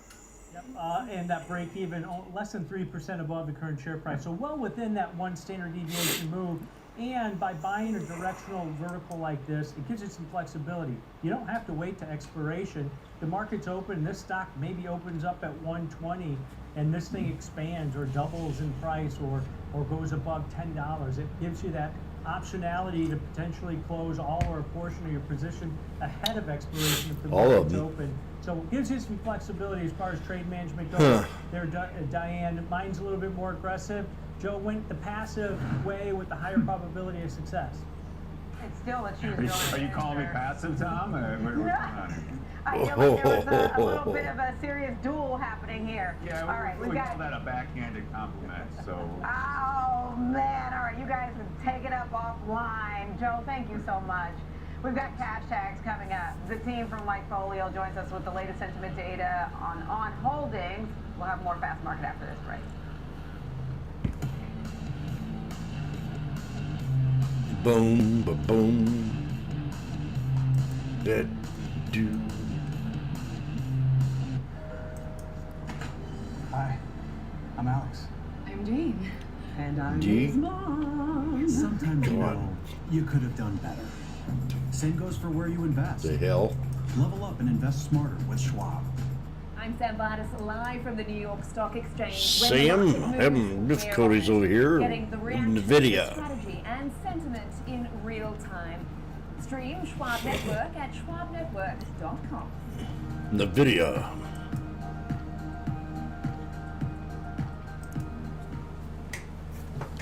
Yep. And that break even less than 3% above the current share price. So well within that 1 standard deviation move. And by buying a directional vertical like this, it gives you some flexibility. You don't have to wait to expiration. The market's open, this stock maybe opens up at 120 and this thing expands or doubles in price or goes above $10. It gives you that optionality to potentially close all or a portion of your position ahead of expiration if the market's open. So it gives you some flexibility as far as trade management goes. There, Diane, mine's a little bit more aggressive. Joe went the passive way with the higher probability of success. It's still a choose. Are you calling me passive, Tom? What's going on? I feel like there was a little bit of a serious duel happening here. Yeah, all right, we call that a backhanded compliment. So. Oh man! All right, you guys can take it up offline. Joe, thank you so much. We've got cash tags coming up. The team from Lightfolio joins us with the latest sentiment data on holdings. We'll have more fast market after this break. Boom, ba boom. That do. Hi, I'm Alex. I'm Jean. And I'm Jean? his mom. Sometimes you know you could have done better. Same goes for where you invest. The hell? Level up and invest smarter with Schwab. I'm Sam Vardis, live from the New York Stock Exchange. Sam, having difficulties over here Getting the in the reaction, video. strategy, and sentiment in real time. Stream Schwab Network at schwabnetwork.com. The video.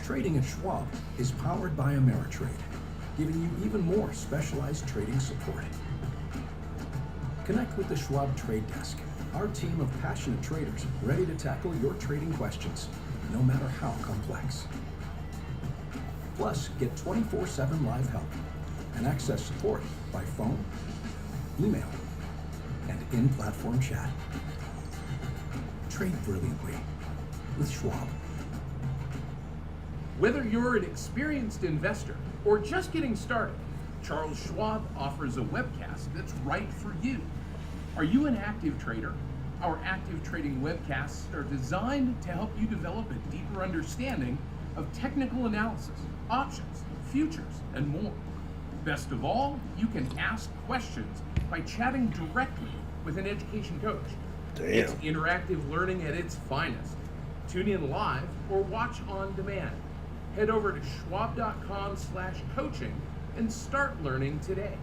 Trading at Schwab is powered by Ameritrade, giving you even more specialized trading support. Connect with the Schwab Trade Desk, our team of passionate traders ready to tackle your trading questions, no matter how complex. Plus, get 24/7 live help and access support by phone, email, and in-platform chat. Trade brilliantly with Schwab. Whether you're an experienced investor or just getting started, Charles Schwab offers a webcast that's right for you. Are you an active trader? Our active trading webcasts are designed to help you develop a deeper understanding of technical analysis, options, futures, and more. Best of all, you can ask questions by chatting directly with an education coach. Damn. It's interactive learning at its finest. Tune in live or watch on demand. Head over to schwab.com/coaching and start learning today.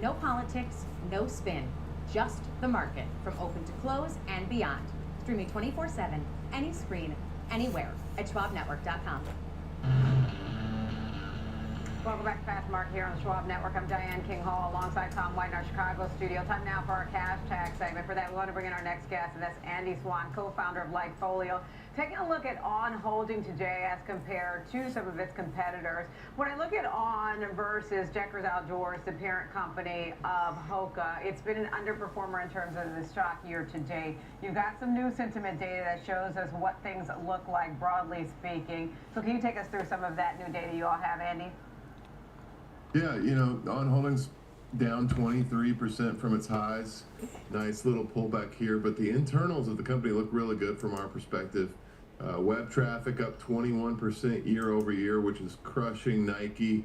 No politics, no spin, just the market from open to close and beyond. Streaming 24/7, any screen, anywhere at schwabnetwork.com. Welcome back to Fast Market here on the Schwab Network. I'm Diane King Hall alongside Tom White in our Chicago studio. Time now for our cash tag segment. For that, we want to bring in our next guest, and that's Andy Swan, co-founder of Lightfolio. Taking a look at On holding today as compared to some of its competitors. When I look at On versus Checkers Outdoors, the parent company of Hoka, it's been an underperformer in terms of the stock year to date. You've got some new sentiment data that shows us what things look like, broadly speaking. So can you take us through some of that new data you all have, Andy? Yeah, you know, On Holdings down 23% from its highs. Nice little pullback here, but the internals of the company look really good from our perspective. Web traffic up 21% year over year, which is crushing Nike,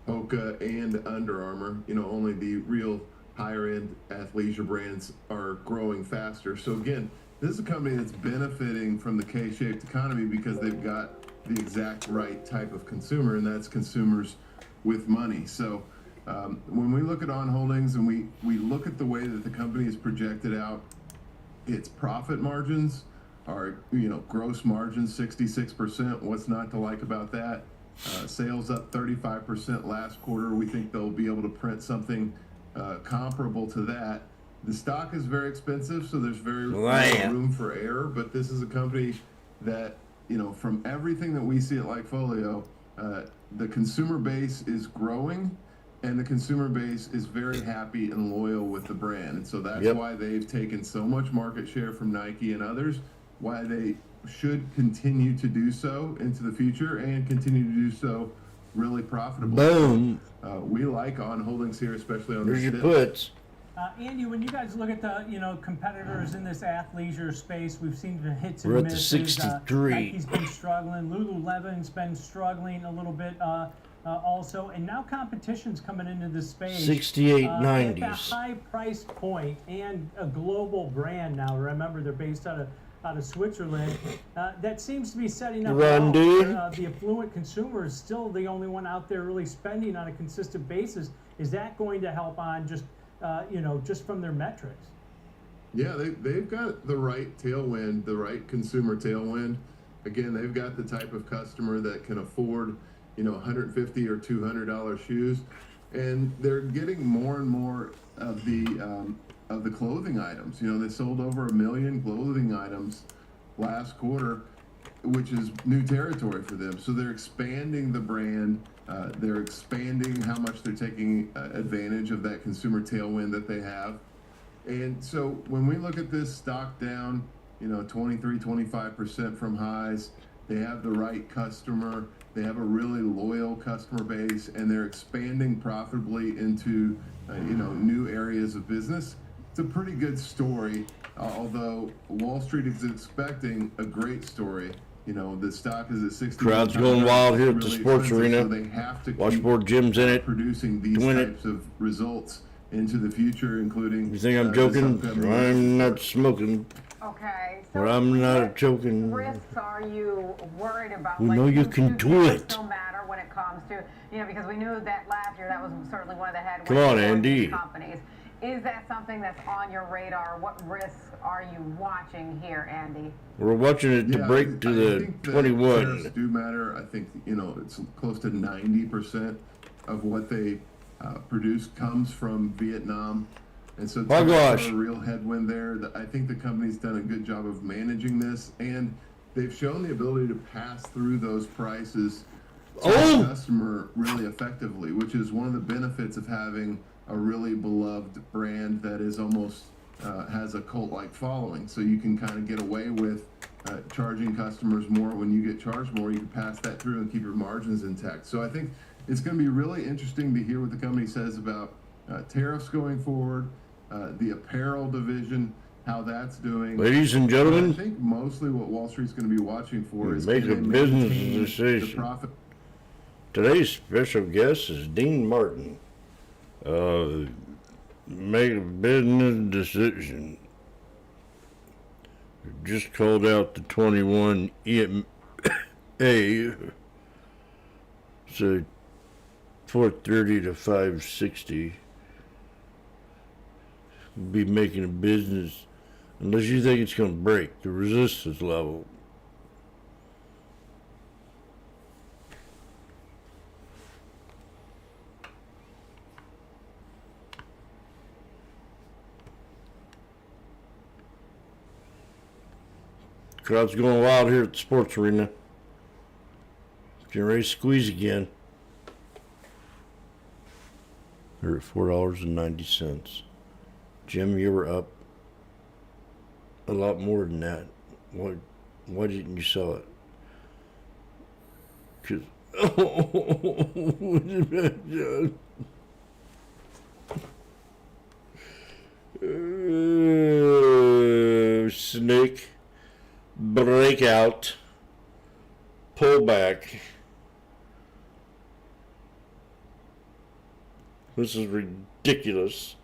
Hoka, and Under Armour. You know, only the real higher end athleisure brands are growing faster. So again, this is a company that's benefiting from the K-shaped economy because they've got the exact right type of consumer, and that's consumers with money. So when we look at On Holdings and we look at the way that the company is projected out its profit margins are, gross margins 66%. What's not to like about that? Sales up 35% last quarter. We think they'll be able to print something comparable to that. The stock is very expensive, so there's very little room for error. But this is a company that, from everything that we see at Likefolio, the consumer base is growing, and the consumer base is very happy and loyal with the brand. And so that's why they've taken so much market share from Nike and others, why they should continue to do so into the future and continue to do so really profitably. Boom. So, we like On Holdings here, especially on There's this your dip. puts. Andy, when you guys look at the competitors in this athleisure space, we've seen the hits We're and at the misses. 63. Nike's been struggling. Lululemon's been struggling a little bit also, and now competition's coming into this space. 68.90s. At that high price point and a global brand now. Remember, they're based out of Switzerland. That seems to be setting up well. The affluent consumer is still the only one out there really spending on a consistent basis. Is that going to help on just just from their metrics? Yeah, they've got the right tailwind, the right consumer tailwind. Again, they've got the type of customer that can afford, $150 or $200 shoes, and they're getting more and more of the clothing items. They sold over 1 million clothing items last quarter, which is new territory for them. So they're expanding the brand. They're expanding how much they're taking advantage of that consumer tailwind that they have. And so when we look at this stock down, 23-25% from highs, they have the right customer. They have a really loyal customer base, and they're expanding profitably into new areas of business. It's a pretty good story, although Wall Street is expecting a great story. The stock is at 60. Crowd's going wild here at the really sports expensive, arena. So they have to Washboardjim's in it. Producing these types of results into the future, including. You think I'm joking? I'm not smoking. Okay. But I'm not joking. Risks are you worried about? We know you can do it. Still matter when it comes to because we knew that last year that was certainly one of the headwinds. Come on, for Andy. these companies. Is that something that's on your radar? What risks are you watching here, Andy? We're watching it to break to the 21. Tariffs do matter. I think it's close to 90% of what they produce comes from Vietnam, and so tariffs are a real headwind there. I think the company's done a good job of managing this, and they've shown the ability to pass through those prices to the customer really effectively, which is one of the benefits of having a really beloved brand that is almost has a cult-like following. So you can kind of get away with charging customers more. When you get charged more, you can pass that through and keep your margins intact. So I think it's going to be really interesting to hear what the company says about tariffs going forward, the apparel division, how that's doing. Ladies and gentlemen, I think mostly what Wall Street's going to be watching for is make a business decision. Today's special guest is Dean Martin. Make a business decision. Just called out the 21 EMA. So 430 to 560. Be making a business unless you think it's going to break the resistance level. Crowd's going wild here at the sports arena. Getting ready to squeeze again. They're at $4.90. Jim, you were up a lot more than that. Why didn't you sell it? 'Cause snake breakout, pull back. This is ridiculous.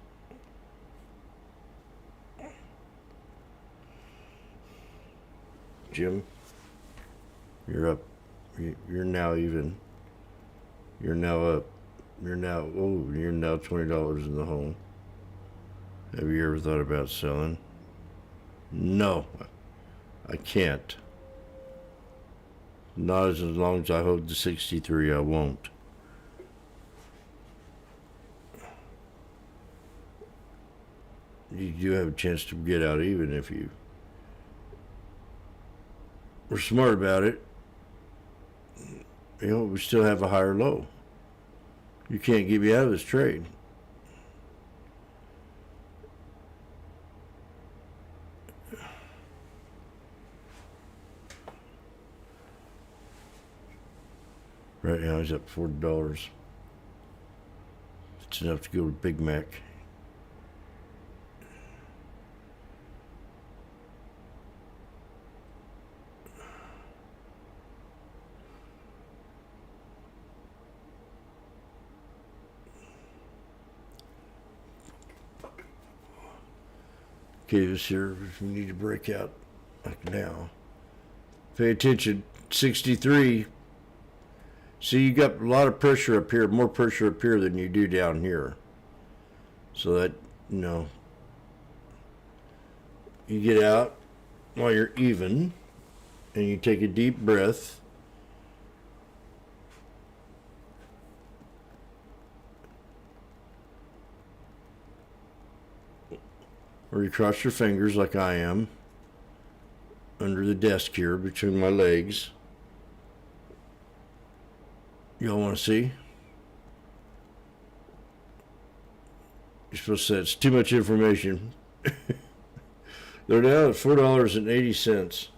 Jim, you're up. You're now even. You're now up. You're now $20 in the hole. Have you ever thought about selling? No, I can't. Not as long as I hold the 63, I won't. You do have a chance to get out even if you were smart about it. You know, we still have a higher low. You can't get me out of this trade. Right now he's up $40. It's enough to go to Big Mac. Okay, this here, we need to break out like now. Pay attention, 63. See, you got a lot of pressure up here, more pressure up here than you do down here. So that, you know, you get out while you're even, and you take a deep breath. Or you cross your fingers like I am under the desk here between my legs. Y'all want to see? You're supposed to say it's too much information. They're down at $4.80.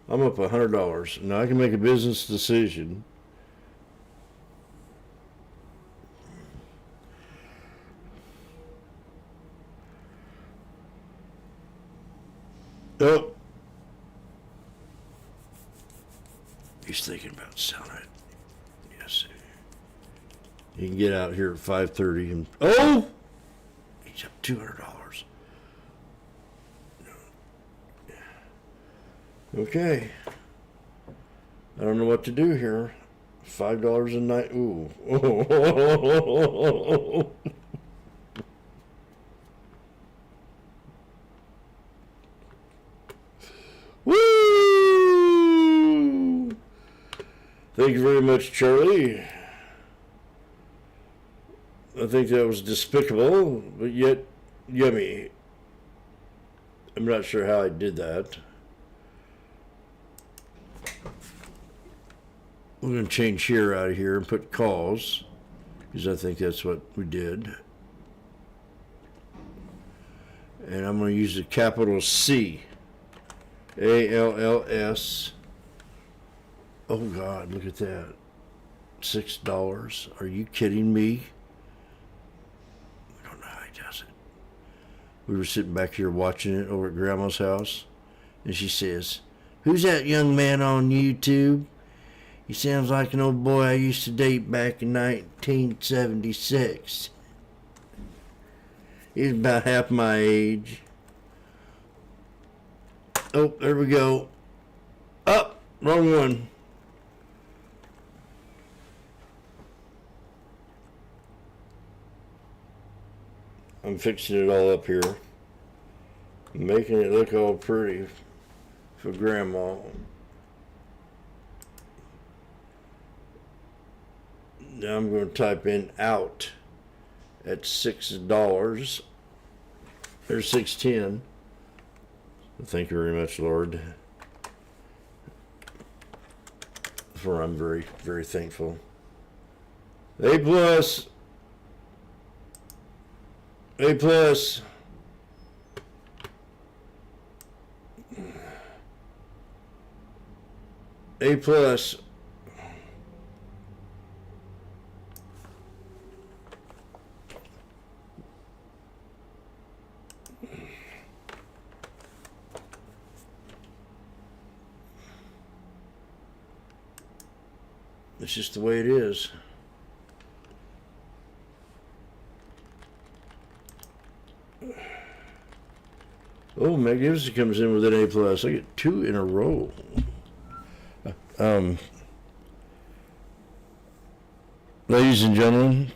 I'm up $100. Now I can make a business decision. Oh. He's thinking about selling it. Yes. You can get out here at 5:30 and oh, he's up $200. Okay. I don't know what to do here. $5 a night. Ooh. Woo! Thank you very much, Charlie. I think that was despicable, but yet yummy. I'm not sure how I did that. We're going to change here out of here and put calls, because I think that's what we did. And I'm going to use the capital C. ALLS. Oh God, look at that. $6. Are you kidding me? I don't know how he does it. We were sitting back here watching it over at Grandma's house, and she says, "Who's that young man on YouTube? He sounds like an old boy I used to date back in 1976. He's about half my age." Oh, there we go. Up, wrong one. I'm fixing it all up here. Making it look all pretty for Grandma. Now I'm going to type in out at $6. There's $6.10. Thank you very much, Lord. For I'm very, very thankful. A plus. A plus. A plus. It's just the way it is. Oh, Magnificent comes in with an A+. I get 2 in a row. Ladies and gentlemen,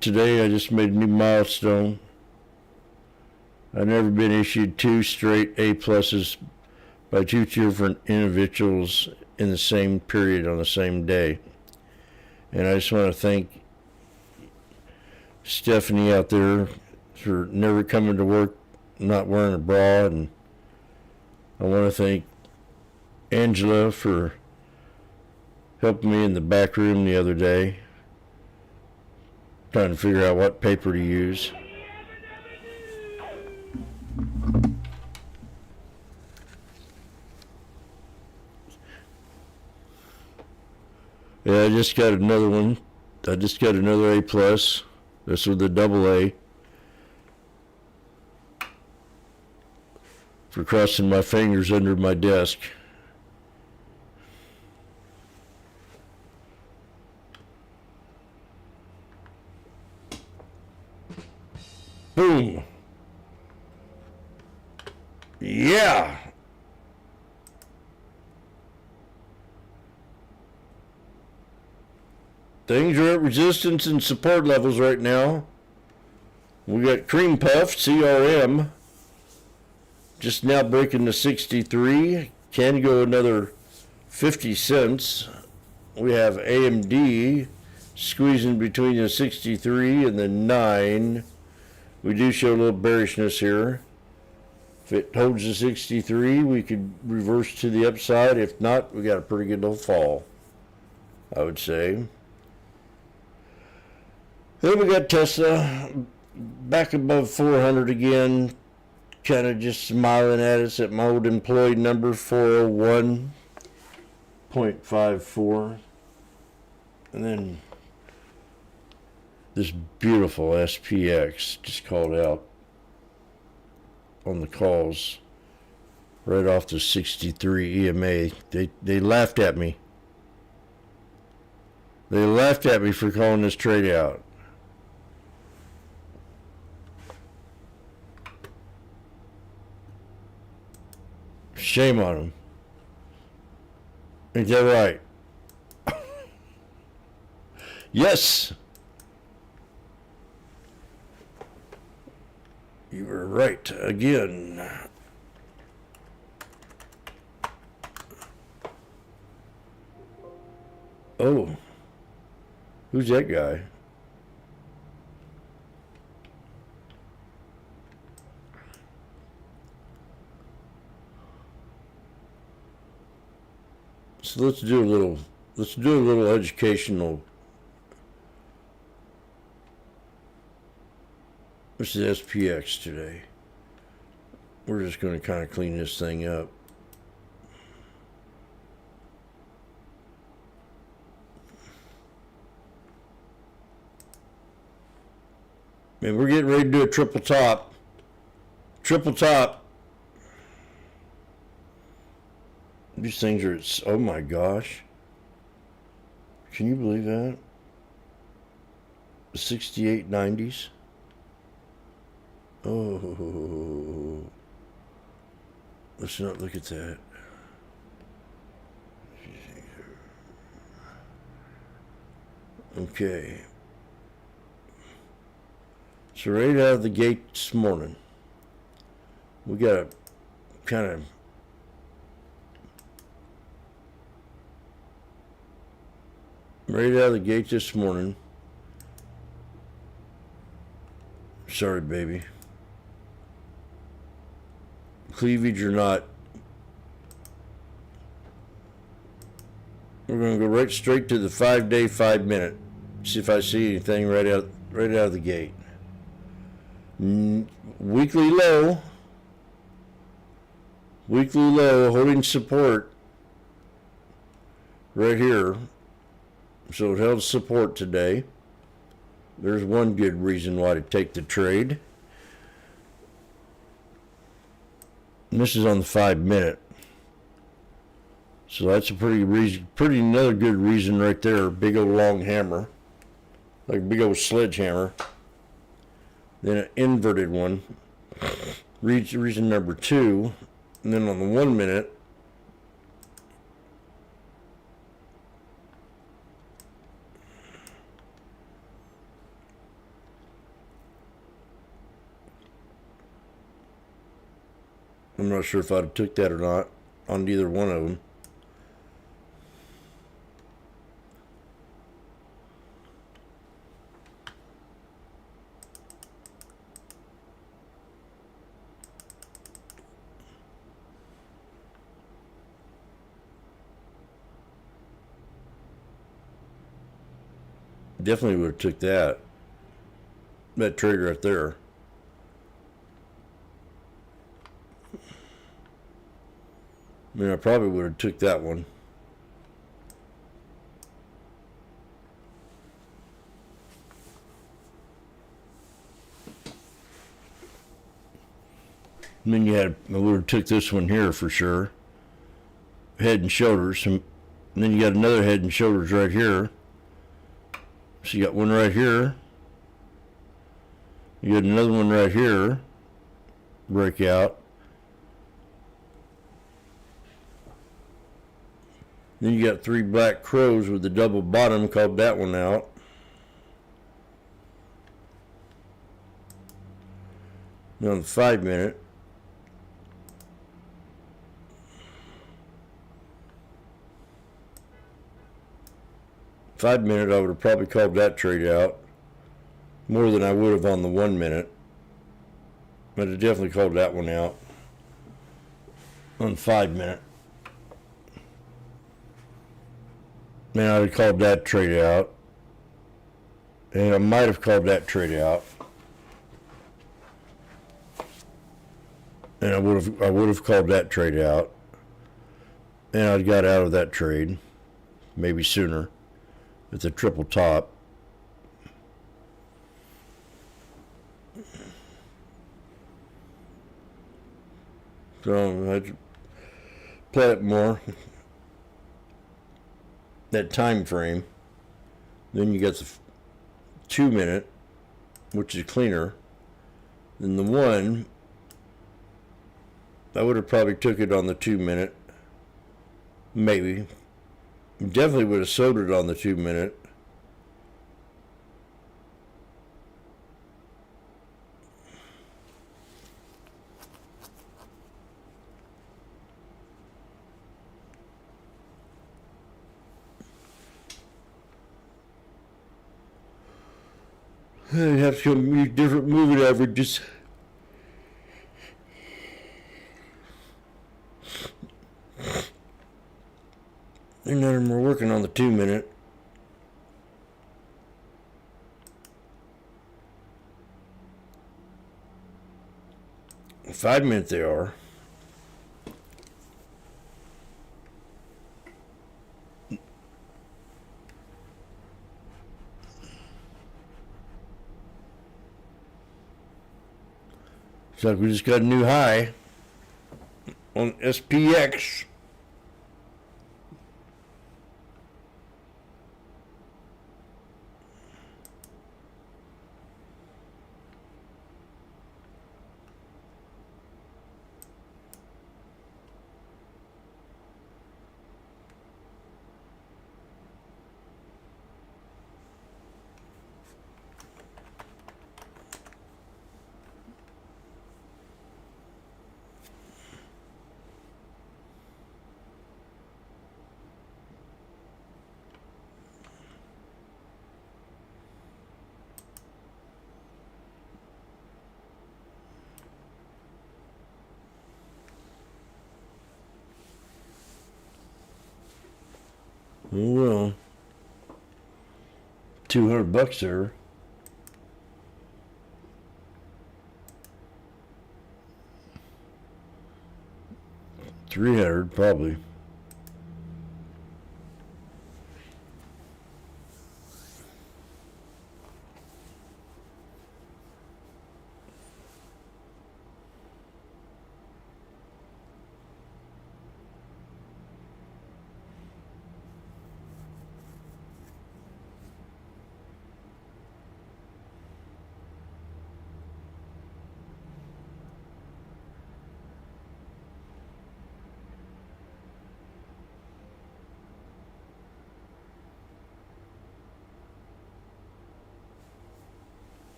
today I just made a new milestone. I've never been issued 2 straight A-pluses by 2 different individuals in the same period on the same day. And I just want to thank Stephanie out there for never coming to work not wearing a bra, and I want to thank Angela for helping me in the back room the other day, trying to figure out what paper to use. Yeah, I just got another one. I just got another A+. This was the AA. For crossing my fingers under my desk. Boom. Yeah. Things are at resistance and support levels right now. We got Cream Puff, CRM, just now breaking the 63. Can go another 50 cents. We have AMD squeezing between the 63 and the 9. We do show a little bearishness here. If it holds the 63, we could reverse to the upside. If not, we got a pretty good little fall, I would say. Then we got Tesla back above 400 again, kind of just smiling at us at my old employee number, 401.54. And then this beautiful SPX just called out on the calls right off the 63 EMA. They laughed at me. They laughed at me for calling this trade out. Shame on them. Ain't that right? Yes. You were right again. Oh. Who's that guy? So let's do a little educational. This is SPX today. We're just going to kind of clean this thing up. Man, we're getting ready to do a triple top. Triple top. These things are, oh my gosh. Can you believe that? 68.90s. Oh. Let's not look at that. Okay. So right out of the gate this morning, we got a kind of right out of the gate this morning. Sorry, baby. Cleavage or not, we're going to go right straight to the 5-day, 5-minute. See if I see anything right out of the gate. Weekly low, holding support right here. So it held support today. There's one good reason why to take the trade. And this is on the 5-minute. So that's a pretty another good reason right there. Big old long hammer. Like a big old sledgehammer. Then an inverted one. Reason number 2. And then on the 1-minute, I'm not sure if I'd have took that or not on either one of them. Definitely would have took that trade right there. I mean, I probably would have took that one. And then I would have took this one here for sure. Head and shoulders. And then you got another head and shoulders right here. So you got one right here. You got another one right here. Breakout. Then you got 3 black crows with the double bottom, called that one out. Now on the 5 minute. I would have probably called that trade out more than I would have on the 1 minute. But I definitely called that one out on 5 minute. Man, I would have called that trade out. And I might have called that trade out. And I would have called that trade out. And I'd got out of that trade maybe sooner. It's a triple top. So I'd play it more. That time frame. Then you got the 2 minute, which is cleaner. Then the 1, I would have probably took it on the 2 minute. Maybe. Definitely would have sold it on the 2 minute. I'd have to use different moving averages. And then we're working on the 2 minute. The 5 minute they are. Looks like we just got a new high on SPX. Well, $200 there. $300 probably.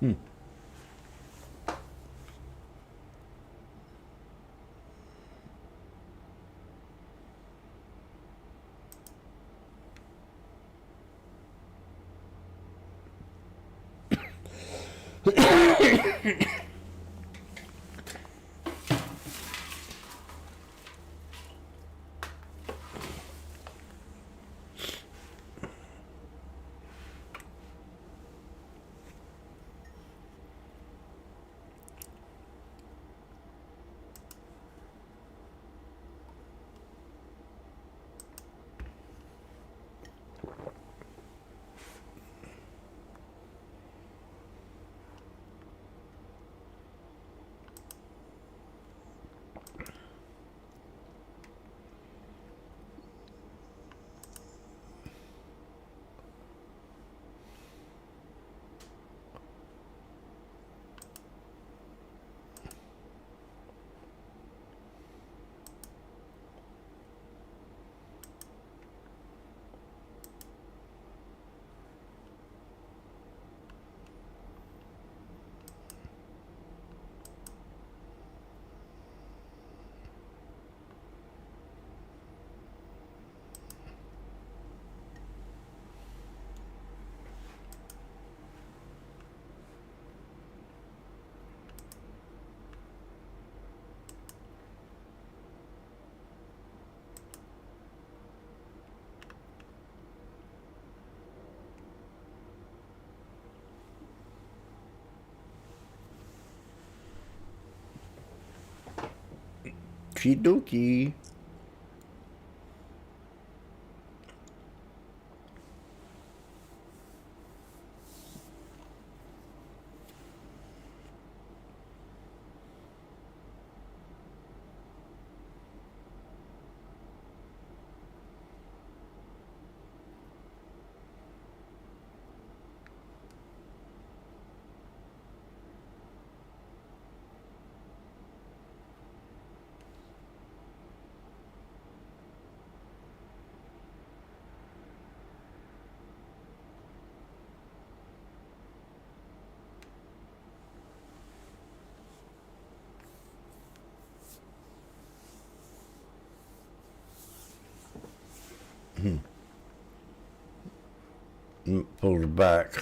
Okie pull it back.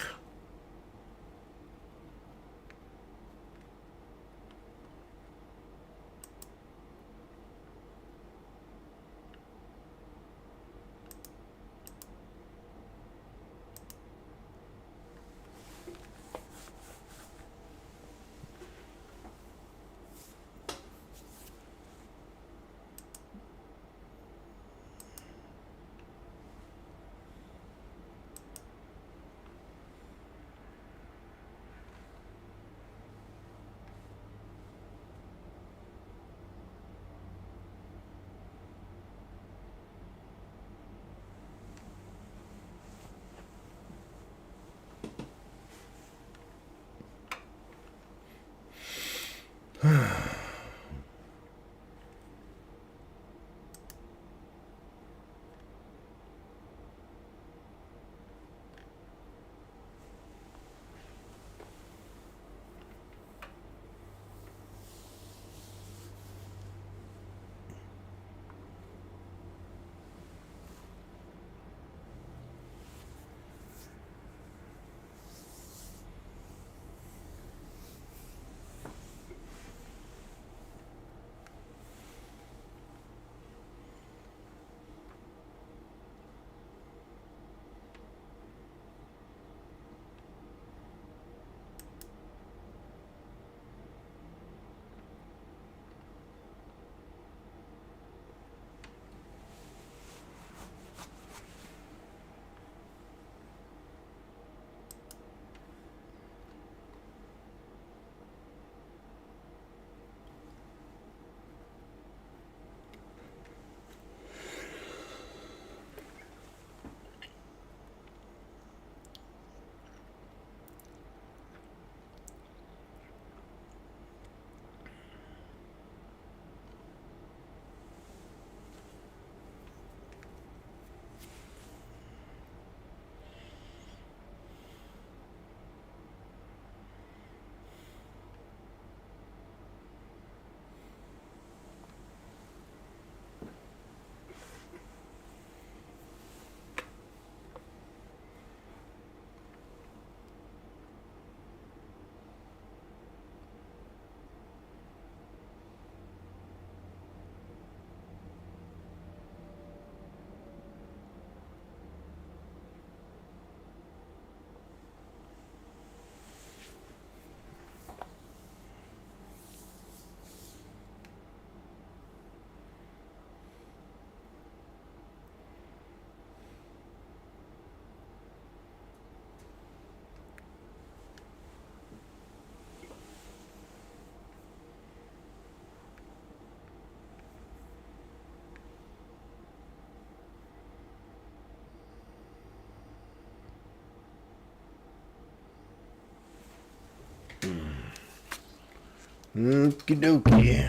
Okie dokie.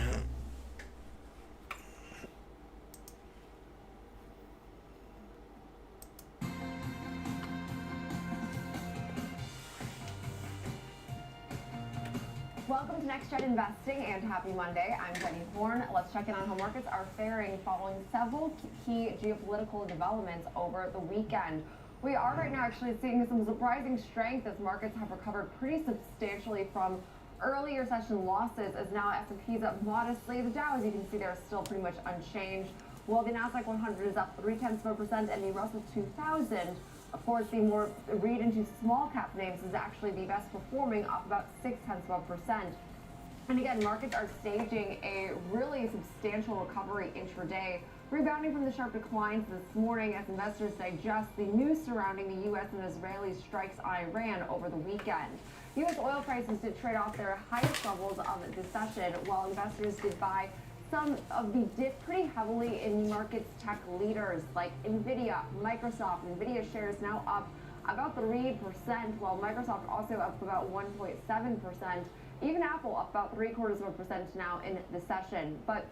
Welcome to Next Gen Investing and happy Monday. I'm Jenny Horn. Let's check in on how markets are faring following several key geopolitical developments over the weekend. We are right now actually seeing some surprising strength as markets have recovered pretty substantially from earlier session losses, as now S&P's up modestly. The Dow, as you can see there, is still pretty much unchanged, while the Nasdaq 100 is up 0.3% and the Russell 2000, of course, the more read into small cap names, is actually the best performing, up about 0.6%. And again, markets are staging a really substantial recovery intraday, rebounding from the sharp declines this morning as investors digest the news surrounding the U.S. and Israeli strikes on Iran over the weekend. U.S. oil prices did trade off their highest levels of the session, while investors did buy some of the dip pretty heavily in the market's tech leaders like Nvidia, Microsoft. Nvidia shares now up about 3%, while Microsoft also up about 1.7%. Even Apple up about 0.75% now in the session. But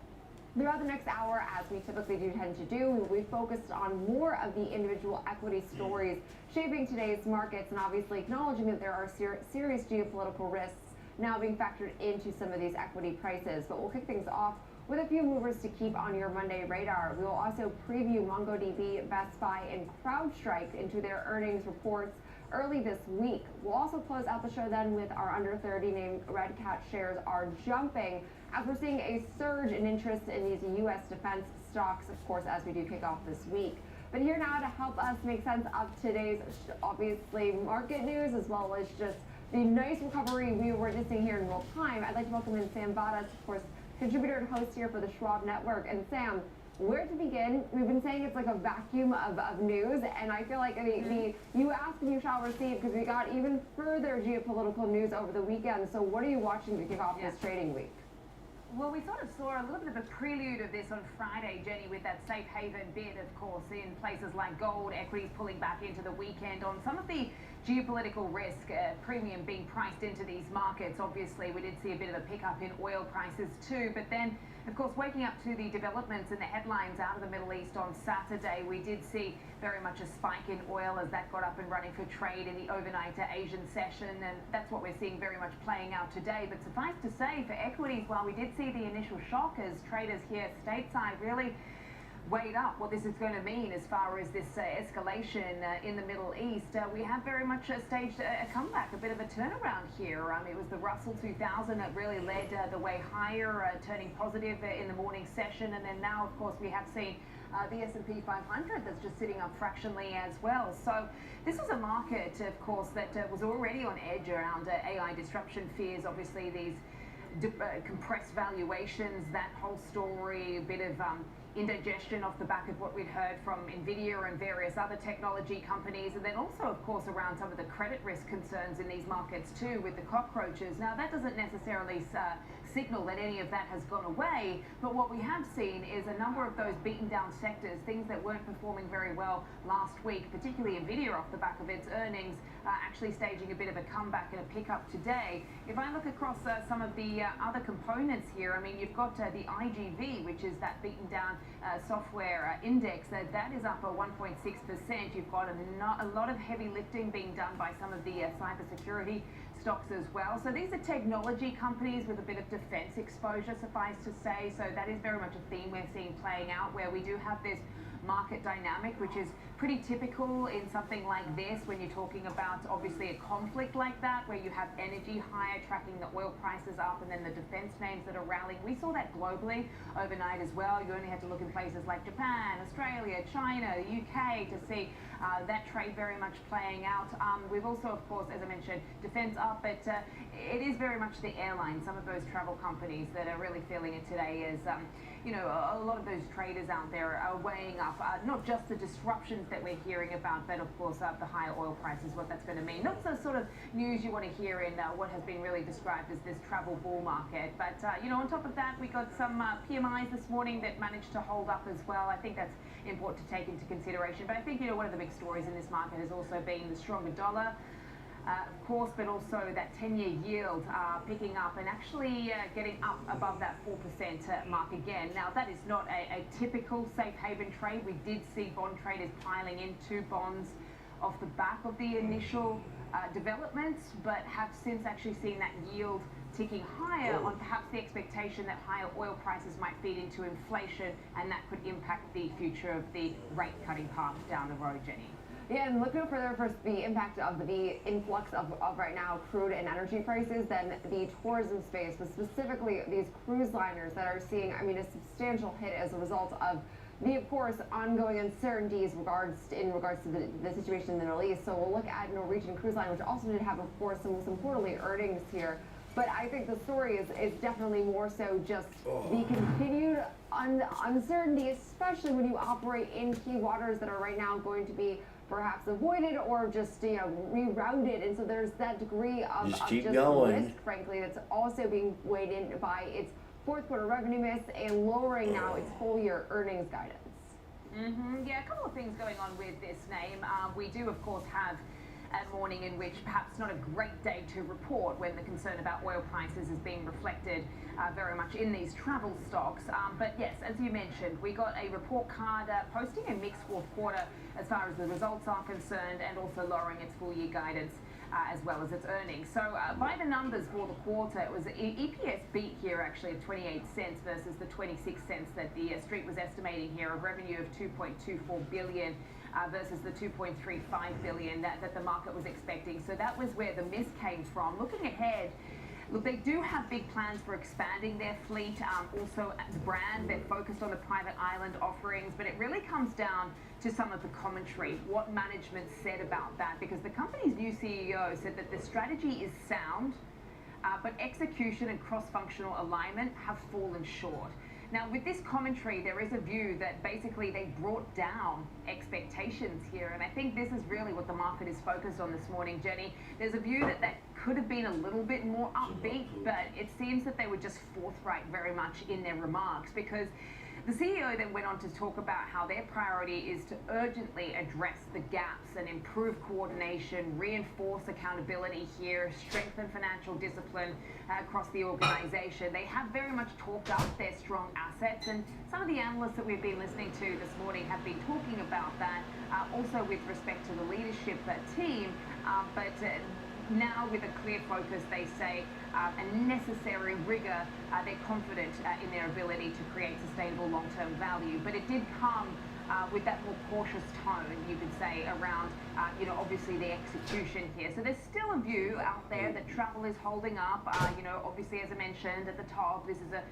throughout the next hour, as we typically do tend to do, we focused on more of the individual equity stories shaping today's markets, and obviously acknowledging that there are serious geopolitical risks now being factored into some of these equity prices. But we'll kick things off with a few movers to keep on your Monday radar. We will also preview MongoDB, Best Buy, and CrowdStrike into their earnings reports early this week. We'll also close out the show then with our under 30 name Red Cat shares are jumping as we're seeing a surge in interest in these U.S. defense stocks, of course, as we do kick off this week. But here now to help us make sense of today's, obviously, market news, as well as just the nice recovery we were witnessing here in real time, I'd like to welcome in Sam Badas, of course, contributor and host here for the Schwab Network. And Sam, where to begin? We've been saying it's like a vacuum of news, and I feel like you ask and you shall receive, because we got even further geopolitical news over the weekend. So what are you watching to kick off this trading week? Well, we sort of saw a little bit of a prelude of this on Friday, Jenny, with that safe haven bid, of course, in places like gold, equities pulling back into the weekend on some of the geopolitical risk premium being priced into these markets. Obviously, we did see a bit of a pickup in oil prices too, but then, of course, waking up to the developments and the headlines out of the Middle East on Saturday, we did see very much a spike in oil as that got up and running for trade in the overnight Asian session, and that's what we're seeing very much playing out today. But suffice to say, for equities, while we did see the initial shock as traders here stateside really weighed up what this is going to mean as far as this escalation in the Middle East, we have very much staged a comeback, a bit of a turnaround here. It was the Russell 2000 that really led the way higher, turning positive in the morning session, and then now, of course, we have seen the S&P 500 that's just sitting up fractionally as well. So this is a market, of course, that was already on edge around AI disruption fears. Obviously, these compressed valuations, that whole story, a bit of indigestion off the back of what we'd heard from Nvidia and various other technology companies, and then also, of course, around some of the credit risk concerns in these markets too with the cockroaches. Now, that doesn't necessarily signal that any of that has gone away, but what we have seen is a number of those beaten down sectors, things that weren't performing very well last week, particularly Nvidia off the back of its earnings, actually staging a bit of a comeback and a pickup today. If I look across some of the other components here, I mean, you've got the IGV, which is that beaten down software index, that is up 1.6%. You've got a lot of heavy lifting being done by some of the cybersecurity stocks as well. So these are technology companies with a bit of defense exposure, suffice to say. So that is very much a theme we're seeing playing out, where we do have this market dynamic, which is pretty typical in something like this when you're talking about obviously a conflict like that, where you have energy higher tracking the oil prices up, and then the defense names that are rallying. We saw that globally overnight as well. You only had to look in places like Japan, Australia, China, the UK to see that trade very much playing out. We've also, of course, as I mentioned, defense up, but it is very much the airlines, some of those travel companies that are really feeling it today as you know, a lot of those traders out there are weighing up not just the disruptions that we're hearing about, but of course the higher oil prices, what that's going to mean. Not the sort of news you want to hear in what has been really described as this travel bull market. But you know, on top of that, we got some PMIs this morning that managed to hold up as well. I think that's important to take into consideration. But I think, you know, one of the big stories in this market has also been the stronger dollar. of course, but also that 10-year yield picking up and actually getting up above that 4% mark again. Now, that is not a typical safe haven trade. We did see bond traders piling into bonds off the back of the initial developments, but have since actually seen that yield ticking higher on perhaps the expectation that higher oil prices might feed into inflation, and that could impact the future of the rate cutting path down the road, Jenny. Yeah, and look no further for the impact of the influx of right now crude and energy prices than the tourism space, but specifically these cruise liners that are seeing, I mean, a substantial hit as a result of the, of course, ongoing uncertainties in regards to the situation in the Middle East. So we'll look at Norwegian Cruise Line, which also did have, of course, some quarterly earnings here. But I think the story is definitely more so just the continued uncertainty, especially when you operate in key waters that are right now going to be perhaps avoided or just rerouted, and so there's that degree of just risk, frankly, that's also being weighed in by its fourth quarter revenue miss and lowering now its full year earnings guidance. Yeah, a couple of things going on with this name. We do, of course, have a morning in which perhaps not a great day to report when the concern about oil prices is being reflected very much in these travel stocks. But yes, as you mentioned, we got a report card posting a mixed fourth quarter as far as the results are concerned, and also lowering its full year guidance as well as its earnings. So by the numbers for the quarter, it was an EPS beat here actually of 28 cents versus the 26 cents that the street was estimating here, of revenue of 2.24 billion. Versus the 2.35 billion that the market was expecting. So that was where the miss came from. Looking ahead, look, they do have big plans for expanding their fleet. Also, as a brand, they're focused on the private island offerings, but it really comes down to some of the commentary, what management said about that, because the company's new CEO said that the strategy is sound, but execution and cross-functional alignment have fallen short. Now, with this commentary, there is a view that basically they brought down expectations here, and I think this is really what the market is focused on this morning, Jenny. There's a view that could have been a little bit more upbeat, but it seems that they were just forthright very much in their remarks, because the CEO then went on to talk about how their priority is to urgently address the gaps and improve coordination, reinforce accountability here, strengthen financial discipline across the organization. They have very much talked up their strong assets, and some of the analysts that we've been listening to this morning have been talking about that, also with respect to the leadership team, but now with a clear focus, they say, and necessary rigor, they're confident in their ability to create sustainable long-term value. But it did come with that more cautious tone, you could say, around, obviously the execution here. So there's still a view out there that travel is holding up. Obviously, as I mentioned at the top, this is a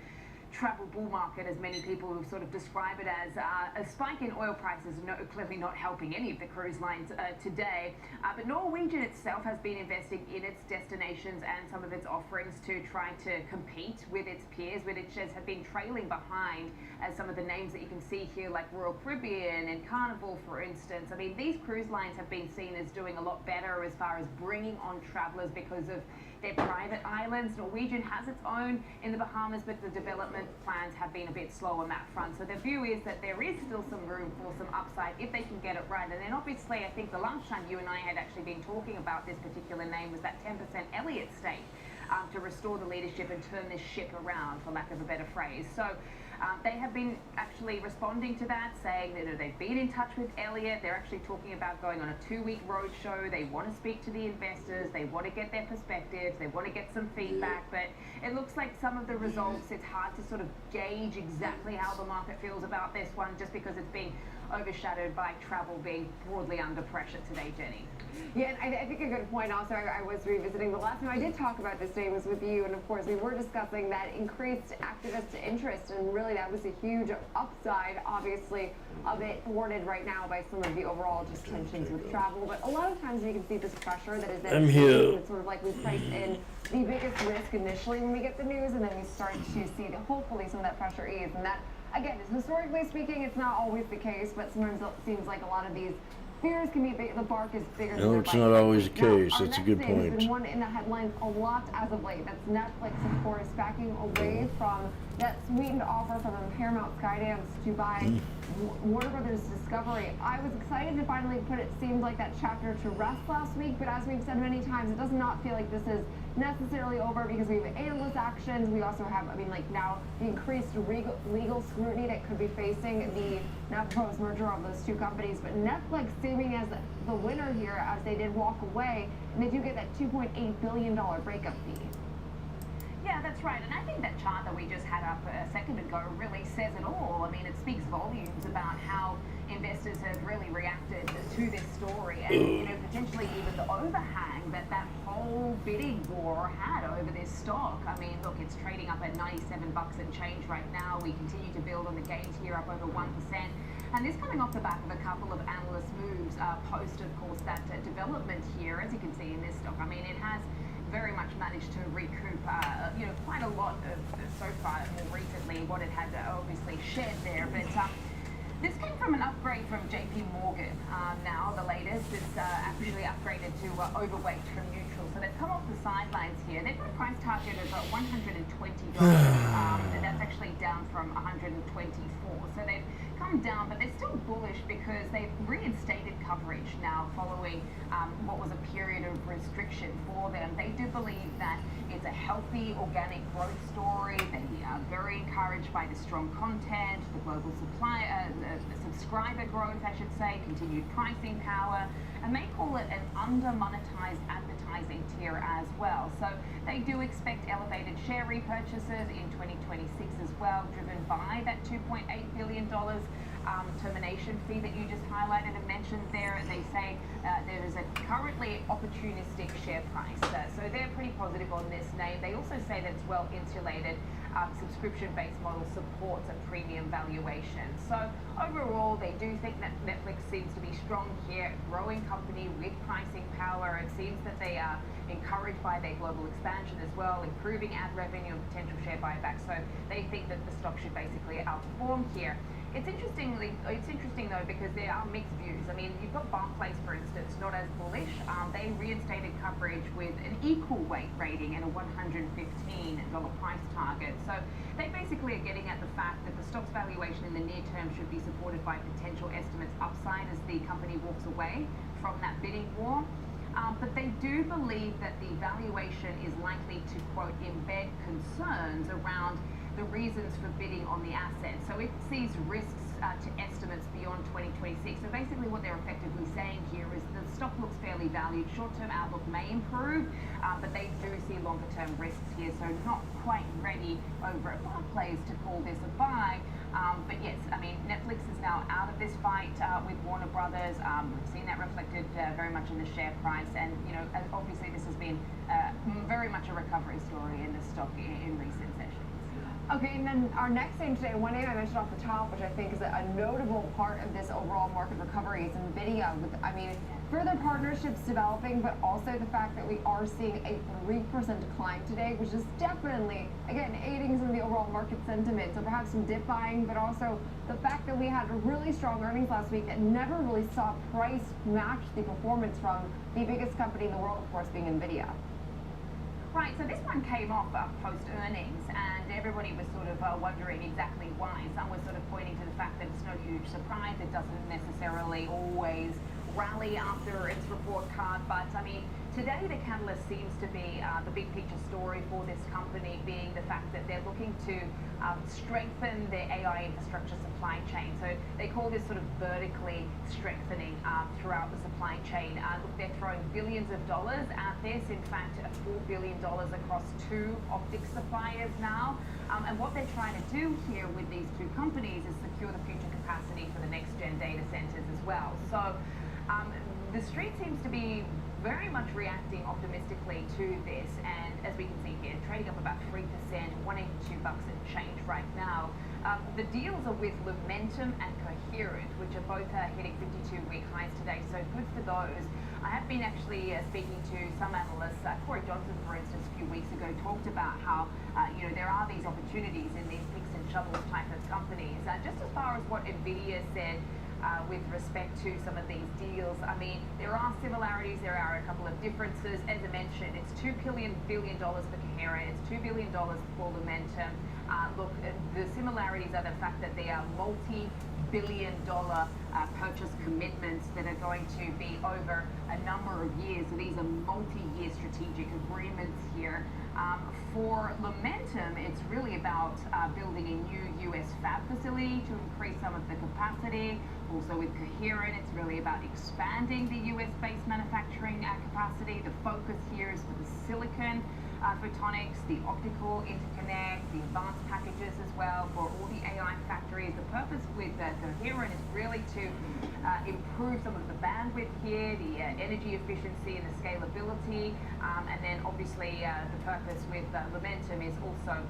travel bull market, as many people who sort of describe it as. A spike in oil prices clearly not helping any of the cruise lines today, but Norwegian itself has been investing in its destinations and some of its offerings to try to compete with its peers, which have been trailing behind as some of the names that you can see here, like Royal Caribbean and Carnival, for instance. I mean, these cruise lines have been seen as doing a lot better as far as bringing on travelers because of their private islands. Norwegian has its own in the Bahamas, but the development plans have been a bit slow on that front. So the view is that there is still some room for some upside if they can get it right. And then obviously, I think the last time you and I had actually been talking about this particular name was that 10% Elliott stake to restore the leadership and turn this ship around, for lack of a better phrase. So they have been actually responding to that, saying that they've been in touch with Elliott. They're actually talking about going on a 2-week roadshow. They want to speak to the investors. They want to get their perspectives. They want to get some feedback. But it looks like some of the results, it's hard to sort of gauge exactly how the market feels about this one, just because it's being overshadowed by travel being broadly under pressure today, Jenny. Yeah, and I think a good point also, I was revisiting the last time I did talk about this name was with you, and of course we were discussing that increased activist interest, and really that was a huge upside, obviously, of it thwarted right now by some of the overall just tensions with travel. But a lot of times you can see this pressure that is then it's sort of like we price in the biggest risk initially when we get the news, and then we start to see that hopefully some of that pressure ease, and that, again, historically speaking, it's not always the case, but sometimes it seems like a lot of these fears can be big, the bark is bigger than No, it's not always the case. That's a good point. There's been one in the headlines a lot as of late. That's Netflix, of course, backing away from that sweetened offer from Paramount Skydance to buy Warner Brothers Discovery. I was excited to finally put it seemed like that chapter to rest last week, but as we've said many times, it does not feel like this is necessarily over because we have analyst actions. We also have, now the increased legal scrutiny that could be facing the now proposed merger of those two companies. But Netflix seeming as the winner here as they did walk away, and they do get that $2.8 billion breakup fee. Yeah, that's right. And I think that chart that we just had up a second ago really says it all. I mean, it speaks volumes about how investors have really reacted to this story and, potentially even the overhang that whole bidding war had over this stock. I mean, look, it's trading up at 97 bucks and change right now. We continue to build on the gains here, up over 1%. And this coming off the back of a couple of analyst moves post, of course, that development here, as you can see in this stock. I mean, it has very much managed to recoup, quite a lot of so far more recently what it had obviously shed there. But this came from an upgrade from JP Morgan. Now the latest is actually upgraded to overweight from neutral. So they've come off the sidelines here. They've got a price target of $120. And that's actually down from $124. So they've come down, but they're still bullish because they've reinstated coverage now following what was a period of restriction for them. They do believe that it's a healthy organic growth story. They are very encouraged by the strong content, the global subscriber growth, I should say, continued pricing power, and may call it an under-monetized advertising tier as well. So they do expect elevated share repurchases in 2026 as well, driven by that $2.8 billion termination fee that you just highlighted and mentioned there. They say there is a currently opportunistic share price. So they're pretty positive on this name. They also say that it's well insulated. Subscription-based model supports a premium valuation. So overall, they do think that Netflix seems to be strong here, growing company with pricing power. It seems that they are encouraged by their global expansion as well, improving ad revenue and potential share buyback. So they think that the stock should basically outperform here. It's interesting though because there are mixed views. I mean, you've got Barclays, for instance, not as bullish. They reinstated coverage with an equal weight rating and a $115 price target. So they basically are getting at the fact that the stock's valuation in the near term should be supported by potential estimates upside as the company walks away from that bidding war. But they do believe that the valuation is likely to, quote, embed concerns around the reasons for bidding on the asset. So it sees risks to estimates beyond 2026. So basically what they're effectively saying here is the stock looks fairly valued. Short-term outlook may improve, but they do see longer-term risks here. So not quite ready over at Barclays to call this a buy. But yes, I mean, Netflix is now out of this fight with Warner Brothers. We've seen that reflected very much in the share price. And, obviously this has been very much a recovery story in the stock in recent sessions. Okay, and then our next name today, one name I mentioned off the top, which I think is a notable part of this overall market recovery, is NVIDIA. With, further partnerships developing, but also the fact that we are seeing a 3% decline today, which is definitely, again, aiding some of the overall market sentiment. So perhaps some dip buying, but also the fact that we had really strong earnings last week that never really saw price match the performance from the biggest company in the world, of course, being NVIDIA. Right, so this one came off post-earnings, and everybody was sort of wondering exactly why. Some were sort of pointing to the fact that it's no huge surprise. It doesn't necessarily always rally after its report card, but today the catalyst seems to be the big picture story for this company being the fact that they're looking to strengthen their AI infrastructure supply chain. So they call this sort of vertically strengthening throughout the supply chain. Look, they're throwing billions of dollars at this. In fact, $4 billion across 2 optics suppliers now. And what they're trying to do here with these 2 companies is secure the future capacity for the next gen data centers as well. So the street seems to be very much reacting optimistically to this, and as we can see here, trading up about 3%, $182 and change right now. The deals are with Lumentum and Coherent, which are both hitting 52-week highs today, so good for those. I have been actually speaking to some analysts. Corey Johnson, for instance, a few weeks ago talked about how there are these opportunities in these picks and shovels type of companies. Just as far as what NVIDIA said with respect to some of these deals, there are similarities, there are a couple of differences. As I mentioned, it's $2 billion for Coherent, it's $2 billion for Lumentum. Look, the similarities are the fact that they are multi billion purchase commitments that are going to be over a number of years. So these are multi-year strategic agreements here. For Lumentum, it's really about building a new US fab facility to increase some of the capacity. Also with Coherent, it's really about expanding the US-based manufacturing capacity. The focus here is for the silicon photonics, the optical interconnect, the advanced packages as well for all the AI factories. The purpose with Coherent is really to improve some of the bandwidth here, the energy efficiency and the scalability, and then obviously the purpose with Lumentum is also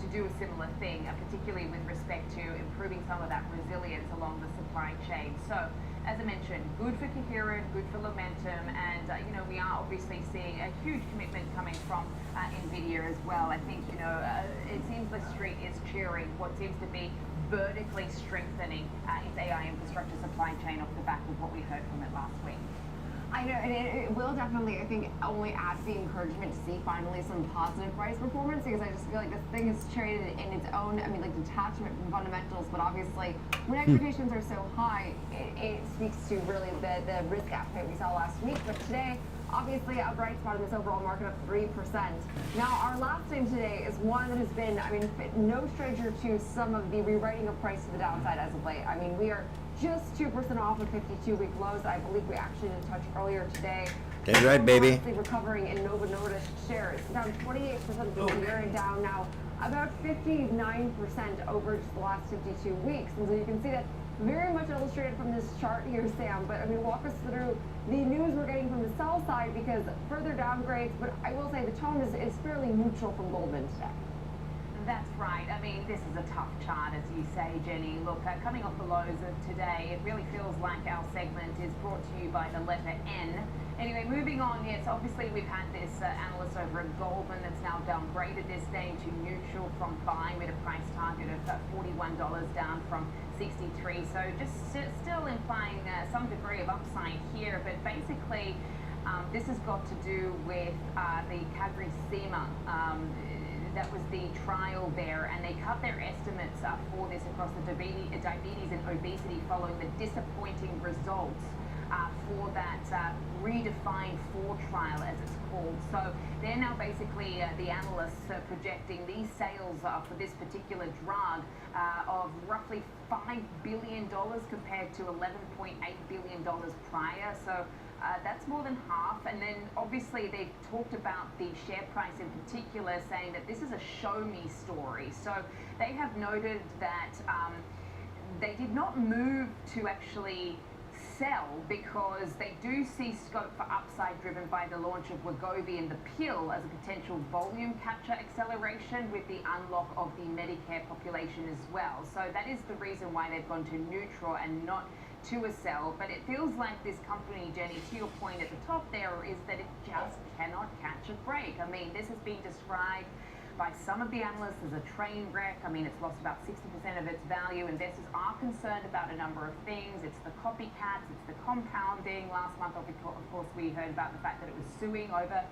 to do a similar thing, particularly with respect to improving some of that resilience along the supply chain. So, as I mentioned, good for Coherent, good for Lumentum, and we are obviously seeing a huge commitment coming from NVIDIA as well. I think it seems the street is cheering what seems to be vertically strengthening its AI infrastructure supply chain off the back of what we heard from it last week. I know, and it will definitely, I think, only add to the encouragement to see finally some positive price performance, because I just feel like this thing is traded in its own, like detachment from fundamentals, but obviously when expectations are so high, it speaks to really the risk appetite we saw last week. But today, obviously a bright spot in this overall market of 3%. Now, our last name today is one that has been, no stranger to some of the rewriting of price to the downside as of late. We are just 2% off of 52-week lows. I believe we actually did touch earlier today. That's right, baby. Recovering in Novo Nordisk shares, down 28% this year and down now about 59% over just the last 52 weeks. And so you can see that very much illustrated from this chart here, Sam. But walk us through the news we're getting from the sell side, because further downgrades, but I will say the tone is fairly neutral from Goldman today. That's right. This is a tough chart, as you say, Jenny. Look, coming off the lows of today, it really feels like our segment is brought to you by the letter N. Anyway, moving on, yes, obviously we've had this analyst over at Goldman that's now downgraded this name to neutral from buying with a price target of $41 down from 63. So just still implying some degree of upside here, but basically this has got to do with the CagriSema. That was the trial there, and they cut their estimates for this across the diabetes and obesity following the disappointing results for that redefined 4 trial, as it's called. So they're now basically, the analysts are projecting these sales for this particular drug of roughly $5 billion compared to $11.8 billion prior. So that's more than half. And then obviously they've talked about the share price in particular, saying that this is a show me story. So they have noted that they did not move to actually sell because they do see scope for upside driven by the launch of Wegovy and the pill as a potential volume capture acceleration with the unlock of the Medicare population as well. So that is the reason why they've gone to neutral and not to a sell. But it feels like this company, Jenny, to your point at the top there, is that it just cannot catch a break. This has been described by some of the analysts as a train wreck. It's lost about 60% of its value. Investors are concerned about a number of things. It's the copycats, it's the compounding. Last month, of course, we heard about the fact that it was suing over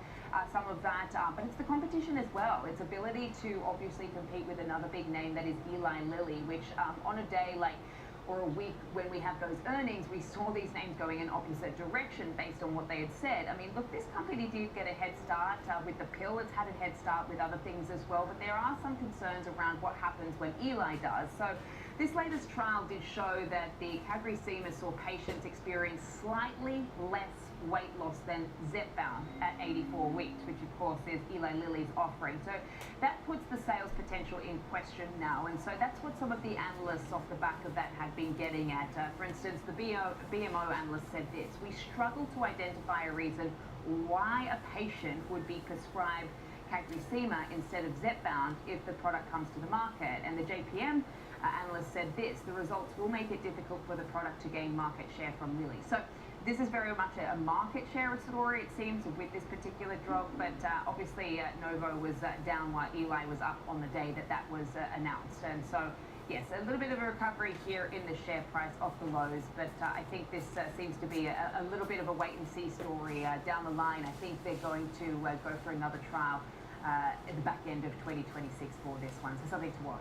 some of that, but it's the competition as well. Its ability to obviously compete with another big name that is Eli Lilly, which on a day or a week when we have those earnings, we saw these names going in opposite direction based on what they had said. Look, this company did get a head start with the pill. It's had a head start with other things as well, but there are some concerns around what happens when Eli does. So this latest trial did show that the CagriSema saw patients experience slightly less weight loss than Zepbound at 84 weeks, which of course is Eli Lilly's offering. So that puts the sales potential in question now, and so that's what some of the analysts off the back of that had been getting at. For instance, the BMO analyst said this: "We struggle to identify a reason why a patient would be prescribed CagriSema instead of Zepbound if the product comes to the market." And the JPM analyst said this: "The results will make it difficult for the product to gain market share from Lilly." So this is very much a market share story, it seems, with this particular drug, but obviously Novo was down while Eli was up on the day that was announced. And so, yes, a little bit of a recovery here in the share price off the lows, but I think this seems to be a little bit of a wait-and-see story down the line. I think they're going to go for another trial at the back end of 2026 for this one. So something to watch.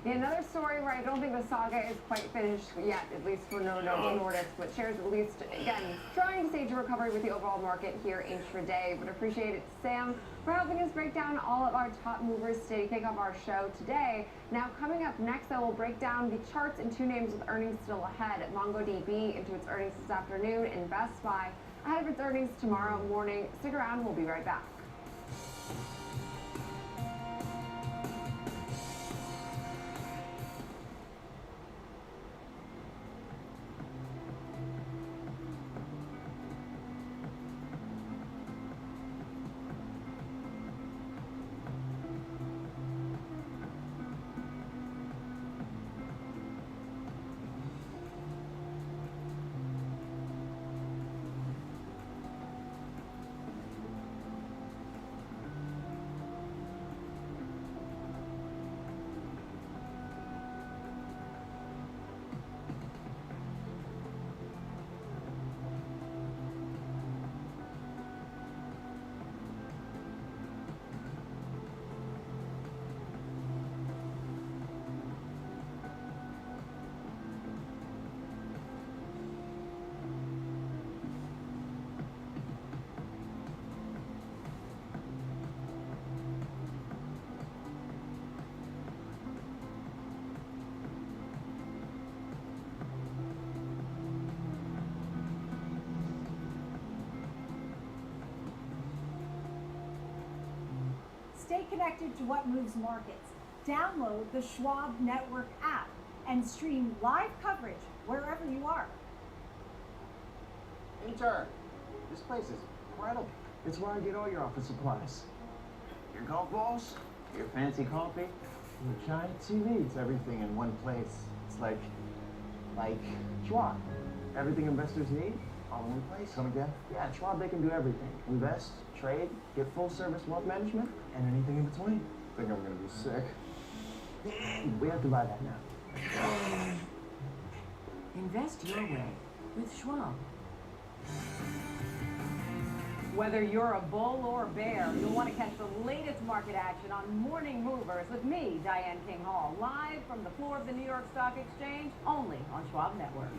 Yeah, another story where I don't think the saga is quite finished yet, at least for Novo Nordisk, but shares at least, again, trying to stage a recovery with the overall market here intraday. But appreciate it, Sam, for helping us break down all of our top movers today to kick off our show today. Now, coming up next, I will break down the charts and two names with earnings still ahead. MongoDB into its earnings this afternoon, and Best Buy ahead of its earnings tomorrow morning. Stick around, we'll be right back. Stay connected to what moves markets. Download the Schwab Network app and stream live coverage wherever you are. Intern, this place is incredible. It's where I get all your office supplies. Your golf balls, your fancy coffee, and the giant TV. It's everything in one place. It's like Schwab. Everything investors need, all in one place. Come again? Yeah, at Schwab they can do everything. Invest, trade, get full service wealth management, and anything in between. I think I'm gonna be sick. We have to buy that now. Invest your way with Schwab. Whether you're a bull or a bear, you'll want to catch the latest market action on Morning Movers with me, Diane King Hall, live from the floor of the New York Stock Exchange, only on Schwab Network.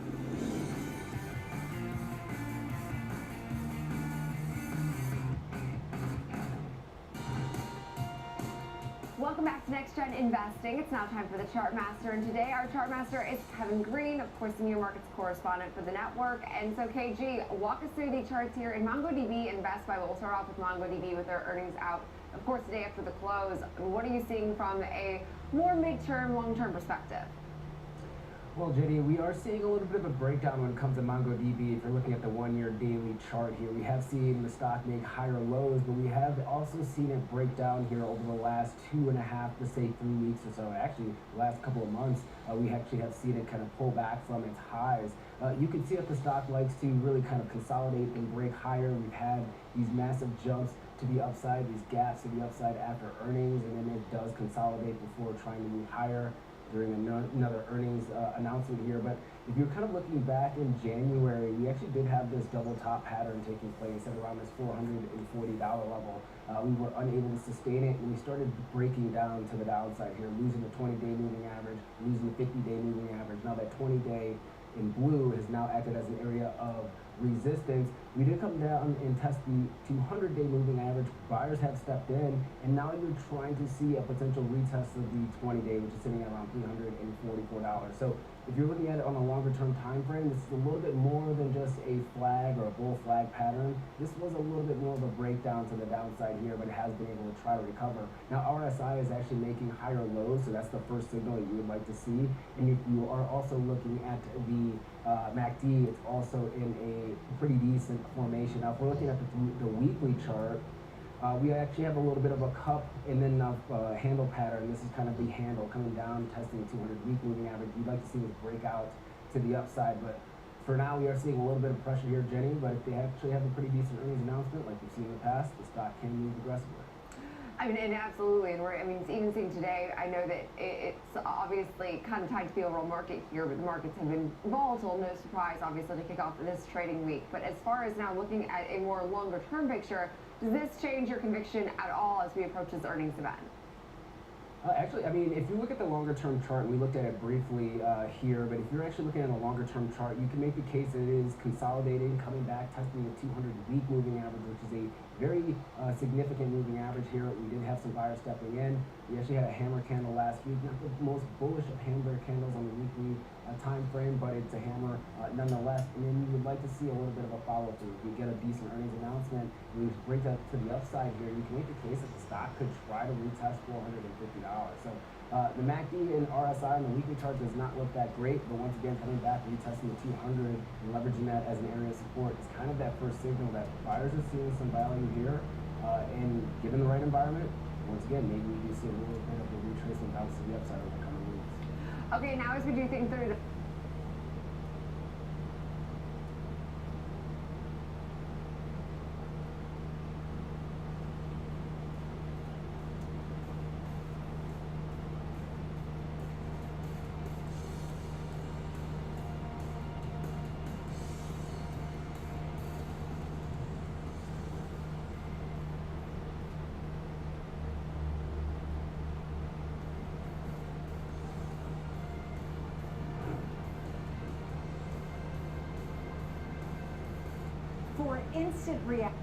Welcome back to Next Gen Investing. It's now time for the Chart Master, and today our Chart Master is Kevin Green, of course, the New Markets correspondent for the network. And so, KG, walk us through the charts here in MongoDB and Best Buy. We'll start off with MongoDB with their earnings out, of course, today after the close. What are you seeing from a more midterm, long-term perspective? Well, Jenny, we are seeing a little bit of a breakdown when it comes to MongoDB. If you're looking at the one-year daily chart here, we have seen the stock make higher lows, but we have also seen it break down here over the last 2.5 to say 3 weeks or so. Actually, the last couple of months, we actually have seen it kind of pull back from its highs. You can see that the stock likes to really kind of consolidate and break higher. We've had these massive jumps to the upside, these gaps to the upside after earnings, and then it does consolidate before trying to move higher during another earnings announcement here. But if you're kind of looking back in January, we actually did have this double top pattern taking place at around this $440 level. We were unable to sustain it, and we started breaking down to the downside here, losing the 20-day moving average, losing the 50-day moving average. Now that 20-day in blue has now acted as an area of resistance. We did come down and test the 200-day moving average. Buyers have stepped in, and now you're trying to see a potential retest of the 20-day, which is sitting at around $344. So if you're looking at it on a longer-term time frame, this is a little bit more than just a flag or a bull flag pattern. This was a little bit more of a breakdown to the downside here, but it has been able to try to recover. Now RSI is actually making higher lows, so that's the first signal that you would like to see. And if you are also looking at the MACD, it's also in a pretty decent formation. Now if we're looking at the weekly chart, we actually have a little bit of a cup and then a handle pattern. This is kind of the handle coming down, testing the 200-week moving average. You'd like to see this break out to the upside, but for now we are seeing a little bit of pressure here, Jenny, but if they actually have a pretty decent earnings announcement like we've seen in the past, the stock can move aggressively. I mean, and absolutely, and even seeing today, I know that it's obviously kind of tied to the overall market here, but the markets have been volatile, no surprise, obviously, to kick off this trading week. But as far as now looking at a more longer-term picture, does this change your conviction at all as we approach this earnings event? Actually, I mean, if you look at the longer-term chart, and we looked at it briefly here, but if you're actually looking at a longer-term chart, you can make the case that it is consolidating, coming back, testing the 200-week moving average, which is a very significant moving average here. We did have some buyers stepping in. We actually had a hammer candle last week, not the most bullish of hammer candles on the weekly time frame, but it's a hammer nonetheless. And then you would like to see a little bit of a follow-through. If we get a decent earnings announcement, we break that to the upside here, you can make the case that the stock could try to retest $450. So the MACD and RSI on the weekly chart does not look that great, but once again, coming back, retesting the 200 and leveraging that as an area of support is kind of that first signal that buyers are seeing some value here. And given the right environment, once again, maybe we do see a little bit of a retracement bounce to the upside over the coming weeks. Okay, now as we do think through the for instant reaction.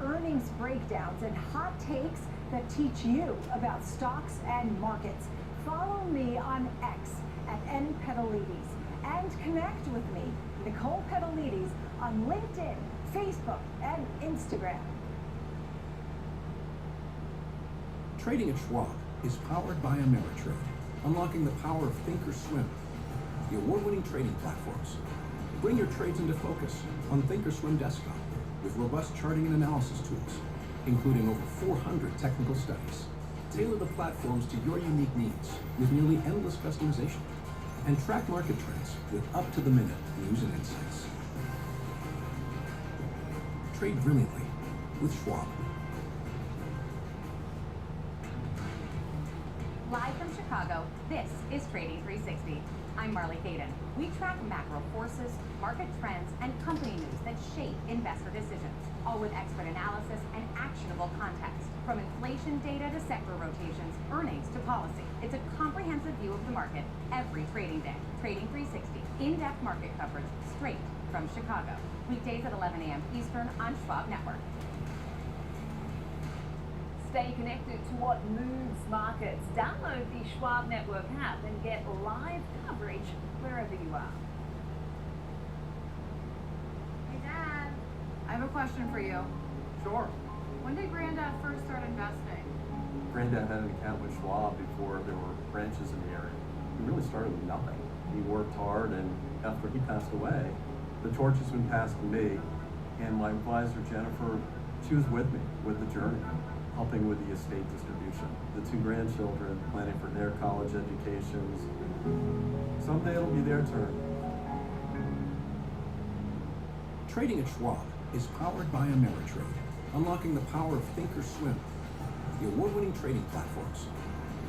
Earnings breakdowns and hot takes that teach you about stocks and markets. Follow me on X at @NPetalides and connect with me, Nicole Petalides, on LinkedIn, Facebook, and Instagram. Trading at Schwab is powered by Ameritrade, unlocking the power of Thinkorswim, the award-winning trading platforms. Bring your trades into focus on Thinkorswim Desktop with robust charting and analysis tools, including over 400 technical studies. Tailor the platforms to your unique needs with nearly endless customization, and track market trends with up-to-the-minute news and insights. Trade brilliantly with Schwab. Live from Chicago. Chicago, this is Trading 360. I'm Marley Hayden. We track macro forces, market trends, and company news that shape investor decisions, all with expert analysis and actionable context. From inflation data to sector rotations, earnings to policy, it's a comprehensive view of the market every trading day. Trading 360, in-depth market coverage straight from Chicago. Weekdays at 11 a.m. Eastern on Schwab Network. Stay connected to what moves markets. Download the Schwab Network app and get live coverage wherever you are. Hey, Dad. I have a question for you. Sure. When did Granddad first start investing? Granddad had an account with Schwab before there were branches in the area. He really started with nothing. He worked hard, and after he passed away, the torch has been passed to me, and my advisor, Jennifer, she was with me with the journey, helping with the estate distribution. The two grandchildren, planning for their college educations. Someday it'll be their turn. Trading at Schwab is powered by Ameritrade, unlocking the power of Thinkorswim, the award-winning trading platforms.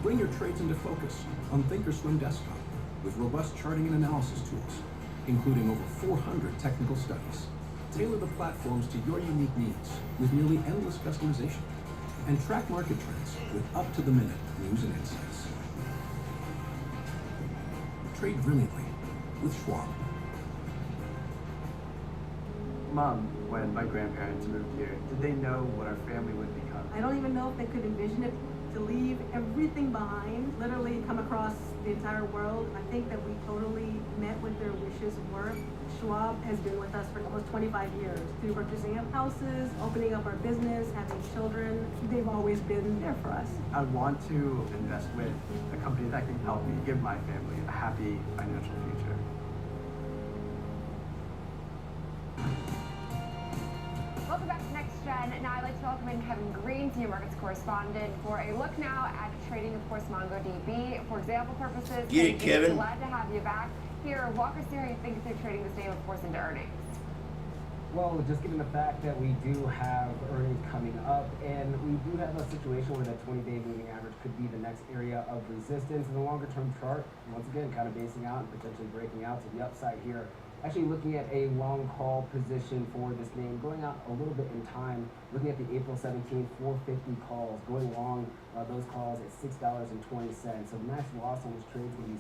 Bring your trades into focus on Thinkorswim desktop with robust charting and analysis tools, including over 400 technical studies. Tailor the platforms to your unique needs with nearly endless customization, and track market trends with up-to-the-minute news and insights. Trade brilliantly with Schwab. Mom, when my grandparents moved here, did they know what our family would become? I don't even know if they could envision it, to leave everything behind, literally come across the entire world. I think that we totally met what their wishes were. Schwab has been with us for almost 25 years through purchasing of houses, opening up our business, having children. They've always been there for us. I want to invest with a company that can help me give my family a happy financial future. Welcome back to Next Gen. Now I'd like to welcome in Kevin Green, Senior Markets Correspondent, for a look now at trading, of course, MongoDB. For example purposes, Yeah, Kevin. Glad to have you back here. Walk us through how you think they're trading this name, of course, into earnings. Well, just given the fact that we do have earnings coming up, and we do have a situation where the 20-day moving average could be the next area of resistance in the longer-term chart. Once again, kind of basing out and potentially breaking out to the upside here. Actually looking at a long call position for this name, going out a little bit in time, looking at the April 17th 450 calls, going long those calls at $6.20. So the max loss on this trade is going to be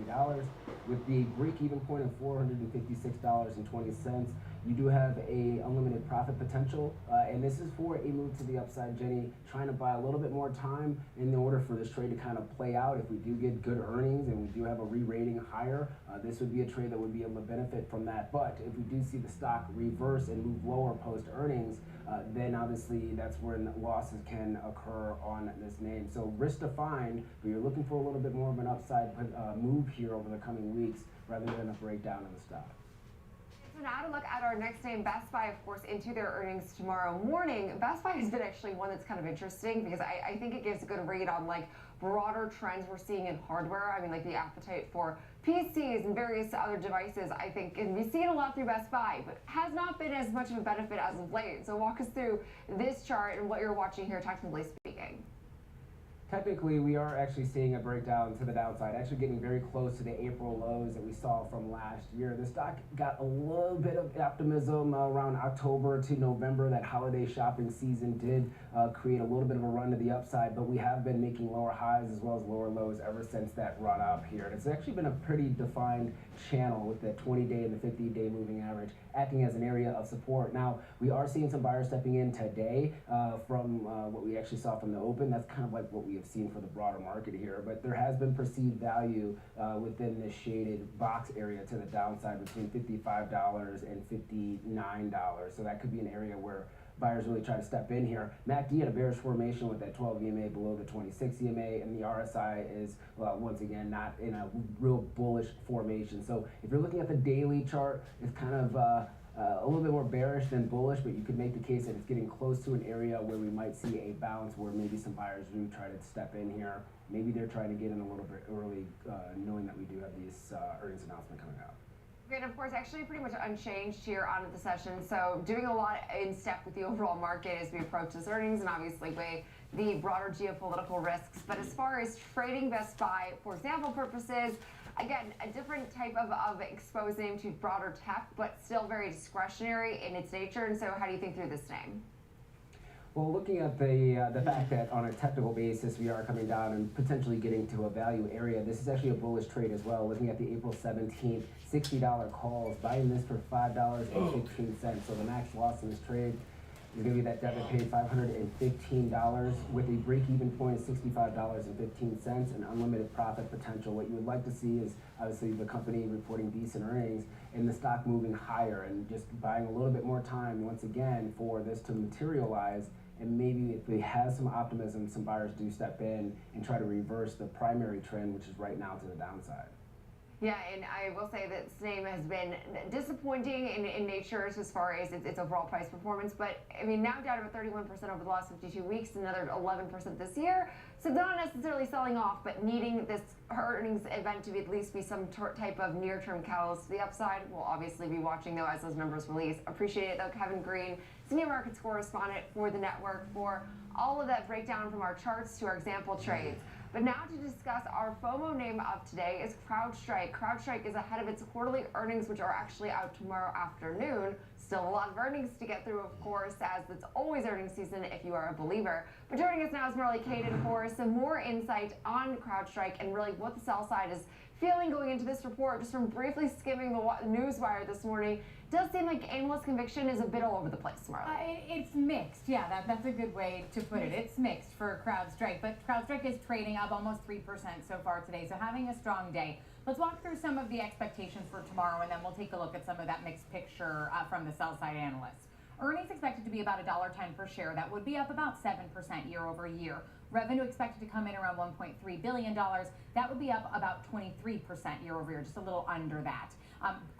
$620 with the break-even point of $456.20. You do have a unlimited profit potential, and this is for a move to the upside, Jenny, trying to buy a little bit more time in order for this trade to kind of play out. If we do get good earnings and we do have a re-rating higher, this would be a trade that would be able to benefit from that. But if we do see the stock reverse and move lower post-earnings, then obviously that's when losses can occur on this name. So risk defined, but you're looking for a little bit more of an upside move here over the coming weeks rather than a breakdown in the stock. So now to look at our next name, Best Buy, of course, into their earnings tomorrow morning. Best Buy has been actually one that's kind of interesting because I think it gives a good read on like broader trends we're seeing in hardware. I mean, like the appetite for PCs and various other devices, I think, and we see it a lot through Best Buy, but has not been as much of a benefit as of late. So walk us through this chart and what you're watching here, technically speaking. Technically, we are actually seeing a breakdown to the downside, actually getting very close to the April lows that we saw from last year. The stock got a little bit of optimism around October to November. That holiday shopping season did create a little bit of a run to the upside, but we have been making lower highs as well as lower lows ever since that run up here. And it's actually been a pretty defined channel with the 20-day and the 50-day moving average acting as an area of support. Now, we are seeing some buyers stepping in today from what we actually saw from the open. That's kind of like what we have seen for the broader market here, but there has been perceived value within this shaded box area to the downside between $55 and $59. So that could be an area where buyers really try to step in here. MACD had a bearish formation with that 12 EMA below the 26 EMA, and the RSI is, well, once again, not in a real bullish formation. So if you're looking at the daily chart, it's kind of a little bit more bearish than bullish, but you could make the case that it's getting close to an area where we might see a bounce where maybe some buyers do try to step in here. Maybe they're trying to get in a little bit early, knowing that we do have this earnings announcement coming out. And of course, actually pretty much unchanged here on the session. So doing a lot in step with the overall market as we approach this earnings and obviously way the broader geopolitical risks. But as far as trading Best Buy for example purposes, again, a different type of exposed name to broader tech, but still very discretionary in its nature. And so how do you think through this name? Well, looking at the fact that on a technical basis we are coming down and potentially getting to a value area, this is actually a bullish trade as well. Looking at the April 17th $60 calls, buying this for $5.15. So the max loss in this trade is going to be that debit paid $515 with a break-even point of $65.15 and unlimited profit potential. What you would like to see is obviously the company reporting decent earnings and the stock moving higher and just buying a little bit more time once again for this to materialize. And maybe if we have some optimism, some buyers do step in and try to reverse the primary trend, which is right now to the downside. Yeah, and I will say that this name has been disappointing in nature as far as its overall price performance. But I mean, now down about 31% over the last 52 weeks, another 11% this year. So not necessarily selling off, but needing this earnings event to at least be some type of near-term catalyst to the upside. We'll obviously be watching though as those numbers release. Appreciate it though, Kevin Green, senior markets correspondent for the network, for all of that breakdown from our charts to our example trades. But now to discuss our FOMO name of today is CrowdStrike. CrowdStrike is ahead of its quarterly earnings, which are actually out tomorrow afternoon. Still a lot of earnings to get through, of course, as it's always earnings season if you are a believer. But joining us now is Marley Caden for some more insight on CrowdStrike and really what the sell side is feeling going into this report. Just from briefly skimming the newswire this morning, does seem like analyst conviction is a bit all over the place, Marley. It's mixed. Yeah, that's a good way to put it. It's mixed for CrowdStrike, but CrowdStrike is trading up almost 3% so far today, so having a strong day. Let's walk through some of the expectations for tomorrow, and then we'll take a look at some of that mixed picture from the sell-side analysts. Earnings expected to be about $1.10 per share. That would be up about 7% year over year. Revenue expected to come in around $1.3 billion. That would be up about 23% year over year, just a little under that.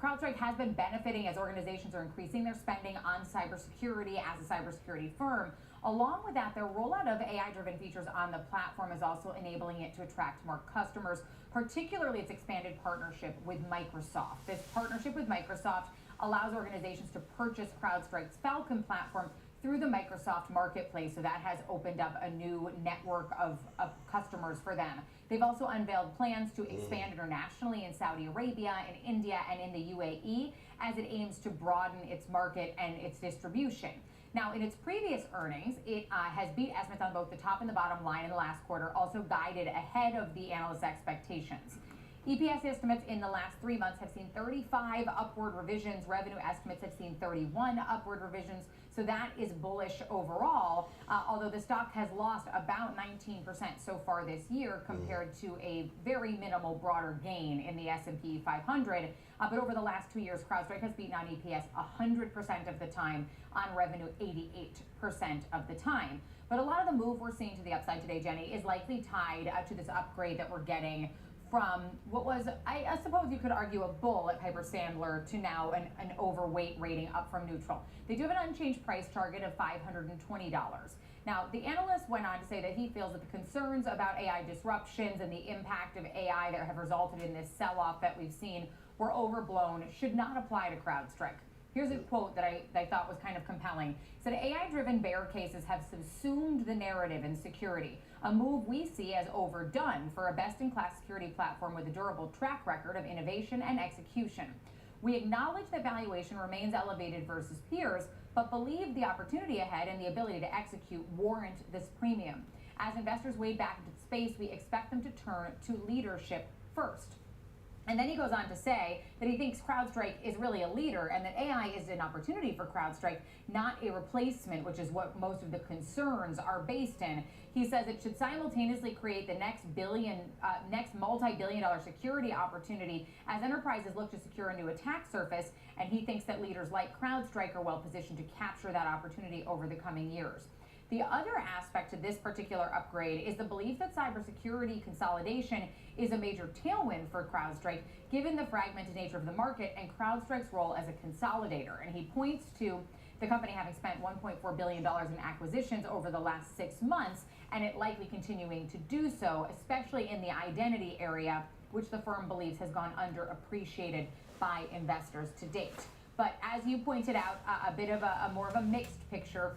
CrowdStrike has been benefiting as organizations are increasing their spending on cybersecurity as a cybersecurity firm. Along with that, their rollout of AI-driven features on the platform is also enabling it to attract more customers, particularly its expanded partnership with Microsoft. This partnership with Microsoft allows organizations to purchase CrowdStrike's Falcon platform through the Microsoft marketplace, so that has opened up a new network of customers for them. They've also unveiled plans to expand internationally in Saudi Arabia, in India, and in the UAE as it aims to broaden its market and its distribution. Now, in its previous earnings, it has beat estimates on both the top and the bottom line in the last quarter, also guided ahead of the analysts' expectations. EPS estimates in the last 3 months have seen 35 upward revisions. Revenue estimates have seen 31 upward revisions. So that is bullish overall, although the stock has lost about 19% so far this year compared to a very minimal broader gain in the S&P 500. But over the last 2 years, CrowdStrike has beaten on EPS 100% of the time, on revenue 88% of the time. But a lot of the move we're seeing to the upside today, Jenny, is likely tied to this upgrade that we're getting from what was, I suppose you could argue, a bull at Piper Sandler to now an overweight rating up from neutral. They do have an unchanged price target of $520. Now, the analyst went on to say that he feels that the concerns about AI disruptions and the impact of AI that have resulted in this sell-off that we've seen were overblown, should not apply to CrowdStrike. Here's a quote that I thought was kind of compelling. It said, AI-driven bear cases have subsumed the narrative in security, a move we see as overdone for a best-in-class security platform with a durable track record of innovation and execution. We acknowledge that valuation remains elevated versus peers, but believe the opportunity ahead and the ability to execute warrant this premium. As investors wade back into the space, we expect them to turn to leadership first. And then he goes on to say that he thinks CrowdStrike is really a leader and that AI is an opportunity for CrowdStrike, not a replacement, which is what most of the concerns are based in. He says it should simultaneously create the next multi-billion-dollar security opportunity as enterprises look to secure a new attack surface, and he thinks that leaders like CrowdStrike are well positioned to capture that opportunity over the coming years. The other aspect to this particular upgrade is the belief that cybersecurity consolidation is a major tailwind for CrowdStrike, given the fragmented nature of the market and CrowdStrike's role as a consolidator. And he points to the company having spent $1.4 billion in acquisitions over the last 6 months, and it likely continuing to do so, especially in the identity area, which the firm believes has gone underappreciated by investors to date. But as you pointed out, a bit of more of a mixed picture.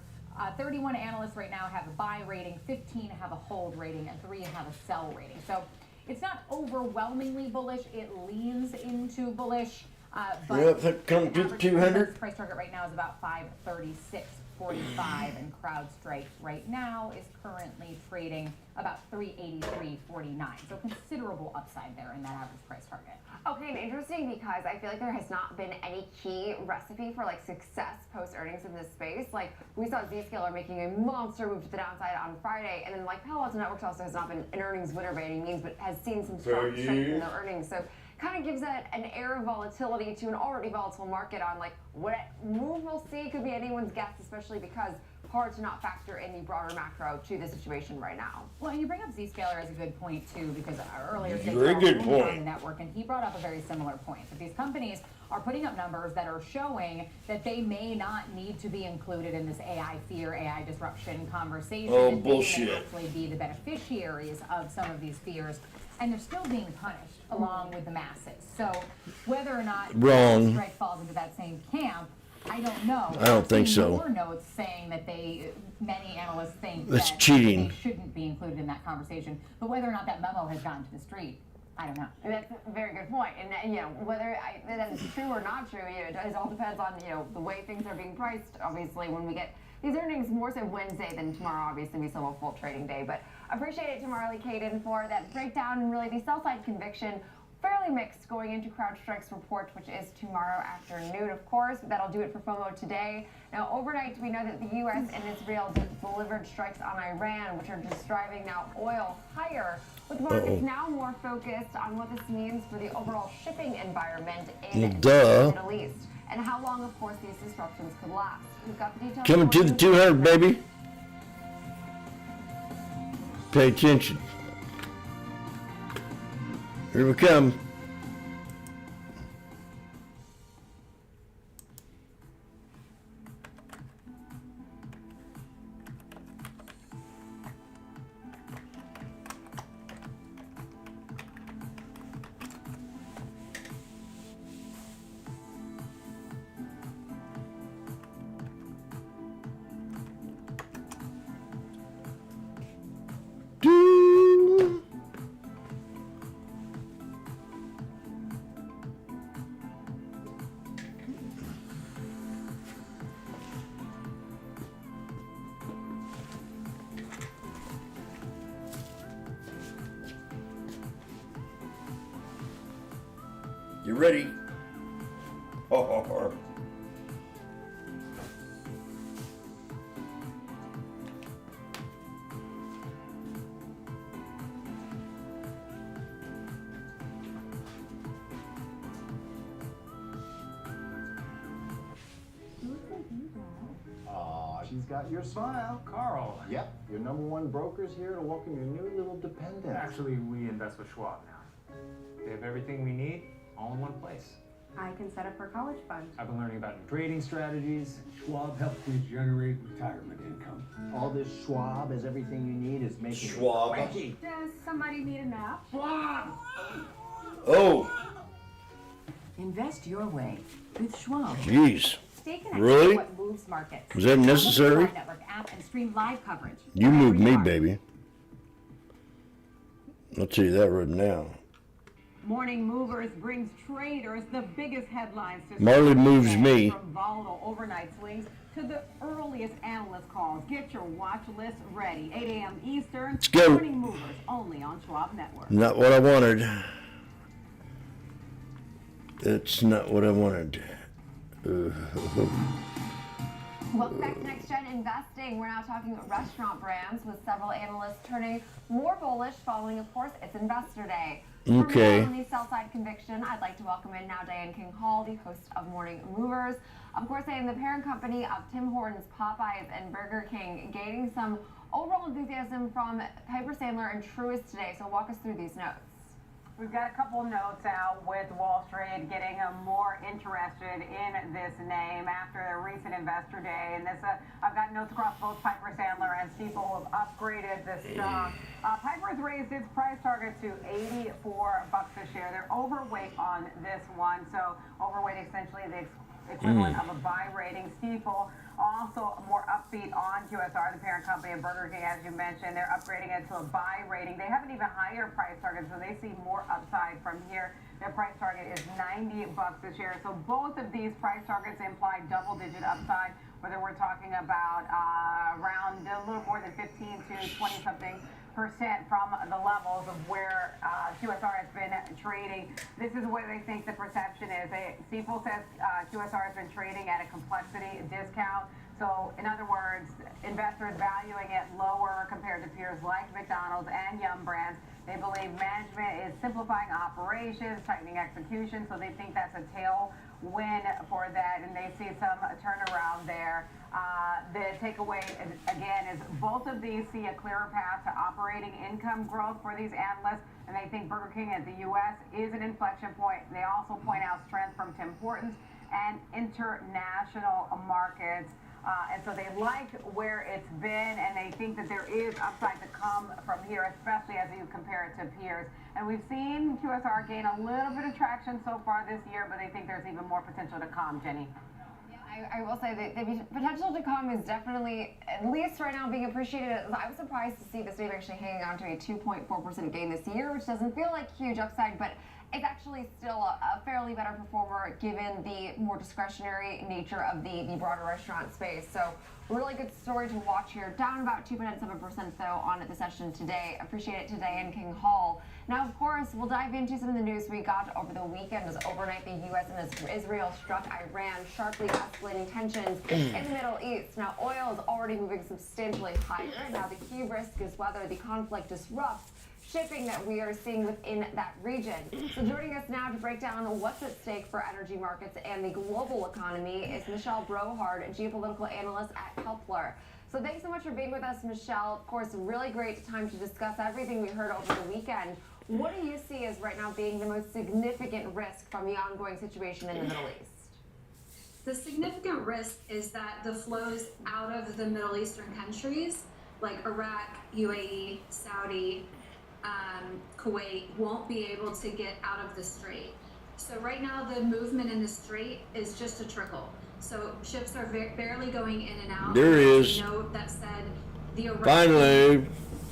31 analysts right now have a buy rating, 15 have a hold rating, and 3 have a sell rating. So it's not overwhelmingly bullish. It leans into bullish. But Yep, come to the 200. Price target right now is about 536.45, and CrowdStrike right now is currently trading about 383.49. So considerable upside there in that average price target. Okay, and interesting because I feel like there has not been any key recipe for like success post earnings in this space. Like we saw Zscaler making a monster move to the downside on Friday, and then like Palo Alto Networks also has not been an earnings winner by any means, but has seen some strong strength in their earnings. So kind of gives that an air of volatility to an already volatile market on like what move we'll see. Could be anyone's guess, especially because hard to not factor in the broader macro to the situation right now. Well, and you bring up Zscaler as a good point too, because earlier Very good point. on the network, and he brought up a very similar point that these companies are putting up numbers that are showing that they may not need to be included in this AI fear, AI disruption conversation. Oh, and bullshit. They may actually be the beneficiaries of some of these fears, and they're still being punished along with the masses. So whether or not Wrong. Strike falls into that same camp, I don't know. I don't think I've seen so. more notes saying that many analysts think That's that cheating. they shouldn't be included in that conversation. But whether or not that memo has gotten to the street, I don't know. And that's a very good point. And you know, whether that is true or not true, you know, it all depends on, you know, the way things are being priced. Obviously, when we get these earnings, more so Wednesday than tomorrow. Obviously, we still have a full trading day. But appreciate it to Marley Caden for that breakdown and really the sell side conviction. Fairly mixed going into CrowdStrike's report, which is tomorrow afternoon, of course. That'll do it for FOMO today. Now, overnight, we know that the U.S. and Israel delivered strikes on Iran, which are just driving now oil higher, with markets now more focused on what this means for the overall shipping environment in the Middle East, and how long, of course, these disruptions could last. We've got the details. Coming to the 200, baby. Pay attention. Here we come. You ready? Oh. Aw, she's got your smile. Carl. Yep, your #1 broker's here to welcome your new little dependent. Actually, we invest with Schwab now. They have everything we need all in one place. I can set up her college fund. I've been learning about trading strategies. Schwab helps you generate retirement income. All this Schwab is everything you need is making Schwab. it. Does somebody need a nap? Schwab! Oh, Invest your way with Schwab. jeez. Stay connected Really? to what moves markets. Was that Download the necessary? Schwab Network app and stream live coverage. You wherever moved me, are. baby. I'll tell you that right now. Morning Movers brings traders the biggest headlines to Marley moves today, me. from volatile overnight swings to the earliest analyst calls. Get your watch list ready. 8 a.m. Eastern. Let's go. Morning Movers only on Schwab Network. Not what I wanted. That's not what I wanted. Welcome back to Next Gen Investing. We're now talking restaurant brands with several analysts turning more bullish following, of course, it's Investor Day. Okay. On the sell side conviction, I'd like to welcome in now Diane King Hall, the host of Morning Movers. Of course, I am the parent company of Tim Hortons, Popeyes, and Burger King, gaining some overall enthusiasm from Piper Sandler and Truist today. So walk us through these notes. We've got a couple of notes out with Wall Street getting more interested in this name after their recent investor day. And this, I've got notes across both Piper Sandler and Stifel who have upgraded the stock. Piper's raised its price target to $84 a share. They're overweight on this one. So overweight essentially the equivalent of a buy rating. Stiefel also more upbeat on QSR, the parent company of Burger King, as you mentioned. They're upgrading it to a buy rating. They have an even higher price target, so they see more upside from here. Their price target is $90 this year. So both of these price targets imply double-digit upside, whether we're talking about around a little more than 15 to 20-something% from the levels of where QSR has been trading. This is what they think the perception is. Stiefel says QSR has been trading at a complexity discount. So, in other words, investors valuing it lower compared to peers like McDonald's and Yum Brands. They believe management is simplifying operations, tightening execution, so they think that's a tailwind for that, and they see some turnaround there. The takeaway, again, is both of these see a clearer path to operating income growth for these analysts, and they think Burger King at the U.S. is an inflection point. They also point out strength from Tim Hortons and international markets. And so they like where it's been, and they think that there is upside to come from here, especially as you compare it to peers. And we've seen QSR gain a little bit of traction so far this year, but they think there's even more potential to come, Jenny. I will say that the potential to come is definitely, at least right now, being appreciated. I was surprised to see this name actually hanging on to a 2.4% gain this year, which doesn't feel like huge upside, but it's actually still a fairly better performer given the more discretionary nature of the broader restaurant space. So really good story to watch here. Down about 2.7% though on the session today. Appreciate it today in King Hall. Now, of course, we'll dive into some of the news we got over the weekend as overnight the U.S. and Israel struck Iran, sharply escalating tensions in the Middle East. Now, oil is already moving substantially higher. Now, the key risk is whether the conflict disrupts shipping that we are seeing within that region. So joining us now to break down what's at stake for energy markets and the global economy is Michelle Brohard, geopolitical analyst at Kepler. So thanks so much for being with us, Michelle. Of course, really great time to discuss everything we heard over the weekend. What do you see as right now being the most significant risk from the ongoing situation in the Middle East? The significant risk is that the flows out of the Middle Eastern countries like Iraq, UAE, Saudi, Kuwait won't be able to get out of the strait. So right now the movement in the strait is just a trickle. So ships are barely going in and out. There is. Note that said the Iraqi, finally,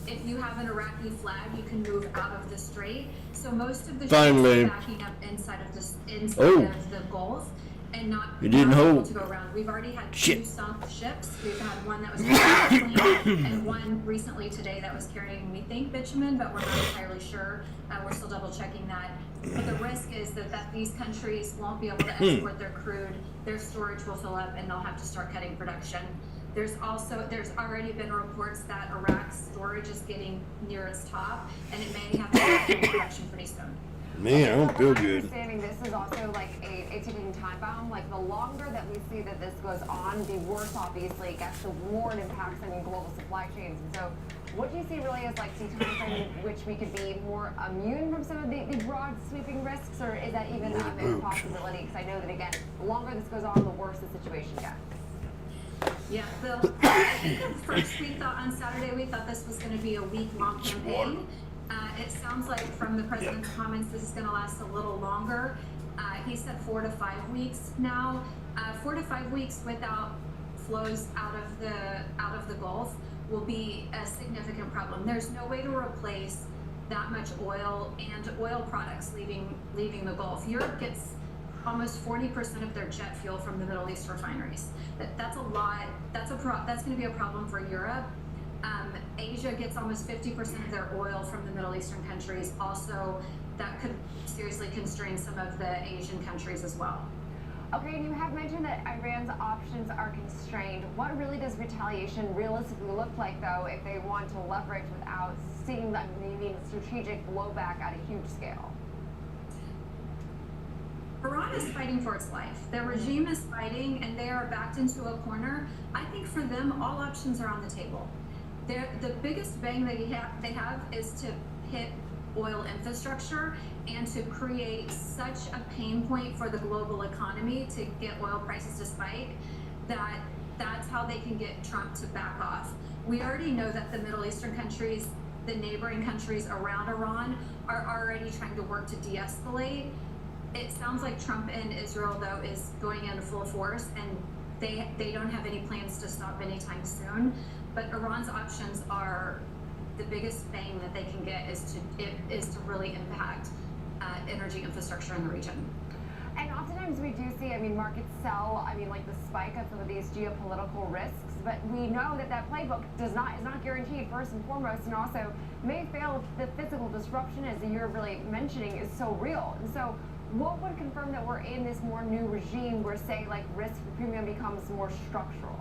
if you have an Iraqi flag, you can move out of the strait. So most of the finally ships are backing up inside of the Gulf and not able to go around. We've already had two sunk ships. We've had one that was carrying gasoline and one recently today that was carrying, we think, bitumen, but we're not entirely sure. We're still double checking that. But the risk is that these countries won't be able to export their crude, their storage will fill up, and they'll have to start cutting production. There's already been reports that Iraq's storage is getting near its top, and it may have to start production pretty soon. Man, I don't feel good. Understanding this is also like a ticking time bomb. Like the longer that we see that this goes on, the worse obviously it gets, the more it impacts global supply chains. And so what do you see really as like the time frame in which we could be more immune from some of the broad sweeping risks, or is that even a possibility? Because I know that again, the longer this goes on, the worse the situation gets. Yeah, I think at first we thought on Saturday, we thought this was going to be a week-long campaign. It sounds like from the president's comments, this is going to last a little longer. He said 4 to 5 weeks now. 4 to 5 weeks without flows out of the Gulf will be a significant problem. There's no way to replace that much oil and oil products leaving the Gulf. Europe gets almost 40% of their jet fuel from the Middle East refineries. That's a lot. That's going to be a problem for Europe. Asia gets almost 50% of their oil from the Middle Eastern countries. Also, that could seriously constrain some of the Asian countries as well. Okay, and you have mentioned that Iran's options are constrained. What really does retaliation realistically look like, though, if they want to leverage without seeing that needing strategic blowback at a huge scale? Iran is fighting for its life. Their regime is fighting, and they are backed into a corner. I think for them, all options are on the table. The biggest bang that they have is to hit oil infrastructure and to create such a pain point for the global economy to get oil prices to spike that's how they can get Trump to back off. We already know that the Middle Eastern countries, the neighboring countries around Iran, are already trying to work to de-escalate. It sounds like Trump in Israel, though, is going into full force, and they don't have any plans to stop anytime soon. But Iran's options are the biggest bang that they can get is to really impact energy infrastructure in the region. And oftentimes we do see, markets sell, like the spike of some of these geopolitical risks, but we know that playbook is not guaranteed, first and foremost, and also may fail if the physical disruption, as you're really mentioning, is so real. And so what would confirm that we're in this more new regime where, say, like risk premium becomes more structural?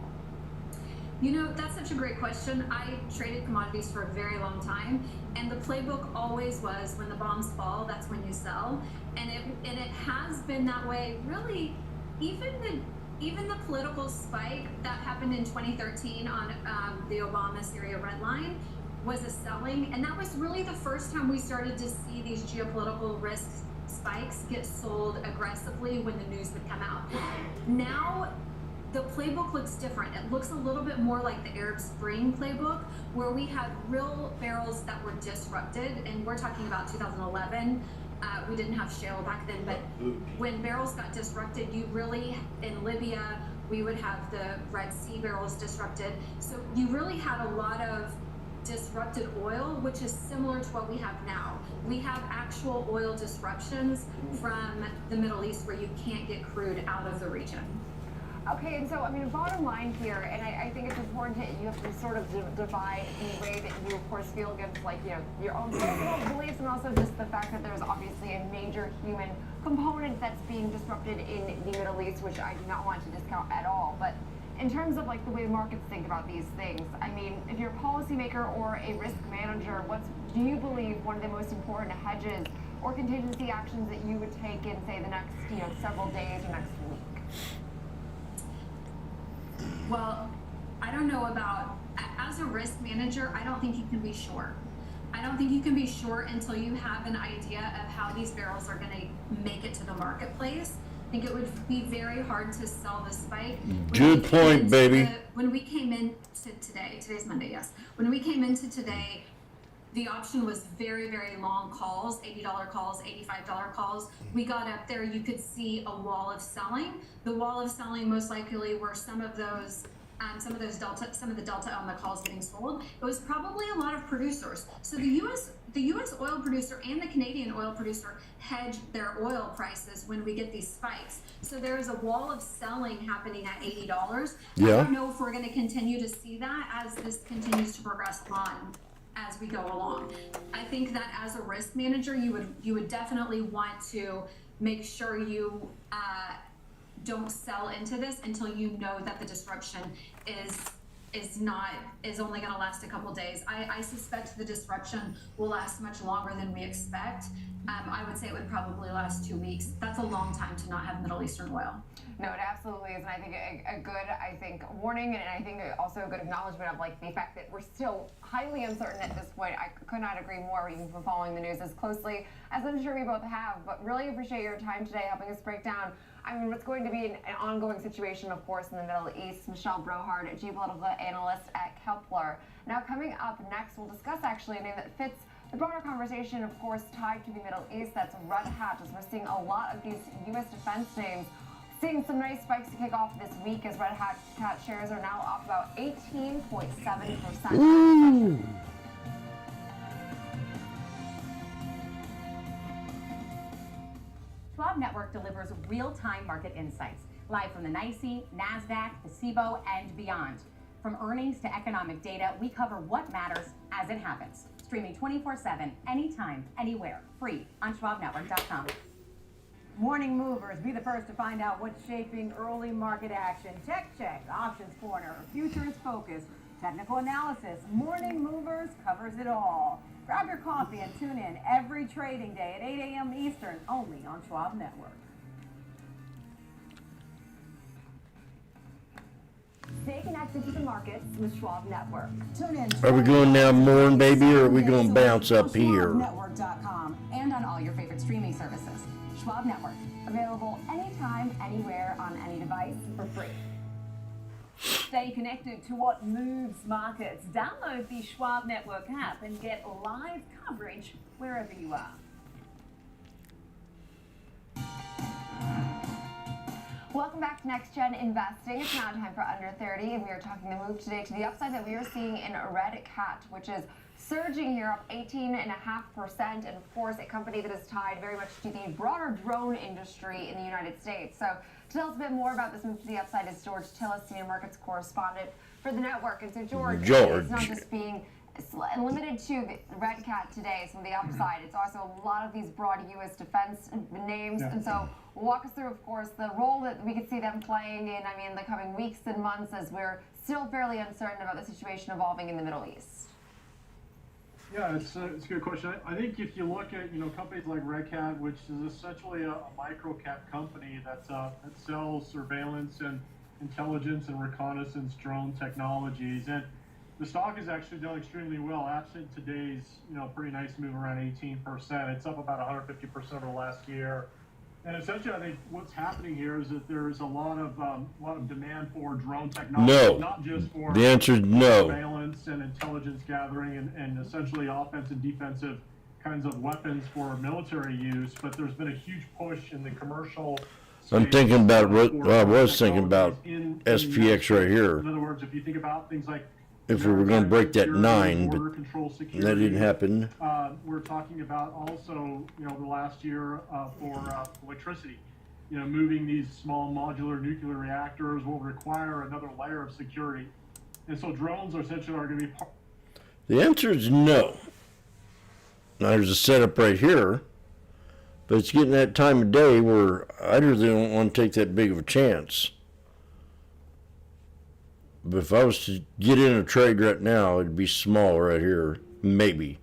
You know, that's such a great question. I traded commodities for a very long time, and the playbook always was when the bombs fall, that's when you sell. And it has been that way, really, even the political spike that happened in 2013 on the Obama-Syria red line was a selling, and that was really the first time we started to see these geopolitical risks spikes get sold aggressively when the news would come out. Now, the playbook looks different. It looks a little bit more like the Arab Spring playbook, where we had real barrels that were disrupted, and we're talking about 2011. We didn't have shale back then, but when barrels got disrupted, you really, in Libya, we would have the Red Sea barrels disrupted. So you really had a lot of disrupted oil, which is similar to what we have now. We have actual oil disruptions from the Middle East where you can't get crude out of the region. Okay, and so, bottom line here, and I think it's important you have to sort of divide in a way that you, of course, feel against, like, your own personal beliefs, and also just the fact that there's obviously a major human component that's being disrupted in the Middle East, which I do not want to discount at all. But in terms of, like, the way markets think about these things, if you're a policymaker or a risk manager, do you believe one of the most important hedges or contingency actions that you would take in, say, the next, several days or next week? Well, I don't know about, as a risk manager, I don't think you can be sure. I don't think you can be sure until you have an idea of how these barrels are going to make it to the marketplace. I think it would be very hard to sell the spike. Good point, baby. When we came into today's Monday, yes. When we came into today, the option was very, very long calls, $80 calls, $85 calls. We got up there, you could see a wall of selling. The wall of selling most likely were some of the delta on the calls getting sold. It was probably a lot of producers. So the U.S. oil producer and the Canadian oil producer hedge their oil prices when we get these spikes. So there is a wall of selling happening at $80. Yeah. I don't know if we're going to continue to see that as this continues to progress on as we go along. I think that as a risk manager, you would definitely want to make sure you don't sell into this until you know that the disruption is only going to last a couple days. I suspect the disruption will last much longer than we expect. I would say it would probably last 2 weeks. That's a long time to not have Middle Eastern oil. No, it absolutely is, and I think a good, warning, and I think also a good acknowledgement of, like, the fact that we're still highly uncertain at this point. I could not agree more, even from following the news as closely as I'm sure we both have, but really appreciate your time today helping us break down what's going to be an ongoing situation, of course, in the Middle East. Michelle Brohard, geopolitical analyst at Kepler. Now, coming up next, we'll discuss actually a name that fits the broader conversation, of course, tied to the Middle East. That's Red Hat, as we're seeing a lot of these U.S. defense names seeing some nice spikes to kick off this week, as Red Hat shares are now up about 18.7%. Ooh. Schwab Network delivers real-time market insights, live from the NYSE, NASDAQ, the SIBO, and beyond. From earnings to economic data, we cover what matters as it happens. Streaming 24/7, anytime, anywhere, free on schwabnetwork.com. Morning movers, be the first to find out what's shaping early market action. Tech Check, Options Corner, Futures Focus, Technical Analysis. Morning movers covers it all. Grab your coffee and tune in every trading day at 8 a.m. Eastern, only on Schwab Network. Stay connected to the markets with Schwab Network. Tune in. Are we going now morning, baby, or are we going to bounce up here? SchwabNetwork.com and on all your favorite streaming services. Schwab Network, available anytime, anywhere, on any device for free. Stay connected to what moves markets. Download the Schwab Network app and get live coverage wherever you are. Welcome back to Next Gen Investing. It's now time for Under 30, and we are talking the move today to the upside that we are seeing in Red Cat, which is surging here up 18.5%, and of course a company that is tied very much to the broader drone industry in the United States. So to tell us a bit more about this move to the upside is George Tillis, Senior Markets Correspondent for the network. And so George, it's not just being limited to Red Cat today, some of the upside. It's also a lot of these broad U.S. defense names. And so walk us through, of course, the role that we could see them playing in, the coming weeks and months as we're still fairly uncertain about the situation evolving in the Middle East. Yeah, it's a good question. I think if you look at companies like Red Cat, which is essentially a micro cap company that sells surveillance and intelligence and reconnaissance drone technologies, and the stock has actually done extremely well. Absent today's pretty nice move around 18%, it's up about 150% over the last year. And essentially, I think what's happening here is that there is a lot of demand for drone technology, not just for the answer is no. Surveillance and intelligence gathering and essentially offensive and defensive kinds of weapons for military use, but there's been a huge push in the commercial space. I'm thinking about I was thinking about SPX right here. In other words, if you think about things like if we were going to break that 9, but that didn't happen. We're talking about also, the last year for electricity. Moving these small modular nuclear reactors will require another layer of security. And so drones are essentially going to be part. The answer is no. Now there's a setup right here, but it's getting that time of day where I really don't want to take that big of a chance. But if I was to get in a trade right now, it'd be small right here, maybe.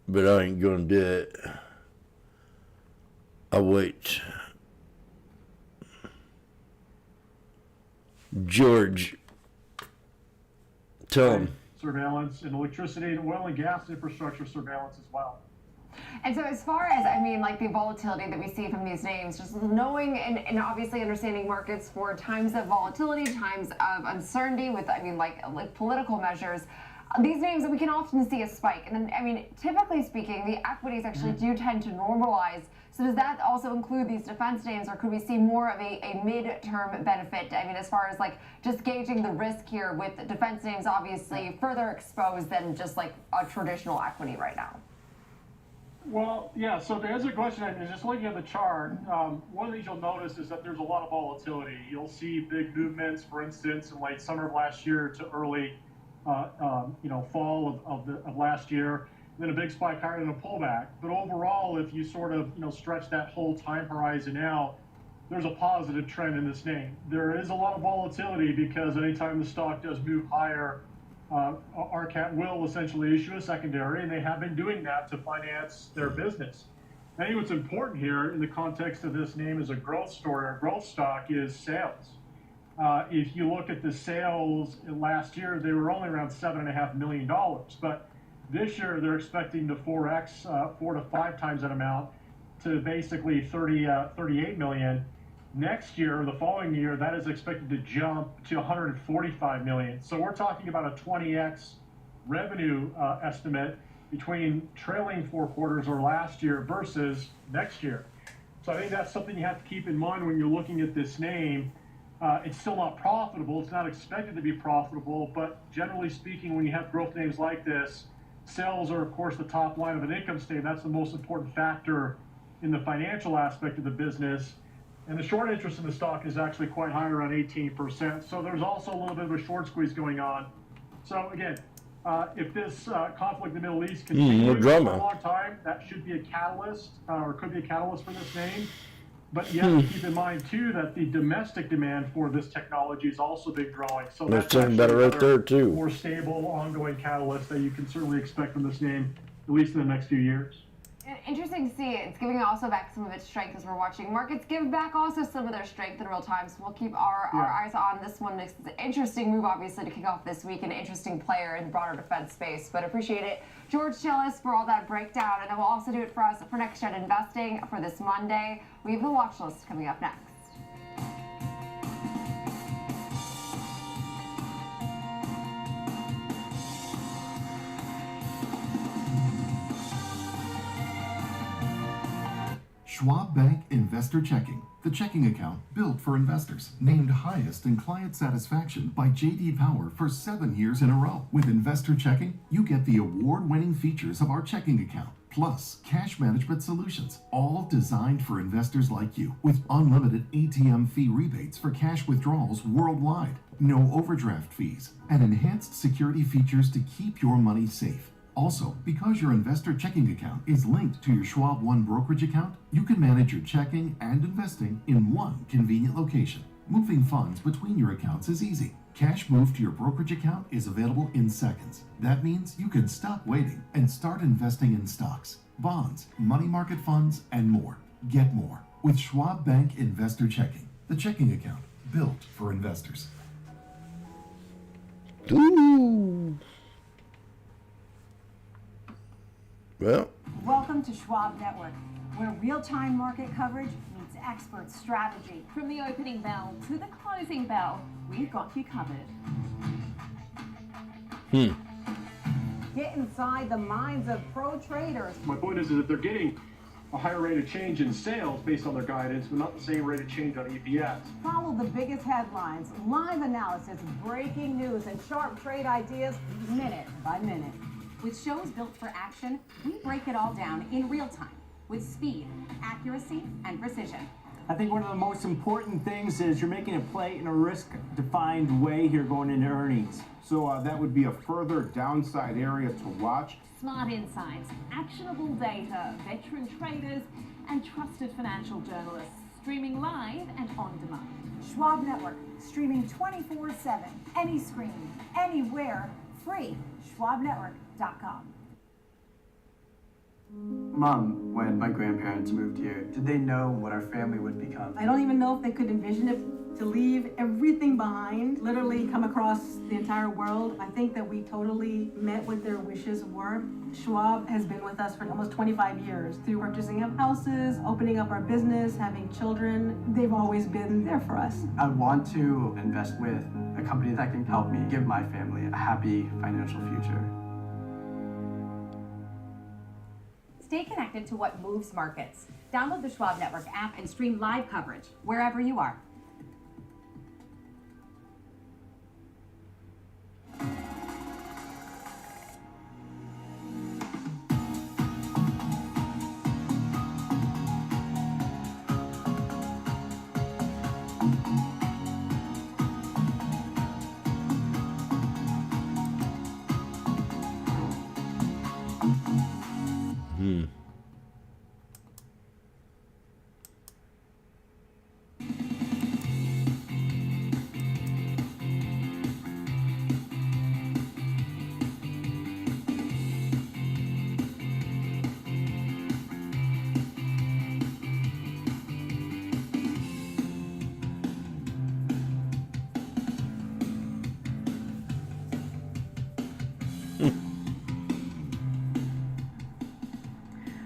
But I ain't gonna do it. I'll wait. George, tell him. Surveillance and electricity and oil and gas infrastructure surveillance as well. And so as far as, the volatility that we see from these names, just knowing and obviously understanding markets for times of volatility, times of uncertainty with, like political measures, these names, we can often see a spike. And then, typically speaking, the equities actually do tend to normalize. So does that also include these defense names, or could we see more of a mid-term benefit? As far as just gauging the risk here with defense names obviously further exposed than just like a traditional equity right now. Well, yeah, so to answer the question, just looking at the chart, one of the things you'll notice is that there's a lot of volatility. You'll see big movements, for instance, in late summer of last year to early, fall of last year, and then a big spike higher than a pullback. But overall, if you sort of, stretch that whole time horizon out, there's a positive trend in this name. There is a lot of volatility because anytime the stock does move higher, RCAT will essentially issue a secondary, and they have been doing that to finance their business. I think what's important here in the context of this name as a growth story or growth stock is sales. If you look at the sales last year, they were only around $7.5 million, but this year they're expecting to 4x, 4 to 5 times that amount to basically 38 million. Next year, the following year, that is expected to jump to 145 million. So we're talking about a 20x revenue estimate between trailing 4 quarters or last year versus next year. So I think that's something you have to keep in mind when you're looking at this name. It's still not profitable. It's not expected to be profitable, but generally speaking, when you have growth names like this, sales are, of course, the top line of an income statement. That's the most important factor in the financial aspect of the business. And the short interest in the stock is actually quite high, around 18%. So there's also a little bit of a short squeeze going on. So again, if this conflict in the Middle East continues for a long time, that should be a catalyst, or could be a catalyst for this name. But you have to keep in mind, too, that the domestic demand for this technology has also been growing. So that's talking about it right there, too. More stable, ongoing catalyst that you can certainly expect from this name, at least in the next few years. Interesting to see. It's giving also back some of its strength as we're watching markets give back also some of their strength in real time. So we'll keep our eyes on this one. It's an interesting move, obviously, to kick off this week. An interesting player in the broader defense space. But appreciate it, George Tillis, for all that breakdown. And that will also do it for us for Next Gen Investing for this Monday. We have the watch list coming up next. Schwab Bank Investor Checking, the checking account built for investors. Named highest in client satisfaction by J.D. Power for 7 years in a row. With Investor Checking, you get the award-winning features of our checking account, plus cash management solutions, all designed for investors like you, with unlimited ATM fee rebates for cash withdrawals worldwide, no overdraft fees, and enhanced security features to keep your money safe. Also, because your investor checking account is linked to your Schwab One brokerage account, you can manage your checking and investing in one convenient location. Moving funds between your accounts is easy. Cash moved to your brokerage account is available in seconds. That means you can stop waiting and start investing in stocks, bonds, money market funds, and more. Get more with Schwab Bank Investor Checking, the checking account built for investors. Ooh. Well, Welcome to Schwab Network, where real-time market coverage meets expert strategy. From the opening bell to the closing bell, we've got you covered. Get inside the minds of pro traders. My point is that they're getting a higher rate of change in sales based on their guidance, but not the same rate of change on EPS. Follow the biggest headlines, live analysis, breaking news, and sharp trade ideas minute by minute. With shows built for action, we break it all down in real time with speed, accuracy, and precision. I think one of the most important things is you're making a play in a risk-defined way here going into earnings. So that would be a further downside area to watch. Smart insights, actionable data, veteran traders, and trusted financial journalists, streaming live and on demand. Schwab Network, streaming 24/7, any screen, anywhere, free. SchwabNetwork.com. Mom, when my grandparents moved here, did they know what our family would become? I don't even know if they could envision it, to leave everything behind, literally come across the entire world. I think that we totally met what their wishes were. Schwab has been with us for almost 25 years through purchasing of houses, opening up our business, having children. They've always been there for us. I want to invest with a company that can help me give my family a happy financial future. Stay connected to what moves markets. Download the Schwab Network app and stream live coverage wherever you are.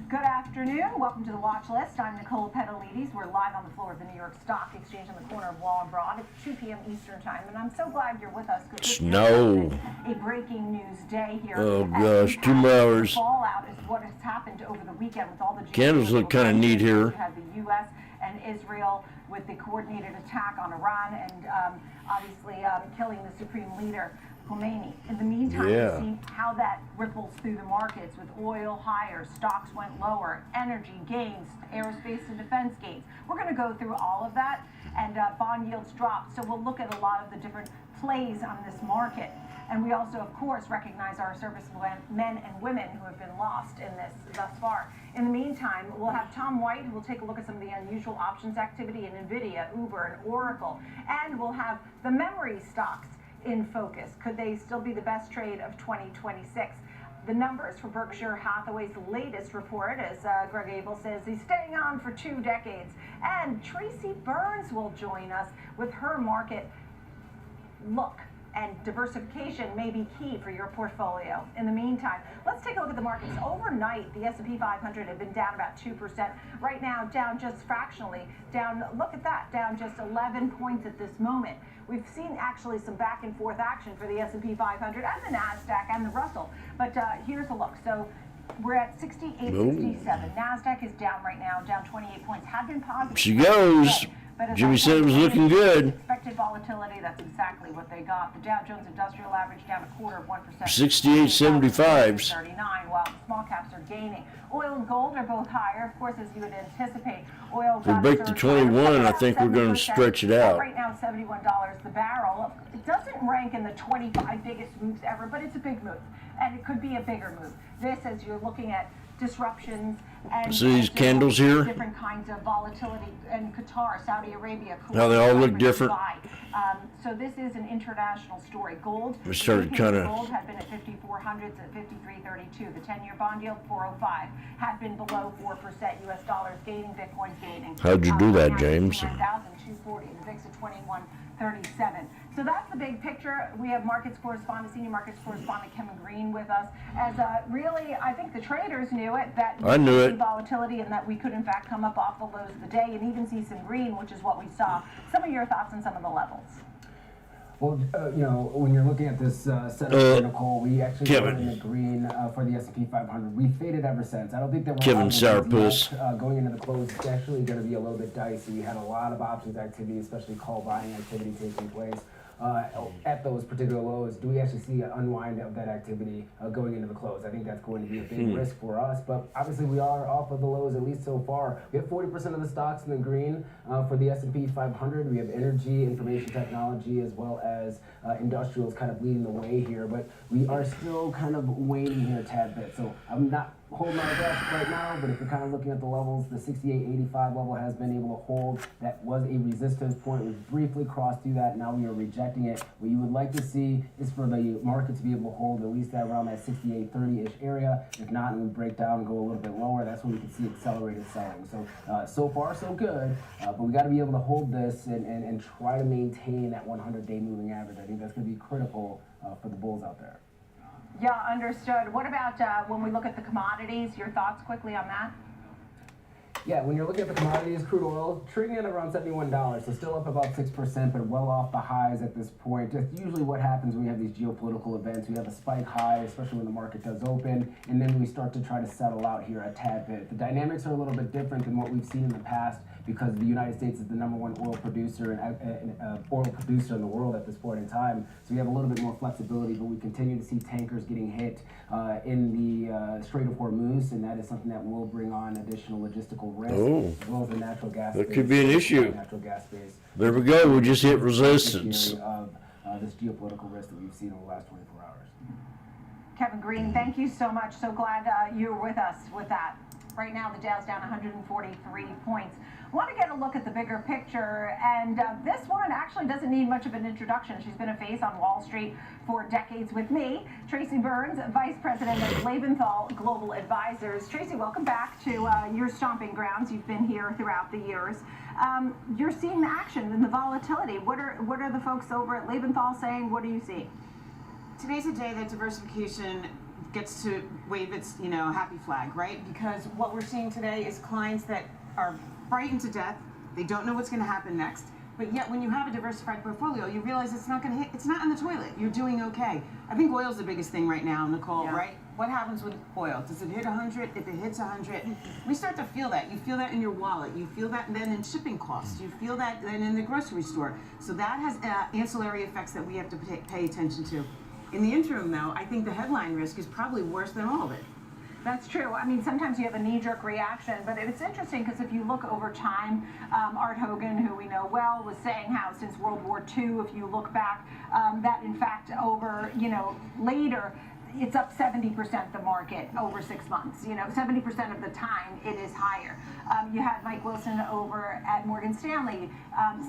Good afternoon. Welcome to the Watch List. I'm Nicole Petalides. We're live on the floor of the New York Stock Exchange on the corner of Wall and Broad. It's 2 p.m. Eastern Time, and I'm so glad you're with us because Snow. a breaking news day here. Oh gosh, 2 more hours. The fallout is what has happened over the weekend with all the Candles look kind of neat here. You have the U.S. and Israel with the coordinated attack on Iran and obviously killing the supreme leader. Khomeini. In the meantime, Yeah. we've seen how that ripples through the markets with oil higher, stocks went lower, energy gains, aerospace and defense gains. We're going to go through all of that, and bond yields dropped. So we'll look at a lot of the different plays on this market. And we also, of course, recognize our serviceable men and women who have been lost in this thus far. In the meantime, we'll have Tom White, who will take a look at some of the unusual options activity in NVIDIA, Uber, and Oracle. And we'll have the memory stocks in focus. Could they still be the best trade of 2026? The numbers for Berkshire Hathaway's latest report, as Greg Abel says, he's staying on for 2 decades. And Tracy Burns will join us with her market look. And diversification may be key for your portfolio. In the meantime, let's take a look at the markets. Overnight, the S&P 500 had been down about 2%. Right now, down just fractionally. Down, look at that, down just 11 points at this moment. We've seen actually some back and forth action for the S&P 500 and the NASDAQ and the Russell. But here's a look. So We're at 68.67. NASDAQ is down right now, down 28 points. Had been positive. She goes. But as Jimmy I said it was looking good. Expected volatility, that's exactly what they got. The Dow Jones Industrial Average down 0.25%. 68.75s. 39, while the small caps are gaining. Oil and gold are both higher, of course, as you would anticipate. Oil If we break the 21, I think we're going to stretch it out. Right now, $71 the barrel. It doesn't rank in the 25 biggest moves ever, but it's a big move, and it could be a bigger move. This, as you're looking at disruptions and See these candles here? different kinds of volatility in Qatar, Saudi Arabia, How they all look Kuwait, different. Dubai. So this is an international story. Gold, We started the kinda- gold had been at 5,400s at 53.32. The 10-year bond yield 405 had been below 4%. U.S. dollars gaining, Bitcoin's gaining. How'd you do that, James? 9,240. The VIX at 2137. So that's the big picture. We have markets correspondent, senior markets correspondent Kevin Green with us. As really, I think the traders knew it, that I knew it. volatility, and that we could in fact come up off the lows of the day and even see some green, which is what we saw. Some of your thoughts on some of the levels? Well, when you're looking at this setup here, Nicole, we actually Kevin. were in the green for the S&P 500. We faded ever since. I don't think that we're Kevin out of the woods Sourpuss. yet. Going into the close, it's actually going to be a little bit dicey. We had a lot of options activity, especially call buying activity taking place. At those particular lows, do we actually see an unwind of that activity going into the close? I think that's going to be a big risk for us, but obviously we are off of the lows, at least so far. We have 40% of the stocks in the green for the S&P 500. We have energy, information technology, as well as industrials kind of leading the way here, but we are still kind of waning here a tad bit. So I'm not holding our breath right now, but if you're kind of looking at the levels, the 68.85 level has been able to hold. That was a resistance point. We briefly crossed through that. Now we are rejecting it. What you would like to see is for the market to be able to hold at least around that 68.30-ish area. If not, and we break down and go a little bit lower, that's when we can see accelerated selling. So, so far so good, but we got to be able to hold this and try to maintain that 100-day moving average. I think that's going to be critical for the bulls out there. Yeah, understood. What about when we look at the commodities? Your thoughts quickly on that? Yeah, when you're looking at the commodities, crude oil trading at around $71, so still up about 6%, but well off the highs at this point. That's usually what happens when we have these geopolitical events. We have a spike high, especially when the market does open, and then we start to try to settle out here a tad bit. The dynamics are a little bit different than what we've seen in the past, because the United States is the #1 oil producer in the world at this point in time. So we have a little bit more flexibility, but we continue to see tankers getting hit in the Strait of Hormuz, and that is something that will bring on additional logistical risk, as well as the natural gas. That could be an issue. Natural gas space. There we go. We just hit resistance. Of this geopolitical risk that we've seen over the last 24 hours. Kevin Green, thank you so much. So glad you're with us with that. Right now, the Dow's down 143 points. Want to get a look at the bigger picture, and this one actually doesn't need much of an introduction. She's been a face on Wall Street for decades with me. Tracy Burns, Vice President of Lebenthal Global Advisors. Tracy, welcome back to your stomping grounds. You've been here throughout the years. You're seeing the action and the volatility. What are the folks over at Lebenthal saying? What do you see? Today's a day that diversification gets to wave its, happy flag, right? Because what we're seeing today is clients that are frightened to death. They don't know what's going to happen next. But yet, when you have a diversified portfolio, you realize it's not going to hit. It's not in the toilet. You're doing okay. I think oil's the biggest thing right now, Nicole. Right? What happens with oil? Does it hit 100? If it hits 100, we start to feel that. You feel that in your wallet. You feel that then in shipping costs. You feel that then in the grocery store. So that has ancillary effects that we have to pay attention to. In the interim, though, I think the headline risk is probably worse than all of it. That's true. I mean, sometimes you have a knee-jerk reaction, but it's interesting because if you look over time, Art Hogan, who we know well, was saying how since World War II, if you look back, that in fact over, later, it's up 70% the market over 6 months. 70% of the time it is higher. You had Mike Wilson over at Morgan Stanley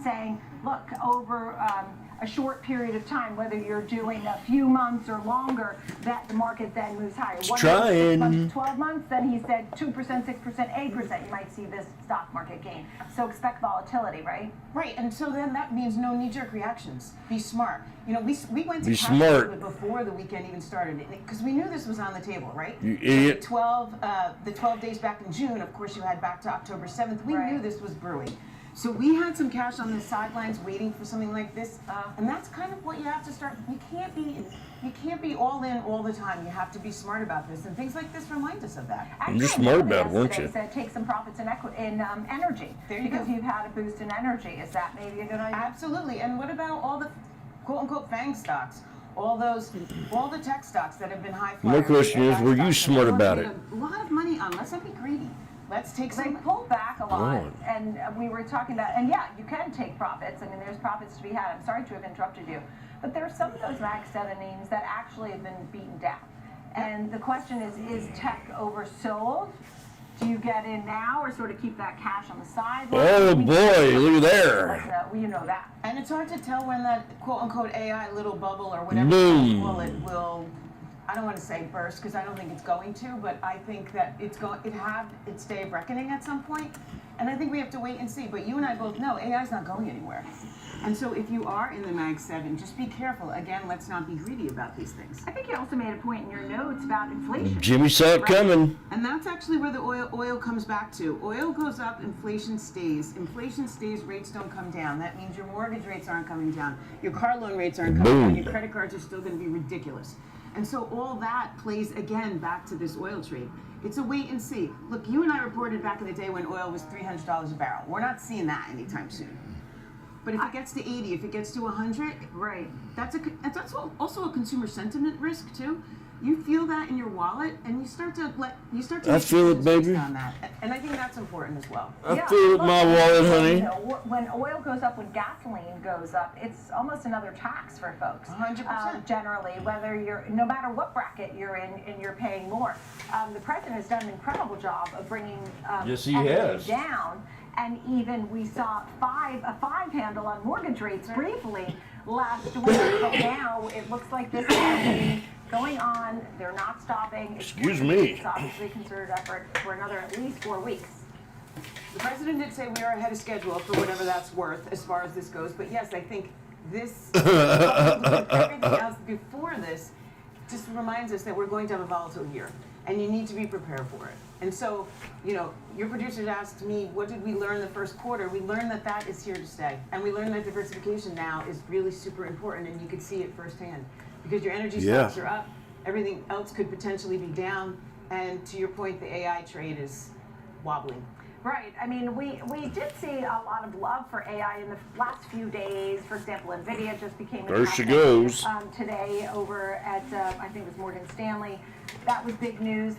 saying, look, over a short period of time, whether you're doing a few months or longer, that the market then moves higher. 6 months, 12 months, then he said 2%, 6%, 8%, you might see this stock market gain. So expect volatility, right? Right, and so then that means no knee-jerk reactions. Be smart. We went to Be cash smart. before the weekend even started, because we knew this was on the table, right? You idiot. The 12 days back in June, of course, you had back to October 7th. We knew this was brewing. So we had some cash on the sidelines waiting for something like this, and that's kind of what you have to start. You can't be all in all the time. You have to be smart about this, and things like this remind us of that. You're smart about it, weren't you? Yesterday said take some profits in energy because you've had a boost in energy. Is that maybe a good idea? Absolutely. And what about all the quote-unquote FANG stocks? All the tech stocks that have been high flyers. My question is, were you smart about it? A lot of money on. Let's not be greedy. Let's take some. They pulled back a lot, God. and we were talking about, and yeah, you can take profits. I mean, there's profits to be had. I'm sorry to have interrupted you, but there are some of those Mag 7 names that actually have been beaten down. And the question is tech oversold? Do you get in now or sort of keep that cash on the side? Oh boy, look at there. You know that. And it's hard to tell when that quote-unquote AI little bubble or whatever Boom. will, I don't want to say burst because I don't think it's going to, but I think that it had its day of reckoning at some point, and I think we have to wait and see. But you and I both know AI is not going anywhere. And so if you are in the Mag 7, just be careful. Again, let's not be greedy about these things. I think you also made a point in your notes about inflation. Jimmy saw it coming. And that's actually where the oil comes back to. Oil goes up, inflation stays. Inflation stays, rates don't come down. That means your mortgage rates aren't coming down. Your car loan rates aren't coming down. Your credit cards are still going to be ridiculous. And so all that plays again back to this oil trade. It's a wait and see. Look, you and I reported back in the day when oil was $300 a barrel. We're not seeing that anytime soon. But if it gets to 80, if it gets to 100, right? That's also a consumer sentiment risk too. You feel that in your wallet, and you start to I feel it, baby. on that. And I think that's important as well. I feel it in my wallet, honey. You know, when oil goes up, when gasoline goes up, it's almost another tax for folks. 100%. Generally, whether no matter what bracket you're in, and you're paying more. The president has done an incredible job of bringing Yes, he energy has. down. And even we saw a five handle on mortgage rates briefly last week, but now it looks like this is going on. They're not stopping. Excuse me. It's obviously a concerted effort for another at least 4 weeks. The president did say we are ahead of schedule for whatever that's worth as far as this goes. But yes, I think this, everything else before this, just reminds us that we're going to have a volatile year, and you need to be prepared for it. And so, you know, your producers asked me, what did we learn the first quarter? We learned that that is here to stay. And we learned that diversification now is really super important, and you could see it firsthand. Because your energy stocks are up, everything else could potentially be down, and to your point, the AI trade is wobbling. Right. I mean, we did see a lot of love for AI in the last few days. For example, NVIDIA just became There she goes. Today over at, I think it was Morgan Stanley. That was big news.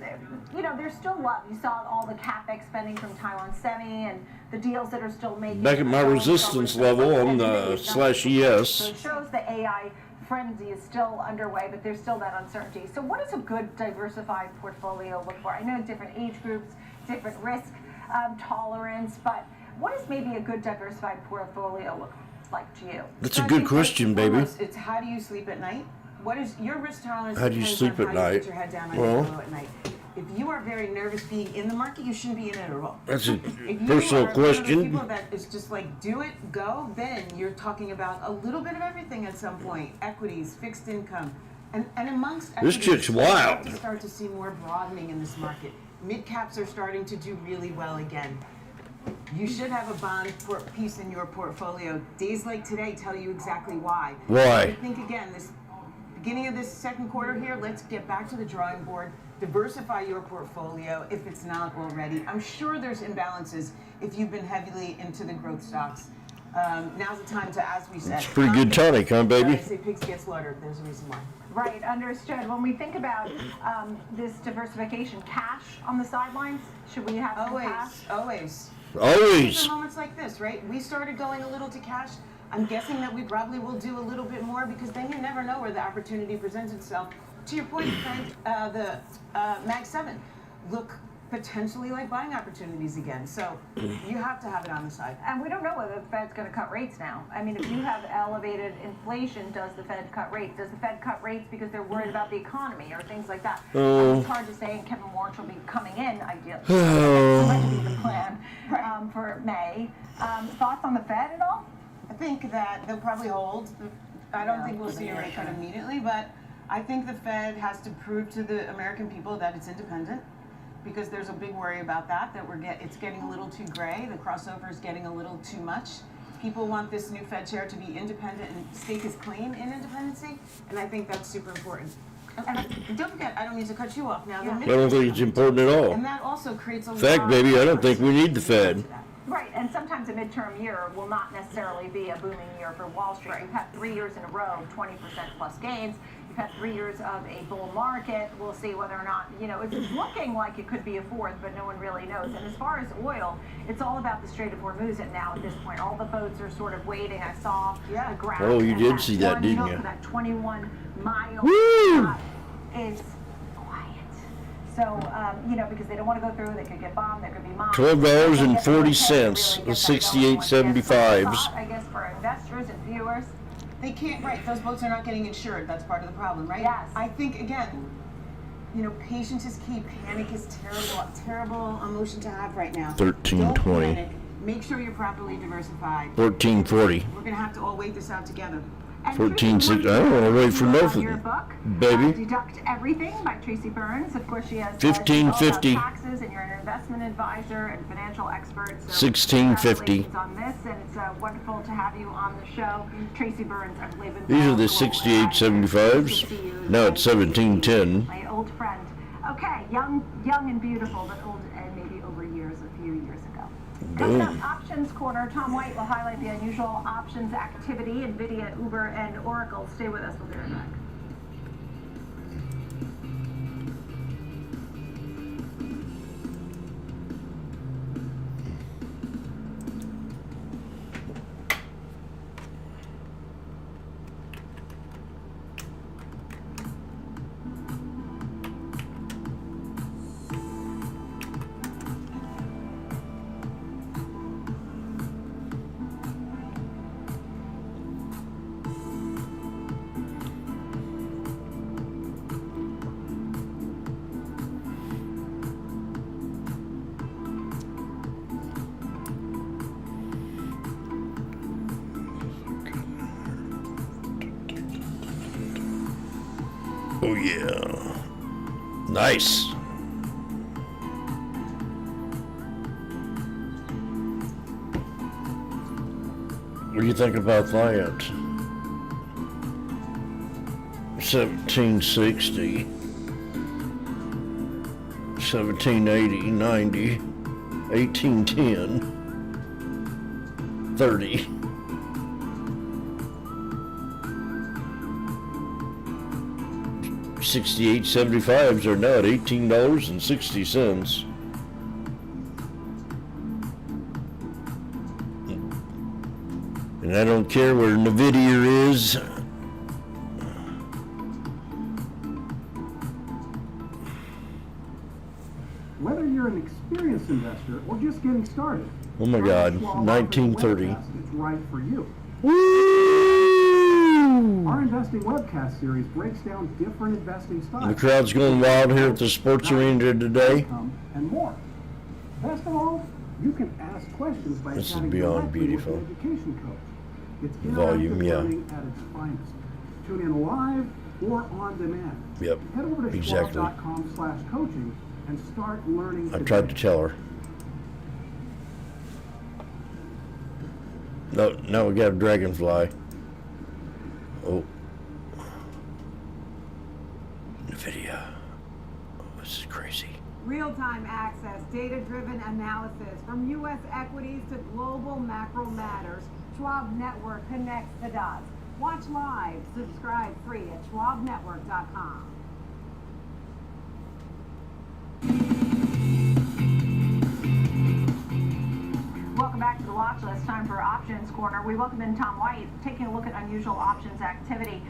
You know, there's still love. You saw all the CapEx spending from Taiwan Semi and the deals that are still making. Back at my resistance level on the /ES. So it shows the AI frenzy is still underway, but there's still that uncertainty. So what does a good diversified portfolio look for? I know different age groups, different risk tolerance, but what does maybe a good diversified portfolio look like to you? That's a good question, baby. It's how do you sleep at night? What is your risk tolerance? How do you sleep at How night? you put your head down on your pillow at night. If you are very nervous being in the market, you shouldn't be in it at all. That's a If you personal are one of those question. people that is just like do it, go, then you're talking about a little bit of everything at some point. Equities, fixed income, and amongst This equities, chick's wild. You start to see more broadening in this market. Mid caps are starting to do really well again. You should have a bond piece in your portfolio. Days like today tell you exactly why. Why? I think again, this beginning of this second quarter here, let's get back to the drawing board. Diversify your portfolio if it's not already. I'm sure there's imbalances if you've been heavily into the growth stocks. Now's the time to, as we said. It's a pretty good tonic, huh, baby? I say pigs get slaughtered. There's a reason why. Right, understood. When we think about this diversification, cash on the sidelines, should we have some cash? Always. Always. For moments like this, right? We started going a little to cash. I'm guessing that we probably will do a little bit more because then you never know where the opportunity presents itself. To your point, Frank, the Mag 7 look potentially like buying opportunities again. So you have to have it on the side. And we don't know whether the Fed's going to cut rates now. I mean, if you have elevated inflation, does the Fed cut rates? Does the Fed cut rates because they're worried about the economy or things like that? Oh. It's hard to say, and Kevin Warsh will be coming in, ideally. Oh. That would be the plan for May. Thoughts on the Fed at all? I think that they'll probably hold. I don't think we'll see a rate cut immediately, but I think the Fed has to prove to the American people that it's independent. because there's a big worry about that it's getting a little too gray. The crossover is getting a little too much. People want this new Fed chair to be independent and stake is clean in independency, and I think that's super important. And don't forget, I don't mean to cut you off now. I don't think it's important at all. And that also creates a In fact, lot baby, of I don't think we need the Fed. Right, and sometimes a midterm year will not necessarily be a booming year for Wall Street. We've had 3 years in a row of 20% plus gains. We've had 3 years of a bull market. We'll see whether or not, it's looking like it could be a fourth, but no one really knows. And as far as oil, it's all about the Strait of Hormuz now at this point. All the boats are sort of waiting. I saw a graph. Oh, you did see that, didn't you? That 21-mile Woo! is quiet. So, because they don't want to go through, they could get bombed, there could be mines. $12.40, 68.75s. I guess for investors and viewers. They can't, right, those boats are not getting insured. That's part of the problem, right? Yes. I think, again, patience is key. Panic is terrible emotion to have right now. 13.20. Don't panic. Make sure you're properly diversified. 14.40. We're going to have to all wait this out together. 14.60. I don't want to wait for nothing, baby. Deduct Everything by Tracy Burns. Of course, she has 15.50. taxes, and you're an investment advisor and financial expert. So 16.50. on this, and it's wonderful to have you on the show, Tracy Burns. I believe in These are the 68.75s. Now it's 17.10. My old friend. Okay, young and beautiful, but old and maybe over years, a few years ago. Coming up, Options Corner. Tom White will highlight the unusual options activity. NVIDIA, Uber, and Oracle. Stay with us. We'll be right back. Oh yeah. Nice. What do you think about that? 1760, 1780, 90, 1810, 30. $68.75s are now at $18.60. And I don't care where NVIDIA is. Whether you're an experienced investor or just getting started, Oh my God, 1930. It's right for you. Our investing webcast series breaks down different investing styles. The crowd's going wild here at the sports arena today. And more. Best of all, you can ask questions by This is chatting beyond directly with beautiful. an education coach. It's Volume, interactive yeah. learning at its finest. Tune in live or on demand. Yep, Head over to exactly. schwab.com/coaching and start learning I today. tried to tell her. No, now we got a dragonfly. Oh. NVIDIA. Oh, this is crazy. Real-time access, data-driven analysis, from U.S. equities to global macro matters. Schwab Network connects the dots. Watch live, subscribe free at schwabnetwork.com. Welcome back to the watch list. Time for Options Corner. We welcome in Tom White, taking a look at unusual options activity.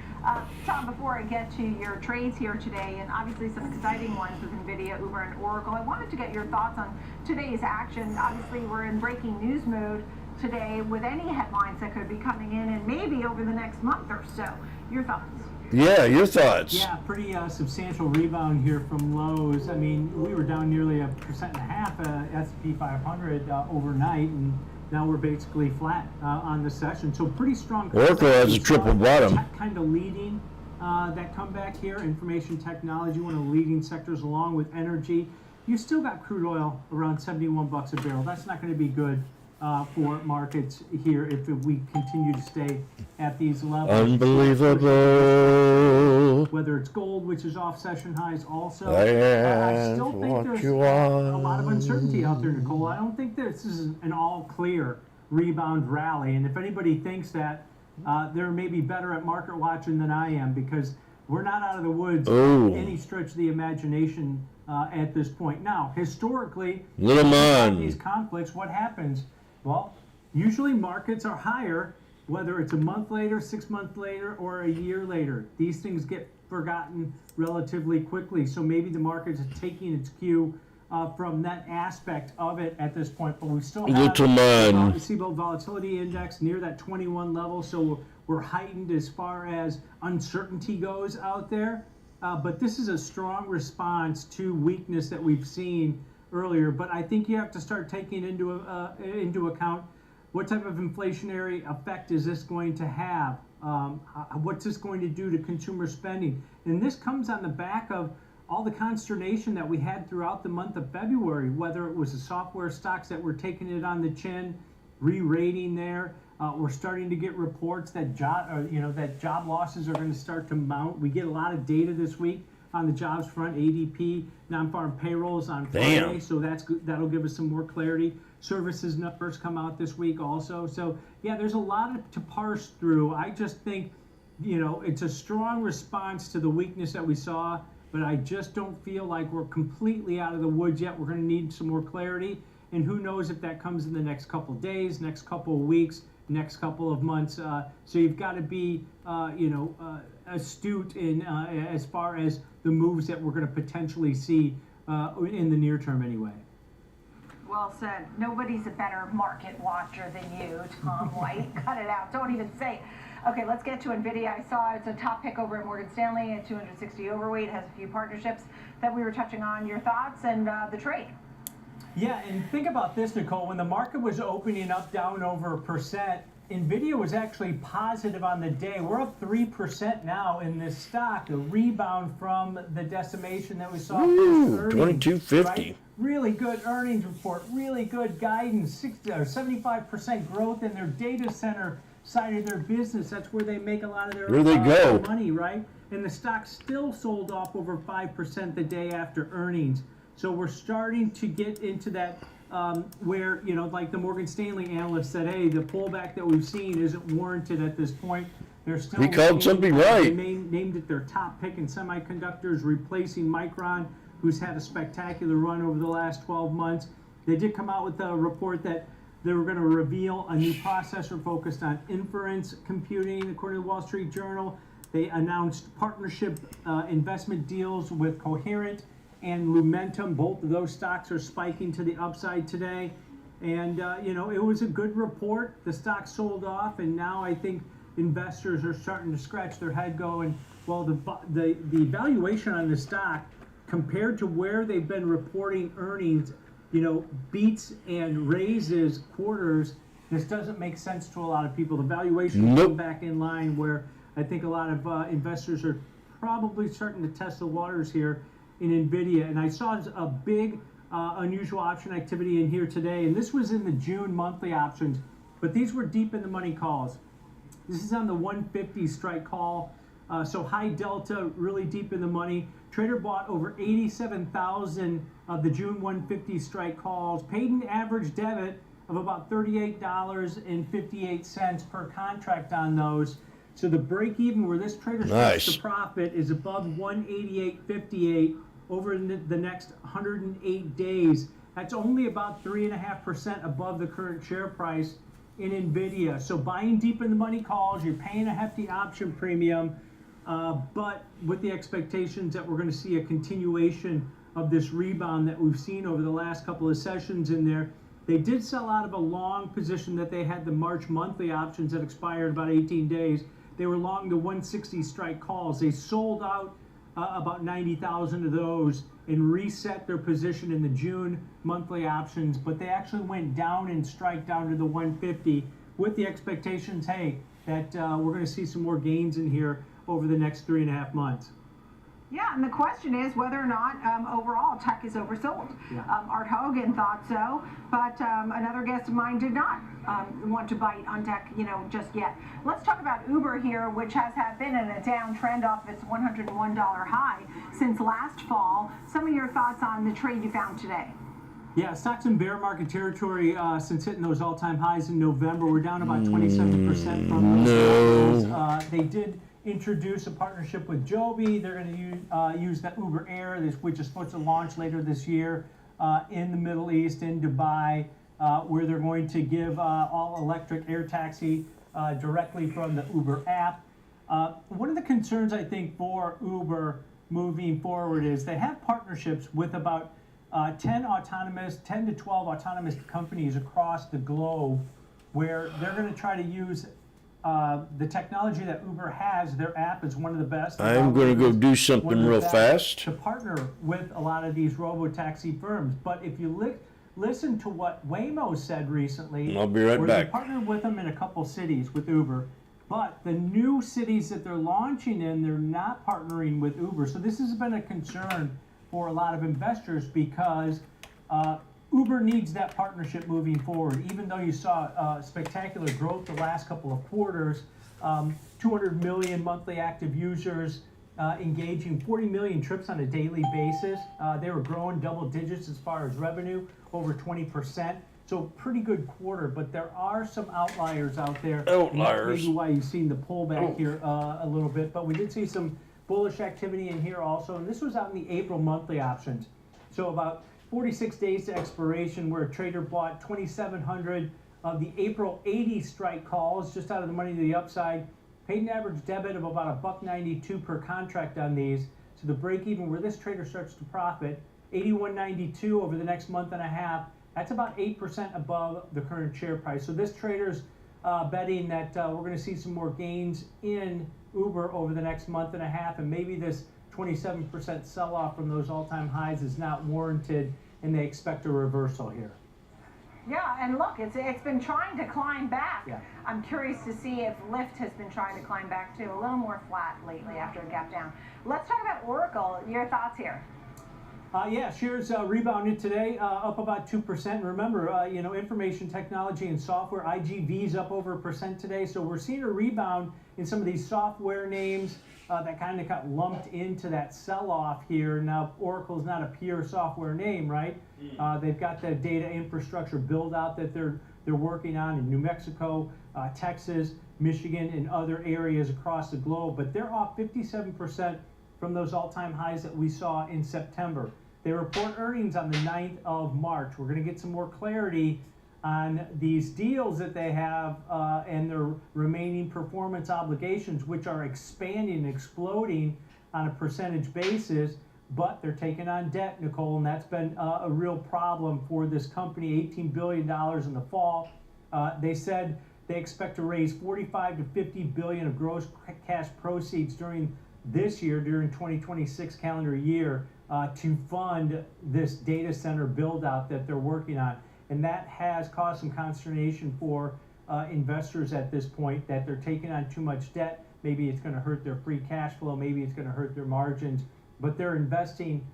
Tom, before I get to your trades here today, and obviously some exciting ones with NVIDIA, Uber, and Oracle, I wanted to get your thoughts on today's action. Obviously, we're in breaking news mode today with any headlines that could be coming in, and maybe over the next month or so. Your thoughts? Yeah, your thoughts. Yeah, pretty substantial rebound here from lows. I mean, we were down nearly 1.5%, S&P 500 overnight, and now we're basically flat on the session. So pretty strong. Oracle has a triple bottom. Kind of leading that comeback here. Information technology, one of the leading sectors, along with energy. you still got crude oil around 71 bucks a barrel. That's not going to be good for markets here if we continue to stay at these levels. Unbelievable. Whether it's gold, which is off session highs also. I still think what there's you a lot of uncertainty out there, Nicole. I don't think this is an all clear rebound rally. And if anybody thinks that, they're maybe better at market watching than I am, because we're not out of the woods by any stretch of the imagination at this point. Now, historically, these conflicts, what happens? Well, usually markets are higher, whether it's a month later, 6 months later, or a year later. These things get forgotten relatively quickly. So maybe the markets are taking its cue from that aspect of it at this point. But we still have the CBOE volatility index near that 21 level. So we're heightened as far as uncertainty goes out there. But this is a strong response to weakness that we've seen earlier. But I think you have to start taking into account what type of inflationary effect is this going to have? What's this going to do to consumer spending? And this comes on the back of all the consternation that we had throughout the month of February, whether it was the software stocks that were taking it on the chin, re-rating there. We're starting to get reports that job losses are going to start to mount. We get a lot of data this week on the jobs front, ADP, non-farm payrolls on Friday, so that'll give us some more clarity. Services numbers come out this week also. So yeah, there's a lot to parse through. I just think, it's a strong response to the weakness that we saw, but I just don't feel like we're completely out of the woods yet. We're going to need some more clarity, and who knows if that comes in the next couple of days, next couple of weeks, next couple of months. So you've got to be, astute in as far as the moves that we're going to potentially see in the near term anyway. Well said. Nobody's a better market watcher than you, Tom White. Cut it out. Don't even say it. Okay, let's get to NVIDIA. I saw it's a top pick over at Morgan Stanley at 260 overweight. Has a few partnerships that we were touching on. Your thoughts and the trade? Yeah, and think about this, Nicole. When the market was opening up down over 1%, NVIDIA was actually positive on the day. We're up 3% now in this stock, a rebound from the decimation that we saw. $22.50. Right? Really good earnings report, really good guidance, 75% growth in their data center side of their business. That's where they make a lot of their money, right? And the stock still sold off over 5% the day after earnings. So we're starting to get into that where, like the Morgan Stanley analyst said, hey, the pullback that we've seen isn't warranted at this point. They're still he called something right. They named it their top pick in semiconductors, replacing Micron, who's had a spectacular run over the last 12 months. They did come out with a report that they were going to reveal a new processor focused on inference computing, according to the Wall Street Journal. They announced partnership investment deals with Coherent and Lumentum. Both of those stocks are spiking to the upside today. And, it was a good report. The stock sold off, and now I think investors are starting to scratch their head going, well, the valuation on the stock compared to where they've been reporting earnings, beats and raises quarters, this doesn't make sense to a lot of people. The valuation will come back in line where I think a lot of investors are probably starting to test the waters here in NVIDIA. And I saw a big unusual option activity in here today, and this was in the June monthly options, but these were deep in the money calls. This is on the 150 strike call, so high delta, really deep in the money. Trader bought over 87,000 of the June 150 strike calls, paid an average debit of about $38.58 per contract on those. So the break even where this trader starts to profit is above 188.58 over the next 108 days. That's only about 3.5% above the current share price in NVIDIA. So buying deep in the money calls, you're paying a hefty option premium, but with the expectations that we're going to see a continuation of this rebound that we've seen over the last couple of sessions in there. They did sell out of a long position that they had, the March monthly options that expired about 18 days. They were long the 160 strike calls. They sold out about 90,000 of those and reset their position in the June monthly options, but they actually went down in strike down to the 150 with the expectations, hey, that we're going to see some more gains in here over the next 3.5 months. Yeah, and the question is whether or not overall tech is oversold. Yeah. Art Hogan thought so, but another guest of mine did not want to bite on tech, just yet. Let's talk about Uber here, which has been in a downtrend off its $101 high since last fall. Some of your thoughts on the trade you found today? Yeah, stocks in bear market territory since hitting those all-time highs in November. We're down about 27% from those levels. They did introduce a partnership with Joby. They're going to use the Uber Air, which is supposed to launch later this year in the Middle East, in Dubai, where they're going to give all electric air taxi directly from the Uber app. One of the concerns, I think, for Uber moving forward is they have partnerships with about 10 to 12 autonomous companies across the globe, where they're going to try to use the technology that Uber has. Their app is one of the best. I'm going to go do something real fast. To partner with a lot of these robo-taxi firms. But if you listen to what Waymo said recently, I'll be right where back. They partnered with them in a couple cities with Uber, but the new cities that they're launching in, they're not partnering with Uber. So this has been a concern for a lot of investors because Uber needs that partnership moving forward. Even though you saw spectacular growth the last couple of quarters, 200 million monthly active users engaging 40 million trips on a daily basis. They were growing double digits as far as revenue, over 20%. So pretty good quarter, but there are some outliers out there. Outliers. And that's maybe why you've seen the pullback here a little bit. But we did see some bullish activity in here also, and this was out in the April monthly options. So about 46 days to expiration, where a trader bought 2,700 of the April 80 strike calls, just out of the money to the upside. Paid an average debit of about $1.92 per contract on these. So the break even where this trader starts to profit, $81.92 over the next month and a half. That's about 8% above the current share price. So this trader's betting that we're going to see some more gains in Uber over the next month and a half, and maybe this 27% sell-off from those all-time highs is not warranted, and they expect a reversal here. Yeah, and look, it's been trying to climb back. Yeah. I'm curious to see if Lyft has been trying to climb back too. A little more flat lately after a gap down. Let's talk about Oracle. Your thoughts here? Yeah, shares rebounded today, up about 2%. Remember, information technology and software, IGV's up over 1% today. So we're seeing a rebound in some of these software names that kind of got lumped into that sell-off here. Now, Oracle's not a pure software name, right? They've got the data infrastructure build-out that they're working on in New Mexico, Texas, Michigan, and other areas across the globe. But they're off 57% from those all-time highs that we saw in September. They report earnings on the 9th of March. We're going to get some more clarity on these deals that they have and their remaining performance obligations, which are expanding and exploding on a percentage basis, but they're taking on debt, Nicole, and that's been a real problem for this company, $18 billion in the fall. They said they expect to raise $45 to $50 billion of gross cash proceeds during this year, during 2026 calendar year, to fund this data center build out that they're working on. And that has caused some consternation for investors at this point, that they're taking on too much debt. Maybe it's going to hurt their free cash flow. Maybe it's going to hurt their margins. But they're investing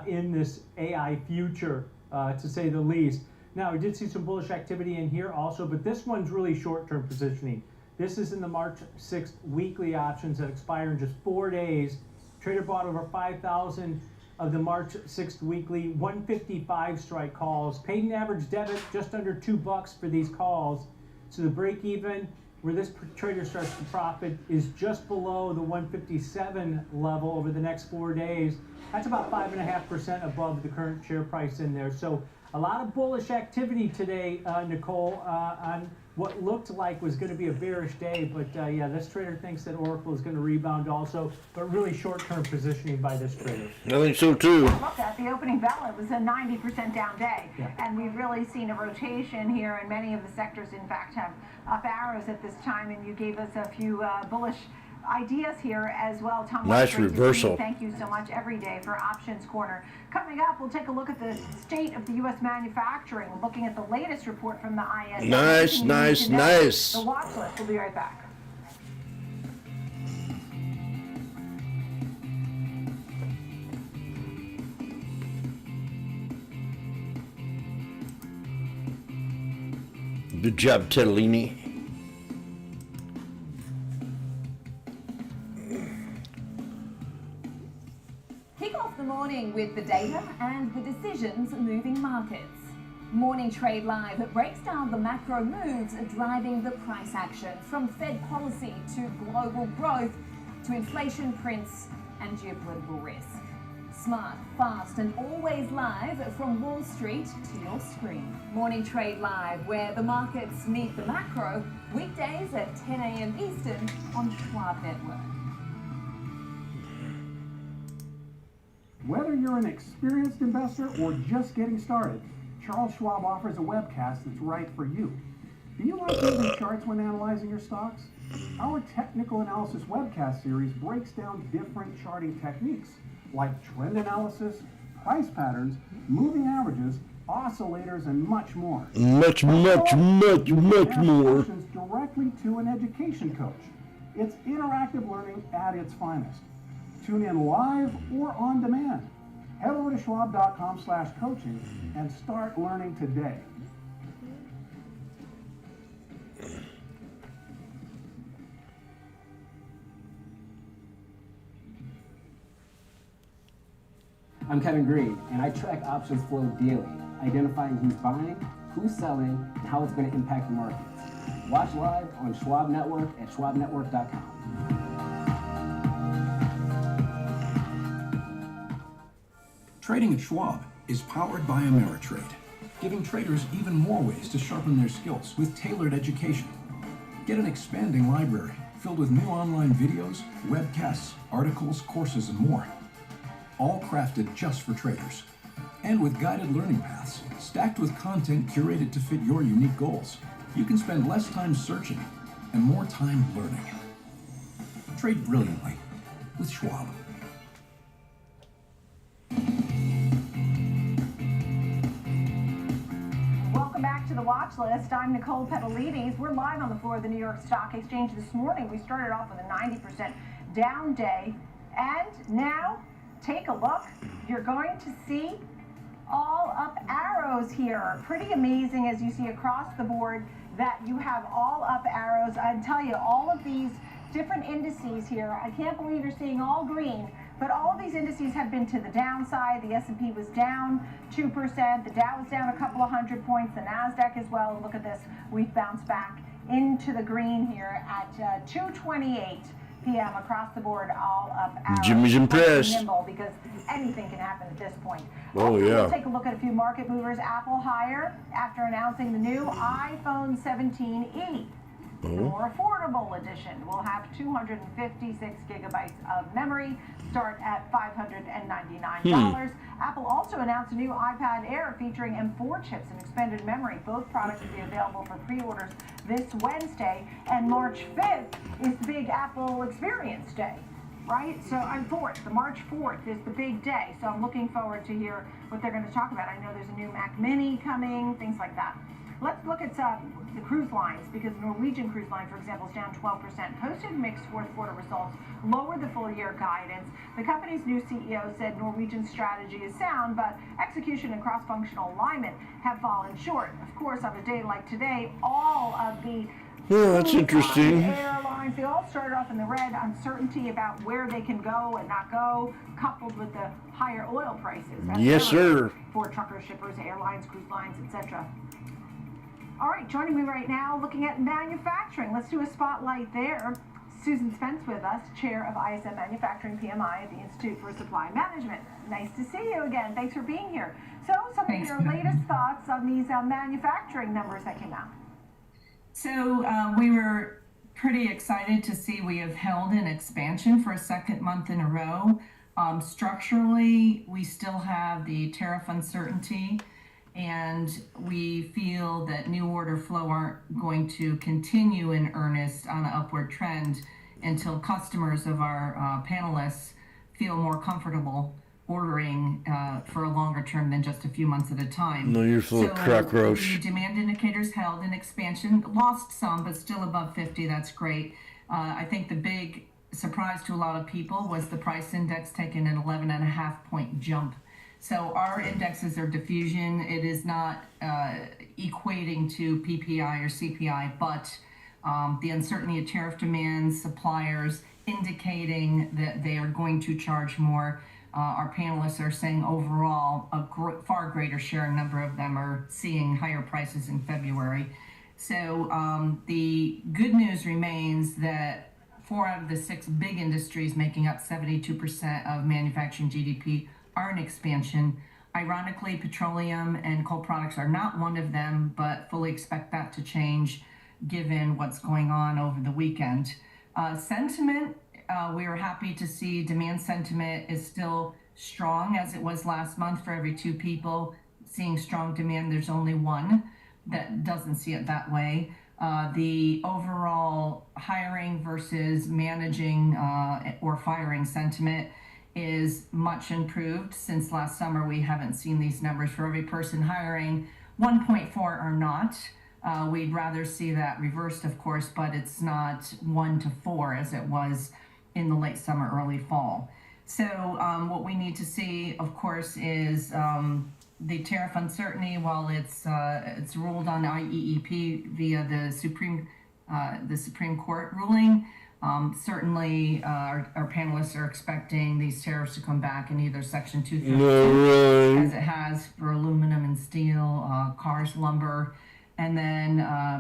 in this AI future, to say the least. Now, we did see some bullish activity in here also, but this one's really short-term positioning. This is in the March 6th weekly options that expire in just 4 days. Trader bought over 5,000 of the March 6th weekly 155 strike calls. Paid an average debit just under $2 for these calls. So the break even where this trader starts to profit is just below the 157 level over the next 4 days. That's about 5.5% above the current share price in there. So a lot of bullish activity today, Nicole, on what looked like was going to be a bearish day. But yeah, this trader thinks that Oracle is going to rebound also, but really short-term positioning by this trader. I think so too. Look at the opening bell, it was a 90% down day. Yeah. And we've really seen a rotation here, and many of the sectors, in fact, have up arrows at this time. And you gave us a few bullish ideas here as well. Tom, nice great to see reversal. you. Thank you so much every day for Options Corner. Coming up, we'll take a look at the state of the U.S. manufacturing. We're looking at the latest report from the ISM. Nice, nice, nice. The watch list. We'll be right back. Good job, Tellini. Kick off the morning with the data and the decisions moving markets. Morning Trade Live breaks down the macro moves driving the price action, from Fed policy to global growth to inflation prints and geopolitical risk. Smart, fast and always live from Wall Street to your screen. Morning Trade Live, where the markets meet the macro, weekdays at 10 a.m. Eastern on Schwab Network. Whether you're an experienced investor or just getting started, Charles Schwab offers a webcast that's right for you. Do you like using charts when analyzing your stocks? Our technical analysis webcast series breaks down different charting techniques like trend analysis, price patterns, moving averages, oscillators, and much more. Much more. Questions directly to an education coach. It's interactive learning at its finest. Tune in live or on demand. Head over to schwab.com/coaching and start learning today. I'm Kevin Green, and I track options flow daily, identifying who's buying, who's selling, and how it's going to impact the markets. Watch live on Schwab Network at schwabnetwork.com. Trading at Schwab is powered by Ameritrade, giving traders even more ways to sharpen their skills with tailored education. Get an expanding library filled with new online videos, webcasts, articles, courses, and more. All crafted just for traders. And with guided learning paths, stacked with content curated to fit your unique goals, you can spend less time searching and more time learning. Trade brilliantly with Schwab. Welcome back to the watch list. I'm Nicole Petalides. We're live on the floor of the New York Stock Exchange this morning. We started off with a 90% down day, and now take a look. You're going to see all up arrows here. Pretty amazing as you see across the board that you have all up arrows. I tell you, all of these different indices here, I can't believe you're seeing all green, but all of these indices have been to the downside. The S&P was down 2%, the Dow was down a couple of 100 points, the NASDAQ as well. And look at this, we've bounced back into the green here at 2:28 p.m. across the board, all up arrows. Jimmy's impressed. Nimble, because anything can happen at this point. Oh, yeah. We'll take a look at a few market movers. Apple higher after announcing the new iPhone 17e. The more affordable edition will have 256 gigabytes of memory, start at $599. Apple also announced a new iPad Air featuring M4 chips and expanded memory. Both products will be available for pre-orders this Wednesday, and March 5th is the big Apple Experience Day, right? So I'm 4th, the March 4th is the big day, so I'm looking forward to hear what they're going to talk about. I know there's a new Mac Mini coming, things like that. Let's look at the cruise lines, because Norwegian Cruise Line, for example, is down 12%. Posted mixed fourth quarter results, lowered the full year guidance. The company's new CEO said Norwegian's strategy is sound, but execution and cross-functional alignment have fallen short. Of course, on a day like today, all of the that's interesting. airlines, they all started off in the red. Uncertainty about where they can go and not go, coupled with the higher oil prices. Yes, sir. For truckers, shippers, airlines, cruise lines, etc. All right, joining me right now, looking at manufacturing. Let's do a spotlight there. Susan Spence with us, chair of ISM Manufacturing PMI at the Institute for Supply Management. Nice to see you again. Thanks for being here. So, some of your latest thoughts on these manufacturing numbers that came out. So, we were pretty excited to see we have held an expansion for a second month in a row. Structurally, we still have the tariff uncertainty, and we feel that new order flow aren't going to continue in earnest on an upward trend until customers of our panelists feel more comfortable ordering for a longer term than just a few months at a time. No, you're full of cockroach. The demand indicators held in expansion, lost some, but still above 50. That's great. I think the big surprise to a lot of people was the price index taking an 11.5 point jump. So our indexes are diffusion. It is not equating to PPI or CPI, but the uncertainty of tariff demands, suppliers indicating that they are going to charge more. Our panelists are saying overall a far greater share, number of them are seeing higher prices in February. So the good news remains that 4 out of the 6 big industries making up 72% of manufacturing GDP are in expansion. Ironically, petroleum and coal products are not one of them, but fully expect that to change given what's going on over the weekend. Sentiment, we were happy to see demand sentiment is still strong as it was last month. For every 2 people seeing strong demand, there's only 1 that doesn't see it that way. The overall hiring versus managing or firing sentiment is much improved. Since last summer, we haven't seen these numbers. For every person hiring, 1.4 are not. We'd rather see that reversed, of course, but it's not 1 to 4 as it was in the late summer, early fall. So what we need to see, of course, is the tariff uncertainty. While it's ruled on IEEP via the Supreme Court ruling, certainly our panelists are expecting these tariffs to come back in either Section 232, as it has for aluminum and steel, cars, lumber, and then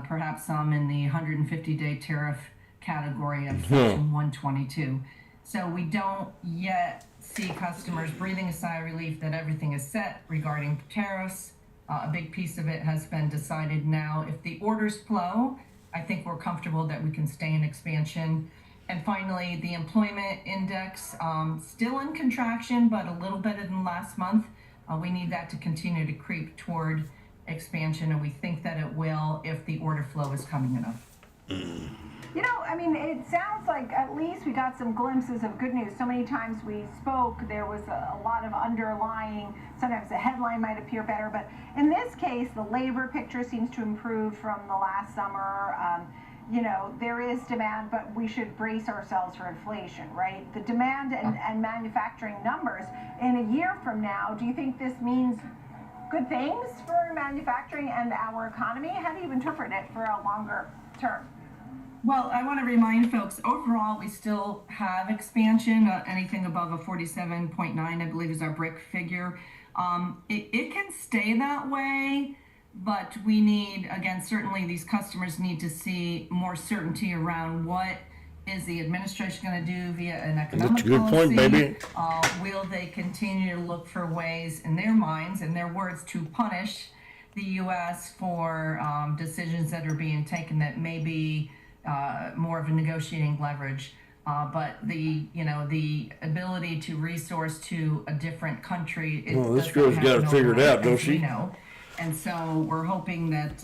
perhaps some in the 150-day tariff category of Section 122. So we don't yet see customers breathing a sigh of relief that everything is set regarding tariffs. A big piece of it has been decided now. If the orders flow, I think we're comfortable that we can stay in expansion. And finally, the employment index, still in contraction, but a little better than last month. We need that to continue to creep toward expansion, and we think that it will if the order flow is coming enough. You know, I mean, it sounds like at least we got some glimpses of good news. So many times we spoke, there was a lot of underlying, sometimes the headline might appear better, but in this case, the labor picture seems to improve from the last summer. You know, there is demand, but we should brace ourselves for inflation, right? The demand and manufacturing numbers in a year from now, do you think this means good things for manufacturing and our economy? How do you interpret it for a longer term? Well, I want to remind folks, overall, we still have expansion. Anything above a 47.9, I believe, is our BRIC figure. It can stay that way, but we need, again, certainly these customers need to see more certainty around what is the administration going to do via an economic policy. That's a good point, baby. Will they continue to look for ways, in their minds, in their words, to punish the U.S. for decisions that are being taken that may be more of a negotiating leverage, but the ability to resource to a different country. Well, this girl's got it figured out, don't she? And so we're hoping that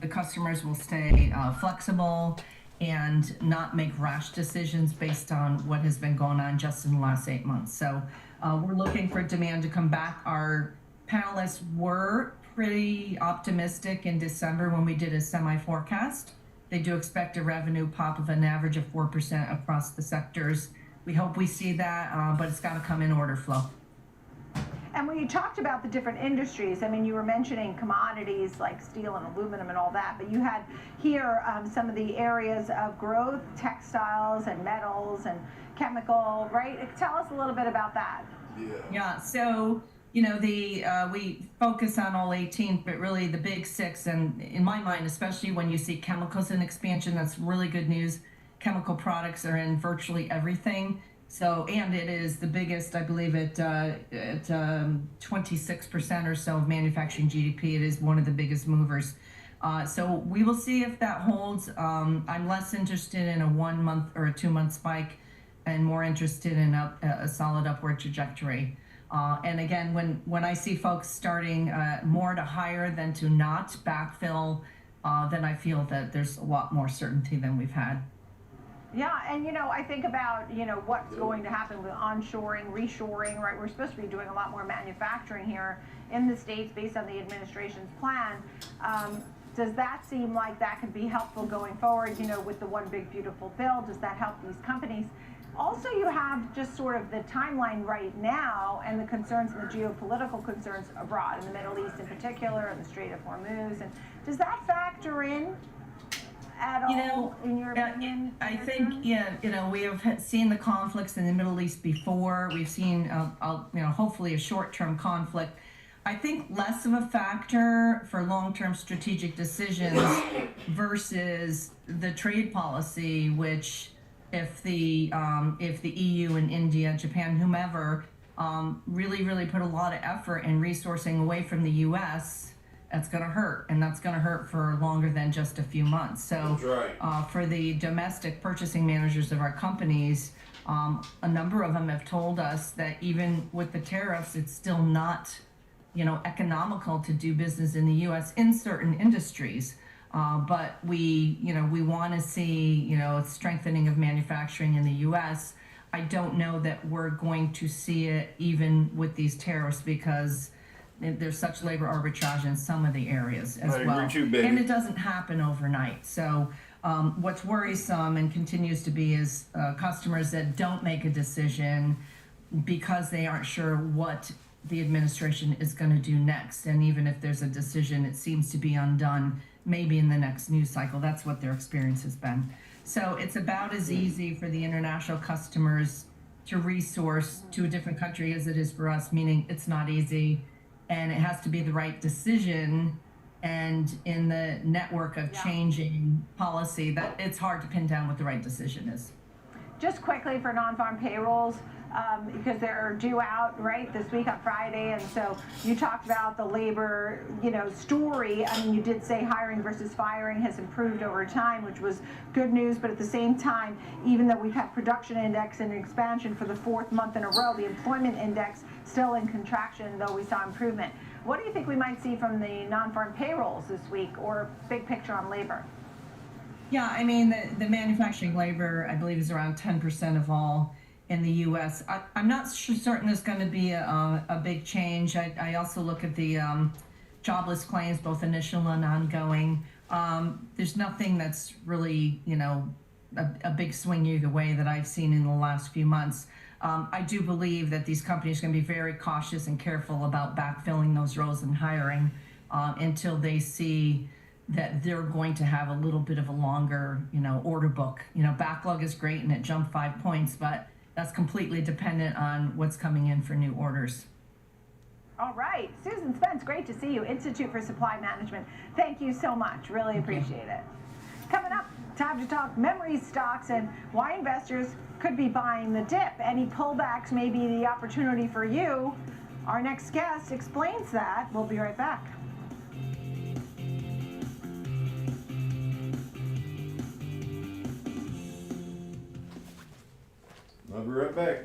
the customers will stay flexible and not make rash decisions based on what has been going on just in the last 8 months. So we're looking for demand to come back. Our panelists were pretty optimistic in December when we did a semi-forecast. They do expect a revenue pop of an average of 4% across the sectors. We hope we see that, but it's got to come in order flow. And when you talked about the different industries, I mean, you were mentioning commodities like steel and aluminum and all that, but you had here some of the areas of growth, textiles and metals and chemical, right? Tell us a little bit about that. Yeah, so, you know, we focus on all 18, but really the big 6, and in my mind, especially when you see chemicals in expansion, that's really good news. Chemical products are in virtually everything. So, and it is the biggest, I believe, at 26% or so of manufacturing GDP. It is one of the biggest movers. So we will see if that holds. I'm less interested in a 1 month or a 2 month spike and more interested in a solid upward trajectory. And again, when I see folks starting more to hire than to not backfill, then I feel that there's a lot more certainty than we've had. Yeah, and you know, I think about, you know, what's going to happen with onshoring, reshoring, right? We're supposed to be doing a lot more manufacturing here in the States based on the administration's plan. Does that seem like that could be helpful going forward, you know, with the One Big Beautiful Bill? Does that help these companies? Also, you have just sort of the timeline right now and the concerns and the geopolitical concerns abroad, in the Middle East in particular, and the Strait of Hormuz. And does that factor in at all, in your opinion? I think, we have seen the conflicts in the Middle East before. We've seen, hopefully a short-term conflict. I think less of a factor for long-term strategic decisions versus the trade policy, which if the EU and India, Japan, whomever, really put a lot of effort and resourcing away from the U.S., that's going to hurt, and that's going to hurt for longer than just a few months. So for the domestic purchasing managers of our companies, a number of them have told us that even with the tariffs, it's still not economical to do business in the U.S. in certain industries. But we want to see, a strengthening of manufacturing in the U.S. I don't know that we're going to see it even with these tariffs, because there's such labor arbitrage in some of the areas as well. I agree too, baby. And it doesn't happen overnight. So what's worrisome and continues to be is customers that don't make a decision because they aren't sure what the administration is going to do next. And even if there's a decision, it seems to be undone maybe in the next news cycle. That's what their experience has been. So it's about as easy for the international customers to resource to a different country as it is for us, meaning it's not easy, and it has to be the right decision. And in the network of changing policy, that it's hard to pin down what the right decision is. Just quickly for non-farm payrolls, because they're due out right this week on Friday, and so you talked about the labor, story. I mean, you did say hiring versus firing has improved over time, which was good news. But at the same time, even though we've had production index and expansion for the 4th month in a row, the employment index still in contraction, though we saw improvement. What do you think we might see from the non-farm payrolls this week, or big picture on labor? Yeah, I mean, the manufacturing labor, I believe, is around 10% of all in the U.S. I'm not certain there's going to be a big change. I also look at the jobless claims, both initial and ongoing. There's nothing that's really, a big swing either way that I've seen in the last few months. I do believe that these companies are going to be very cautious and careful about backfilling those roles and hiring until they see that they're going to have a little bit of a longer, order book. Backlog is great and it jumped 5 points, but that's completely dependent on what's coming in for new orders. All right. Susan Spence, great to see you. Institute for Supply Management. Thank you so much. Really appreciate it. Coming up, time to talk memory stocks and why investors could be buying the dip. Any pullbacks may be the opportunity for you. Our next guest explains that. We'll be right back. I'll be right back.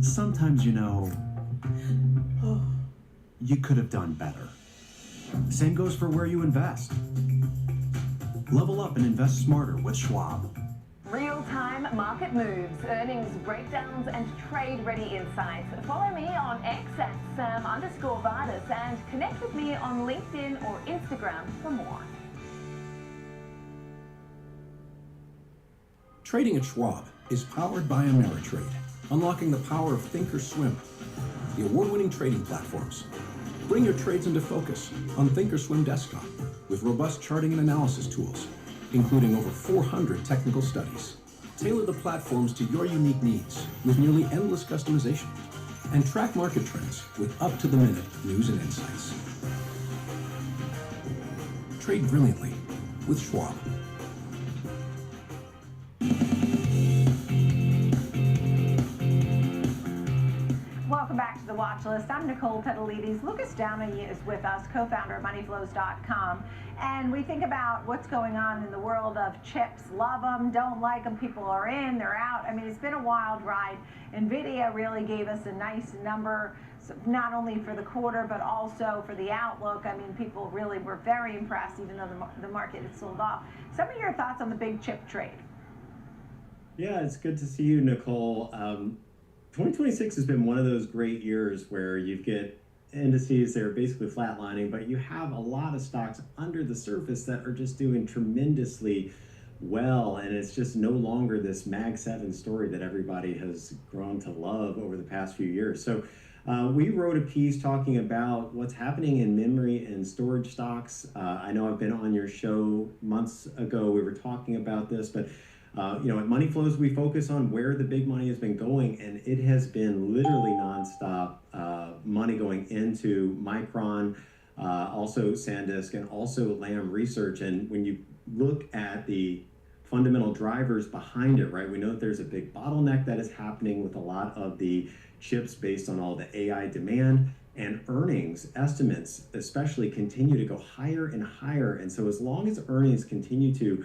Sometimes, you could have done better. Same goes for where you invest. Level up and invest smarter with Schwab. Real-time market moves, earnings breakdowns, and trade-ready insights. Follow me on X at Sam_Vardis and connect with me on LinkedIn or Instagram for more. Trading at Schwab is powered by Ameritrade, unlocking the power of think or swim, the award-winning trading platforms. Bring your trades into focus on Thinkorswim Desktop with robust charting and analysis tools, including over 400 technical studies. Tailor the platforms to your unique needs with nearly endless customization, and track market trends with up-to-the-minute news and insights. Trade brilliantly with Schwab. Welcome back to the Watch List. I'm Nicole Petalides. Lucas Downey is with us, co-founder of MoneyFlows.com. And we think about what's going on in the world of chips. Love them, don't like them. People are in, they're out. I mean, it's been a wild ride. NVIDIA really gave us a nice number, not only for the quarter, but also for the outlook. I mean, people really were very impressed, even though the market had sold off. Some of your thoughts on the big chip trade? Yeah, it's good to see you, Nicole. 2026 has been one of those great years where you get indices that are basically flatlining, but you have a lot of stocks under the surface that are just doing tremendously well, and it's just no longer this Mag 7 story that everybody has grown to love over the past few years. So we wrote a piece talking about what's happening in memory and storage stocks. I know I've been on your show months ago. We were talking about this, but you know, at Money Flows, we focus on where the big money has been going, and it has been literally nonstop money going into Micron, also SanDisk, and also Lam Research. And when you look at the fundamental drivers behind it, right, we know that there's a big bottleneck that is happening with a lot of the chips based on all the AI demand, and earnings estimates especially continue to go higher and higher. And so as long as earnings continue to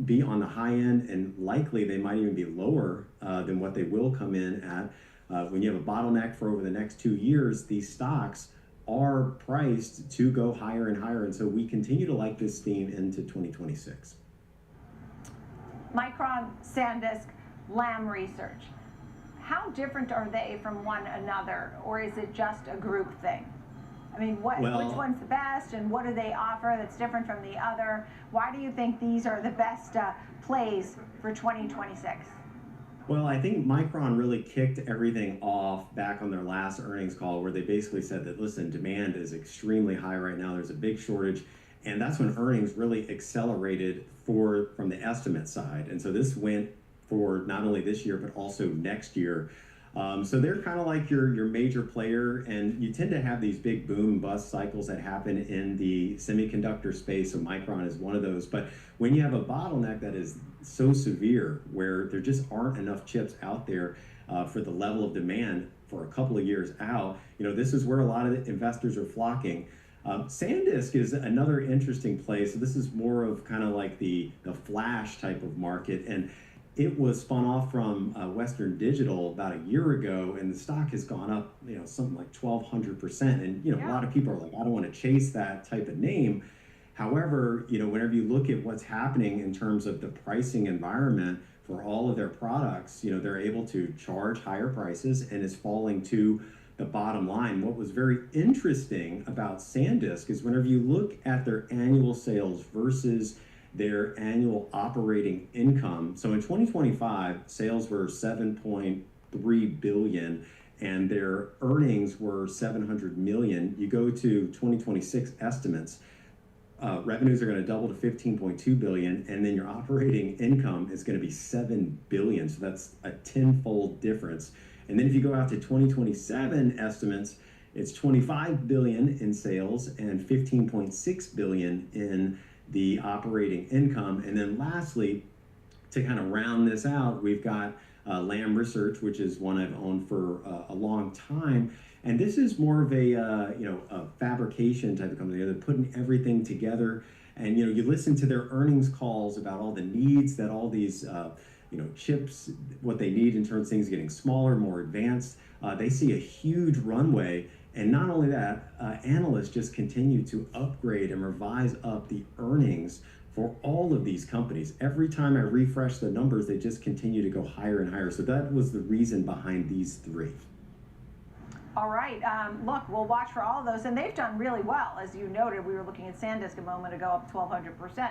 be on the high end, and likely they might even be lower than what they will come in at, when you have a bottleneck for over the next 2 years, these stocks are priced to go higher and higher. And so we continue to like this theme into 2026. Micron, SanDisk, Lam Research. How different are they from one another, or is it just a group thing? I mean, which one's the best, and what do they offer that's different from the other? Why do you think these are the best plays for 2026? Well, I think Micron really kicked everything off back on their last earnings call, where they basically said that, listen, demand is extremely high right now. There's a big shortage. And that's when earnings really accelerated from the estimate side. And so this went for not only this year, but also next year. So they're kind of like your major player, and you tend to have these big boom bust cycles that happen in the semiconductor space. So Micron is one of those. But when you have a bottleneck that is so severe, where there just aren't enough chips out there for the level of demand for a couple of years out, you know, this is where a lot of investors are flocking. SanDisk is another interesting place. So this is more of kind of like the flash type of market, and it was spun off from Western Digital about a year ago, and the stock has gone up, you know, something like 1,200%. And you know, a lot of people are like, I don't want to chase that type of name. However, you know, whenever you look at what's happening in terms of the pricing environment for all of their products, you know, they're able to charge higher prices, and it's falling to the bottom line. What was very interesting about SanDisk is whenever you look at their annual sales versus their annual operating income. So in 2025, sales were $7.3 billion, and their earnings were $700 million. You go to 2026 estimates, revenues are going to double to $15.2 billion, and then your operating income is going to be $7 billion. So that's a tenfold difference. And then if you go out to 2027 estimates, it's $25 billion in sales and $15.6 billion in the operating income. And then lastly, to kind of round this out, we've got Lam Research, which is one I've owned for a long time. And this is more of a a fabrication type of company. They're putting everything together. And you know, you listen to their earnings calls about all the needs that all these chips, what they need in terms of things getting smaller, more advanced. They see a huge runway. And not only that, analysts just continue to upgrade and revise up the earnings for all of these companies. Every time I refresh the numbers, they just continue to go higher and higher. So that was the reason behind these three. All right. Look, we'll watch for all of those. And they've done really well. As you noted, we were looking at SanDisk a moment ago, up 1,200%.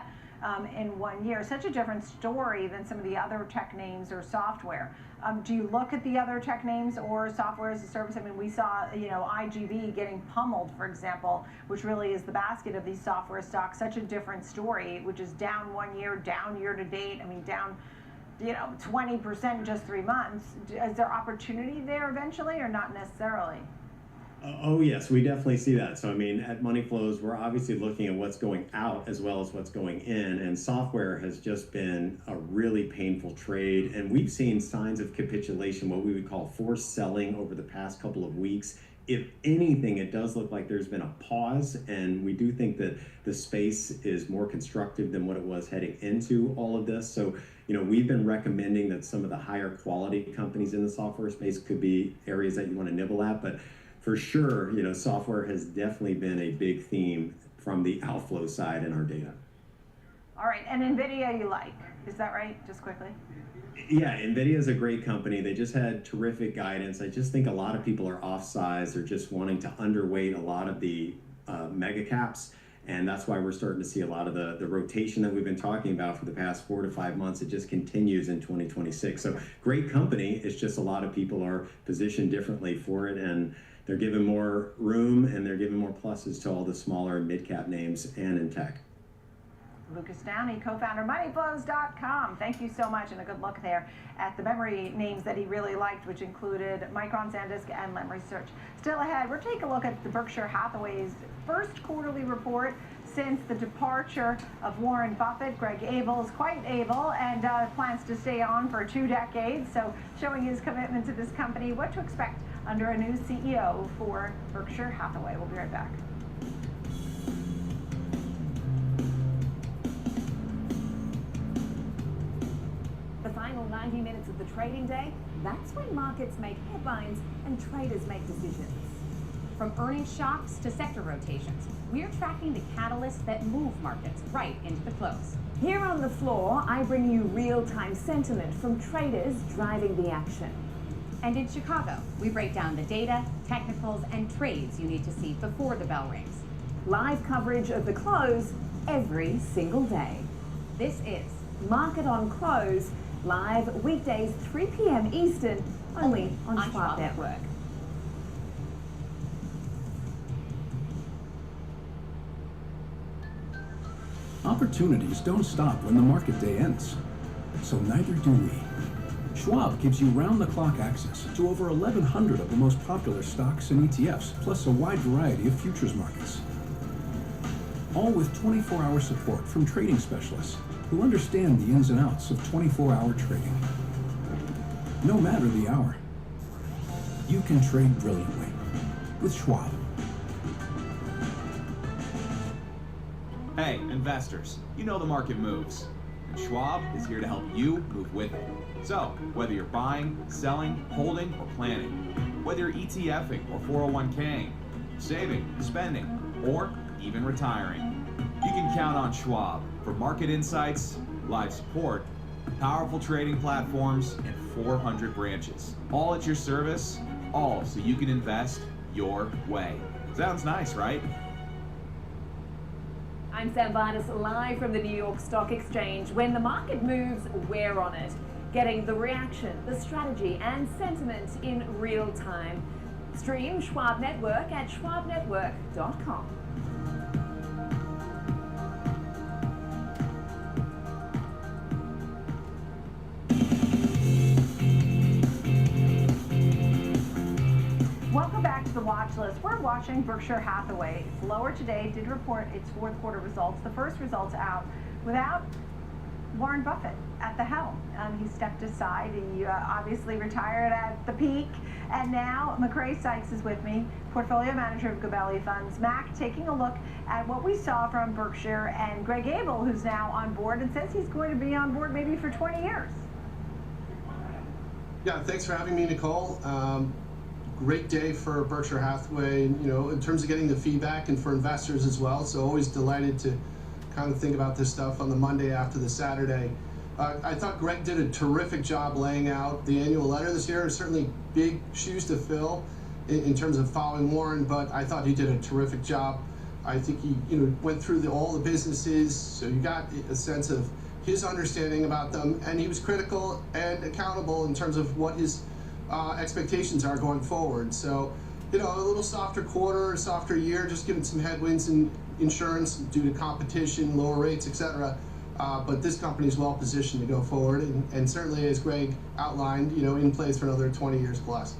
in 1 year. Such a different story than some of the other tech names or software. Do you look at the other tech names or software as a service? I mean, we saw, IGV getting pummeled, for example, which really is the basket of these software stocks. Such a different story, which is down 1 year, down year to date. I mean, down 20% in just 3 months. Is there opportunity there eventually or not necessarily? Oh yes, we definitely see that. So I mean, at Money Flows, we're obviously looking at what's going out as well as what's going in, and software has just been a really painful trade, and we've seen signs of capitulation, what we would call forced selling over the past couple of weeks. If anything, it does look like there's been a pause, and we do think that the space is more constructive than what it was heading into all of this. So, we've been recommending that some of the higher quality companies in the software space could be areas that you want to nibble at, but for sure, software has definitely been a big theme from the outflow side in our data. All right, and NVIDIA you like, is that right, just quickly? Yeah, NVIDIA is a great company. They just had terrific guidance. I just think a lot of people are offsize. They're just wanting to underweight a lot of the mega caps. And that's why we're starting to see a lot of the rotation that we've been talking about for the past 4 to 5 months. It just continues in 2026. So great company. It's just a lot of people are positioned differently for it. And they're given more room and they're giving more pluses to all the smaller mid-cap names and in tech. Lucas Downey, co-founder, moneyflows.com. Thank you so much, and a good look there at the memory names that he really liked, which included Micron, SanDisk, and Lam Research. Still ahead, we're taking a look at the Berkshire Hathaway's first quarterly report since the departure of Warren Buffett. Greg Abel is quite able and plans to stay on for 2 decades, so showing his commitment to this company. What to expect under a new CEO for Berkshire Hathaway. We'll be right back. The final 90 minutes of the trading day, that's when markets make headlines and traders make decisions. From earnings shocks to sector rotations, we're tracking the catalysts that move markets right into the close. Here on the floor, I bring you real-time sentiment from traders driving the action. And in Chicago, we break down the data, technicals, and trades you need to see before the bell rings. Live coverage of the close every single day. This is Market on Close, live weekdays 3 p.m. Eastern, only on Schwab Network. Opportunities don't stop when the market day ends, so neither do we. Schwab gives you round-the-clock access to over 1,100 of the most popular stocks and ETFs, plus a wide variety of futures markets. All with 24-hour support from trading specialists who understand the ins and outs of 24-hour trading. No matter the hour, you can trade brilliantly with Schwab. Hey, investors, you know the market moves, and Schwab is here to help you move with it. So, whether you're buying, selling, holding, or planning, whether you're ETFing or 401k'ing, saving, spending, or even retiring, you can count on Schwab for market insights, live support, powerful trading platforms, and 400 branches. All at your service, all so you can invest your way. Sounds nice, right? I'm Sam Vardas, live from the New York Stock Exchange. When the market moves, we're on it, getting the reaction, the strategy, and sentiment in real time. Stream Schwab Network at schwabnetwork.com. Welcome back to the watch list. We're watching Berkshire Hathaway. It's lower today, did report its fourth quarter results. The first results out without Warren Buffett at the helm. He stepped aside. He obviously retired at the peak. And now McCrae Sykes is with me, portfolio manager of Gabelli Funds. Mac, taking a look at what we saw from Berkshire, and Greg Abel, who's now on board and says he's going to be on board maybe for 20 years. Yeah, thanks for having me, Nicole. Great day for Berkshire Hathaway, in terms of getting the feedback and for investors as well. So always delighted to kind of think about this stuff on the Monday after the Saturday. I thought Greg did a terrific job laying out the annual letter this year. Certainly big shoes to fill in terms of following Warren, but I thought he did a terrific job I think he went through all the businesses, so you got a sense of his understanding about them, and he was critical and accountable in terms of what his expectations are going forward. So, a little softer quarter, softer year, just given some headwinds in insurance due to competition, lower rates, etc. But this company is well positioned to go forward, and certainly, as Greg outlined, in place for another 20 years plus.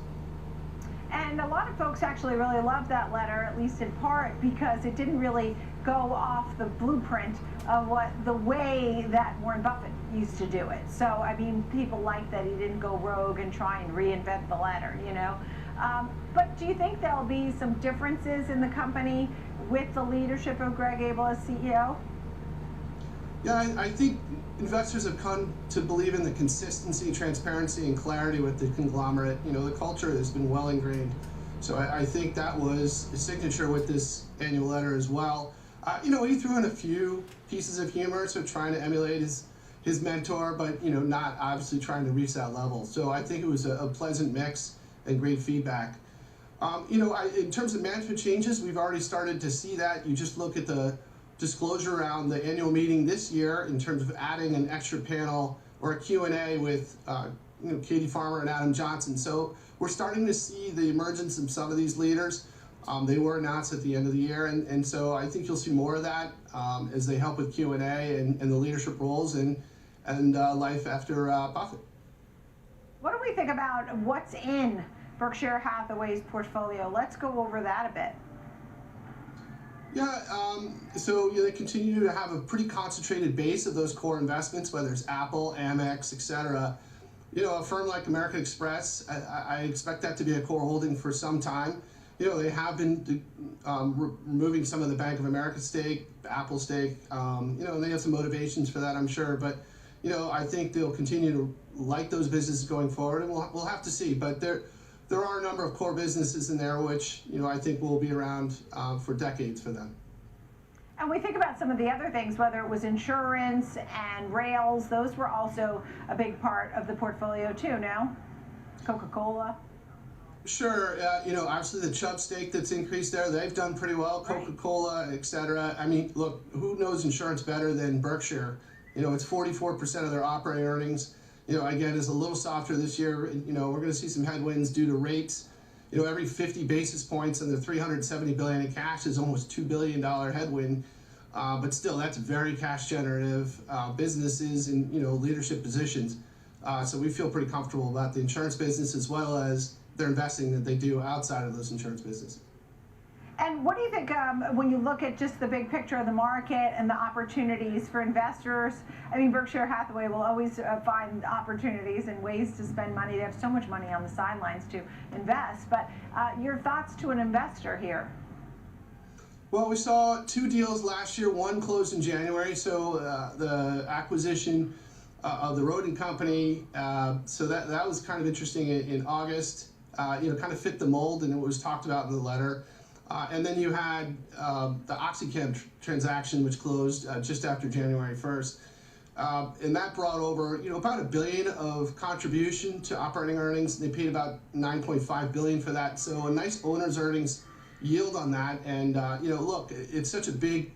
And a lot of folks actually really loved that letter, at least in part, because it didn't really go off the blueprint of the way that Warren Buffett used to do it. So, I mean, people like that he didn't go rogue and try and reinvent the letter, But do you think there'll be some differences in the company with the leadership of Greg Abel as CEO? Yeah, I think investors have come to believe in the consistency, transparency, and clarity with the conglomerate. The culture has been well ingrained. So I think that was a signature with this annual letter as well. He threw in a few pieces of humor, so trying to emulate his mentor, but not obviously trying to reach that level. So I think it was a pleasant mix and great feedback. In terms of management changes, we've already started to see that. You just look at the disclosure around the annual meeting this year in terms of adding an extra panel or a Q&A with Katie Farmer and Adam Johnson. So we're starting to see the emergence of some of these leaders. They were announced at the end of the year, and so I think you'll see more of that as they help with Q&A and the leadership roles and life after Buffett. What do we think about what's in Berkshire Hathaway's portfolio? Let's go over that a bit. Yeah, so they continue to have a pretty concentrated base of those core investments, whether it's Apple, Amex, etc. A firm like American Express, I expect that to be a core holding for some time. They have been removing some of the Bank of America stake, Apple stake, and they have some motivations for that, I'm sure. But, I think they'll continue to like those businesses going forward, and we'll have to see. But there are a number of core businesses in there which, I think will be around for decades for them. And we think about some of the other things, whether it was insurance and rails, those were also a big part of the portfolio too, no? Coca-Cola? Sure, obviously the Chubb stake that's increased there, they've done pretty well, Coca-Cola, etc. I mean, look, who knows insurance better than Berkshire? It's 44% of their operating earnings. Again, is a little softer this year. We're going to see some headwinds due to rates. Every 50 basis points on the $370 billion in cash is almost $2 billion headwind. But still, that's very cash generative businesses and leadership positions. So we feel pretty comfortable about the insurance business as well as their investing that they do outside of those insurance businesses. And what do you think when you look at just the big picture of the market and the opportunities for investors? I mean, Berkshire Hathaway will always find opportunities and ways to spend money. They have so much money on the sidelines to invest. But your thoughts to an investor here? Well, we saw two deals last year. One closed in January, so the acquisition of the Rodin Company. So that was kind of interesting in August. Kind of fit the mold, and it was talked about in the letter. And then you had the OxyChem transaction, which closed just after January 1st. And that brought over, about $1 billion of contribution to operating earnings. They paid about $9.5 billion for that. So a nice owner's earnings yield on that. And, look, it's such a big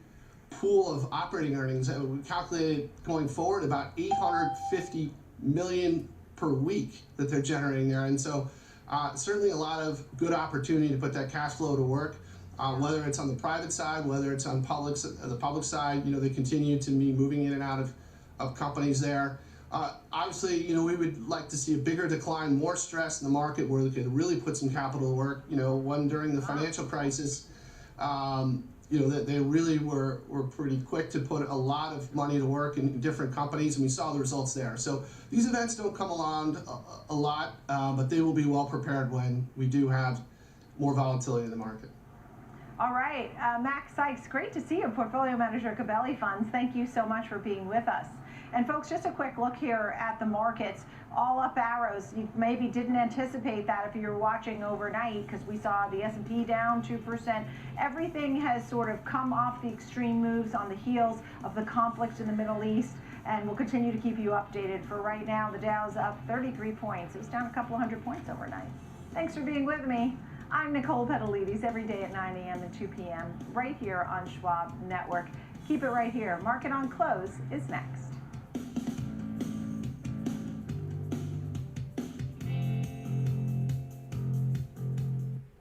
pool of operating earnings. We calculated going forward about $850 million per week that they're generating there. And so certainly a lot of good opportunity to put that cash flow to work. Whether it's on the private side, whether it's on the public side, they continue to be moving in and out of companies there. Obviously, we would like to see a bigger decline, more stress in the market where they could really put some capital to work. One during the financial crisis, they really were pretty quick to put a lot of money to work in different companies, and we saw the results there. So these events don't come along a lot, but they will be well prepared when we do have more volatility in the market. All right, Max Sykes, great to see you, portfolio manager at Gabelli Funds. Thank you so much for being with us. And folks, just a quick look here at the markets. All up arrows. You maybe didn't anticipate that if you were watching overnight, because we saw the S&P down 2%. Everything has sort of come off the extreme moves on the heels of the conflict in the Middle East, and we'll continue to keep you updated. For right now, the Dow's up 33 points. It was down a couple hundred points overnight. Thanks for being with me. I'm Nicole Petalides, every day at 9 a.m. and 2 p.m. right here on Schwab Network. Keep it right here. Market on Close is next.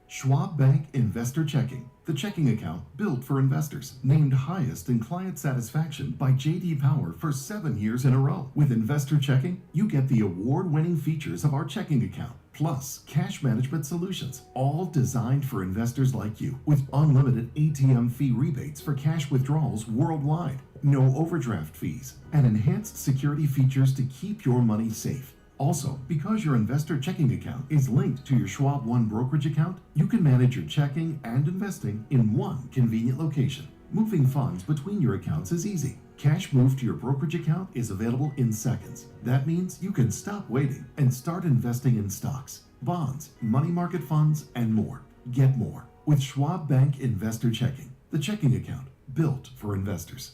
Schwab Bank Investor Checking, the checking account built for investors, named highest in client satisfaction by J.D. Power for 7 years in a row. With Investor Checking, you get the award-winning features of our checking account, plus cash management solutions, all designed for investors like you, with unlimited ATM fee rebates for cash withdrawals worldwide, no overdraft fees, and enhanced security features to keep your money safe. Also, because your investor checking account is linked to your Schwab One brokerage account, you can manage your checking and investing in one convenient location. Moving funds between your accounts is easy. Cash moved to your brokerage account is available in seconds. That means you can stop waiting and start investing in stocks, bonds, money market funds, and more. Get more with Schwab Bank Investor Checking, the checking account built for investors.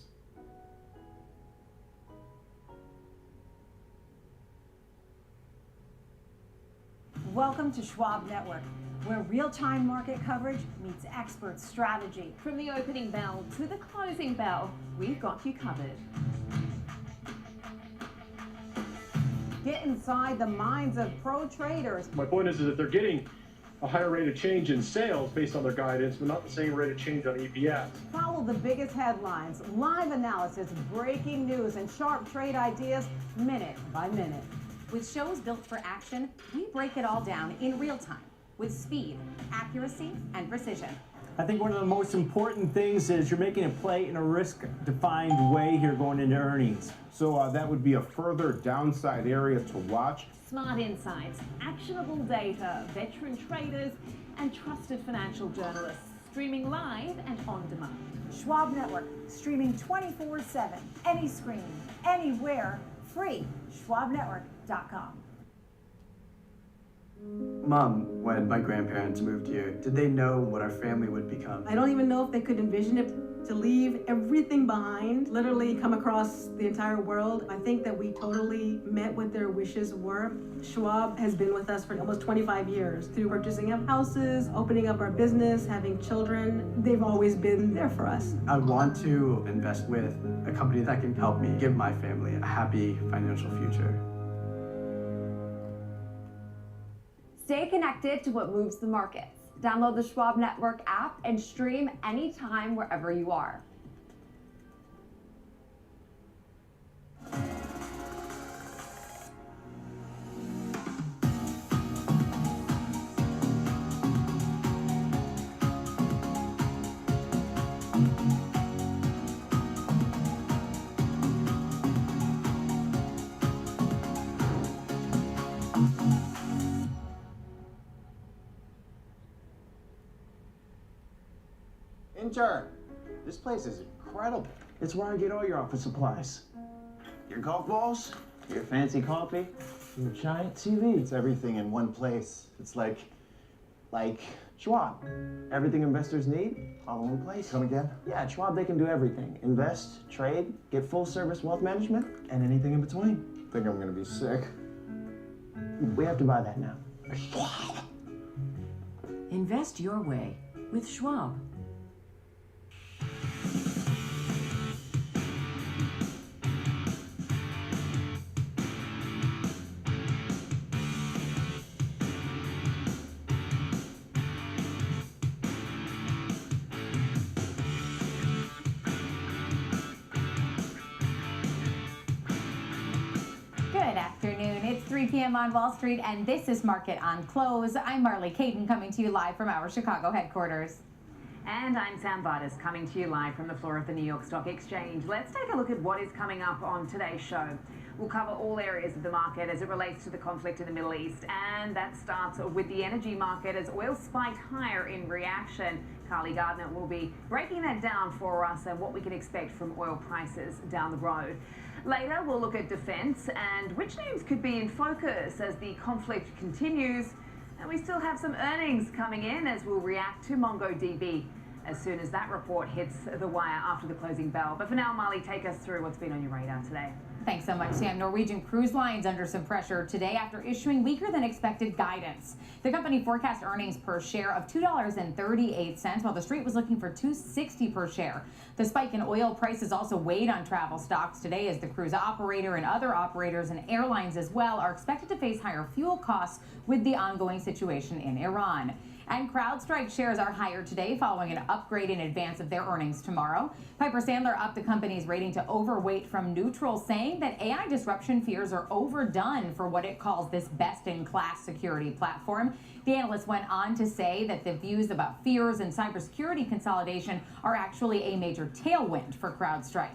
Welcome to Schwab Network, where real-time market coverage meets expert strategy. From the opening bell to the closing bell, we've got you covered. Get inside the minds of pro traders. My point is that they're getting a higher rate of change in sales based on their guidance, but not the same rate of change on EPS. Follow the biggest headlines, live analysis, breaking news, and sharp trade ideas minute by minute. With shows built for action, we break it all down in real time with speed, accuracy, and precision. I think one of the most important things is you're making a play in a risk-defined way here going into earnings. So that would be a further downside area to watch. Smart insights, actionable data, veteran traders, and trusted financial journalists, streaming live and on demand. Schwab Network, streaming 24/7, any screen, anywhere, free. SchwabNetwork.com. Mom, when my grandparents moved here, did they know what our family would become? I don't even know if they could envision it, to leave everything behind, literally come across the entire world. I think that we totally met what their wishes were. Schwab has been with us for almost 25 years through purchasing of houses, opening up our business, having children. They've always been there for us. I want to invest with a company that can help me give my family a happy financial future. Stay connected to what moves the markets. Download the Schwab Network app and stream anytime wherever you are. Intern, this place is incredible. It's where I get all your office supplies. Your golf balls, your fancy coffee, your giant TV. It's everything in one place. It's like Schwab. Everything investors need, all in one place. Come again? Yeah, at Schwab they can do everything. Invest, trade, get full service wealth management, and anything in between. Think I'm gonna be sick. We have to buy that now. Schwab. Invest your way with Schwab. Good afternoon. It's 3 p.m. on Wall Street, and this is Market on Close. I'm Marley Caden, coming to you live from our Chicago headquarters. And I'm Sam Vadas, coming to you live from the floor of the New York Stock Exchange. Let's take a look at what is coming up on today's show. We'll cover all areas of the market as it relates to the conflict in the Middle East, and that starts with the energy market as oil spiked higher in reaction. Carly Gardner will be breaking that down for us and what we can expect from oil prices down the road. Later, we'll look at defense and which names could be in focus as the conflict continues. And we still have some earnings coming in as we'll react to MongoDB as soon as that report hits the wire after the closing bell. But for now, Marley, take us through what's been on your radar today. Thanks so much, Sam. Norwegian Cruise Line's under some pressure today after issuing weaker than expected guidance. The company forecast earnings per share of $2.38, while the street was looking for $2.60 per share. The spike in oil prices also weighed on travel stocks today as the cruise operator and other operators and airlines as well are expected to face higher fuel costs with the ongoing situation in Iran. And CrowdStrike shares are higher today following an upgrade in advance of their earnings tomorrow. Piper Sandler upped the company's rating to overweight from neutral, saying that AI disruption fears are overdone for what it calls this best-in-class security platform. The analyst went on to say that the views about fears and cybersecurity consolidation are actually a major tailwind for CrowdStrike.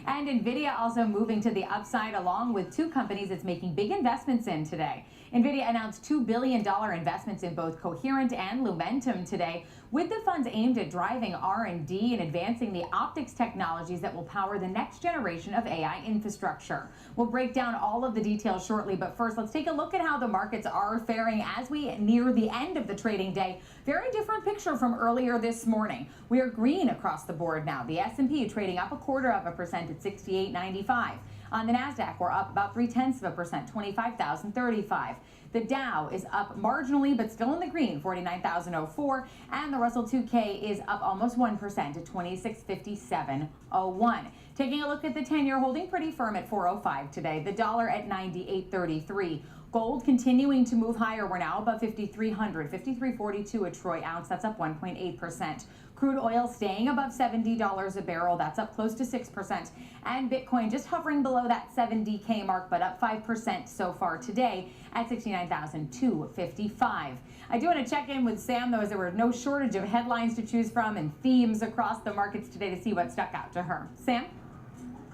And NVIDIA also moving to the upside along with two companies it's making big investments in today. NVIDIA announced $2 billion investments in both Coherent and Lumentum today, with the funds aimed at driving R&D and advancing the optics technologies that will power the next generation of AI infrastructure. We'll break down all of the details shortly, but first let's take a look at how the markets are faring as we near the end of the trading day. Very different picture from earlier this morning. We are green across the board now. The S&P trading up 0.25% at 68.95. On the NASDAQ, we're up about 0.3%, 25,035. The Dow is up marginally, but still in the green, 49,004. And the Russell 2K is up almost 1% to 2657.01. Taking a look at the 10-year, holding pretty firm at 405 today. The dollar at 98.33. Gold continuing to move higher. We're now above 5,300, 53.42 a troy ounce. That's up 1.8%. Crude oil staying above $70 a barrel. That's up close to 6%. And Bitcoin just hovering below that 70K mark, but up 5% so far today at 69,255. I do want to check in with Sam, though, as there were no shortage of headlines to choose from and themes across the markets today to see what stuck out to her. Sam?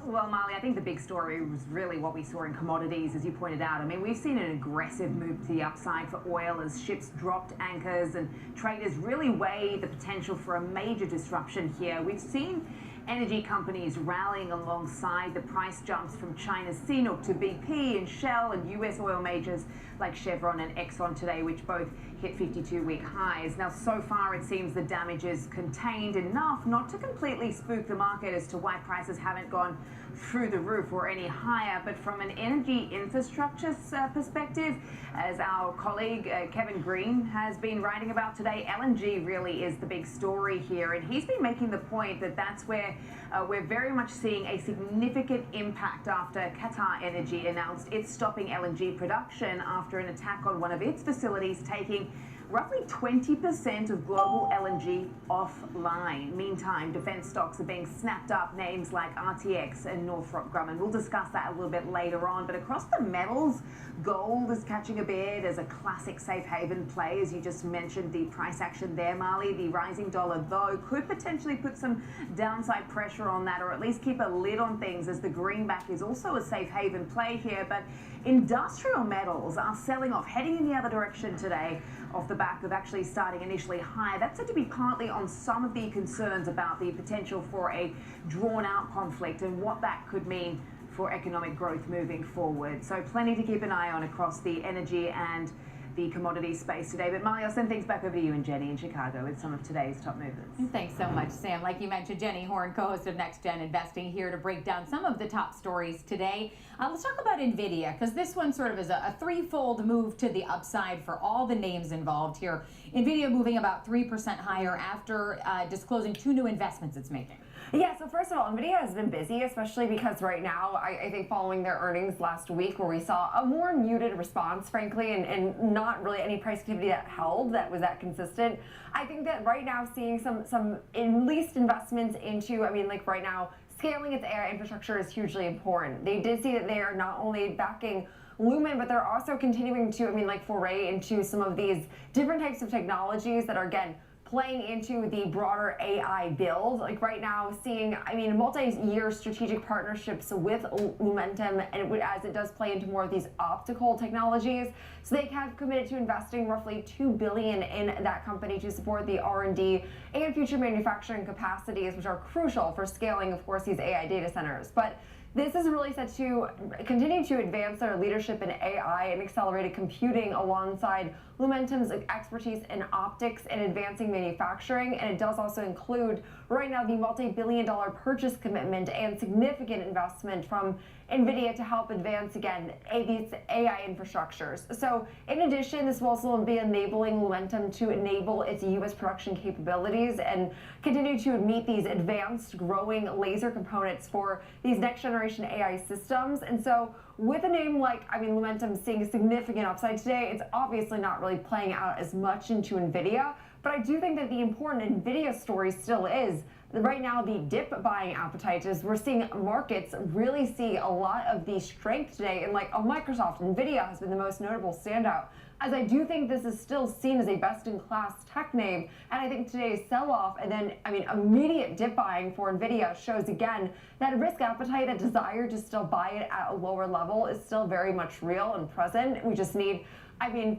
Well, Marley, I think the big story was really what we saw in commodities, as you pointed out. I mean, we've seen an aggressive move to the upside for oil as ships dropped anchors and traders really weigh the potential for a major disruption here. We've seen energy companies rallying alongside the price jumps from China's CNOOC to BP and Shell and US oil majors like Chevron and Exxon today, which both hit 52-week highs. Now, so far, it seems the damage is contained enough not to completely spook the market as to why prices haven't gone through the roof or any higher. But from an energy infrastructure perspective, as our colleague Kevin Green has been writing about today, LNG really is the big story here. And he's been making the point that that's where we're very much seeing a significant impact after Qatar Energy announced it's stopping LNG production after an attack on one of its facilities, taking roughly 20% of global LNG offline. Meantime, defense stocks are being snapped up, names like RTX and Northrop Grumman. We'll discuss that a little bit later on. But across the metals, gold is catching a bid as a classic safe haven play. As you just mentioned, the price action there, Marley. The rising dollar, though, could potentially put some downside pressure on that, or at least keep a lid on things, as the greenback is also a safe haven play here. But industrial metals are selling off, heading in the other direction today, off the back of actually starting initially high. That's said to be partly on some of the concerns about the potential for a drawn-out conflict and what that could mean for economic growth moving forward. So plenty to keep an eye on across the energy and the commodity space today. But Molly, I'll send things back over to you and Jenny in Chicago with some of today's top movers. Thanks so much, Sam. Like you mentioned, Jenny Horn, co-host of Next Gen Investing, here to break down some of the top stories today. Let's talk about NVIDIA, because this one sort of is a threefold move to the upside for all the names involved here. NVIDIA moving about 3% higher after disclosing two new investments it's making. Yeah, so first of all, NVIDIA has been busy, especially because right now, I think following their earnings last week, where we saw a more muted response, frankly, and not really any price activity that held, that was that consistent. I think that right now seeing some at least investments into, I mean, like right now, scaling its AI infrastructure is hugely important. They did see that they are not only backing Lumen, but they're also continuing to, I mean, like foray into some of these different types of technologies that are, again, playing into the broader AI build. Like right now, seeing, I mean, multi-year strategic partnerships with Lumentum, and as it does play into more of these optical technologies. So they have committed to investing roughly $2 billion in that company to support the R&D and future manufacturing capacities, which are crucial for scaling, of course, these AI data centers. But this is really set to continue to advance their leadership in AI and accelerated computing alongside Lumentum's expertise in optics and advancing manufacturing, and it does also include right now the multi-billion-dollar purchase commitment and significant investment from NVIDIA to help advance, again, these AI infrastructures. So in addition, this will also be enabling Lumentum to enable its U.S. production capabilities and continue to meet these advanced, growing laser components for these next-generation AI systems. And so with a name like, Lumentum seeing a significant upside today, it's obviously not really playing out as much into NVIDIA, but I do think that the important NVIDIA story still is right now the dip buying appetite is we're seeing markets really see a lot of the strength today, and like Microsoft, NVIDIA has been the most notable standout, as I do think this is still seen as a best-in-class tech name, and I think today's sell-off and then, immediate dip buying for NVIDIA shows again that risk appetite, that desire to still buy it at a lower level is still very much real and present. We just need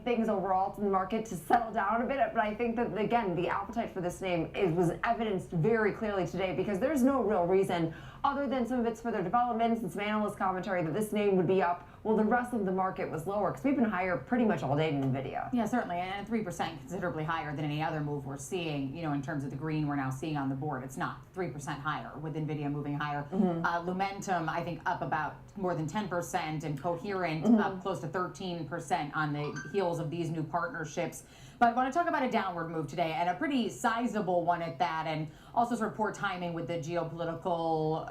things overall in the market to settle down a bit, but I think that, again, the appetite for this name was evidenced very clearly today because there's no real reason, other than some of its further developments and some analyst commentary, that this name would be up while the rest of the market was lower, because we've been higher pretty much all day in NVIDIA. Yeah, certainly, and 3% considerably higher than any other move we're seeing, in terms of the green we're now seeing on the board. It's not 3% higher with NVIDIA moving higher. Lumentum, I think, up about more than 10%, and Coherent up close to 13% on the heels of these new partnerships. But I want to talk about a downward move today, and a pretty sizable one at that, and also sort of poor timing with the geopolitical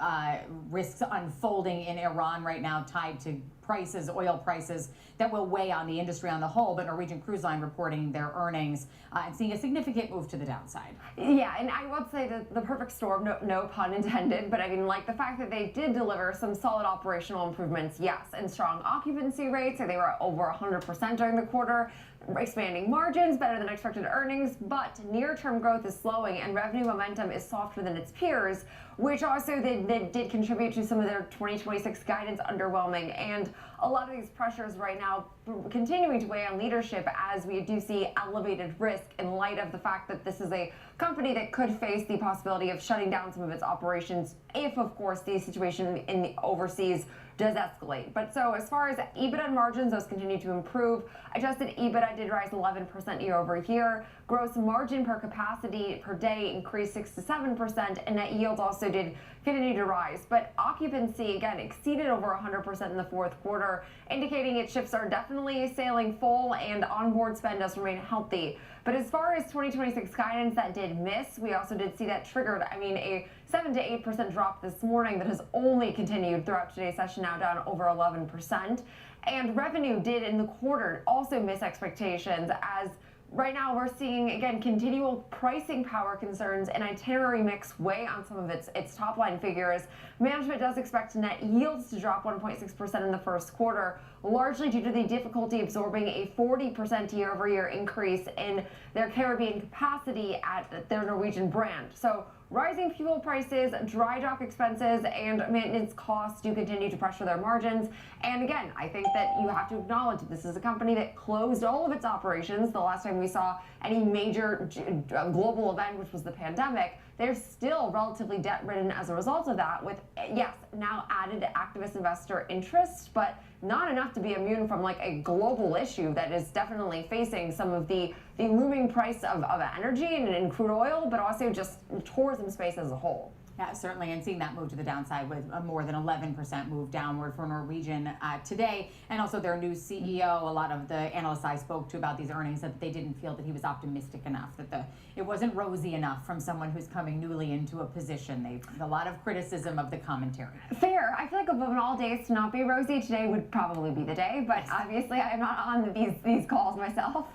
risks unfolding in Iran right now, tied to prices, oil prices, that will weigh on the industry on the whole. But Norwegian Cruise Line reporting their earnings and seeing a significant move to the downside. Yeah, and I would say that the perfect storm, no pun intended, but like the fact that they did deliver some solid operational improvements, yes, and strong occupancy rates, so they were over 100% during the quarter, expanding margins, better than expected earnings, but near-term growth is slowing and revenue momentum is softer than its peers, which also they did contribute to some of their 2026 guidance underwhelming. And a lot of these pressures right now continuing to weigh on leadership, as we do see elevated risk in light of the fact that this is a company that could face the possibility of shutting down some of its operations if, of course, the situation in the overseas does escalate. But so as far as EBITDA margins, those continue to improve. Adjusted EBITDA did rise 11% year over year. Gross margin per capacity per day increased 6 to 7%, and net yields also did continue to rise. But occupancy, again, exceeded over 100% in the fourth quarter, indicating its ships are definitely sailing full and onboard spend does remain healthy. But as far as 2026 guidance, that did miss. We also did see that triggered, a 7 to 8% drop this morning that has only continued throughout today's session, now down over 11%. And revenue did in the quarter also miss expectations, as right now we're seeing, again, continual pricing power concerns and itinerary mix weigh on some of its top line figures. Management does expect net yields to drop 1.6% in the first quarter, largely due to the difficulty absorbing a 40% year-over-year increase in their Caribbean capacity at their Norwegian brand. So rising fuel prices, dry dock expenses, and maintenance costs do continue to pressure their margins. And again, I think that you have to acknowledge that this is a company that closed all of its operations the last time we saw any major global event, which was the pandemic. They're still relatively debt-ridden as a result of that, with, yes, now added activist investor interest, but not enough to be immune from like a global issue that is definitely facing some of the looming price of energy and in crude oil, but also just tourism space as a whole. Yeah, certainly, and seeing that move to the downside with a more than 11% move downward for Norwegian today, and also their new CEO. A lot of the analysts I spoke to about these earnings said that they didn't feel that he was optimistic enough, that it wasn't rosy enough from someone who's coming newly into a position. A lot of criticism of the commentary. Fair. I feel like of all days to not be rosy, today would probably be the day, but obviously I'm not on these calls myself.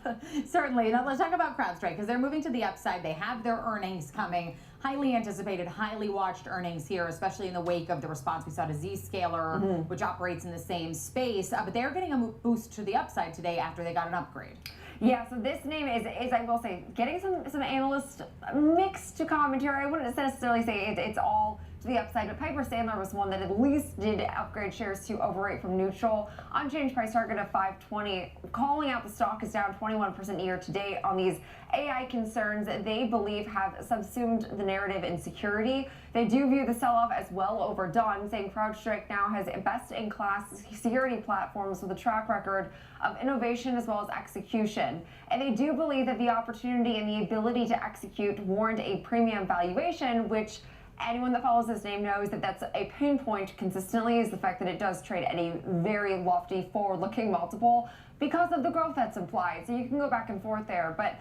Certainly. Now let's talk about CrowdStrike, because they're moving to the upside. They have their earnings coming. Highly anticipated, highly watched earnings here, especially in the wake of the response we saw to Zscaler, which operates in the same space. But they're getting a boost to the upside today after they got an upgrade. Yeah, so this name is I will say, getting some analyst mixed to commentary. I wouldn't necessarily say it's all to the upside, but Piper Sandler was one that at least did upgrade shares to overweight from neutral. Unchanged price target of 520. Calling out the stock is down 21% year to date on these AI concerns that they believe have subsumed the narrative in security. They do view the sell-off as well overdone, saying CrowdStrike now has best-in-class security platforms with a track record of innovation as well as execution. And they do believe that the opportunity and the ability to execute warrant a premium valuation, which anyone that follows this name knows that that's a pain point consistently, is the fact that it does trade at a very lofty forward-looking multiple because of the growth that's implied. So you can go back and forth there, but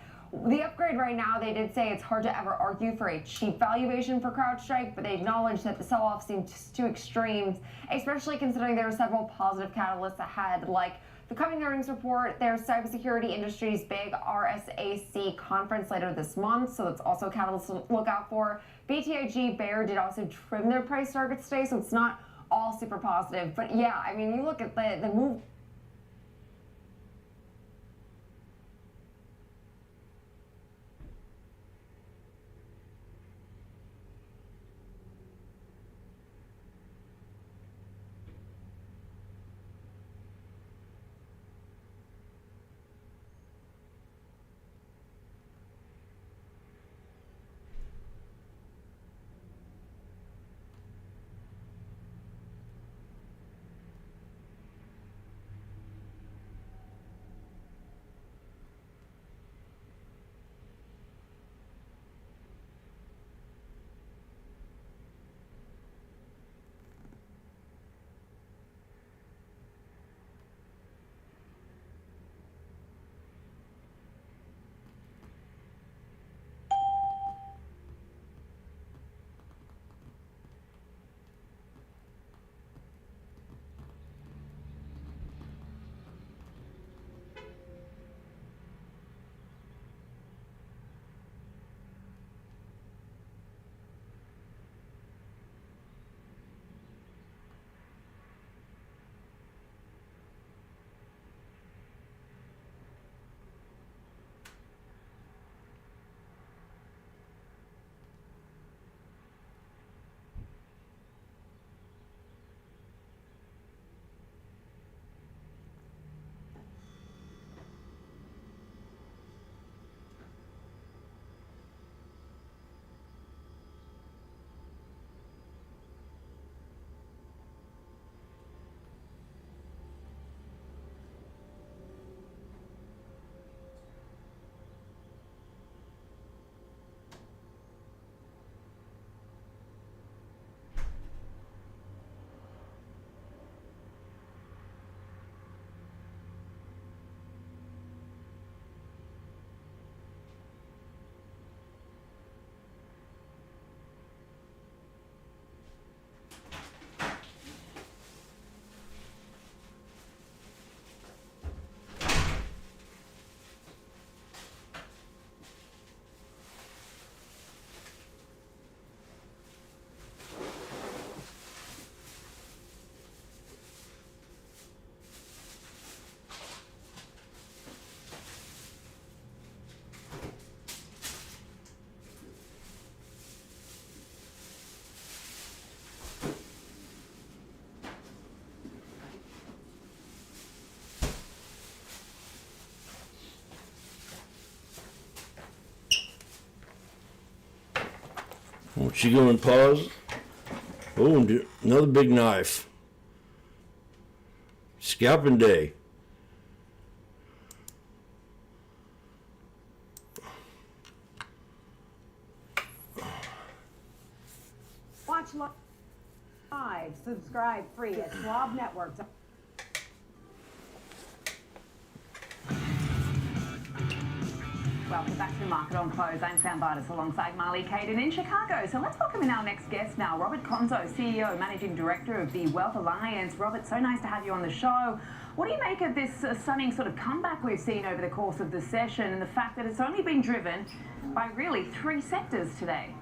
the upgrade right now, they did say it's hard to ever argue for a cheap valuation for CrowdStrike, but they acknowledge that the sell-off seems too extreme, especially considering there are several positive catalysts ahead, like the coming earnings report, their cybersecurity industry's big RSAC conference later this month, so that's also a catalyst to look out for. BTIG, Bayer did also trim their price targets today, so it's not all super positive. But yeah, I mean, you look at the move. Won't she go and pause? Oh, and another big knife. Scalping day. Watch live, subscribe free at Schwab Network. Welcome back to Market on Close. I'm Sam Bartis alongside Marley Caden in Chicago. So let's welcome in our next guest now, Robert Conzo, CEO, Managing Director of the Wealth Alliance. Robert, so nice to have you on the show. What do you make of this stunning sort of comeback we've seen over the course of the session and the fact that it's only been driven by really 3 sectors today?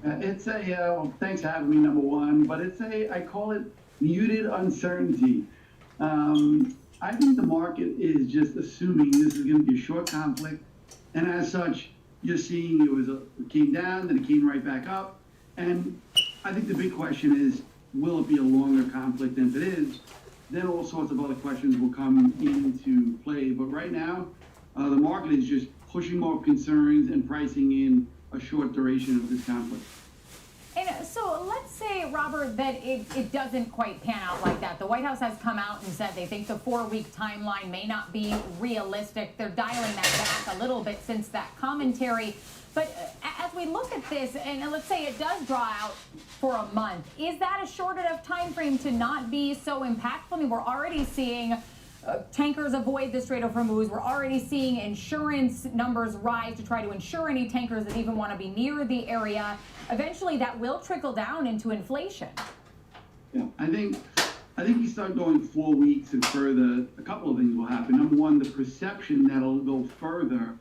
It's a, well, thanks for having me, number one, but it's I call it muted uncertainty. I think the market is just assuming this is going to be a short conflict, and as such, you're seeing it came down, then it came right back up, and I think the big question is, will it be a longer conflict? And if it is, then all sorts of other questions will come into play. But right now, the market is just pushing more concerns and pricing in a short duration of this conflict. And so let's say, Robert, that it doesn't quite pan out like that. The White House has come out and said they think the 4-week timeline may not be realistic. They're dialing that back a little bit since that commentary. But as we look at this, and let's say it does draw out for a month, is that a short enough time frame to not be so impactful? I mean, we're already seeing tankers avoid the Strait of Hormuz. We're already seeing insurance numbers rise to try to insure any tankers that even want to be near the area. Eventually, that will trickle down into inflation. Yeah, I think you start going 4 weeks and further, a couple of things will happen. Number one, the perception that'll go further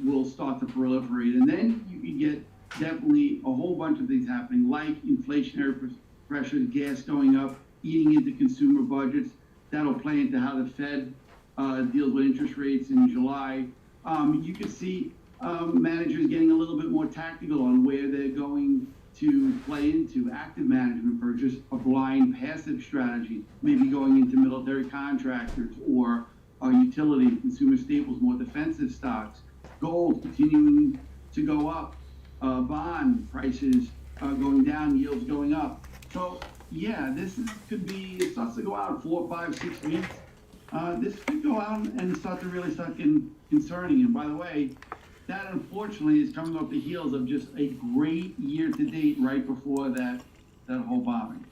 will start to proliferate. And then you can get definitely a whole bunch of things happening, like inflationary pressures, gas going up, eating into consumer budgets. That'll play into how the Fed deals with interest rates in July. You could see managers getting a little bit more tactical on where they're going to play into active management versus a blind passive strategy, maybe going into military contractors or utility, consumer staples, more defensive stocks. Gold continuing to go up, bond prices going down, yields going up. So yeah, could be, it starts to go out 4, 5, 6 weeks. This could go out and start to really start getting concerning. And by the way, that unfortunately is coming off the heels of just a great year to date right before that whole bombing.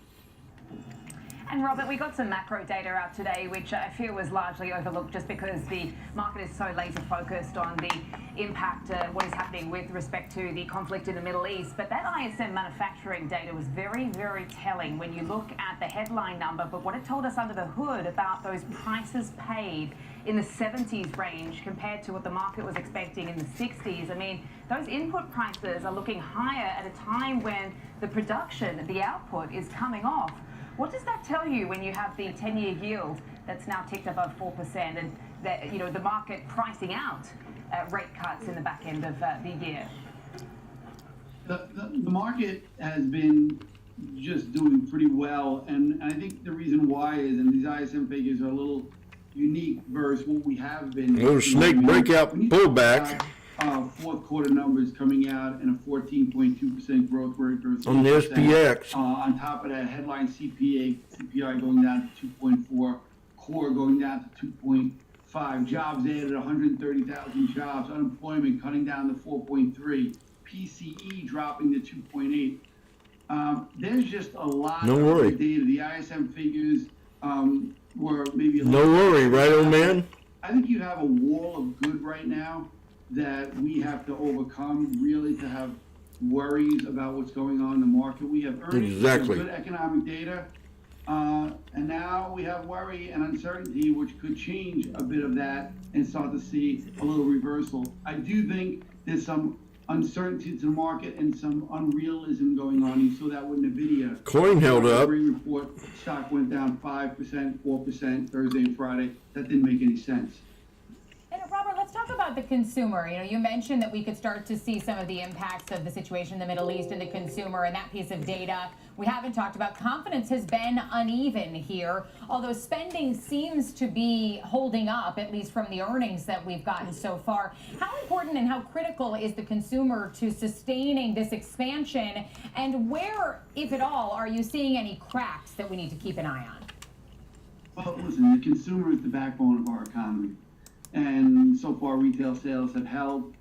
And Robert, we got some macro data out today, which I feel was largely overlooked just because the market is so laser focused on the impact of what is happening with respect to the conflict in the Middle East. But that ISM manufacturing data was very, very telling when you look at the headline number, but what it told us under the hood about those prices paid in the 70s range compared to what the market was expecting in the 60s. I mean, those input prices are looking higher at a time when the production, the output is coming off. What does that tell you when you have the 10-year yield that's now ticked above 4% and that, you know, the market pricing out rate cuts in the back end of the year? The market has been just doing pretty well, and I think the reason why is, and these ISM figures are a little unique versus what we have been. Little snake breakout pullback. Fourth quarter numbers coming out and a 14.2% growth rate on the SPX. On top of that, headline CPI going down to 2.4, core going down to 2.5, jobs added 130,000 jobs, unemployment cutting down to 4.3, PCE dropping to 2.8. There's just a lot of data. The ISM figures were maybe a little right, old man? I think you have a wall of good right now that we have to overcome, really, to have worries about what's going on in the market. We have earnings, we have good economic data, and now we have worry and uncertainty, which could change a bit of that and start to see a little reversal. I do think there's some uncertainty to the market and some unrealism going on. You saw that with NVIDIA. Coin held up. Report, stock went down 5%, 4% Thursday and Friday. That didn't make any sense. And Robert, let's talk about the consumer. You know, you mentioned that we could start to see some of the impacts of the situation in the Middle East and the consumer and that piece of data. We haven't talked about confidence has been uneven here, although spending seems to be holding up, at least from the earnings that we've gotten so far. How important and how critical is the consumer to sustaining this expansion? And where, if at all, are you seeing any cracks that we need to keep an eye on? Well, listen, the consumer is the backbone of our economy. And so far, retail sales have held,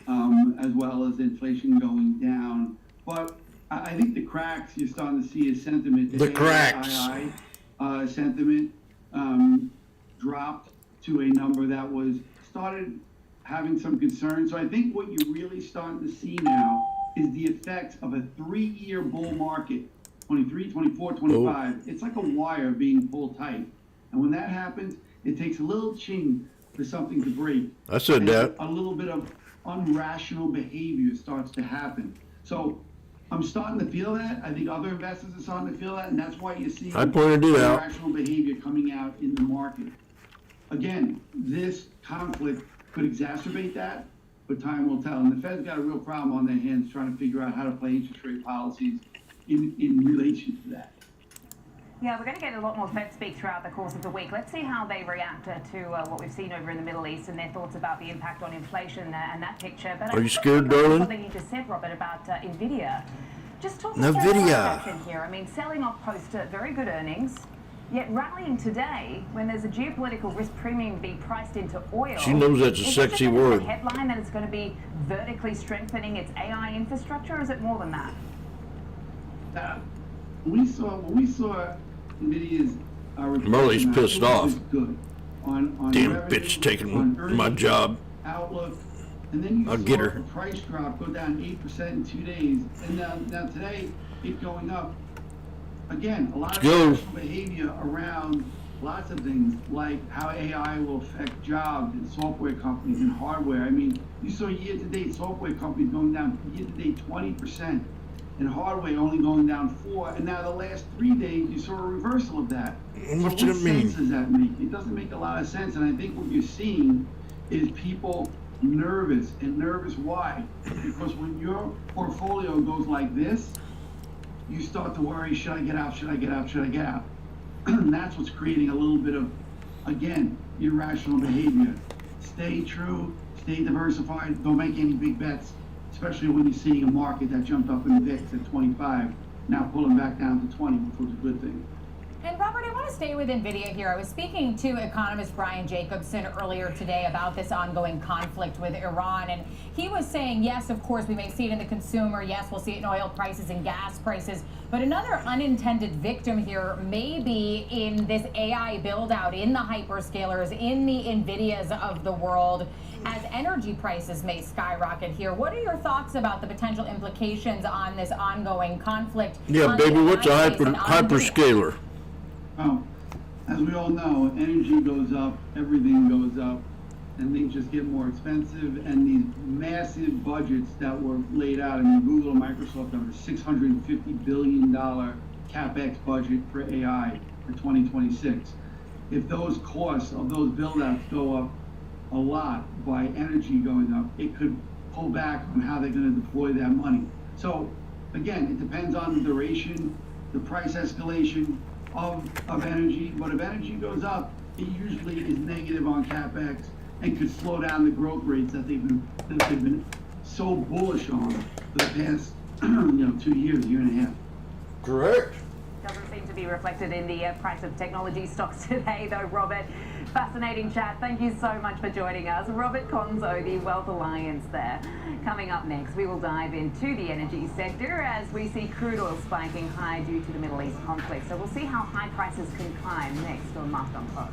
as well as inflation going down. But I think the cracks you're starting to see is sentiment. The cracks. Sentiment dropped to a number that was started having some concern. So I think what you're really starting to see now is the effects of a 3-year bull market, 23, 24, 25. Oh. It's like a wire being pulled tight. And when that happens, it takes a little ching for something to break. I said that. A little bit of unrational behavior starts to happen. So I'm starting to feel that. I think other investors are starting to feel that, and that's why you see irrational behavior coming out in the market. Again, this conflict could exacerbate that, but time will tell. And the Fed's got a real problem on their hands trying to figure out how to play interest rate policies in relation to that. Yeah, we're going to get a lot more Fed speak throughout the course of the week. Let's see how they react to what we've seen over in the Middle East and their thoughts about the impact on inflation and that picture. But Are you scared, darling? Something you just said, Robert, about NVIDIA. Just talk NVIDIA here. I mean, selling off post very good earnings, yet rallying today when there's a geopolitical risk premium being priced into oil. She knows that's a sexy word. Is it a headline that it's going to be vertically strengthening its AI infrastructure, or is it more than that? When we saw NVIDIA's Marley's pissed off. Good. On Damn revenue, bitch taking on my job. Outlook, and then you I'll saw get her. the price drop go down 8% in 2 days, and now today it going up. Again, a lot of irrational behavior around lots of things, like how AI will affect jobs in software companies and hardware. I mean, you saw year-to-date software companies going down year-to-date 20%, and hardware only going down 4%, and now the last 3 days you saw a reversal of that. What so does it mean? sense does that make? It doesn't make a lot of sense, and I think what you're seeing is people nervous, and nervous why? Because when your portfolio goes like this, you start to worry, should I get out, should I get out, should I get out? And that's what's creating a little bit of, again, irrational behavior. Stay true, stay diversified, don't make any big bets, especially when you're seeing a market that jumped up in the VIX at 25, now pulling back down to 20, which was a good thing. And Robert, I want to stay with NVIDIA here. I was speaking to economist Brian Jacobson earlier today about this ongoing conflict with Iran, and he was saying, yes, of course, we may see it in the consumer. Yes, we'll see it in oil prices and gas prices. But another unintended victim here may be in this AI build-out, in the hyperscalers, in the NVIDIAs of the world, as energy prices may skyrocket here. What are your thoughts about the potential implications on this ongoing conflict? Yeah, baby, what's a hyperscaler? Well, as we all know, energy goes up, everything goes up, and things just get more expensive. And these massive budgets that were laid out, I mean, Google and Microsoft have a $650 billion CapEx budget for AI for 2026. If those costs of those build-outs go up a lot by energy going up, it could pull back on how they're going to deploy that money. So, again, it depends on the duration, the price escalation of energy, but if energy goes up, it usually is negative on CapEx and could slow down the growth rates that they've been so bullish on for the past 2 years, year and a half. Correct. Doesn't seem to be reflected in the price of technology stocks today, though, Robert. Fascinating chat. Thank you so much for joining us. Robert Conzo, the Wealth Alliance there. Coming up next, we will dive into the energy sector as we see crude oil spiking high due to the Middle East conflict. So we'll see how high prices can climb next on Marked on Close.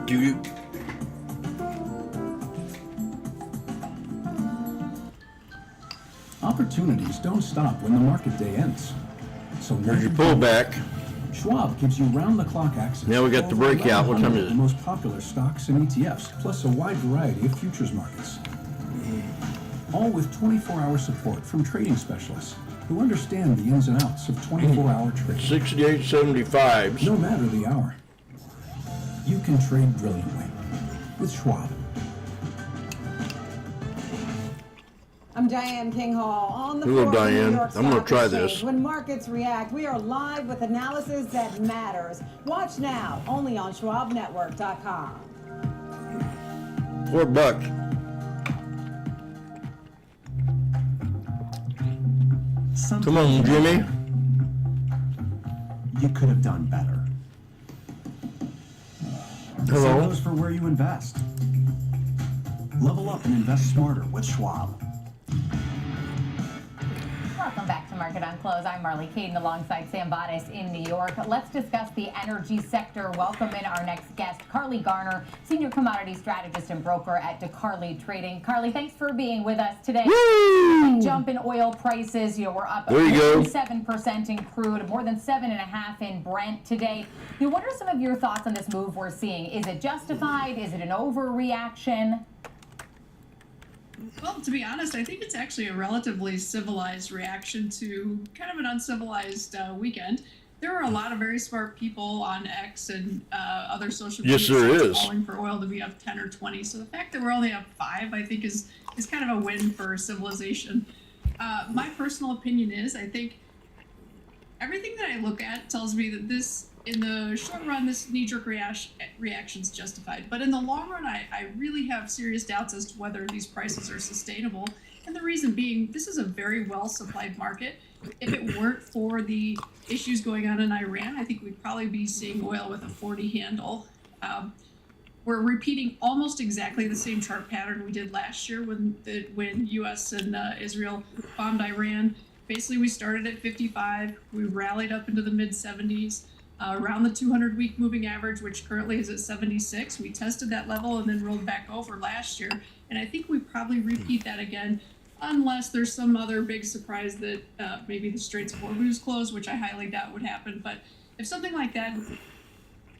Do you? Opportunities don't stop when the market day ends. So There's your pullback. Schwab gives you round-the-clock access. Now we got the breakout. What time is The it? most popular stocks and ETFs, plus a wide variety of futures markets. All with 24-hour support from trading specialists who understand the ins and outs of 24-hour trading. 68.75s. No matter the hour. You can trade brilliantly. with Schwab. I'm Diane King Hall on the Hello, floor of the New Diane. York I'm gonna Stock try Exchange. this. When markets react, we are live with analysis that matters. Watch now, only on SchwabNetwork.com. $4. Come on, Jimmy. You could have done better. Hello. Same goes for where you invest. Level up and invest smarter with Schwab. Welcome back to Market on Close. I'm Marley Caden alongside Sam Vadas in New York. Let's discuss the energy sector. Welcome in our next guest, Carly Garner, Senior Commodity Strategist and Broker at DeCarly Trading. Carly, thanks for being with us today. Big jump in oil prices. We're up There you go. 7% in crude, more than 7.5% in Brent today. What are some of your thoughts on this move we're seeing? Is it justified? Is it an overreaction? Well, to be honest, I think it's actually a relatively civilized reaction to kind of an uncivilized weekend. There are a lot of very smart people on X and other social media Yes, there sites is. calling for oil to be up 10 or 20. So the fact that we're only up 5, I think, is kind of a win for civilization. My personal opinion is, I think everything that I look at tells me that this, in the short run, this knee-jerk reaction is justified. But in the long run, I really have serious doubts as to whether these prices are sustainable. And the reason being, this is a very well-supplied market. If it weren't for the issues going on in Iran, I think we'd probably be seeing oil with a 40 handle. We're repeating almost exactly the same chart pattern we did last year when U.S. and Israel bombed Iran. Basically, we started at 55. We rallied up into the mid-70s. Around the 200-week moving average, which currently is at 76. We tested that level and then rolled back over last year. And I think we probably repeat that again, unless there's some other big surprise that maybe the Straits of Hormuz close, which I highly doubt would happen. But if something like that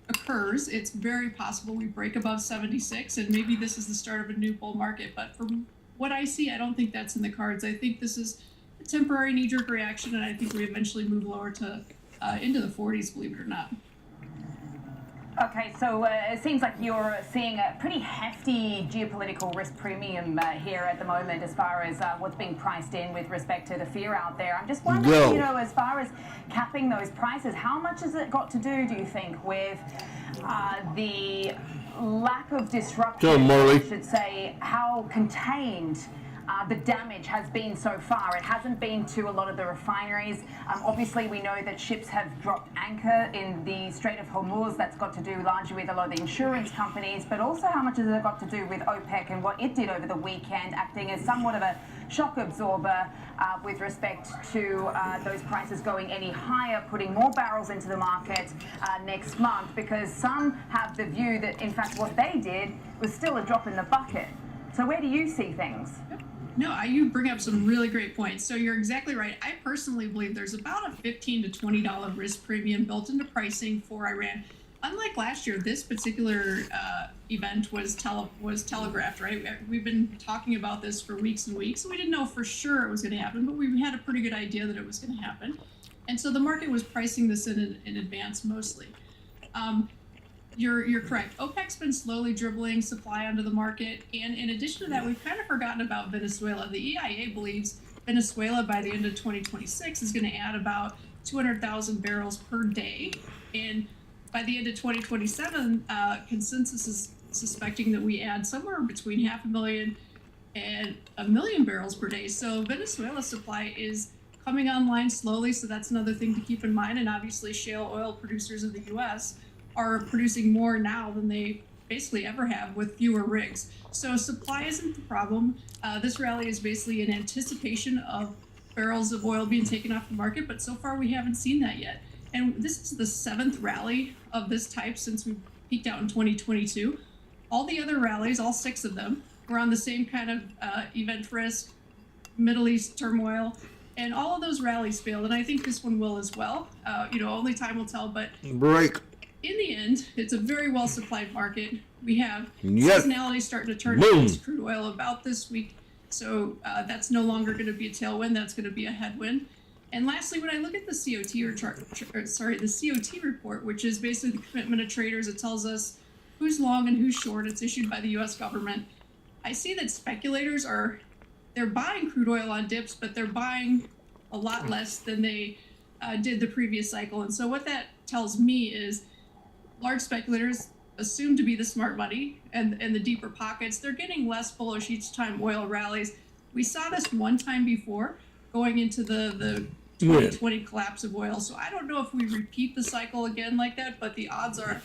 occurs, it's very possible we break above 76, and maybe this is the start of a new bull market. But from what I see, I don't think that's in the cards. I think this is a temporary knee-jerk reaction, and I think we eventually move lower to into the 40s, believe it or not. Okay, so it seems like you're seeing a pretty hefty geopolitical risk premium here at the moment as far as what's being priced in with respect to the fear out there. I'm just wondering, as far as capping those prices, how much has it got to do you think, with the lack of disruption, I should say, how contained the damage has been so far? It hasn't been to a lot of the refineries. Obviously, we know that ships have dropped anchor in the Strait of Hormuz. That's got to do largely with a lot of the insurance companies, but also how much has it got to do with OPEC and what it did over the weekend, acting as somewhat of a shock absorber with respect to those prices going any higher, putting more barrels into the market next month, because some have the view that, in fact, what they did was still a drop in the bucket. So where do you see things? No, you bring up some really great points. So you're exactly right. I personally believe there's about a $15 to $20 risk premium built into pricing for Iran. Unlike last year, this particular event was telegraphed, right? We've been talking about this for weeks and weeks. We didn't know for sure it was going to happen, but we had a pretty good idea that it was going to happen. And so the market was pricing this in advance mostly. You're correct. OPEC's been slowly dribbling supply onto the market, and in addition to that, we've kind of forgotten about Venezuela. The EIA believes Venezuela by the end of 2026 is going to add about 200,000 barrels per day, and by the end of 2027, consensus is suspecting that we add somewhere between 500,000 and 1 million barrels per day. So Venezuela's supply is coming online slowly, so that's another thing to keep in mind. And obviously, shale oil producers in the U.S. are producing more now than they basically ever have, with fewer rigs. So supply isn't the problem. This rally is basically in anticipation of barrels of oil being taken off the market, but so far we haven't seen that yet. And this is the 7th rally of this type since we peaked out in 2022. All the other rallies, all 6 of them, were on the same kind of event risk, Middle East turmoil, and all of those rallies failed, and I think this one will as well. Only time will tell, but in the end, it's a very well-supplied market. We have seasonality starting to turn against crude oil about this week, so that's no longer going to be a tailwind. That's going to be a headwind. And lastly, when I look at the COT report, which is basically the commitment of traders, it tells us who's long and who's short. It's issued by the U.S. government. I see that speculators they're buying crude oil on dips, but they're buying a lot less than they did the previous cycle. And so what that tells me is large speculators assumed to be the smart money and the deeper pockets, they're getting less bullish each time oil rallies. We saw this one time before going into the 2020 collapse of oil. So I don't know if we repeat the cycle again like that, but the odds are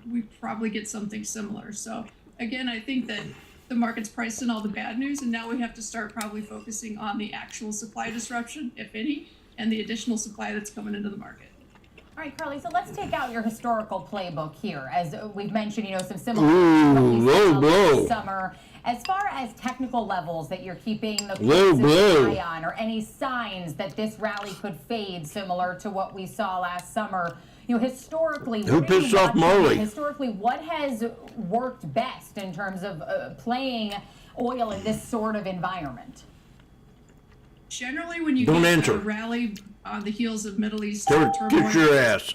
we probably get something similar. So again, I think that the market's priced in all the bad news, and now we have to start probably focusing on the actual supply disruption, if any, and the additional supply that's coming into the market. All right, Carly, so let's take out your historical playbook here. As we've mentioned, some similar last summer. As far as technical levels that you're keeping the eye on, or any signs that this rally could fade similar to what we saw last summer, historically, who pissed off Marley? Historically, what has worked best in terms of playing oil in this sort of environment? Generally, when you get a rally on the heels of Middle East turmoil, kick your ass.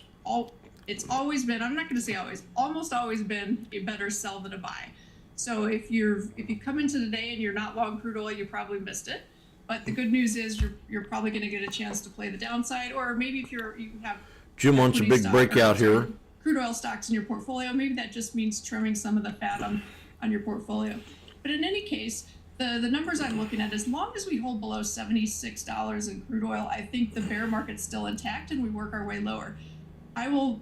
It's always been, I'm not going to say always, almost always been a better sell than a buy. So if you come into today and you're not long crude oil, you probably missed it. But the good news is you're probably going to get a chance to play the downside, or maybe if you have Jim wants a big breakout here. Crude oil stocks in your portfolio, maybe that just means trimming some of the fat on your portfolio. But in any case, the numbers I'm looking at, as long as we hold below $76 in crude oil, I think the bear market's still intact and we work our way lower. I will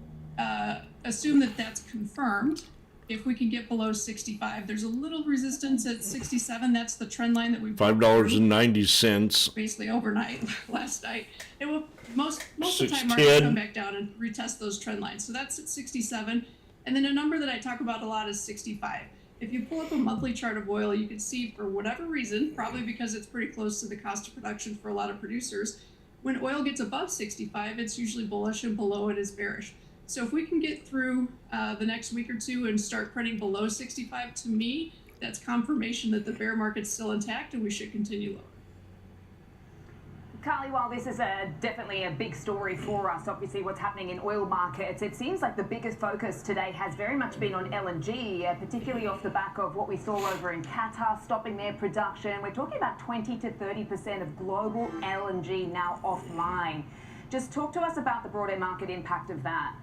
assume that that's confirmed. If we can get below 65, there's a little resistance at 67. That's the trend line that we've $5.90. Basically overnight, last night. It will most of the time markets come back down and retest those trend lines. So that's at 67. And then a number that I talk about a lot is 65. If you pull up a monthly chart of oil, you can see for whatever reason, probably because it's pretty close to the cost of production for a lot of producers, when oil gets above 65, it's usually bullish, and below it is bearish. So if we can get through the next week or two and start printing below 65, to me, that's confirmation that the bear market's still intact and we should continue lower. Carly, while this is definitely a big story for us, obviously what's happening in oil markets, it seems like the biggest focus today has very much been on LNG, particularly off the back of what we saw over in Qatar, stopping their production. We're talking about 20 to 30% of global LNG now offline. Just talk to us about the broader market impact of that.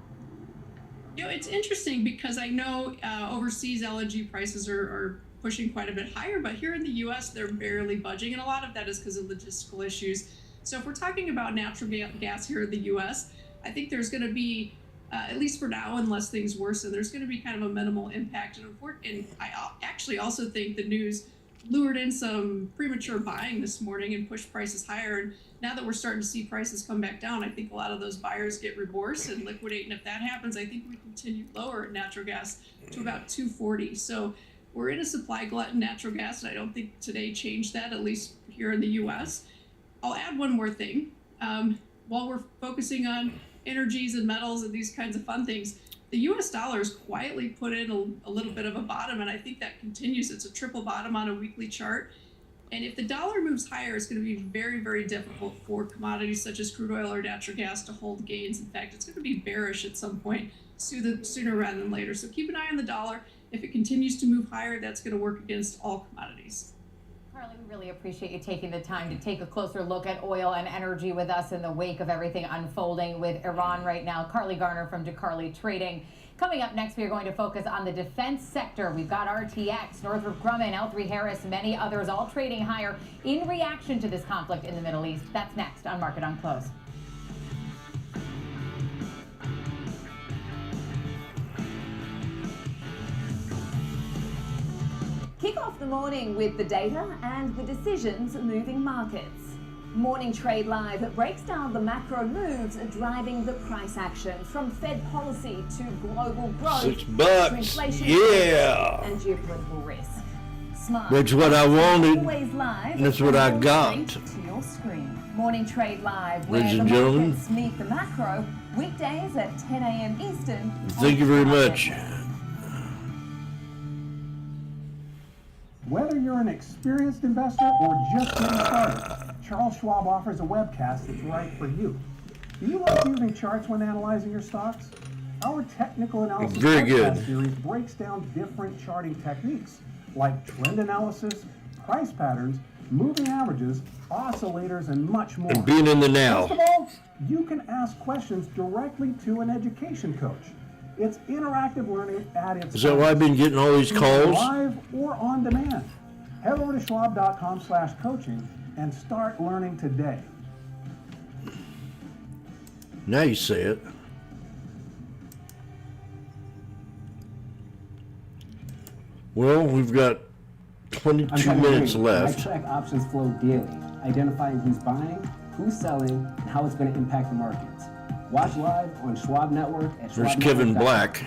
It's interesting because I know overseas LNG prices are pushing quite a bit higher, but here in the U.S. they're barely budging, and a lot of that is because of logistical issues. So if we're talking about natural gas here in the U.S., I think there's going to be, at least for now, unless things worsen, there's going to be kind of a minimal impact. And I actually also think the news lured in some premature buying this morning and pushed prices higher. And now that we're starting to see prices come back down, I think a lot of those buyers get remorse and liquidate. And if that happens, I think we continue lower in natural gas to about $2.40. So we're in a supply glut in natural gas, and I don't think today changed that, at least here in the U.S. I'll add one more thing. While we're focusing on energies and metals and these kinds of fun things, the U.S. dollar has quietly put in a little bit of a bottom, and I think that continues. It's a triple bottom on a weekly chart. And if the dollar moves higher, it's going to be very, very difficult for commodities such as crude oil or natural gas to hold gains. In fact, it's going to be bearish at some point sooner rather than later. So keep an eye on the dollar. If it continues to move higher, that's going to work against all commodities. Carly, we really appreciate you taking the time to take a closer look at oil and energy with us in the wake of everything unfolding with Iran right now. Carly Garner from DeCarly Trading. Coming up next, we are going to focus on the defense sector. We've got RTX, Northrop Grumman, L3 Harris, many others all trading higher in reaction to this conflict in the Middle East. That's next on Market on Close. Kick off the morning with the data and the decisions moving markets. Morning Trade Live breaks down the macro moves driving the price action, from Fed policy to global growth, $6, to inflation and geopolitical risk. Smart. That's what I wanted. Always live. And that's what I got. To your screen. Morning Trade Live, where Ladies the and gentlemen, markets meet the macro, weekdays at 10 a.m. Eastern. Thank you very much. Whether you're an experienced investor or just getting started, Charles Schwab offers a webcast that's right for you. Do you like using charts when analyzing your stocks? Our technical analysis Very good. podcast series breaks down different charting techniques like trend analysis, price patterns, moving averages, oscillators, and much more. And being in the now. First of all, you can ask questions directly to an education coach. It's interactive learning at its Is that why I've been getting all these calls? Live or on demand. Head over to schwab.com/coaching and start learning today. Now you say it. Well, we've got 22 minutes left. I track options flow daily, identifying who's buying, who's selling, and how it's going to impact the markets. Watch live on Schwab Network at There's Kevin Black.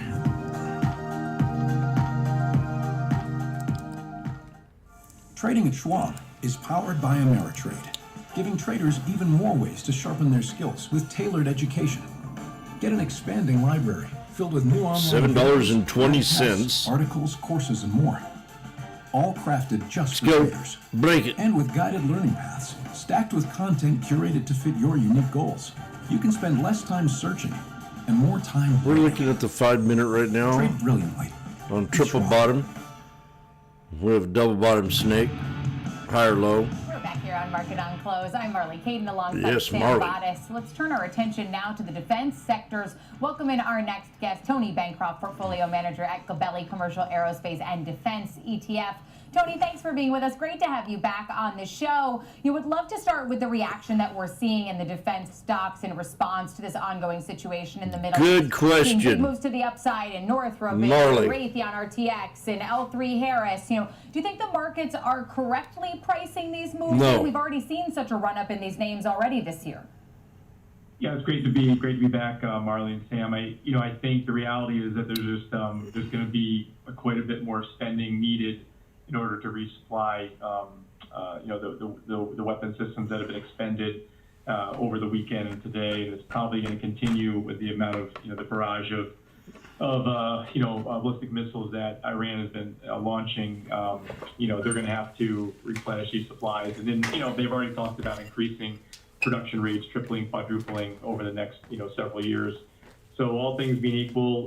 Trading at Schwab is powered by Ameritrade, giving traders even more ways to sharpen their skills with tailored education. Get an expanding library filled with new online $7.20. tests, articles, courses, and more. All crafted just for Go. traders. Break it. And with guided learning paths, stacked with content curated to fit your unique goals. You can spend less time searching and more time. We're looking at the 5 minute right now. Trade brilliantly. On triple bottom. We have a double bottom snake. Higher low. We're back here on Market on Close. I'm Marley Caden alongside Yes, Sam Marley. Bottis. Let's turn our attention now to the defense sectors. Welcome in our next guest, Tony Bancroft, Portfolio Manager at Gabelli Commercial Aerospace and Defense ETF. Tony, thanks for being with us. Great to have you back on the show. You would love to start with the reaction that we're seeing in the defense stocks in response to this ongoing situation in the Middle East. Good question. Big moves to the upside in Northrop, and Marley. Raytheon RTX, and L3 Harris. Do you think the markets are correctly pricing these moves? No. We've already seen such a run up in these names already this year. Yeah, it's great to be back, Marley and Sam. I think the reality is that there's going to be quite a bit more spending needed in order to resupply, the weapon systems that have been expended over the weekend and today. And it's probably going to continue with the amount of, the barrage of ballistic missiles that Iran has been launching. They're going to have to replenish these supplies. And then, they've already talked about increasing production rates, tripling, quadrupling over the next, several years. So all things being equal,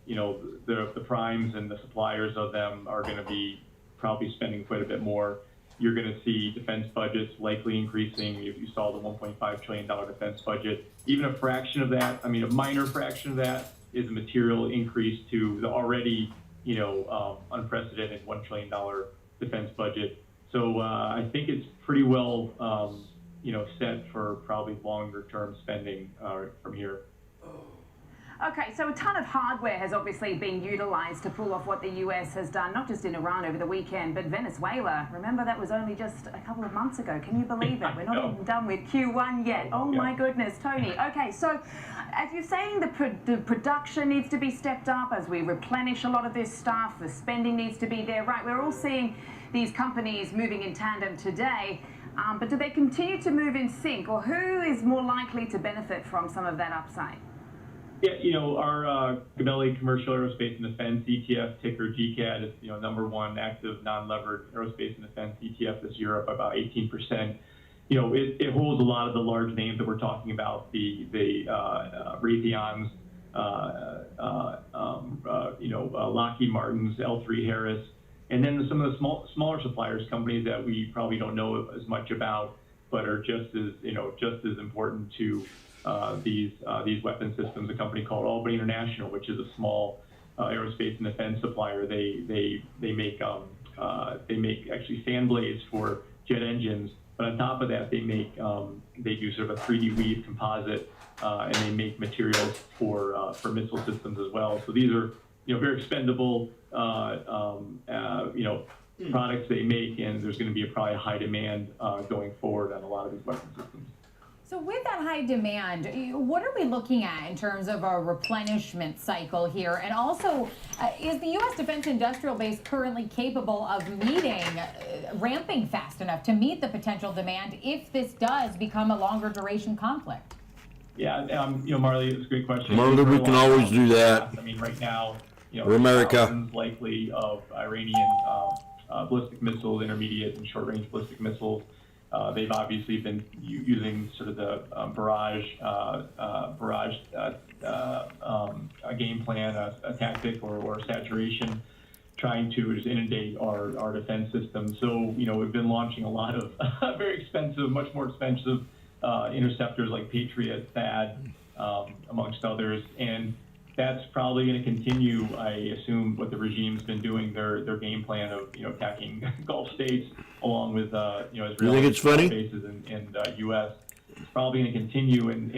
the primes and the suppliers of them are going to be probably spending quite a bit more. You're going to see defense budgets likely increasing. You saw the $1.5 trillion defense budget. Even a fraction of that, a minor fraction of that is a material increase to the already, unprecedented $1 trillion defense budget. So I think it's pretty well, set for probably longer term spending from here. Okay, so a ton of hardware has obviously been utilized to pull off what the US has done, not just in Iran over the weekend, but Venezuela. Remember, that was only just a couple of months ago. Can you believe it? We're not even done with Q1 yet. Oh my goodness, Tony. Okay, so as you're saying, the production needs to be stepped up as we replenish a lot of this stuff. The spending needs to be there, right? We're all seeing these companies moving in tandem today. But do they continue to move in sync, or who is more likely to benefit from some of that upside? Yeah, our Gabelli Commercial Aerospace and Defense ETF, ticker GCAD, is number one active non-levered aerospace and defense ETF this year, up about 18%. It holds a lot of the large names that we're talking about, the Raytheons, Lockheed Martin's, L3 Harris, and then some of the smaller suppliers, companies that we probably don't know as much about, but are just as important to these weapon systems. A company called Albany International, which is a small aerospace and defense supplier. They make actually fan blades for jet engines, but on top of that, they do sort of a 3D weave composite, and they make materials for missile systems as well. So these are very expendable products they make, and there's going to be probably a high demand going forward on a lot of these weapon systems. So with that high demand, what are we looking at in terms of a replenishment cycle here? And also, is the U.S. defense industrial base currently capable of ramping fast enough to meet the potential demand if this does become a longer duration conflict? Yeah, Marley, it's a great question. Marley, we can always do that. Right now, we're America. Thousands likely of Iranian ballistic missiles, intermediate and short-range ballistic missiles. They've obviously been using sort of the barrage a game plan, a tactic, or saturation, trying to just inundate our defense system. So, we've been launching a lot of very expensive, much more expensive interceptors like Patriot, THAAD, amongst others. And that's probably going to continue, I assume, what the regime's been doing, their game plan of, attacking Gulf states along with, Israeli You think it's funny? bases and U.S. It's probably going to continue, and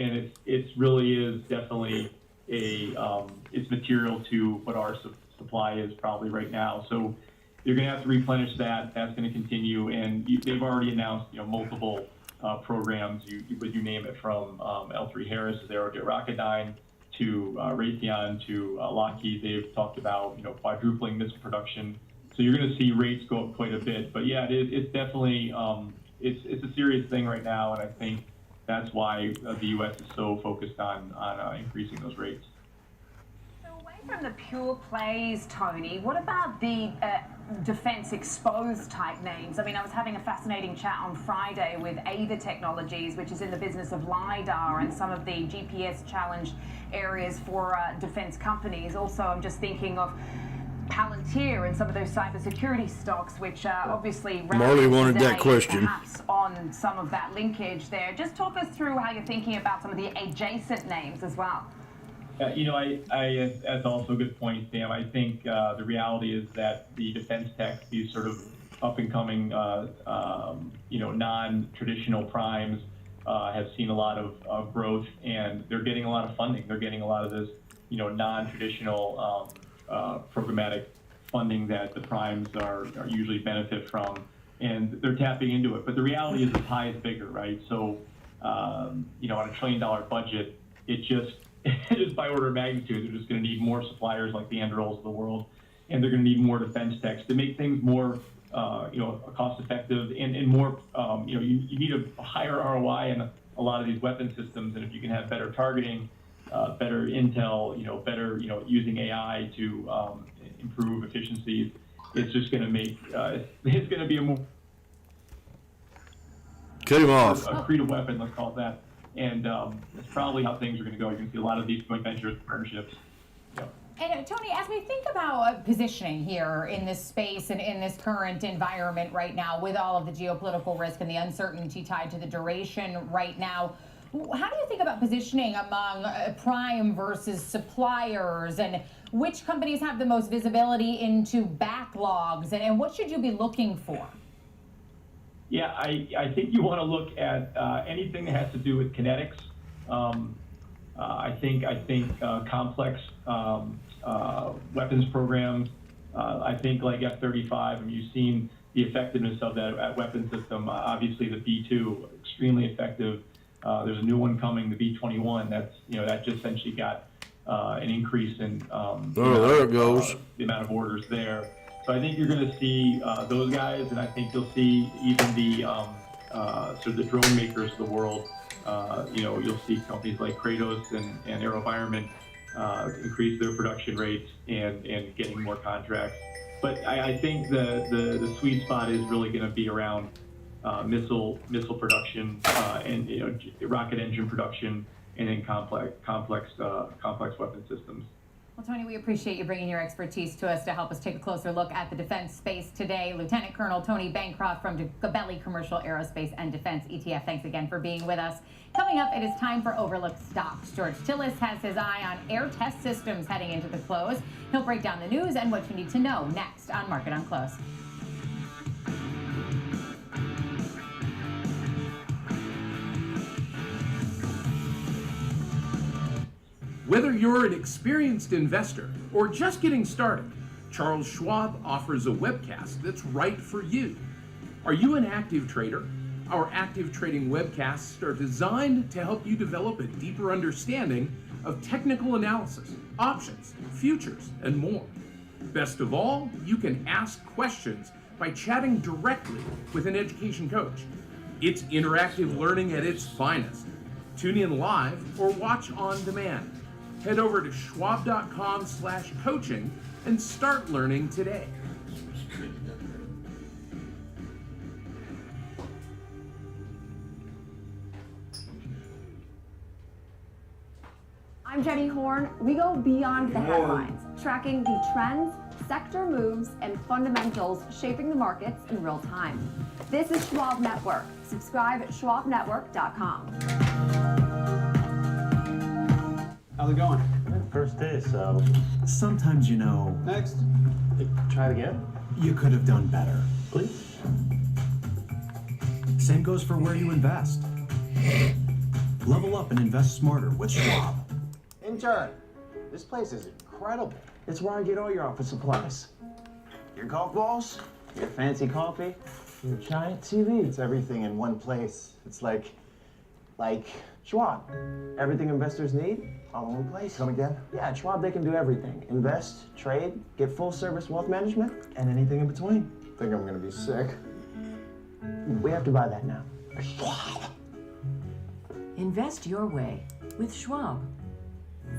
it's really is definitely it's material to what our supply is probably right now. So you're going to have to replenish that. That's going to continue, and they've already announced, multiple programs. You name it, from L3 Harris, Aerojet Rocketdyne, to Raytheon, to Lockheed. They've talked about quadrupling missile production. So you're going to see rates go up quite a bit. But yeah, it's definitely it's a serious thing right now, and I think that's why the U.S. is so focused on increasing those rates. So away from the pure plays, Tony, what about the defense exposed type names? I mean, I was having a fascinating chat on Friday with Ada Technologies, which is in the business of LiDAR and some of the GPS challenged areas for defense companies. Also, I'm just thinking of Palantir and some of those cybersecurity stocks, which obviously Marley wanted today, that question. perhaps on some of that linkage there. Just talk us through how you're thinking about some of the adjacent names as well. That's also a good point, Sam. I think the reality is that the defense tech, these sort of up and coming, non-traditional primes, have seen a lot of growth, and they're getting a lot of funding. They're getting a lot of this, non-traditional programmatic funding that the primes are usually benefit from, and they're tapping into it. But the reality is the pie is bigger, right? So, on a $1 trillion budget, it just by order of magnitude, they're just going to need more suppliers like the Andurils of the world, and they're going to need more defense techs to make things more, cost effective and more, you need a higher ROI in a lot of these weapon systems. And if you can have better targeting, better intel, better, using AI to improve efficiencies, it's just going to make, it's going to be a more Cut him off. a creative weapon, let's call it that. And it's probably how things are going to go. You're going to see a lot of these joint ventures, partnerships. And Tony, as we think about positioning here in this space and in this current environment right now, with all of the geopolitical risk and the uncertainty tied to the duration right now, how do you think about positioning among prime versus suppliers, and which companies have the most visibility into backlogs, and what should you be looking for? Yeah, I think you want to look at anything that has to do with kinetics. I think complex weapons programs. I think like F-35, and you've seen the effectiveness of that weapon system. Obviously, the B-2, extremely effective. There's a new one coming, the B-21. That's that just essentially got an increase in there it goes. The amount of orders there. So I think you're going to see those guys, and I think you'll see even the sort of the drone makers of the world. You'll see companies like Kratos and AeroVironment increase their production rates and getting more contracts. But I think the sweet spot is really going to be around missile production and rocket engine production, and then complex weapon systems. Well, Tony, we appreciate you bringing your expertise to us to help us take a closer look at the defense space today. Lieutenant Colonel Tony Bancroft from Gabelli Commercial Aerospace and Defense ETF. Thanks again for being with us. Coming up, it is time for Overlooked Stocks. George Tillis has his eye on air test systems heading into the close. He'll break down the news and what you need to know next on Market on Close. Whether you're an experienced investor or just getting started, Charles Schwab offers a webcast that's right for you. Are you an active trader? Our active trading webcasts are designed to help you develop a deeper understanding of technical analysis, options, futures, and more. Best of all, you can ask questions by chatting directly with an education coach. It's interactive learning at its finest. Tune in live or watch on demand. Head over to schwab.com/coaching and start learning today. I'm Jenny Horn. We go beyond the headlines, tracking the trends, sector moves, and fundamentals shaping the markets in real time. This is Schwab Network. Subscribe at schwabnetwork.com. How's it going? First day, so. Sometimes, you know. Next. Try it again. You could have done better. Please. Same goes for where you invest. Level up and invest smarter with Schwab. Intern, this place is incredible. It's where I get all your office supplies. Your golf balls, your fancy coffee, your giant TV. It's everything in one place. It's like Schwab. Everything investors need, all in one place. Come again? Yeah, at Schwab they can do everything. Invest, trade, get full service wealth management, and anything in between. Think I'm gonna be sick. We have to buy that now. Schwab. Invest your way with Schwab.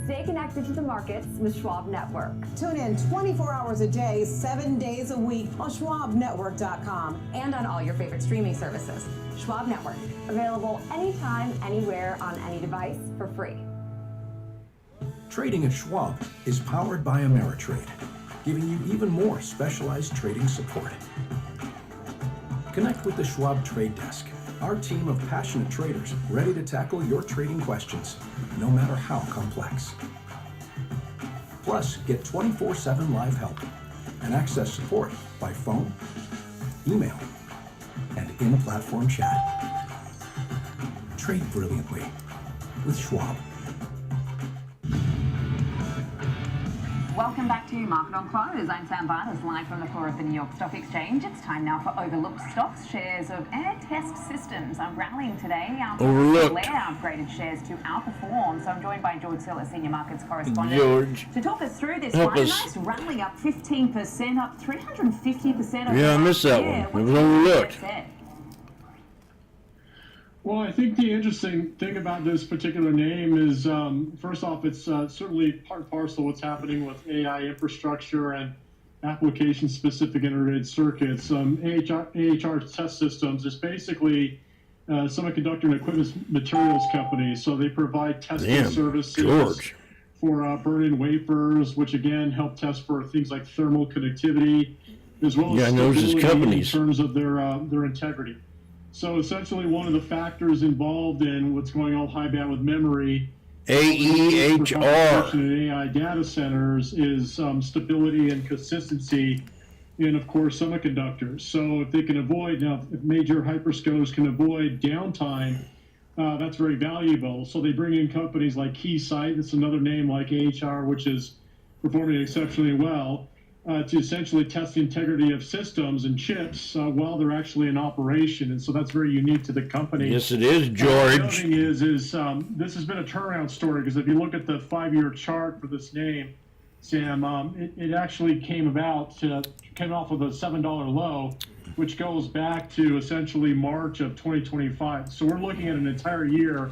Stay connected to the markets with Schwab Network. Tune in 24 hours a day, 7 days a week on schwabnetwork.com And on all your favorite streaming services. Schwab Network. Available anytime, anywhere, on any device for free. Trading at Schwab is powered by Ameritrade, giving you even more specialized trading support. Connect with the Schwab Trade Desk, our team of passionate traders ready to tackle your trading questions, no matter how complex. Plus, get 24/7 live help and access support by phone, email, and in-platform chat. Trade brilliantly with Schwab. Welcome back to Market on Close. I'm Sam Barnes, live from the floor of the New York Stock Exchange. It's time now for Overlooked Stocks. Shares of Air Test Systems are rallying today. Overlooked. Blair upgraded shares to outperform. So I'm joined by George Siller, Senior Markets Correspondent, George, to talk us through this help one. us. Nice rally, up 15%, up 350%. Yeah, I missed that one. It was overlooked. Well, I think the interesting thing about this particular name is, first off, it's certainly part and parcel what's happening with AI infrastructure and application-specific integrated circuits. AHR Test Systems is basically semiconductor and equipment materials company, so they provide testing services for burn-in wafers, which again help test for things like thermal conductivity, as well as stability in terms of their integrity. So essentially, one of the factors involved in what's going on with high bandwidth memory, AEHR, in AI data centers is stability and consistency in, of course, semiconductors. So if they can avoid, now if major hyperscalers can avoid downtime, that's very valuable. So they bring in companies like Keysight, it's another name like AHR, which is performing exceptionally well, to essentially test the integrity of systems and chips while they're actually in operation. And so that's very unique to the company. Yes, it is, George. The other thing is this has been a turnaround story, because if you look at the 5-year chart for this name, Sam, it actually came off of a $7 low, which goes back to essentially March of 2025. So we're looking at an entire year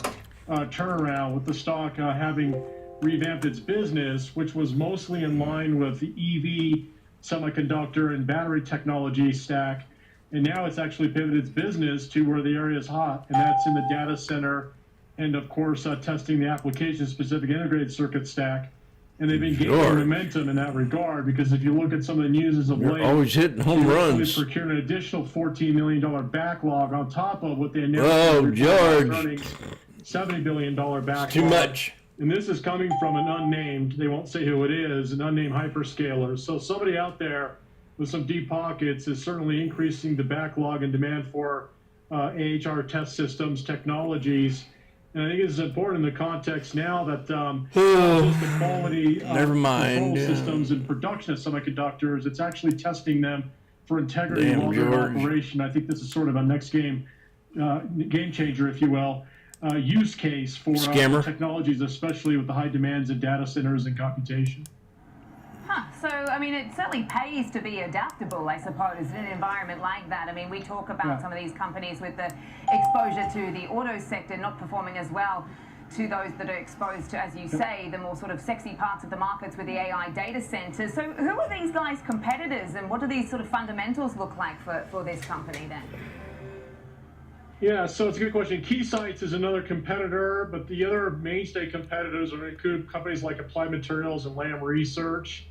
turnaround with the stock having revamped its business, which was mostly in line with the EV semiconductor and battery technology stack. And now it's actually pivoted its business to where the area is hot, and that's in the data center and, of course, testing the application-specific integrated circuit stack. And they've been gaining momentum in that regard, because if you look at some of the news as of late, always hitting home runs. They procured an additional $14 million backlog on top of what they announced. Oh, George. $70 billion backlog. Too much. And this is coming from an unnamed, they won't say who it is, an unnamed hyperscaler. So somebody out there with some deep pockets is certainly increasing the backlog and demand for AHR Test Systems technologies. And I think it's important in the context now that not just the quality of control systems and production of semiconductors, it's actually testing them for integrity while they're in operation. I think this is sort of a next game changer, if you will. Use case for technologies, especially with the high demands in data centers and computation. So, I mean, it certainly pays to be adaptable, I suppose, in an environment like that. I mean, we talk about some of these companies with the exposure to the auto sector not performing as well to those that are exposed to, as you say, the more sort of sexy parts of the markets with the AI data centers. So who are these guys' competitors, and what do these sort of fundamentals look like for this company then? Yeah, so it's a good question. Keysights is another competitor, but the other mainstay competitors are include companies like Applied Materials and Lam Research.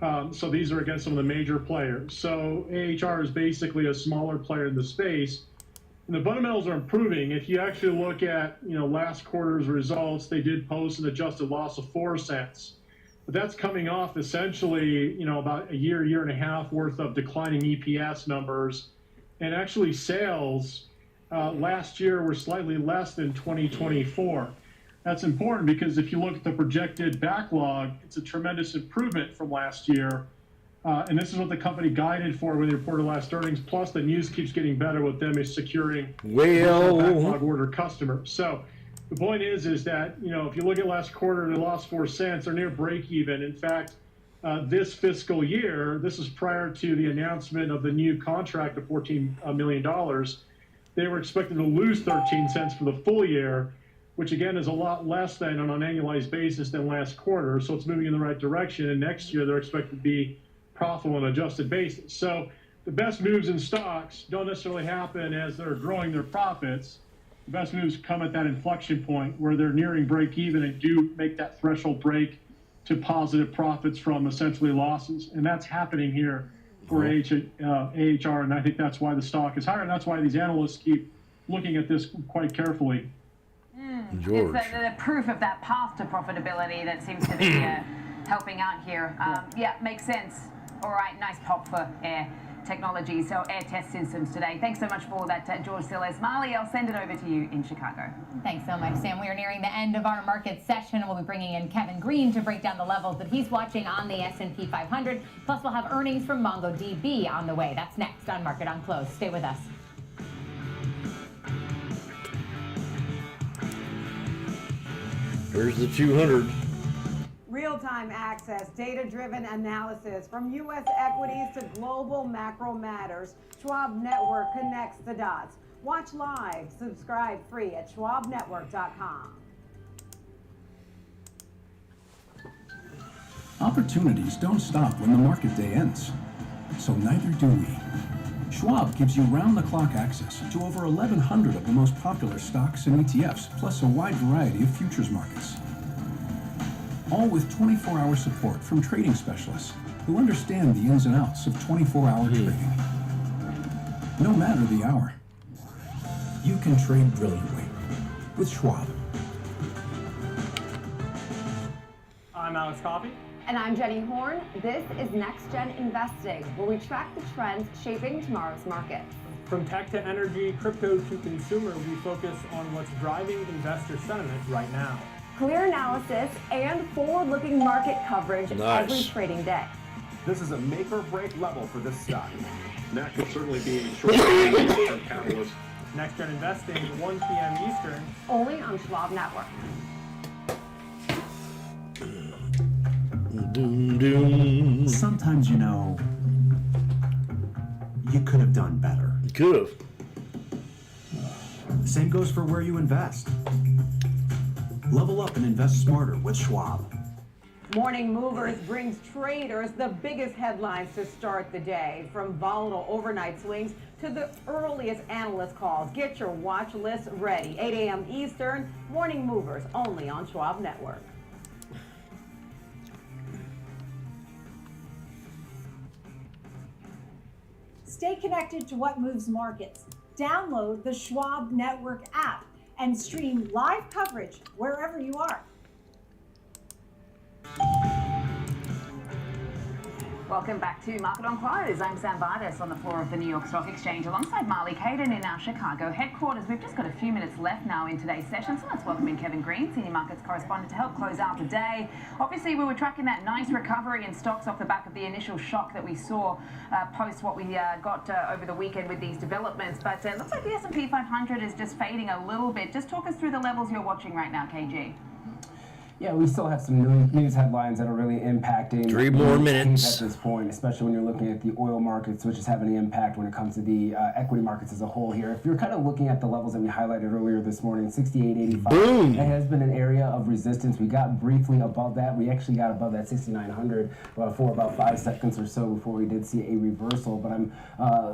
So these are against some of the major players. So AHR is basically a smaller player in the space. And the fundamentals are improving. If you actually look at, last quarter's results, they did post an adjusted loss of 4 cents. But that's coming off essentially, about a year and a half worth of declining EPS numbers. And actually sales last year were slightly less than 2024. That's important because if you look at the projected backlog, it's a tremendous improvement from last year. And this is what the company guided for when they reported last earnings. Plus, the news keeps getting better with them is securing backlog order customers. So the point is that, if you look at last quarter, they lost 4 cents. They're near break even. In fact, this fiscal year, this is prior to the announcement of the new contract of $14 million. They were expected to lose 13 cents for the full year, which again is a lot less than on an annualized basis than last quarter. So it's moving in the right direction. And next year, they're expected to be profitable on an adjusted basis. So the best moves in stocks don't necessarily happen as they're growing their profits. The best moves come at that inflection point where they're nearing break even and do make that threshold break to positive profits from essentially losses. And that's happening here for AHR. And I think that's why the stock is higher. And that's why these analysts keep looking at this quite carefully. George. It's the proof of that path to profitability that seems to be helping out here. Yeah, makes sense. All right, nice pop for Air Technology, so Air Test Systems today. Thanks so much for that, George Siles. Marley, I'll send it over to you in Chicago. Thanks so much, Sam. We are nearing the end of our market session. We'll be bringing in Kevin Green to break down the levels that he's watching on the S&P 500. Plus, we'll have earnings from MongoDB on the way. That's next on Market on Close. Stay with us. Here's the 200. Real-time access, data-driven analysis from U.S. equities to global macro matters. Schwab Network connects the dots. Watch live, subscribe free at schwabnetwork.com. Opportunities don't stop when the market day ends. So neither do we. Schwab gives you round-the-clock access to over 1,100 of the most popular stocks and ETFs, plus a wide variety of futures markets. All with 24-hour support from trading specialists who understand the ins and outs of 24-hour trading. No matter the hour, you can trade brilliantly with Schwab. I'm Alex Coffey. And I'm Jenny Horn. This is Next Gen Investing, where we track the trends shaping tomorrow's market. From tech to energy, crypto to consumer, we focus on what's driving investor sentiment right now. Clear analysis and forward-looking market coverage every trading day. This is a make or break level for this stock. That could certainly be a short-term catalyst. Next Gen Investing, 1 p.m. Eastern. Only on Schwab Network. Sometimes, you could have done better. You could have. Same goes for where you invest. Level up and invest smarter with Schwab. Morning Movers brings traders the biggest headlines to start the day, from volatile overnight swings to the earliest analyst calls. Get your watch list ready. 8 a.m. Eastern, Morning Movers, only on Schwab Network. Stay connected to what moves markets. Download the Schwab Network app and stream live coverage wherever you are. Welcome back to Market on Close. I'm Sam Vardas on the floor of the New York Stock Exchange alongside Marley Caden in our Chicago headquarters. We've just got a few minutes left now in today's session, so let's welcome in Kevin Green, Senior Markets Correspondent, to help close out the day. Obviously, we were tracking that nice recovery in stocks off the back of the initial shock that we saw post what we got over the weekend with these developments. But it looks like the S&P 500 is just fading a little bit. Just talk us through the levels you're watching right now, KG. Yeah, we still have some news headlines that are really impacting 3 more minutes at this point, especially when you're looking at the oil markets, which is having an impact when it comes to the equity markets as a whole here. If you're kind of looking at the levels that we highlighted earlier this morning, 68.85, Boom. that has been an area of resistance. We got briefly above that. We actually got above that 6,900 for about 5 seconds or so before we did see a reversal. But I'm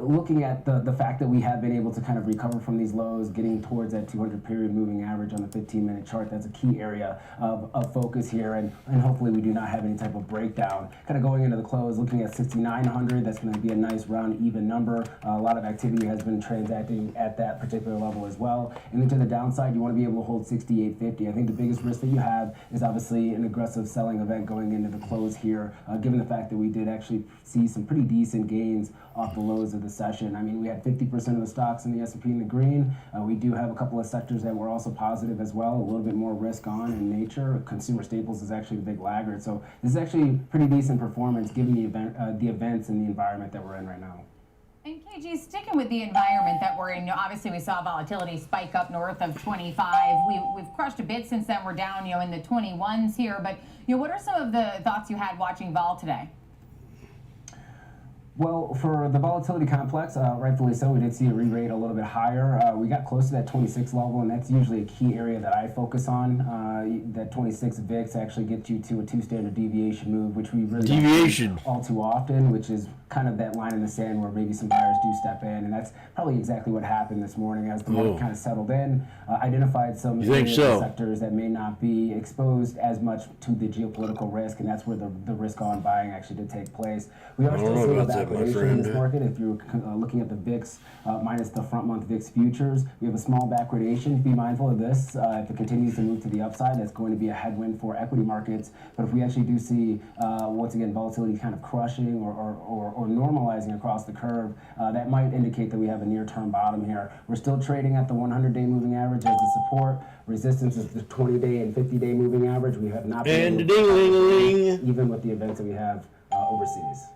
looking at the fact that we have been able to kind of recover from these lows, getting towards that 200 period moving average on the 15-minute chart. That's a key area of focus here, and hopefully we do not have any type of breakdown. Kind of going into the close, looking at 6,900, that's going to be a nice round even number. A lot of activity has been transacting at that particular level as well. And then to the downside, you want to be able to hold 6,850. I think the biggest risk that you have is obviously an aggressive selling event going into the close here, given the fact that we did actually see some pretty decent gains off the lows of the session. I mean, we had 50% of the stocks in the S&P in the green. We do have a couple of sectors that were also positive as well, a little bit more risk on in nature. Consumer staples is actually the big laggard. So this is actually pretty decent performance given the events and the environment that we're in right now. And KG, sticking with the environment that we're in, obviously we saw volatility spike up north of 25. We've crushed a bit since then. We're down, in the 21s here. But, what are some of the thoughts you had watching vol today? Well, for the volatility complex, rightfully so, we did see a re-rate a little bit higher. We got close to that 26 level, and that's usually a key area that I focus on. That 26 VIX actually gets you to a 2 standard deviation move, which we really don't see all too often, which is kind of that line in the sand where maybe some buyers do step in, and that's probably exactly what happened this morning as the market kind of settled in, identified some areas and sectors that may not be exposed as much to the geopolitical risk, and that's where the risk-on buying actually did take place. We are still seeing backwardation in this market. If you're looking at the VIX minus the front-month VIX futures, we have a small backwardation. Be mindful of this. If it continues to move to the upside, that's going to be a headwind for equity markets. But if we actually do see, once again, volatility kind of crushing or normalizing across the curve, that might indicate that we have a near-term bottom here. We're still trading at the 100-day moving average as the support. Resistance is the 20-day and 50-day moving average. We have not been able to even with the events that we have overseas.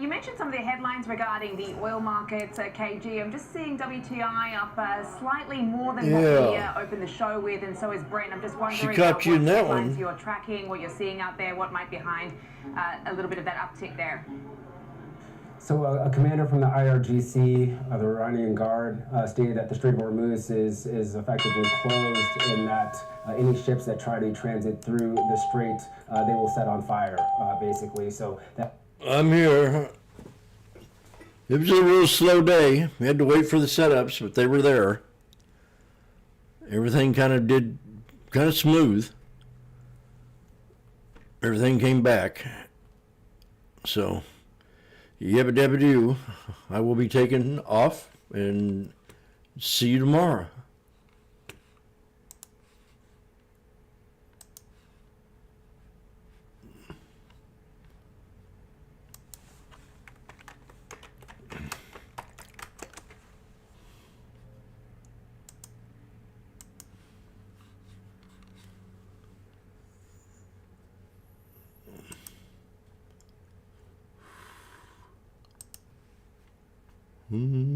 You mentioned some of the headlines regarding the oil markets, KG. I'm just seeing WTI up slightly more than what we opened the show with, and so is Brent. I'm just wondering what headlines you're tracking, what you're seeing out there, what might be behind a little bit of that uptick there. So a commander from the IRGC, the Iranian Guard, stated that the Strait of Hormuz is effectively closed, in that any ships that try to transit through the strait, they will set on fire, basically. So that. I'm here. It was a real slow day. We had to wait for the setups, but they were there. Everything kind of smooth. Everything came back. So, yabba dabba doo. I will be taking off and see you tomorrow. Mm-hmm.